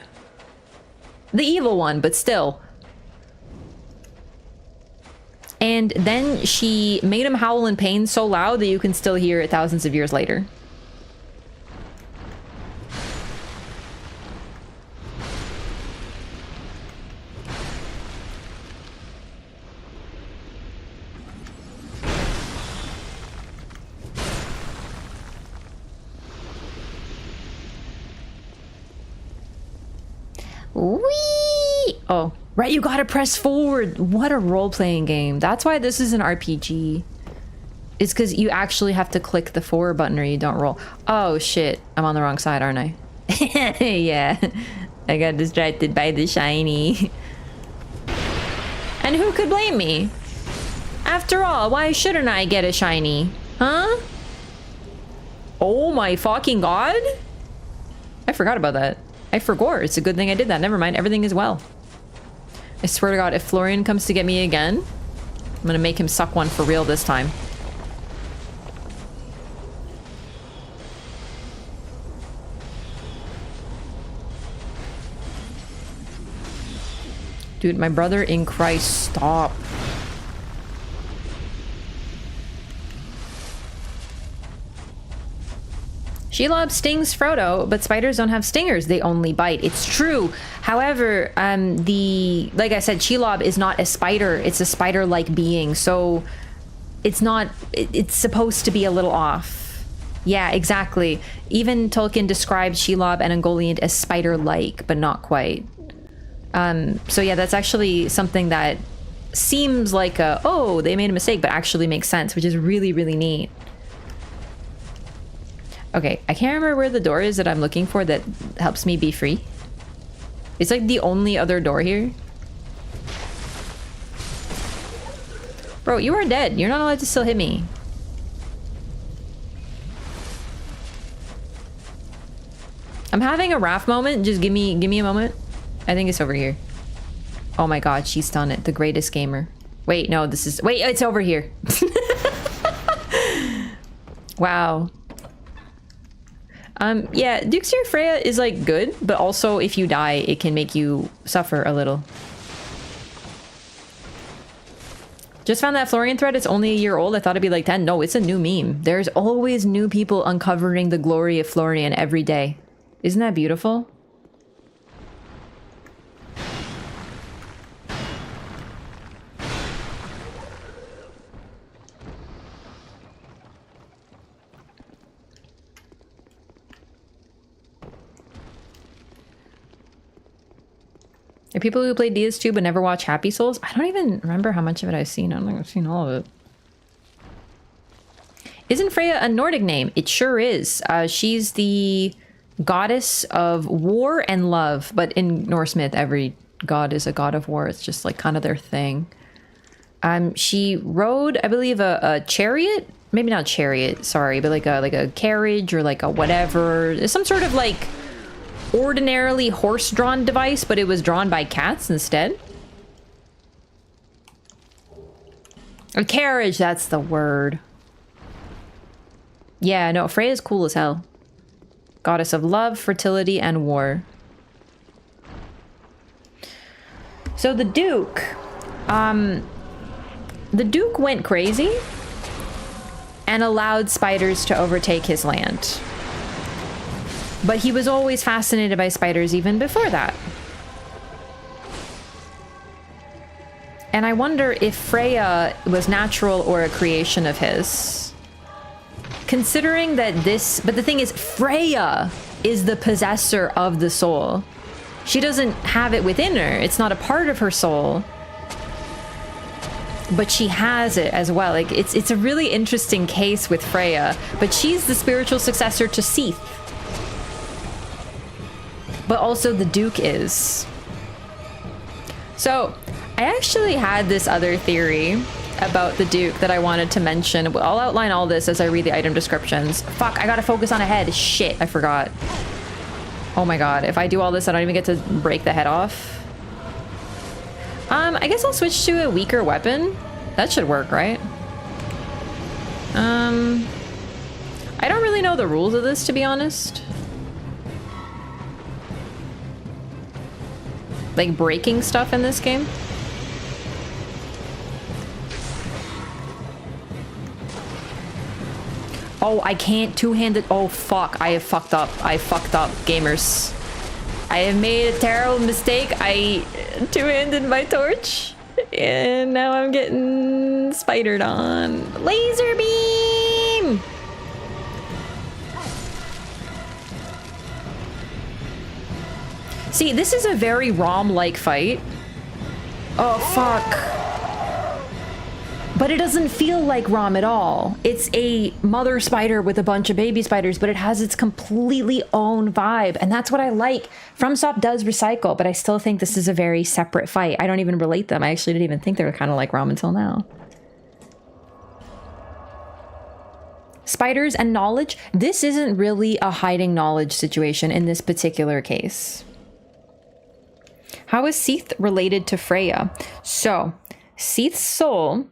The evil one, but still. And then she made him howl in pain so loud that you can still hear it thousands of years later. Whee! Oh, right, you gotta press forward. What a role-playing game. That's why this is an RPG. It's because you actually have to click the forward button or you don't roll. Oh shit, I'm on the wrong side, aren't I? Yeah, I got distracted by the shiny. And who could blame me? After all, why shouldn't I get a shiny? Huh? Oh my fucking god? I forgot about that. I forgot. It's a good thing I did that. Never mind. Everything is well. I swear to God, if Florian comes to get me again, I'm gonna make him suck one for real this time. Dude, my brother in Christ, stop. Shelob stings Frodo, but spiders don't have stingers. They only bite. It's true. However, like I said, Shelob is not a spider. It's a spider-like being. So it's not, it's supposed to be a little off. Yeah, exactly. Even Tolkien described Shelob and Ungoliant as spider-like, but not quite. So yeah, that's actually something that seems like oh, they made a mistake, but actually makes sense, which is really, really neat. Okay, I can't remember where the door is that I'm looking for that helps me be free. It's like the only other door here. Bro, you are dead. You're not allowed to still hit me. I'm having a Raph moment. Just give me a moment. I think it's over here. Oh my god, she's done it. The greatest gamer. Wait, no, this is... Wait, it's over here. Wow. Yeah, Dukeseer Freya is like good, but also if you die, it can make you suffer a little. Just found that Florian thread. It's only a year old. I thought it'd be like 10. No, it's a new meme. There's always new people uncovering the glory of Florian every day. Isn't that beautiful? Are people who play DS2 but never watch Happy Souls? I don't even remember how much of it I've seen. I don't think I've seen all of it. Isn't Freya a Nordic name? It sure is. She's the goddess of war and love. But in Norse myth, every god is a god of war. It's just like kind of their thing. She rode, I believe, a chariot. Maybe not chariot, sorry, but like a carriage or like a whatever. Some sort of like ordinarily horse-drawn device, but it was drawn by cats instead. A carriage, that's the word. Yeah, no, Freya's cool as hell. Goddess of love, fertility, and war. So the Duke went crazy and allowed spiders to overtake his land. But he was always fascinated by spiders even before that. And I wonder if Freya was natural or a creation of his. Considering that but the thing is, Freya is the possessor of the soul. She doesn't have it within her. It's not a part of her soul. But she has it as well. Like it's a really interesting case with Freya. But she's the spiritual successor to Seath. But also the Duke is. So I actually had this other theory about the Duke that I wanted to mention. I'll outline all this as I read the item descriptions. Fuck, I gotta focus on a head. Shit, I forgot. Oh my god, if I do all this, I don't even get to break the head off. I guess I'll switch to a weaker weapon. That should work, right? I don't really know the rules of this, to be honest. Like breaking stuff in this game. Oh, I can't two-handed. Oh, fuck. I have fucked up. I fucked up, gamers. I have made a terrible mistake. I two-handed my torch. And now I'm getting spidered on. Laser beam! See, this is a very ROM-like fight. Oh, fuck. But it doesn't feel like ROM at all. It's a mother spider with a bunch of baby spiders, but it has its completely own vibe. And that's what I like. FromSoft does recycle, but I still think this is a very separate fight. I don't even relate them. I actually didn't even think they were kind of like ROM until now. Spiders and knowledge. This isn't really a hiding knowledge situation in this particular case. How is Seath related to Freya? So, Seath's soul,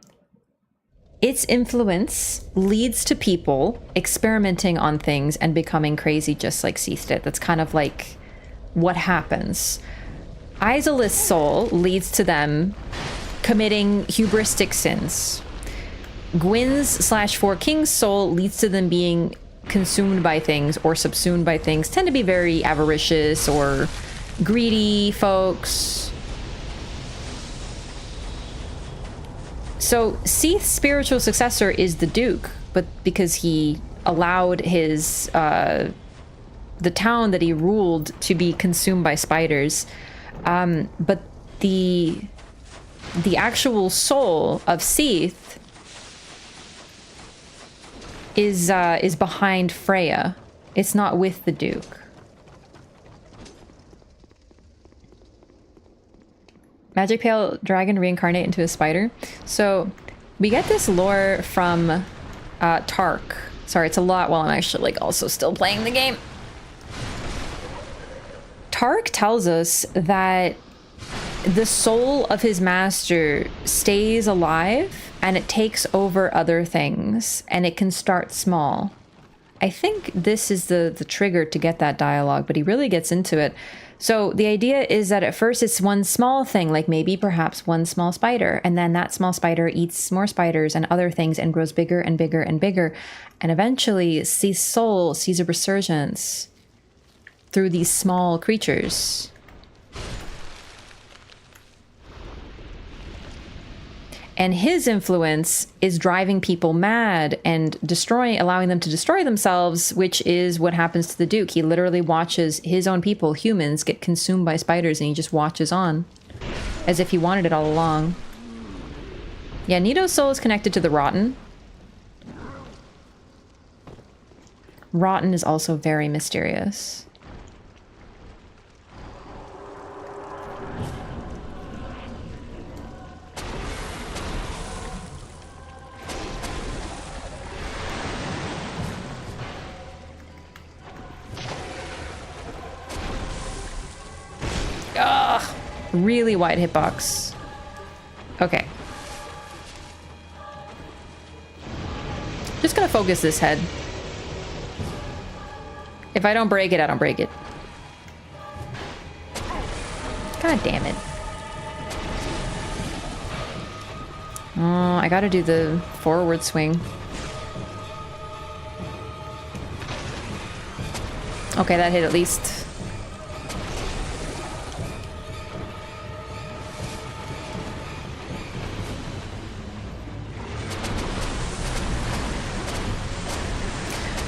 its influence leads to people experimenting on things and becoming crazy just like Seath did. That's kind of like what happens. Isolith's soul leads to them committing hubristic sins. Gwyn's / Four Kings soul leads to them being consumed by things or subsumed by things. Tend to be very avaricious or greedy folks. So Seath's spiritual successor is the Duke, but because he allowed his the town that he ruled to be consumed by spiders, but the actual soul of Seath is behind Freya. It's not with the Duke. Magic Pale Dragon reincarnate into a spider. So we get this lore from Tark. Sorry, it's a lot while I'm actually like also still playing the game. Tark tells us that the soul of his master stays alive and it takes over other things and it can start small. I think this is the trigger to get that dialogue, but he really gets into it. So the idea is that at first it's one small thing, like maybe perhaps one small spider, and then that small spider eats more spiders and other things and grows bigger and bigger and bigger. And eventually Seath's soul sees a resurgence through these small creatures. And his influence is driving people mad and allowing them to destroy themselves, which is what happens to the Duke. He literally watches his own people, humans, get consumed by spiders, and he just watches on as if he wanted it all along. Yeah, Nito's soul is connected to the Rotten. Rotten is also very mysterious. Ugh, really wide hitbox. Okay. Just gonna focus this head. If I don't break it, I don't break it. God damn it. Oh, I gotta do the forward swing. Okay, that hit at least.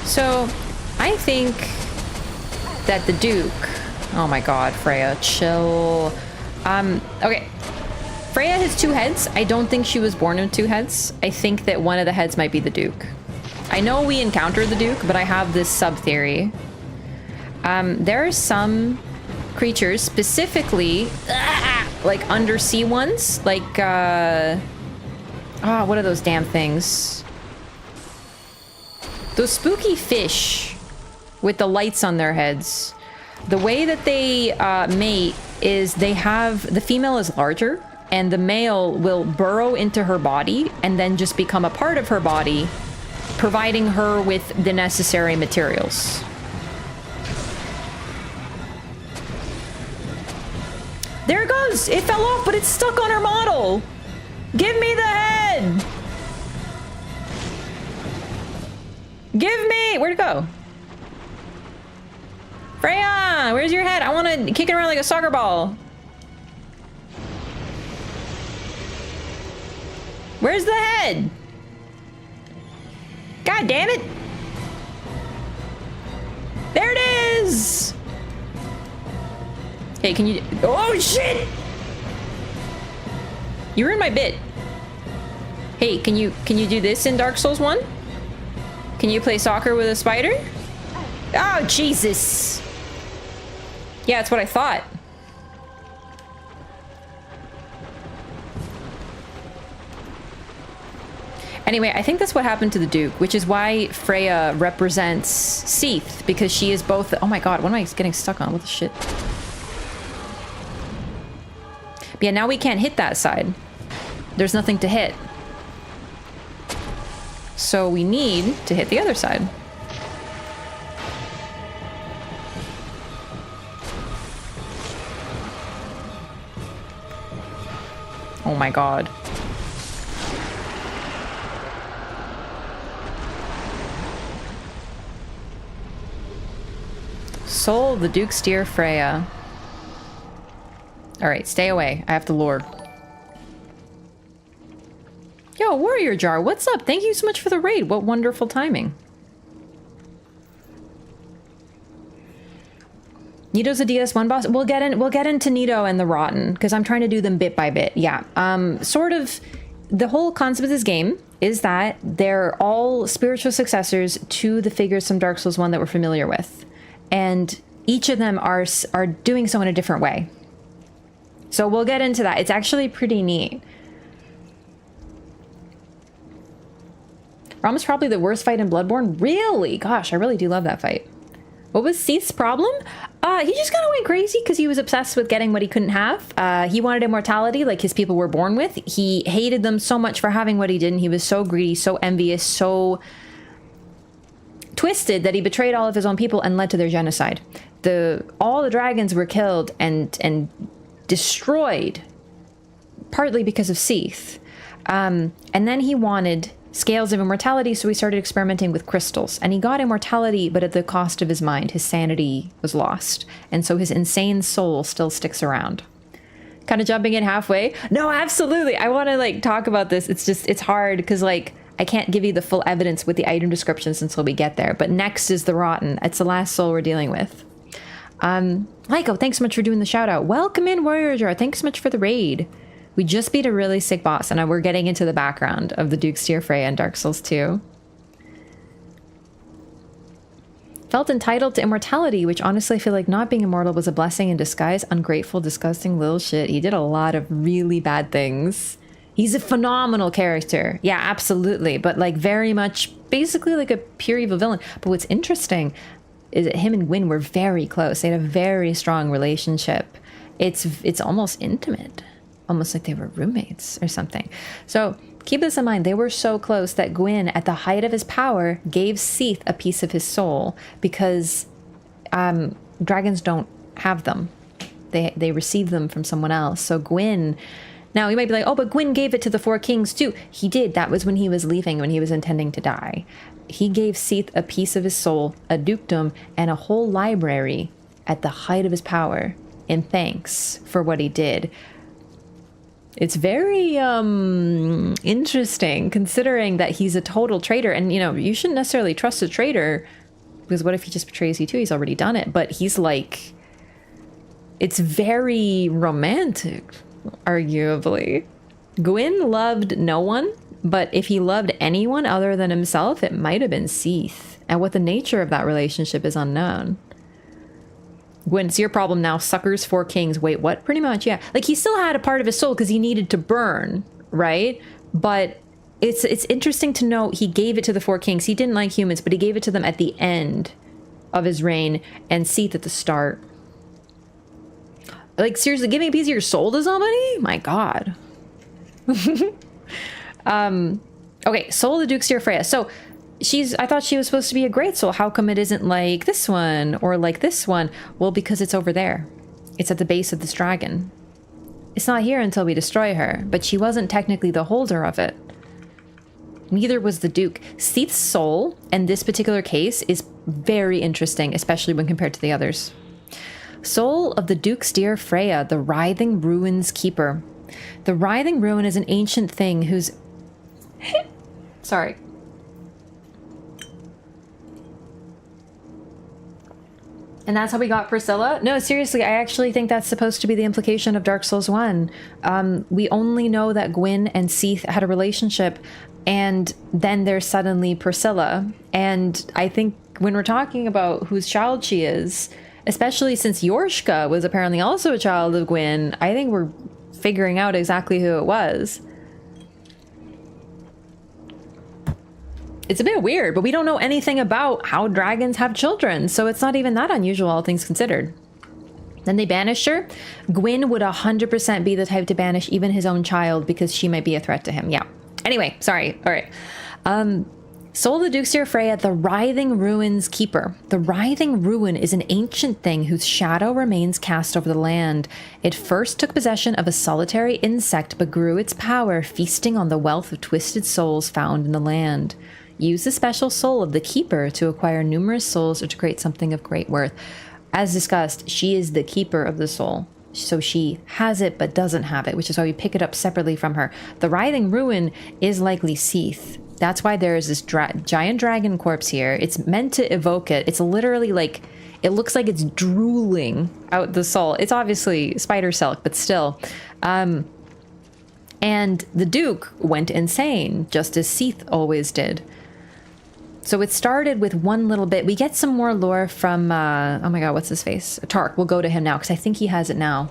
So, I think that the Duke... Oh my god, Freya, chill. Okay. Freya has two heads. I don't think she was born with two heads. I think that one of the heads might be the Duke. I know we encountered the Duke, but I have this sub-theory. There are some creatures, specifically, like undersea ones, like, what are those damn things? Those spooky fish with the lights on their heads. The way that they mate is the female is larger, and the male will burrow into her body and then just become a part of her body, providing her with the necessary materials. There it goes! It fell off, but it's stuck on her model! Give me the head! Give me! Where'd it go? Freya! Where's your head? I want to kick it around like a soccer ball. Where's the head? God damn it! There it is! Hey, can you... Oh, shit! You ruined my bit. Hey, can you do this in Dark Souls 1? Can you play soccer with a spider? Oh, Jesus. Yeah, that's what I thought. Anyway, I think that's what happened to the Duke, which is why Freya represents Seath, because she is both... Oh my god, what am I getting stuck on? What the shit? But yeah, now we can't hit that side. There's nothing to hit. So we need to hit the other side. Oh my god. Soul the Duke's dear Freya. Alright, stay away. I have to lure. Yo, Warrior Jar, what's up? Thank you so much for the raid. What wonderful timing. Nito's a DS1 boss. We'll get into Nito and the Rotten, because I'm trying to do them bit by bit. Yeah. Sort of the whole concept of this game is that they're all spiritual successors to the figures from Dark Souls 1 that we're familiar with. And each of them are doing so in a different way. So we'll get into that. It's actually pretty neat. Rom is probably the worst fight in Bloodborne. Really? Gosh, I really do love that fight. What was Seath's problem? He just kind of went crazy because he was obsessed with getting what he couldn't have. He wanted immortality like his people were born with. He hated them so much for having what he didn't. He was so greedy, so envious, so twisted that he betrayed all of his own people and led to their genocide. All the dragons were killed and destroyed, partly because of Seath. And then he wanted scales of immortality, so he started experimenting with crystals. And he got immortality, but at the cost of his mind. His sanity was lost. And so his insane soul still sticks around. Kind of jumping in halfway? No, absolutely. I want to like talk about this. It's hard because like I can't give you the full evidence with the item descriptions until we get there. But next is the Rotten. It's the last soul we're dealing with. Lyko, thanks so much for doing the shout out. Welcome in, Warrior Jar. Thanks so much for the raid. We just beat a really sick boss, and we're getting into the background of the Duke's Dear Freya in Dark Souls 2. Felt entitled to immortality, which honestly I feel like not being immortal was a blessing in disguise. Ungrateful, disgusting little shit. He did a lot of really bad things. He's a phenomenal character. Yeah, absolutely. But like very much basically like a pure evil villain. But what's interesting is that him and Gwyn were very close. They had a very strong relationship. It's almost intimate. Almost like they were roommates or something. So keep this in mind. They were so close that Gwyn, at the height of his power, gave Seath a piece of his soul because dragons don't have them. They receive them from someone else. So Gwyn... Now, you might be like, oh, but Gwyn gave it to the Four Kings too. He did. That was when he was leaving, when he was intending to die. He gave Seath a piece of his soul, a dukedom, and a whole library at the height of his power in thanks for what he did. It's very interesting considering that he's a total traitor. And, you know, you shouldn't necessarily trust a traitor because what if he just betrays you too? He's already done it. But he's like, it's very romantic, arguably. Gwyn loved no one, but if he loved anyone other than himself, it might have been Seath. And what the nature of that relationship is unknown. Gwyn, it's your problem now. Suckers, Four Kings. Wait, what? Pretty much, yeah. Like, he still had a part of his soul because he needed to burn, right? But it's interesting to note he gave it to the Four Kings. He didn't like humans, but he gave it to them at the end of his reign and Seath at the start. Like, seriously, giving a piece of your soul to somebody? My God. Okay, Soul of the Duke's Dear Freya. So, I thought she was supposed to be a great soul. How come it isn't like this one or like this one? Well, because it's over there. It's at the base of this dragon. It's not here until we destroy her, but she wasn't technically the holder of it. Neither was the Duke. Seath's soul, in this particular case, is very interesting, especially when compared to the others. Soul of the Duke's Dear Freya, the Writhing Ruins Keeper. The Writhing Ruin is an ancient thing whose... Sorry. And that's how we got Priscilla? No, seriously, I actually think that's supposed to be the implication of Dark Souls 1. We only know that Gwyn and Seath had a relationship, and then there's suddenly Priscilla. And I think when we're talking about whose child she is, especially since Yorshka was apparently also a child of Gwyn, I think we're figuring out exactly who it was. It's a bit weird, but we don't know anything about how dragons have children, so it's not even that unusual, all things considered. Then they banished her. Gwyn would 100% be the type to banish even his own child because she might be a threat to him. Yeah. Anyway, sorry. All right. Soul of the Duke's Dear Freya, the Writhing Ruins Keeper. The Writhing Ruin is an ancient thing whose shadow remains cast over the land. It first took possession of a solitary insect, but grew its power, feasting on the wealth of twisted souls found in the land. Use the special soul of the Keeper to acquire numerous souls or to create something of great worth. As discussed, she is the Keeper of the soul. So she has it but doesn't have it, which is why we pick it up separately from her. The Writhing Ruin is likely Seath. That's why there is this giant dragon corpse here. It's meant to evoke it. It's literally like, it looks like it's drooling out the soul. It's obviously spider silk, but still. And the Duke went insane, just as Seath always did. So it started with one little bit. We get some more lore from, oh my god, what's his face? Tark. We'll go to him now, because I think he has it now.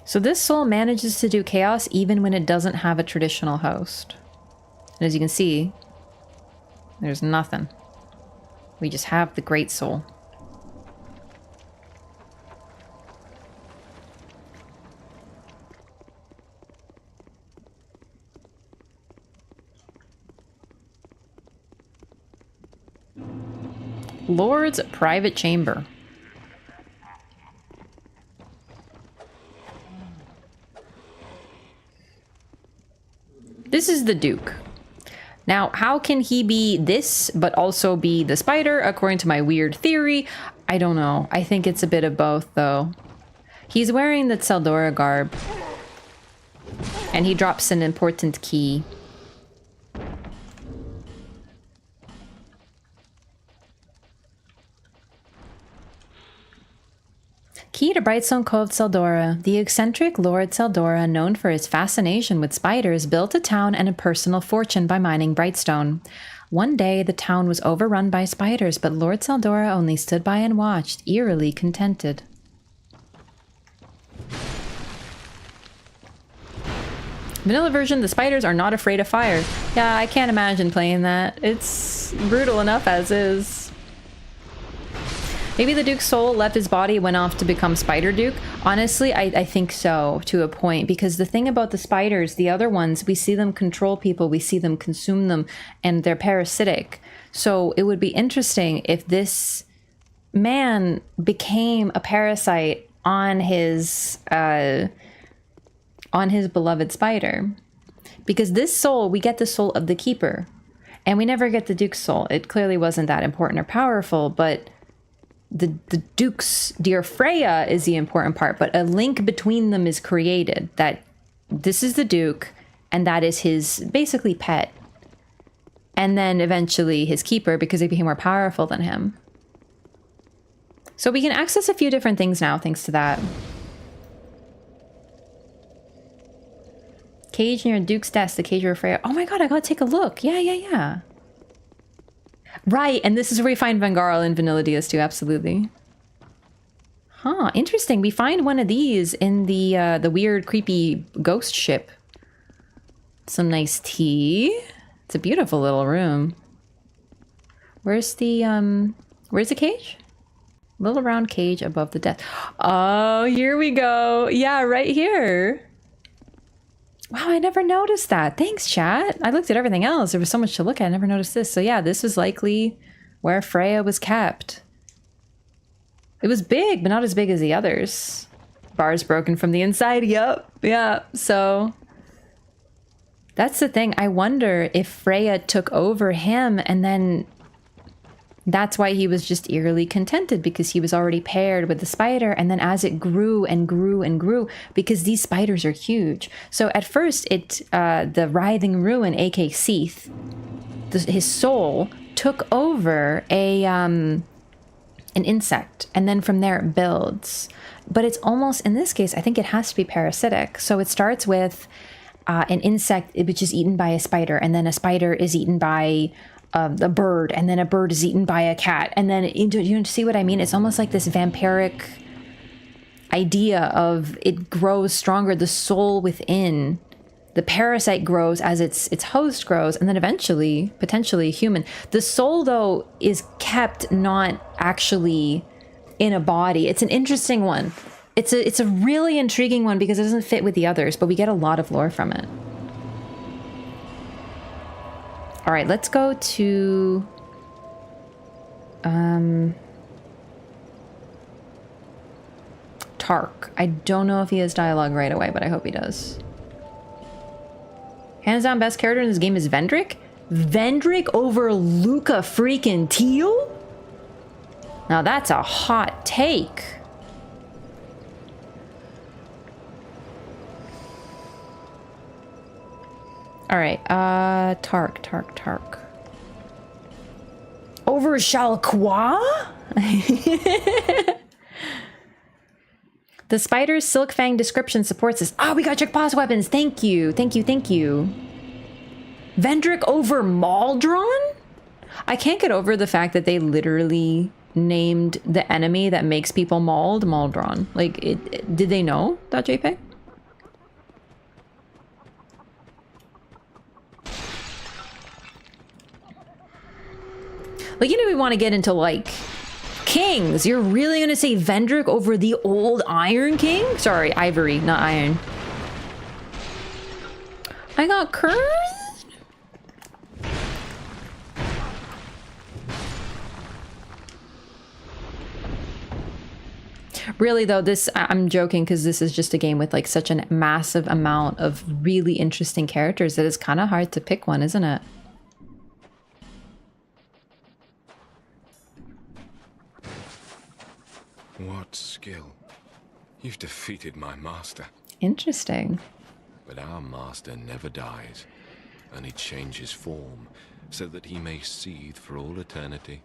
So this soul manages to do chaos even when it doesn't have a traditional host. And as you can see, There's nothing. We just have the Great Soul. Lord's private chamber. This is the Duke. Now, how can he be this, but also be the spider, according to my weird theory? I don't know. I think it's a bit of both, though. He's wearing the Tseldora garb. And he drops an important key. Key to Brightstone Cove, Tseldora. The eccentric Lord Tseldora, known for his fascination with spiders, built a town and a personal fortune by mining Brightstone. One day, the town was overrun by spiders, but Lord Tseldora only stood by and watched, eerily contented. Vanilla version, the spiders are not afraid of fire. Yeah, I can't imagine playing that. It's brutal enough as is. Maybe the Duke's soul left his body, went off to become Spider Duke. Honestly, I think so, to a point. Because the thing about the spiders, the other ones, we see them control people, we see them consume them, and they're parasitic. So it would be interesting if this man became a parasite on his beloved spider. Because this soul, we get the soul of the Keeper. And we never get the Duke's soul. It clearly wasn't that important or powerful, but the Duke's dear Freya is the important part, but a link between them is created, that this is the Duke and that is his basically pet, and then eventually his keeper, because they became more powerful than him. So we can access a few different things now thanks to that. Cage near Duke's desk, the cage of Freya. Oh my god, I gotta take a look. Yeah. Right, and this is where we find Vengarl in Vanilla DS2, absolutely. Huh, interesting. We find one of these in the weird, creepy ghost ship. Some nice tea. It's a beautiful little room. Where's the cage? Little round cage above the desk. Oh, here we go. Yeah, right here. Wow, I never noticed that. Thanks, chat. I looked at everything else. There was so much to look at. I never noticed this. So yeah, this was likely where Freya was kept. It was big, but not as big as the others. Bars broken from the inside. Yup. Yeah. So that's the thing. I wonder if Freya took over him and then that's why he was just eerily contented, because he was already paired with the spider. And then as it grew and grew and grew, because these spiders are huge. So at first, the writhing ruin, aka Seath, his soul took over an insect. And then from there it builds. But it's almost, in this case, I think it has to be parasitic. So it starts with an insect which is eaten by a spider. And then a spider is eaten by a bird, and then a bird is eaten by a cat, and then you see what I mean? It's almost like this vampiric idea of it grows stronger. The soul within the parasite grows as its host grows, and then eventually, potentially, human. The soul, though, is kept not actually in a body. It's an interesting one. It's a really intriguing one because it doesn't fit with the others, but we get a lot of lore from it. All right, let's go to Tark. I don't know if he has dialogue right away, but I hope he does. Hands down, best character in this game is Vendrick? Vendrick over Luca freaking Teal? Now that's a hot take. All right, Tark. Over Shalqua? The spider's silk fang description supports this. Oh, we got check pause weapons. Thank you. Vendrick over Maldron? I can't get over the fact that they literally named the enemy that makes people mauled Maldron. Like, did they know that, JPEG? Like, you know, we want to get into, like, kings. You're really going to say Vendrick over the old Iron King? Sorry, Ivory, not Iron. I got cursed? Really, though, this, I'm joking because this is just a game with, like, such a massive amount of really interesting characters that it's kind of hard to pick one, isn't it? What skill? You've defeated my master. Interesting. But our master never dies, only changes form, so that he may seethe for all eternity.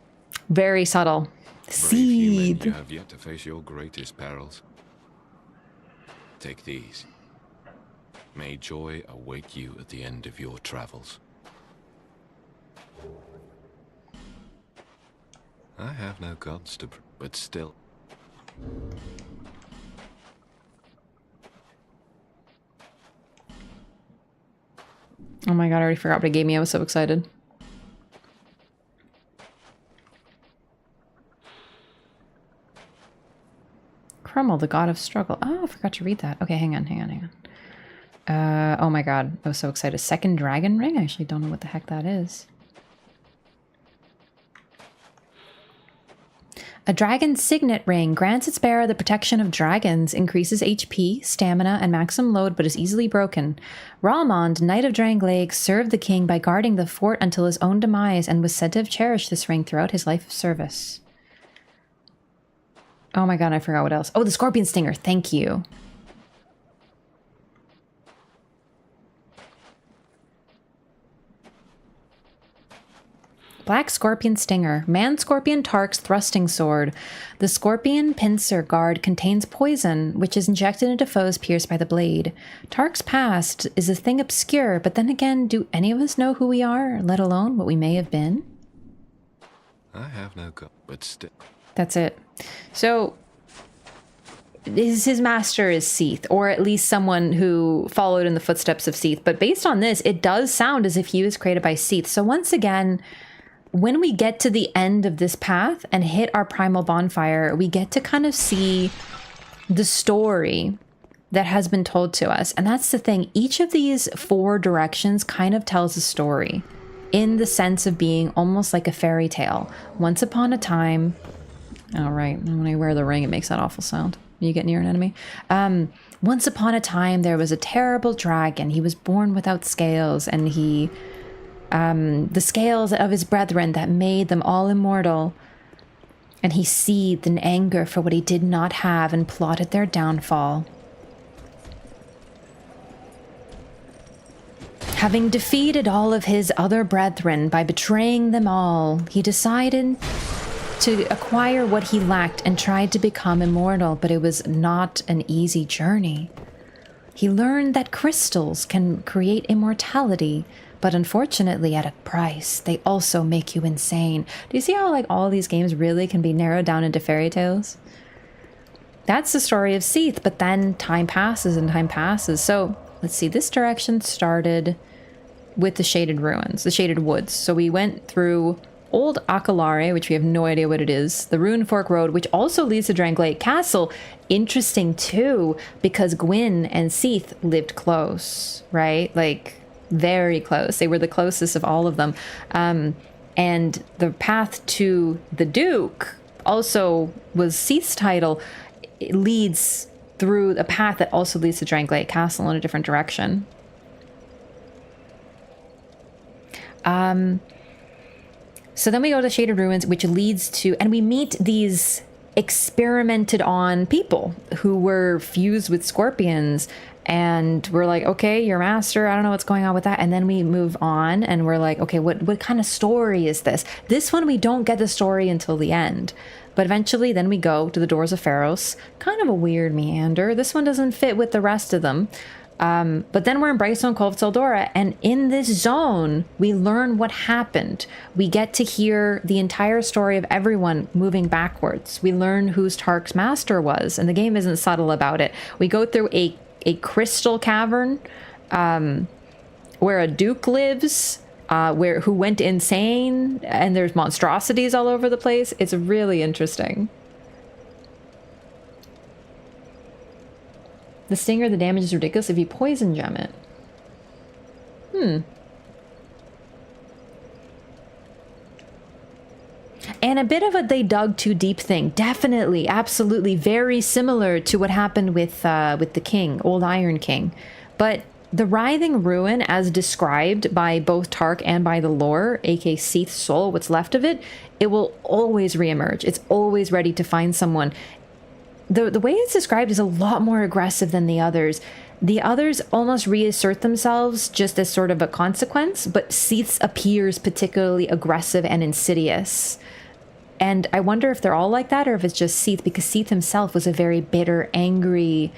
Very subtle. Brave human, Seethe. you have yet to face your greatest perils. Take these. May joy await you at the end of your travels. I have no gods to, but still. Oh my god, I already forgot what it gave me. I was so excited. Crummel, the god of struggle. Oh, I forgot to read that. Okay, hang on. Oh my god, I was so excited. Second dragon ring? I actually don't know what the heck that is. A dragon signet ring grants its bearer the protection of dragons, increases HP, stamina, and maximum load, but is easily broken. Ralmond, Knight of Drangleic, served the king by guarding the fort until his own demise and was said to have cherished this ring throughout his life of service. Oh my god, I forgot what else. Oh, the Scorpion Stinger. Thank you. Black Scorpion Stinger. Man Scorpion Tark's thrusting sword. The Scorpion pincer guard contains poison, which is injected into foes pierced by the blade. Tark's past is a thing obscure, but then again, do any of us know who we are, let alone what we may have been? I have no god, but still. That's it. So, his master is Seath, or at least someone who followed in the footsteps of Seath. But based on this, it does sound as if he was created by Seath. So once again, when we get to the end of this path and hit our primal bonfire, we get to kind of see the story that has been told to us. And that's the thing. Each of these 4 directions kind of tells a story in the sense of being almost like a fairy tale. Once upon a time... Oh, right. When I wear the ring, it makes that awful sound. You get near an enemy. Once upon a time, there was a terrible dragon. He was born without scales, and he... the scales of his brethren that made them all immortal. And he seethed in anger for what he did not have and plotted their downfall. Having defeated all of his other brethren by betraying them all, he decided to acquire what he lacked and tried to become immortal, but it was not an easy journey. He learned that crystals can create immortality, but unfortunately at a price. They also make you insane. Do you see how like all these games really can be narrowed down into fairy tales? That's the story of Seath, but then time passes and time passes. So let's see, this direction started with the Shaded Ruins, the Shaded Woods. So we went through Old Akalare, which we have no idea what it is, the Rune Fork Road, which also leads to Drangleic Castle. Interesting too, because Gwyn and Seath lived close, right? Like very close. They were the closest of all of them. And the path to the Duke also was Seath's title. It leads through a path that also leads to Drangleic Castle in a different direction. So then we go to the Shaded Ruins, which leads to, and we meet these experimented on people who were fused with scorpions. And we're like, okay, your master, I don't know what's going on with that. And then we move on and we're like, okay, what kind of story is this? This one, we don't get the story until the end. But eventually then we go to the Doors of Pharos. Kind of a weird meander. This one doesn't fit with the rest of them. But then we're in Brightstone Cove Seldora, and in this zone, we learn what happened. We get to hear the entire story of everyone moving backwards. We learn who's Tark's master was, and the game isn't subtle about it. We go through a crystal cavern where a duke lives. who went insane, and there's monstrosities all over the place. It's really interesting. The stinger, the damage is ridiculous if you poison gem it. And a bit of a they dug too deep thing. Definitely, absolutely, very similar to what happened with the king, Old Iron King. But the writhing ruin, as described by both Tark and by the lore, aka Seath's soul, what's left of it, it will always reemerge. It's always ready to find someone. The way it's described is a lot more aggressive than the others. The others almost reassert themselves just as sort of a consequence, but Seath's appears particularly aggressive and insidious. And I wonder if they're all like that, or if it's just Seath, because Seath himself was a very bitter, angry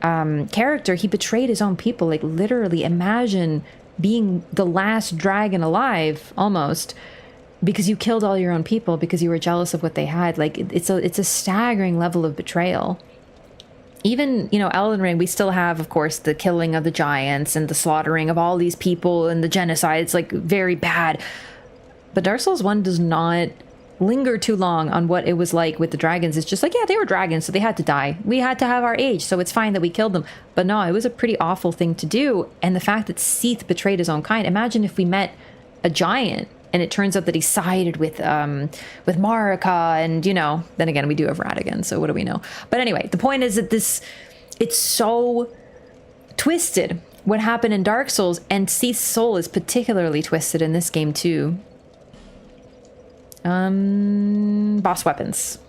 character. He betrayed his own people. Like, literally, imagine being the last dragon alive, almost, because you killed all your own people because you were jealous of what they had. Like, it's a staggering level of betrayal. Even, you know, Elden Ring, we still have, of course, the killing of the giants and the slaughtering of all these people and the genocide. It's, like, very bad. But Dark Souls 1 does not linger too long on what it was like with the dragons. It's just like, yeah, they were dragons, so they had to die. We had to have our age, so it's fine that we killed them. But no, it was a pretty awful thing to do. And the fact that Seath betrayed his own kind. Imagine if we met a giant and it turns out that he sided with Marika, and, you know, then again, we do have Radagon, so what do we know? But anyway, the point is that it's so twisted, what happened in Dark Souls, and Seath's soul is particularly twisted in this game too. Boss weapons.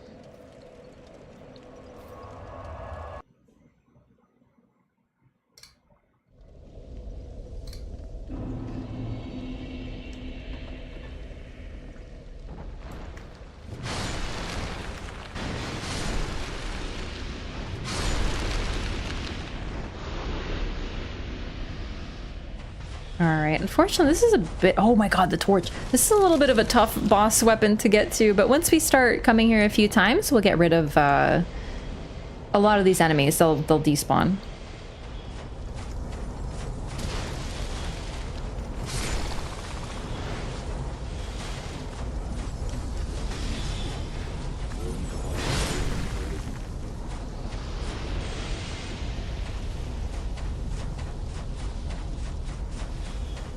All right, unfortunately, this is a bit... Oh my god, the torch. This is a little bit of a tough boss weapon to get to, but once we start coming here a few times, we'll get rid of a lot of these enemies. They'll despawn.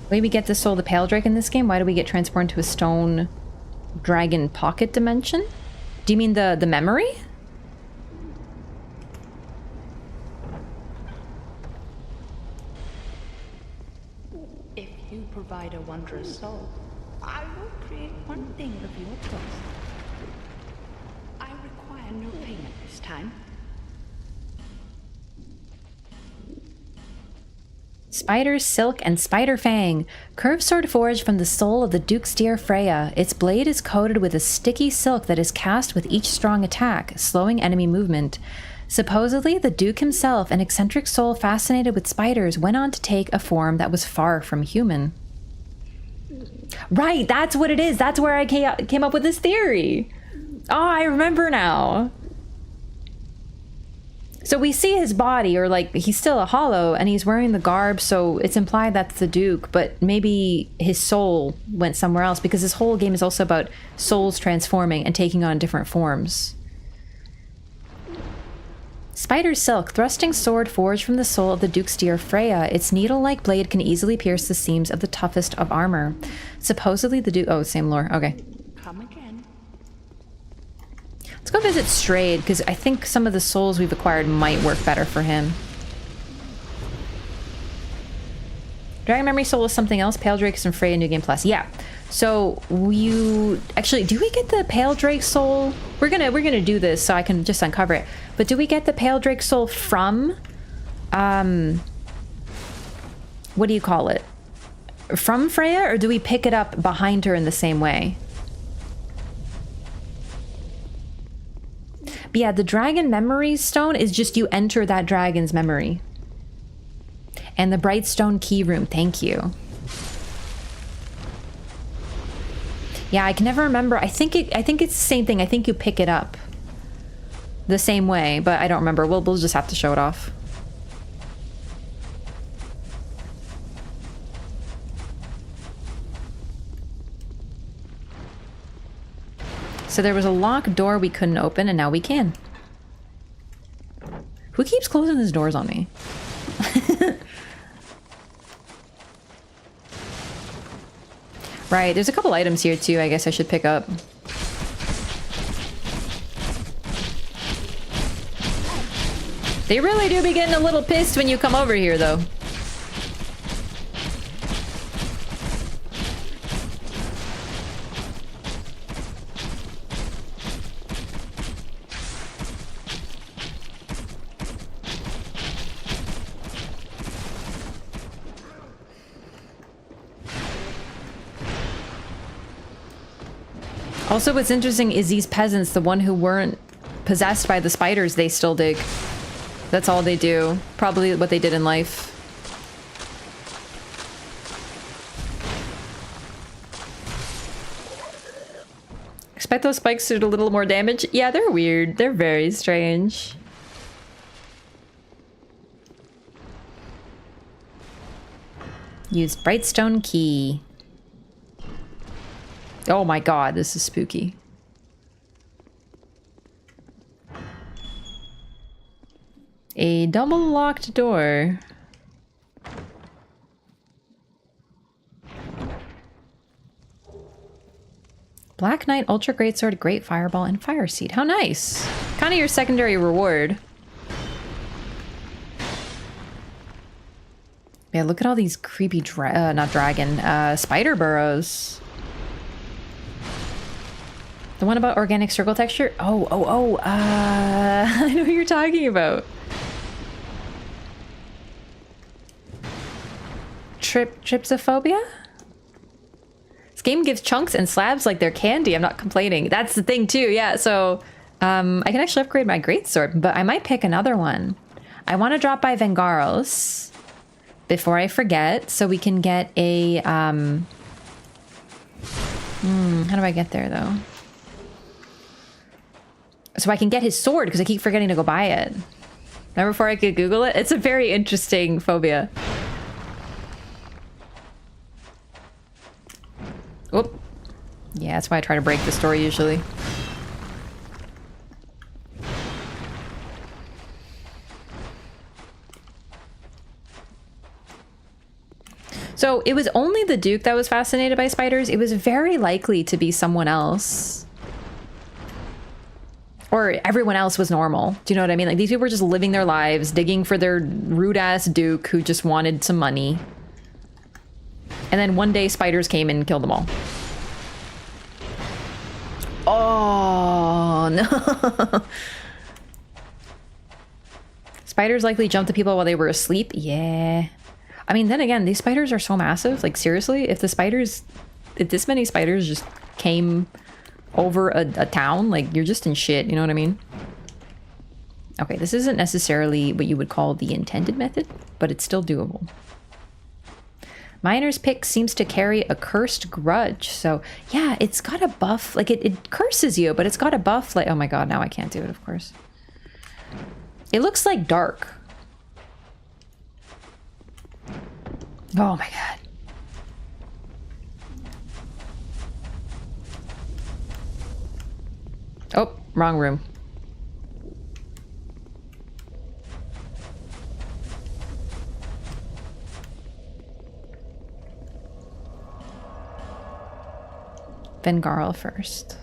The way we get the soul of the Pale Drake in this game, why do we get transported to a stone dragon pocket dimension? Do you mean the memory? If you provide a wondrous soul, I will create one thing of your choice. I require no payment this time. Spider Silk and Spider Fang. Curved sword forged from the soul of the Duke's dear Freya. Its blade is coated with a sticky silk that is cast with each strong attack, slowing enemy movement. Supposedly, the Duke himself, an eccentric soul fascinated with spiders, went on to take a form that was far from human. Right, that's what it is. That's where I came up with this theory. Oh, I remember now. So we see his body, or like he's still a hollow, and he's wearing the garb, so it's implied that's the Duke, but maybe his soul went somewhere else, because this whole game is also about souls transforming and taking on different forms. Spider Silk, thrusting sword forged from the soul of the Duke's dear Freya. Its needle-like blade can easily pierce the seams of the toughest of armor. Supposedly the Duke... Oh, same lore. Okay. Come again. Let's go visit Strayed, because I think some of the souls we've acquired might work better for him. Dragon Memory Soul is something else. Pale Drake is from Freya New Game Plus. Yeah. So you actually, do we get the Pale Drake Soul? We're gonna do this so I can just uncover it. But do we get the Pale Drake Soul from what do you call it? From Freya, or do we pick it up behind her in the same way? But yeah, the Dragon Memory Stone is just you enter that dragon's memory. And the Bright Stone Key Room, thank you. Yeah, I can never remember. I think it's the same thing. I think you pick it up the same way, but I don't remember. We'll just have to show it off. So there was a locked door we couldn't open, and now we can. Who keeps closing his doors on me? Right, there's a couple items here too I guess I should pick up. They really do be getting a little pissed when you come over here though. Also, what's interesting is these peasants, the one who weren't possessed by the spiders, they still dig. That's all they do. Probably what they did in life. Expect those spikes to do a little more damage. Yeah, they're weird. They're very strange. Use Brightstone Key. Oh my god, this is spooky. A double locked door. Black Knight, Ultra Greatsword, Great Fireball, and Fire Seed. How nice. Kind of your secondary reward. Yeah, look at all these creepy spider burrows. The one about organic circle texture? I know who you're talking about. Tryptophobia? This game gives chunks and slabs like they're candy. I'm not complaining. That's the thing too, yeah. So, I can actually upgrade my greatsword, but I might pick another one. I want to drop by Vengarl's before I forget, so we can get a, how do I get there though? So I can get his sword, because I keep forgetting to go buy it. Remember before I could Google it? It's a very interesting phobia. Oop. Yeah, that's why I try to break the story usually. So it was only the Duke that was fascinated by spiders. It was very likely to be someone else. Or everyone else was normal. Do you know what I mean? Like, these people were just living their lives, digging for their rude-ass Duke who just wanted some money. And then one day spiders came and killed them all. Oh, no. Spiders likely jumped the people while they were asleep. Yeah. I mean, then again, these spiders are so massive. Like, seriously, if this many spiders just came over a town, like, you're just in shit, you know what I mean? Okay, this isn't necessarily what you would call the intended method, but it's still doable. Miner's Pick seems to carry a cursed grudge, so yeah, it's got a buff, like it curses you, but it's got a buff, like, oh my god, now I can't do it, of course. It looks like dark. Oh my god. Oh, wrong room. Vengarl first.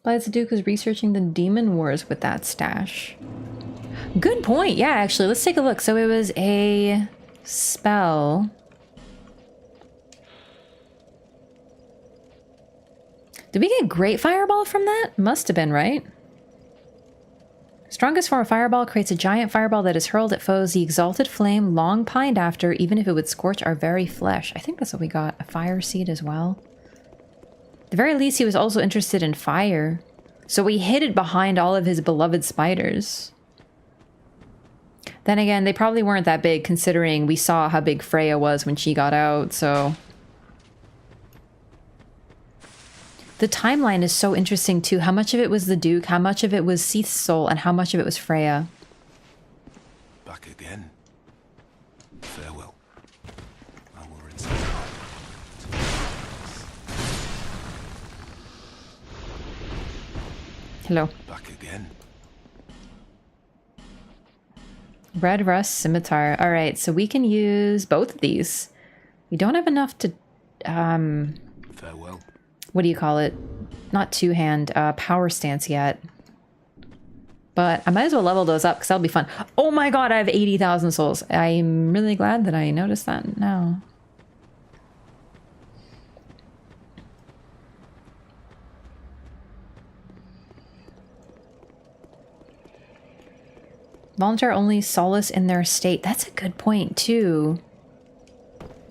Besides, the Duke was researching the Demon Wars with that stash. Good point. Yeah, actually, let's take a look. So it was a spell. Did we get Great Fireball from that? Must have been, right? Strongest form of fireball creates a giant fireball that is hurled at foes. The exalted flame, long pined after, even if it would scorch our very flesh. I think that's what we got. A fire seed as well. At the very least, he was also interested in fire. So we hid it behind all of his beloved spiders. Then again, they probably weren't that big considering we saw how big Freya was when she got out, so... The timeline is so interesting too. How much of it was the Duke, how much of it was Seath's soul, and how much of it was Freya. Back again. Farewell. I will return. Hello. Back again. Red Rust Scimitar. All right, so we can use both of these. We don't have enough to, Farewell. what do you call it? Not two-hand, power stance yet. But I might as well level those up because that'll be fun. Oh my god, I have 80,000 souls. I'm really glad that I noticed that now. Volunteer only solace in their state. That's a good point too.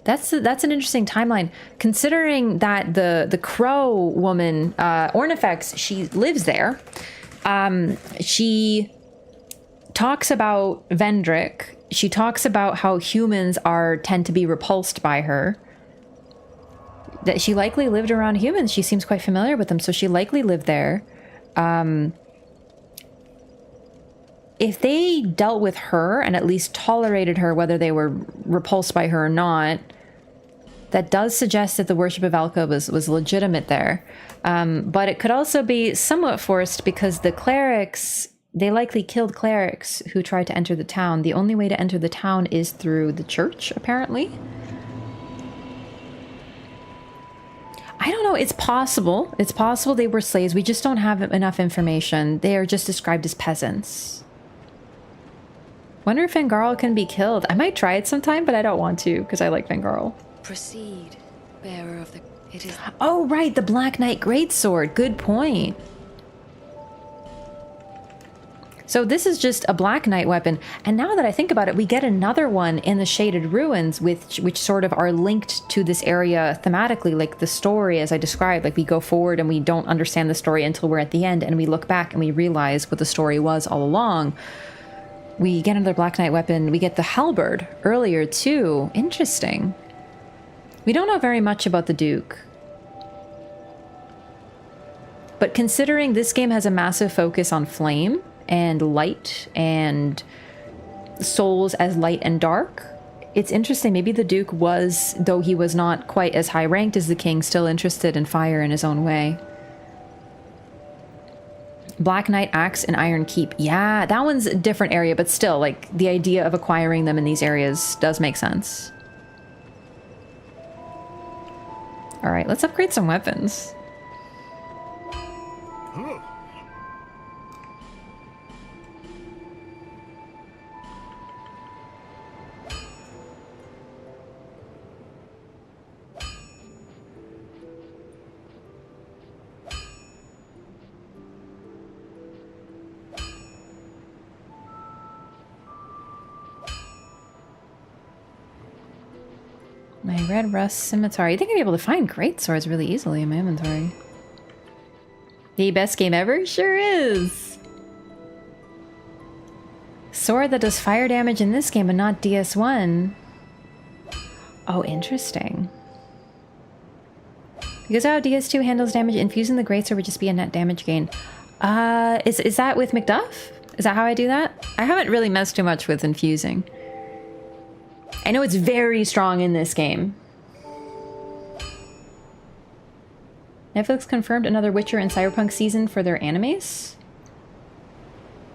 That's an interesting timeline, considering that the crow woman, Ornifex, she lives there. She talks about Vendrick. She talks about how humans tend to be repulsed by her. That she likely lived around humans. She seems quite familiar with them, so she likely lived there. If they dealt with her and at least tolerated her, whether they were repulsed by her or not, that does suggest that the worship of Alka was legitimate there. But it could also be somewhat forced because the clerics, they likely killed clerics who tried to enter the town. The only way to enter the town is through the church, apparently. I don't know. It's possible. It's possible they were slaves. We just don't have enough information. They are just described as peasants. Wonder if Vengarl can be killed. I might try it sometime, but I don't want to because I like Vengarl. Proceed, bearer of the... It is... Oh, right, the Black Knight Greatsword. Good point. So this is just a Black Knight weapon. And now that I think about it, we get another one in the Shaded Ruins, which sort of are linked to this area thematically, like the story as I described. Like we go forward and we don't understand the story until we're at the end, and we look back and we realize what the story was all along. We get another Black Knight weapon. We get the halberd earlier too. Interesting. We don't know very much about the Duke. But considering this game has a massive focus on flame and light and souls as light and dark, it's interesting. Maybe the Duke was, though he was not quite as high ranked as the king, still interested in fire in his own way. Black Knight Axe and Iron Keep. Yeah, that one's a different area, but still, like, the idea of acquiring them in these areas does make sense. Alright, let's upgrade some weapons. My Red Rust Scimitar. You think I'd be able to find great swords really easily in my inventory? The best game ever? Sure is! Sword that does fire damage in this game, but not DS1. Oh, interesting. Because how DS2 handles damage, infusing the greatsword would just be a net damage gain. Is that with Macduff? Is that how I do that? I haven't really messed too much with infusing. I know it's very strong in this game. Netflix confirmed another Witcher and Cyberpunk season for their animes?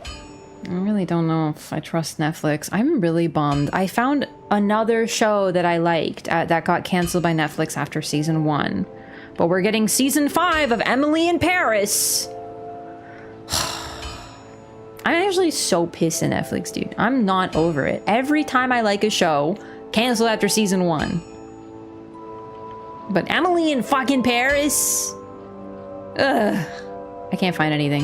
I really don't know if I trust Netflix. I'm really bummed. I found another show that I liked that got canceled by Netflix after season 1. But we're getting season 5 of Emily in Paris! I'm actually so pissed at Netflix, dude. I'm not over it. Every time I like a show, cancel after season 1. But Emily in fucking Paris? Ugh. I can't find anything.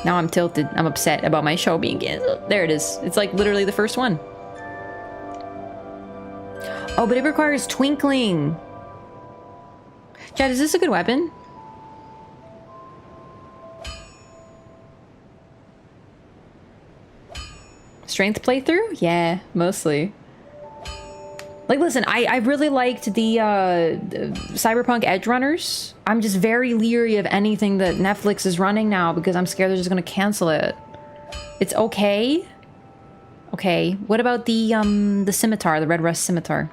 Now I'm tilted. I'm upset about my show being canceled. There it is. It's like literally the first one. Oh, but it requires twinkling. Chad, is this a good weapon? Strength playthrough? Yeah, mostly. Like, listen, I really liked the Cyberpunk Edge Runners. I'm just very leery of anything that Netflix is running now because I'm scared they're just gonna cancel it. It's okay. Okay, what about the scimitar, the red rust scimitar?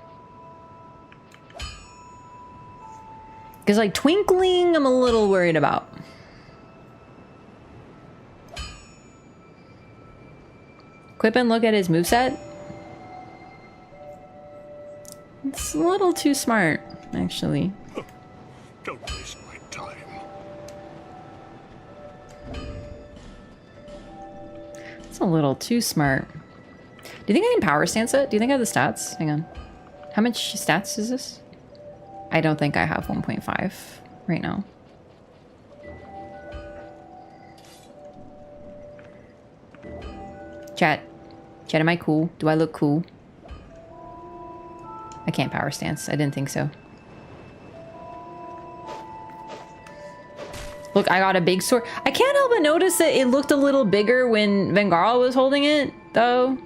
Because, like, twinkling, I'm a little worried about. Equip and look at his moveset. It's a little too smart, actually. Don't waste my time. It's a little too smart. Do you think I can power stance it? Do you think I have the stats? Hang on. How much stats is this? I don't think I have 1.5 right now. Chat. Chat, am I cool? Do I look cool? I can't power stance. I didn't think so. Look, I got a big sword. I can't help but notice that it looked a little bigger when Vengarl was holding it, though.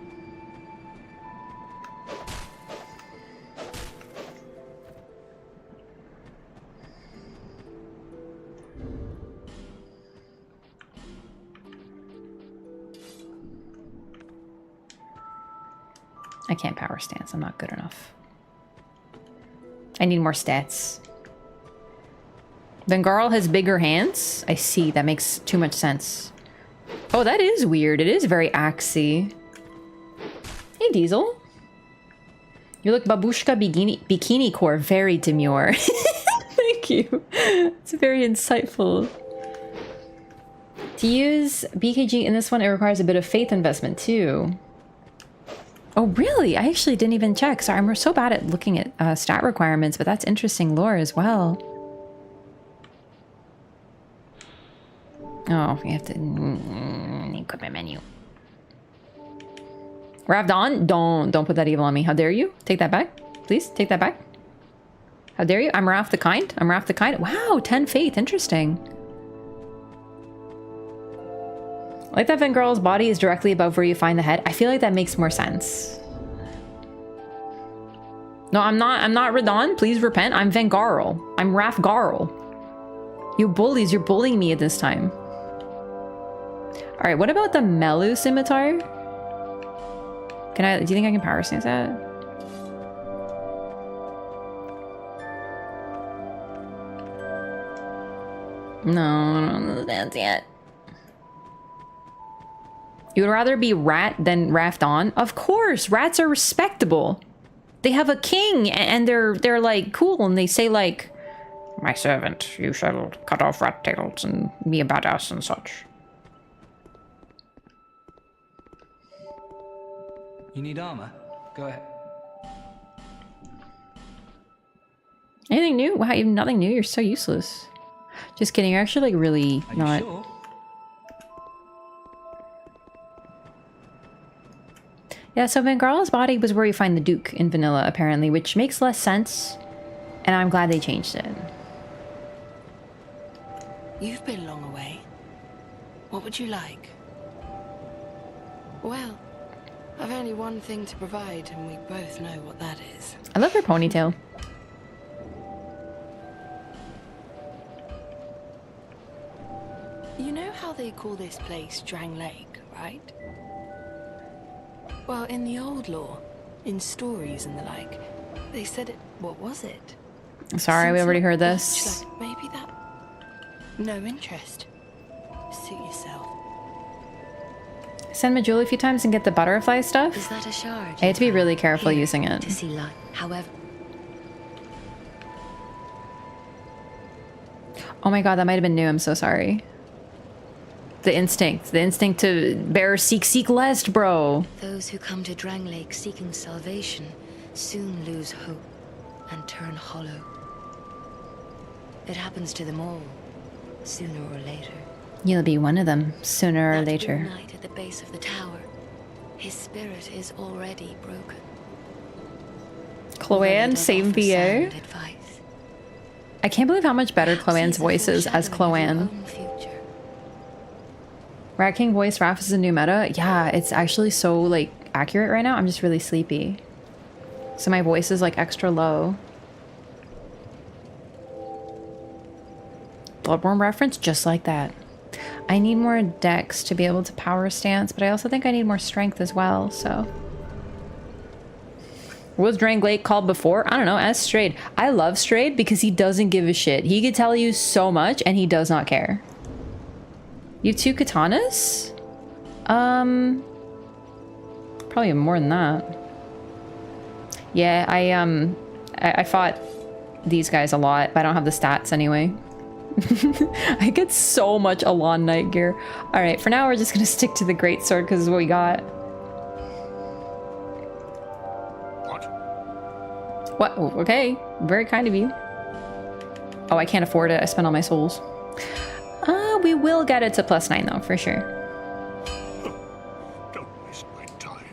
I can't power stance. I'm not good enough. I need more stats. Vengarl has bigger hands? I see. That makes too much sense. Oh, that is weird. It is very axy. Hey, Diesel. You look babushka bikini core. Very demure. Thank you. It's very insightful. To use BKG in this one, it requires a bit of faith investment, too. Oh, really? I actually didn't even check. Sorry, I'm so bad at looking at stat requirements, but that's interesting lore as well. Oh, we have to equipment menu. Ravdon, don't put that evil on me. How dare you? Take that back. Please, take that back. How dare you? I'm Wrath the Kind. I'm Wrath the Kind. Wow, 10 faith. Interesting. I like that Vengarl's body is directly above where you find the head. I feel like that makes more sense. No, I'm not Radon. Please repent. I'm Vengarl. I'm Wrathgarl. You bullies, you're bullying me at this time. Alright, what about the Melu scimitar? Do you think I can power stance that? No, I don't understand yet. You would rather be Rat than Ravdon? Of course, rats are respectable. They have a king and they're like cool and they say like, my servant, you shall cut off rat tails and be a badass and such. You need armor? Go ahead. Anything new? Wow, you have nothing new? You're so useless. Just kidding, you're actually like really Are not... you sure? Yeah, so Vengarl's body was where you find the Duke in vanilla, apparently, which makes less sense. And I'm glad they changed it. You've been long away. What would you like? Well, I've only one thing to provide, and we both know what that is. I love her ponytail. You know how they call this place Drang Lake, right? Well, in the old lore, in stories and the like, they said it... What was it? Sorry, we already heard this. Like maybe that... No interest. Suit yourself. Send Majula a few times and get the butterfly stuff. Is that a shard? I had to be really careful using it. To see light. However... Oh my god, that might have been new. I'm so sorry. The instinct to bear seek lest, bro. Those who come to Drang Lake seeking salvation soon lose hope and turn hollow. It happens to them all, sooner or later. You'll be one of them, sooner or That later. knight at the base of the tower, his spirit is already broken. Chloanne, same VO. Sound advice. I can't believe how much better Perhaps Chloanne's he's the voice is as foreshadowing of your Chloanne. own future. Rat King voice Raph is a new meta. Yeah, it's actually so like accurate right now. I'm just really sleepy. So my voice is like extra low. Bloodborne reference just like that. I need more dex to be able to power stance, but I also think I need more strength as well, so. Was Dranglake called before? I don't know, as Strayed. I love Strayed because he doesn't give a shit. He could tell you so much and he does not care. You have 2 katanas? Probably more than that. Yeah, I fought these guys a lot, but I don't have the stats anyway. I get so much Alon Knight gear. Alright, for now we're just gonna stick to the greatsword because it's what we got. What? Okay. Very kind of you. Oh, I can't afford it. I spent all my souls. We will get it to +9 though, for sure. Don't waste my time.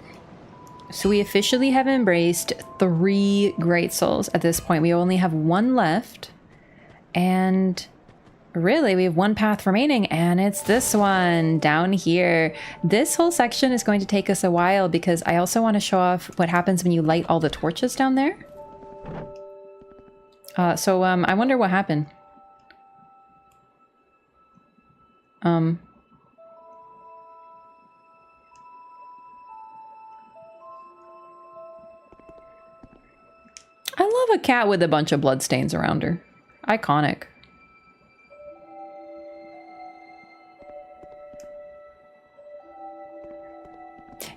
So we officially have embraced 3 great souls at this point. We only have 1 left. And really, we have 1 path remaining, and it's this one down here. This whole section is going to take us a while because I also want to show off what happens when you light all the torches down there. I wonder what happened. I love a cat with a bunch of bloodstains around her. Iconic.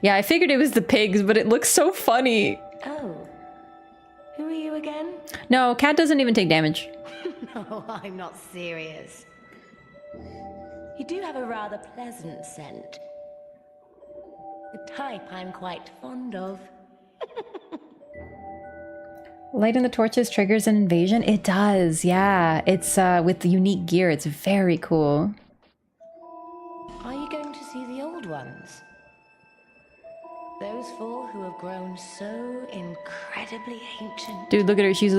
Yeah, I figured it was the pigs, but it looks so funny. Oh. Who are you again? No, cat doesn't even take damage. No, I'm not serious. You do have a rather pleasant scent. The type I'm quite fond of. Lighting the torches triggers an invasion? It does, yeah. It's with the unique gear. It's very cool. Are you going to see the old ones? Those 4 who have grown so incredibly ancient. Dude, look at her. She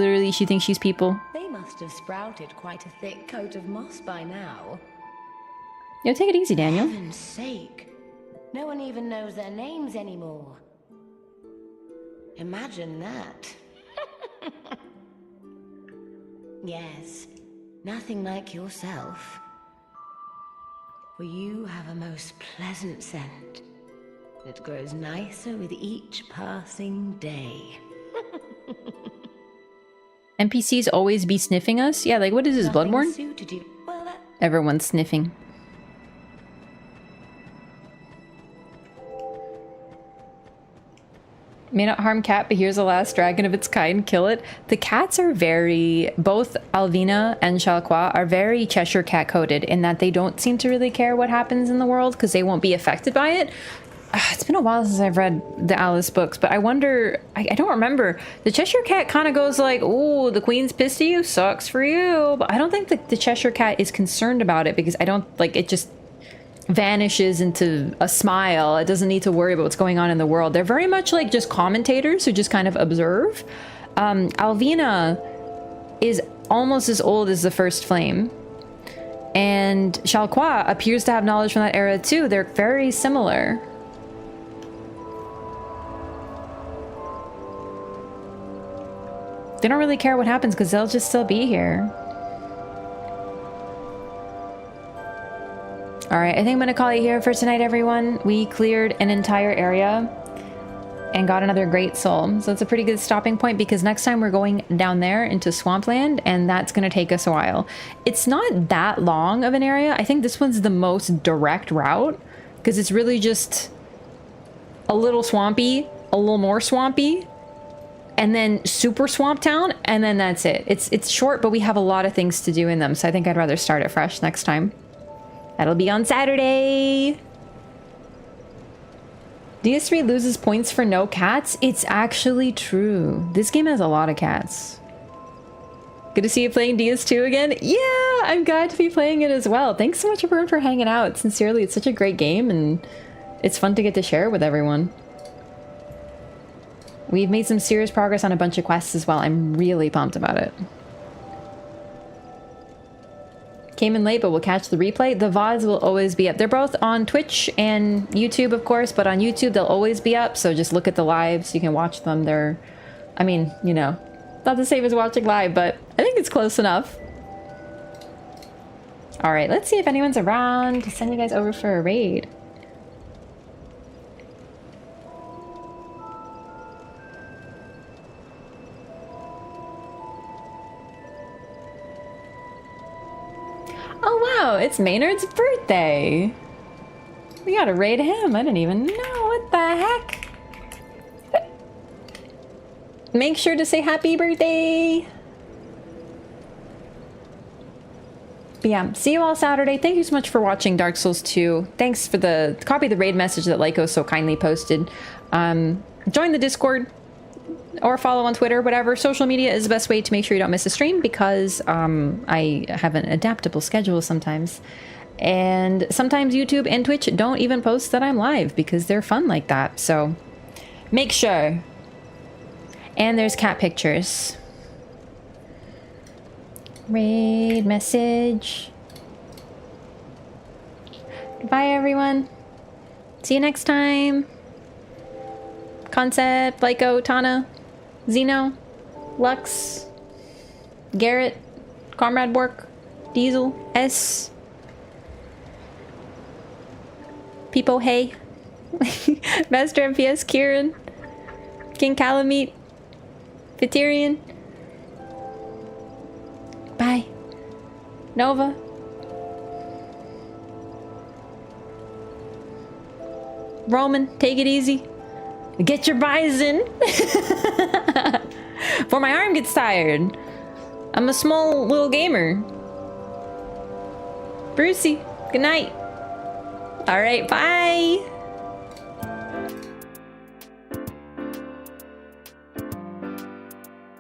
thinks she's people. They must have sprouted quite a thick coat of moss by now. Yo, take it easy, Daniel. For heaven's sake. No one even knows their names anymore. Imagine that. Yes, nothing like yourself. For you have a most pleasant scent. It grows nicer with each passing day. NPCs always be sniffing us? Yeah, like what is this, Nothing Bloodborne? suited you. Well, that... Everyone's sniffing. May not harm cat, but here's the last dragon of its kind. Kill it. The cats are very... Both Alvina and Shalqua are very Cheshire cat coded in that they don't seem to really care what happens in the world because they won't be affected by it. It's been a while since I've read the Alice books, but I wonder... I don't remember. The Cheshire cat kind of goes like, "Ooh, the queen's pissed at you. Sucks for you." But I don't think the Cheshire cat is concerned about it because I don't... Like, it just vanishes into a smile. It doesn't need to worry about what's going on in the world. They're very much like just commentators who just kind of observe. Alvina is almost as old as the First Flame. And Shalqua appears to have knowledge from that era too. They're very similar. They don't really care what happens because they'll just still be here. Alright, I think I'm gonna call it here for tonight, everyone. We cleared an entire area and got another great soul. So it's a pretty good stopping point because next time we're going down there into Swampland and that's gonna take us a while. It's not that long of an area. I think this one's the most direct route because it's really just a little swampy, a little more swampy, and then super swamp town, and then that's it. It's short, but we have a lot of things to do in them, so I think I'd rather start it fresh next time. That'll be on Saturday. DS3 loses points for no cats? It's actually true. This game has a lot of cats. Good to see you playing DS2 again. Yeah, I'm glad to be playing it as well. Thanks so much everyone for hanging out. Sincerely, it's such a great game and it's fun to get to share it with everyone. We've made some serious progress on a bunch of quests as well. I'm really pumped about it. Came in late, but we'll catch the replay. The VODs will always be up. They're both on Twitch and YouTube, of course, but on YouTube they'll always be up, so just look at the lives. You can watch them. They're, I mean, you know, not the same as watching live, but I think it's close enough. All right, let's see if anyone's around to send you guys over for a raid. Oh wow, it's Maynard's birthday. We gotta raid him. I didn't even know. What the heck? Make sure to say happy birthday. But yeah, see you all Saturday. Thank you so much for watching Dark Souls 2. Thanks for the copy of the raid message that Lyco so kindly posted. Join the Discord or follow on Twitter, whatever. Social media is the best way to make sure you don't miss a stream because I have an adaptable schedule sometimes. And sometimes YouTube and Twitch don't even post that I'm live because they're fun like that. So make sure. And there's cat pictures. Raid message. Goodbye, everyone. See you next time. Concept, Lyco, Tana, Zeno, Lux, Garrett, Comrade Bork, Diesel, S, Peepo, hey, Master MPS, Kieran, King Calamite, Fiterian. Bye. Nova. Roman, take it easy. Get your bison. Before my arm gets tired. I'm a small little gamer. Brucey, good night. All right, bye.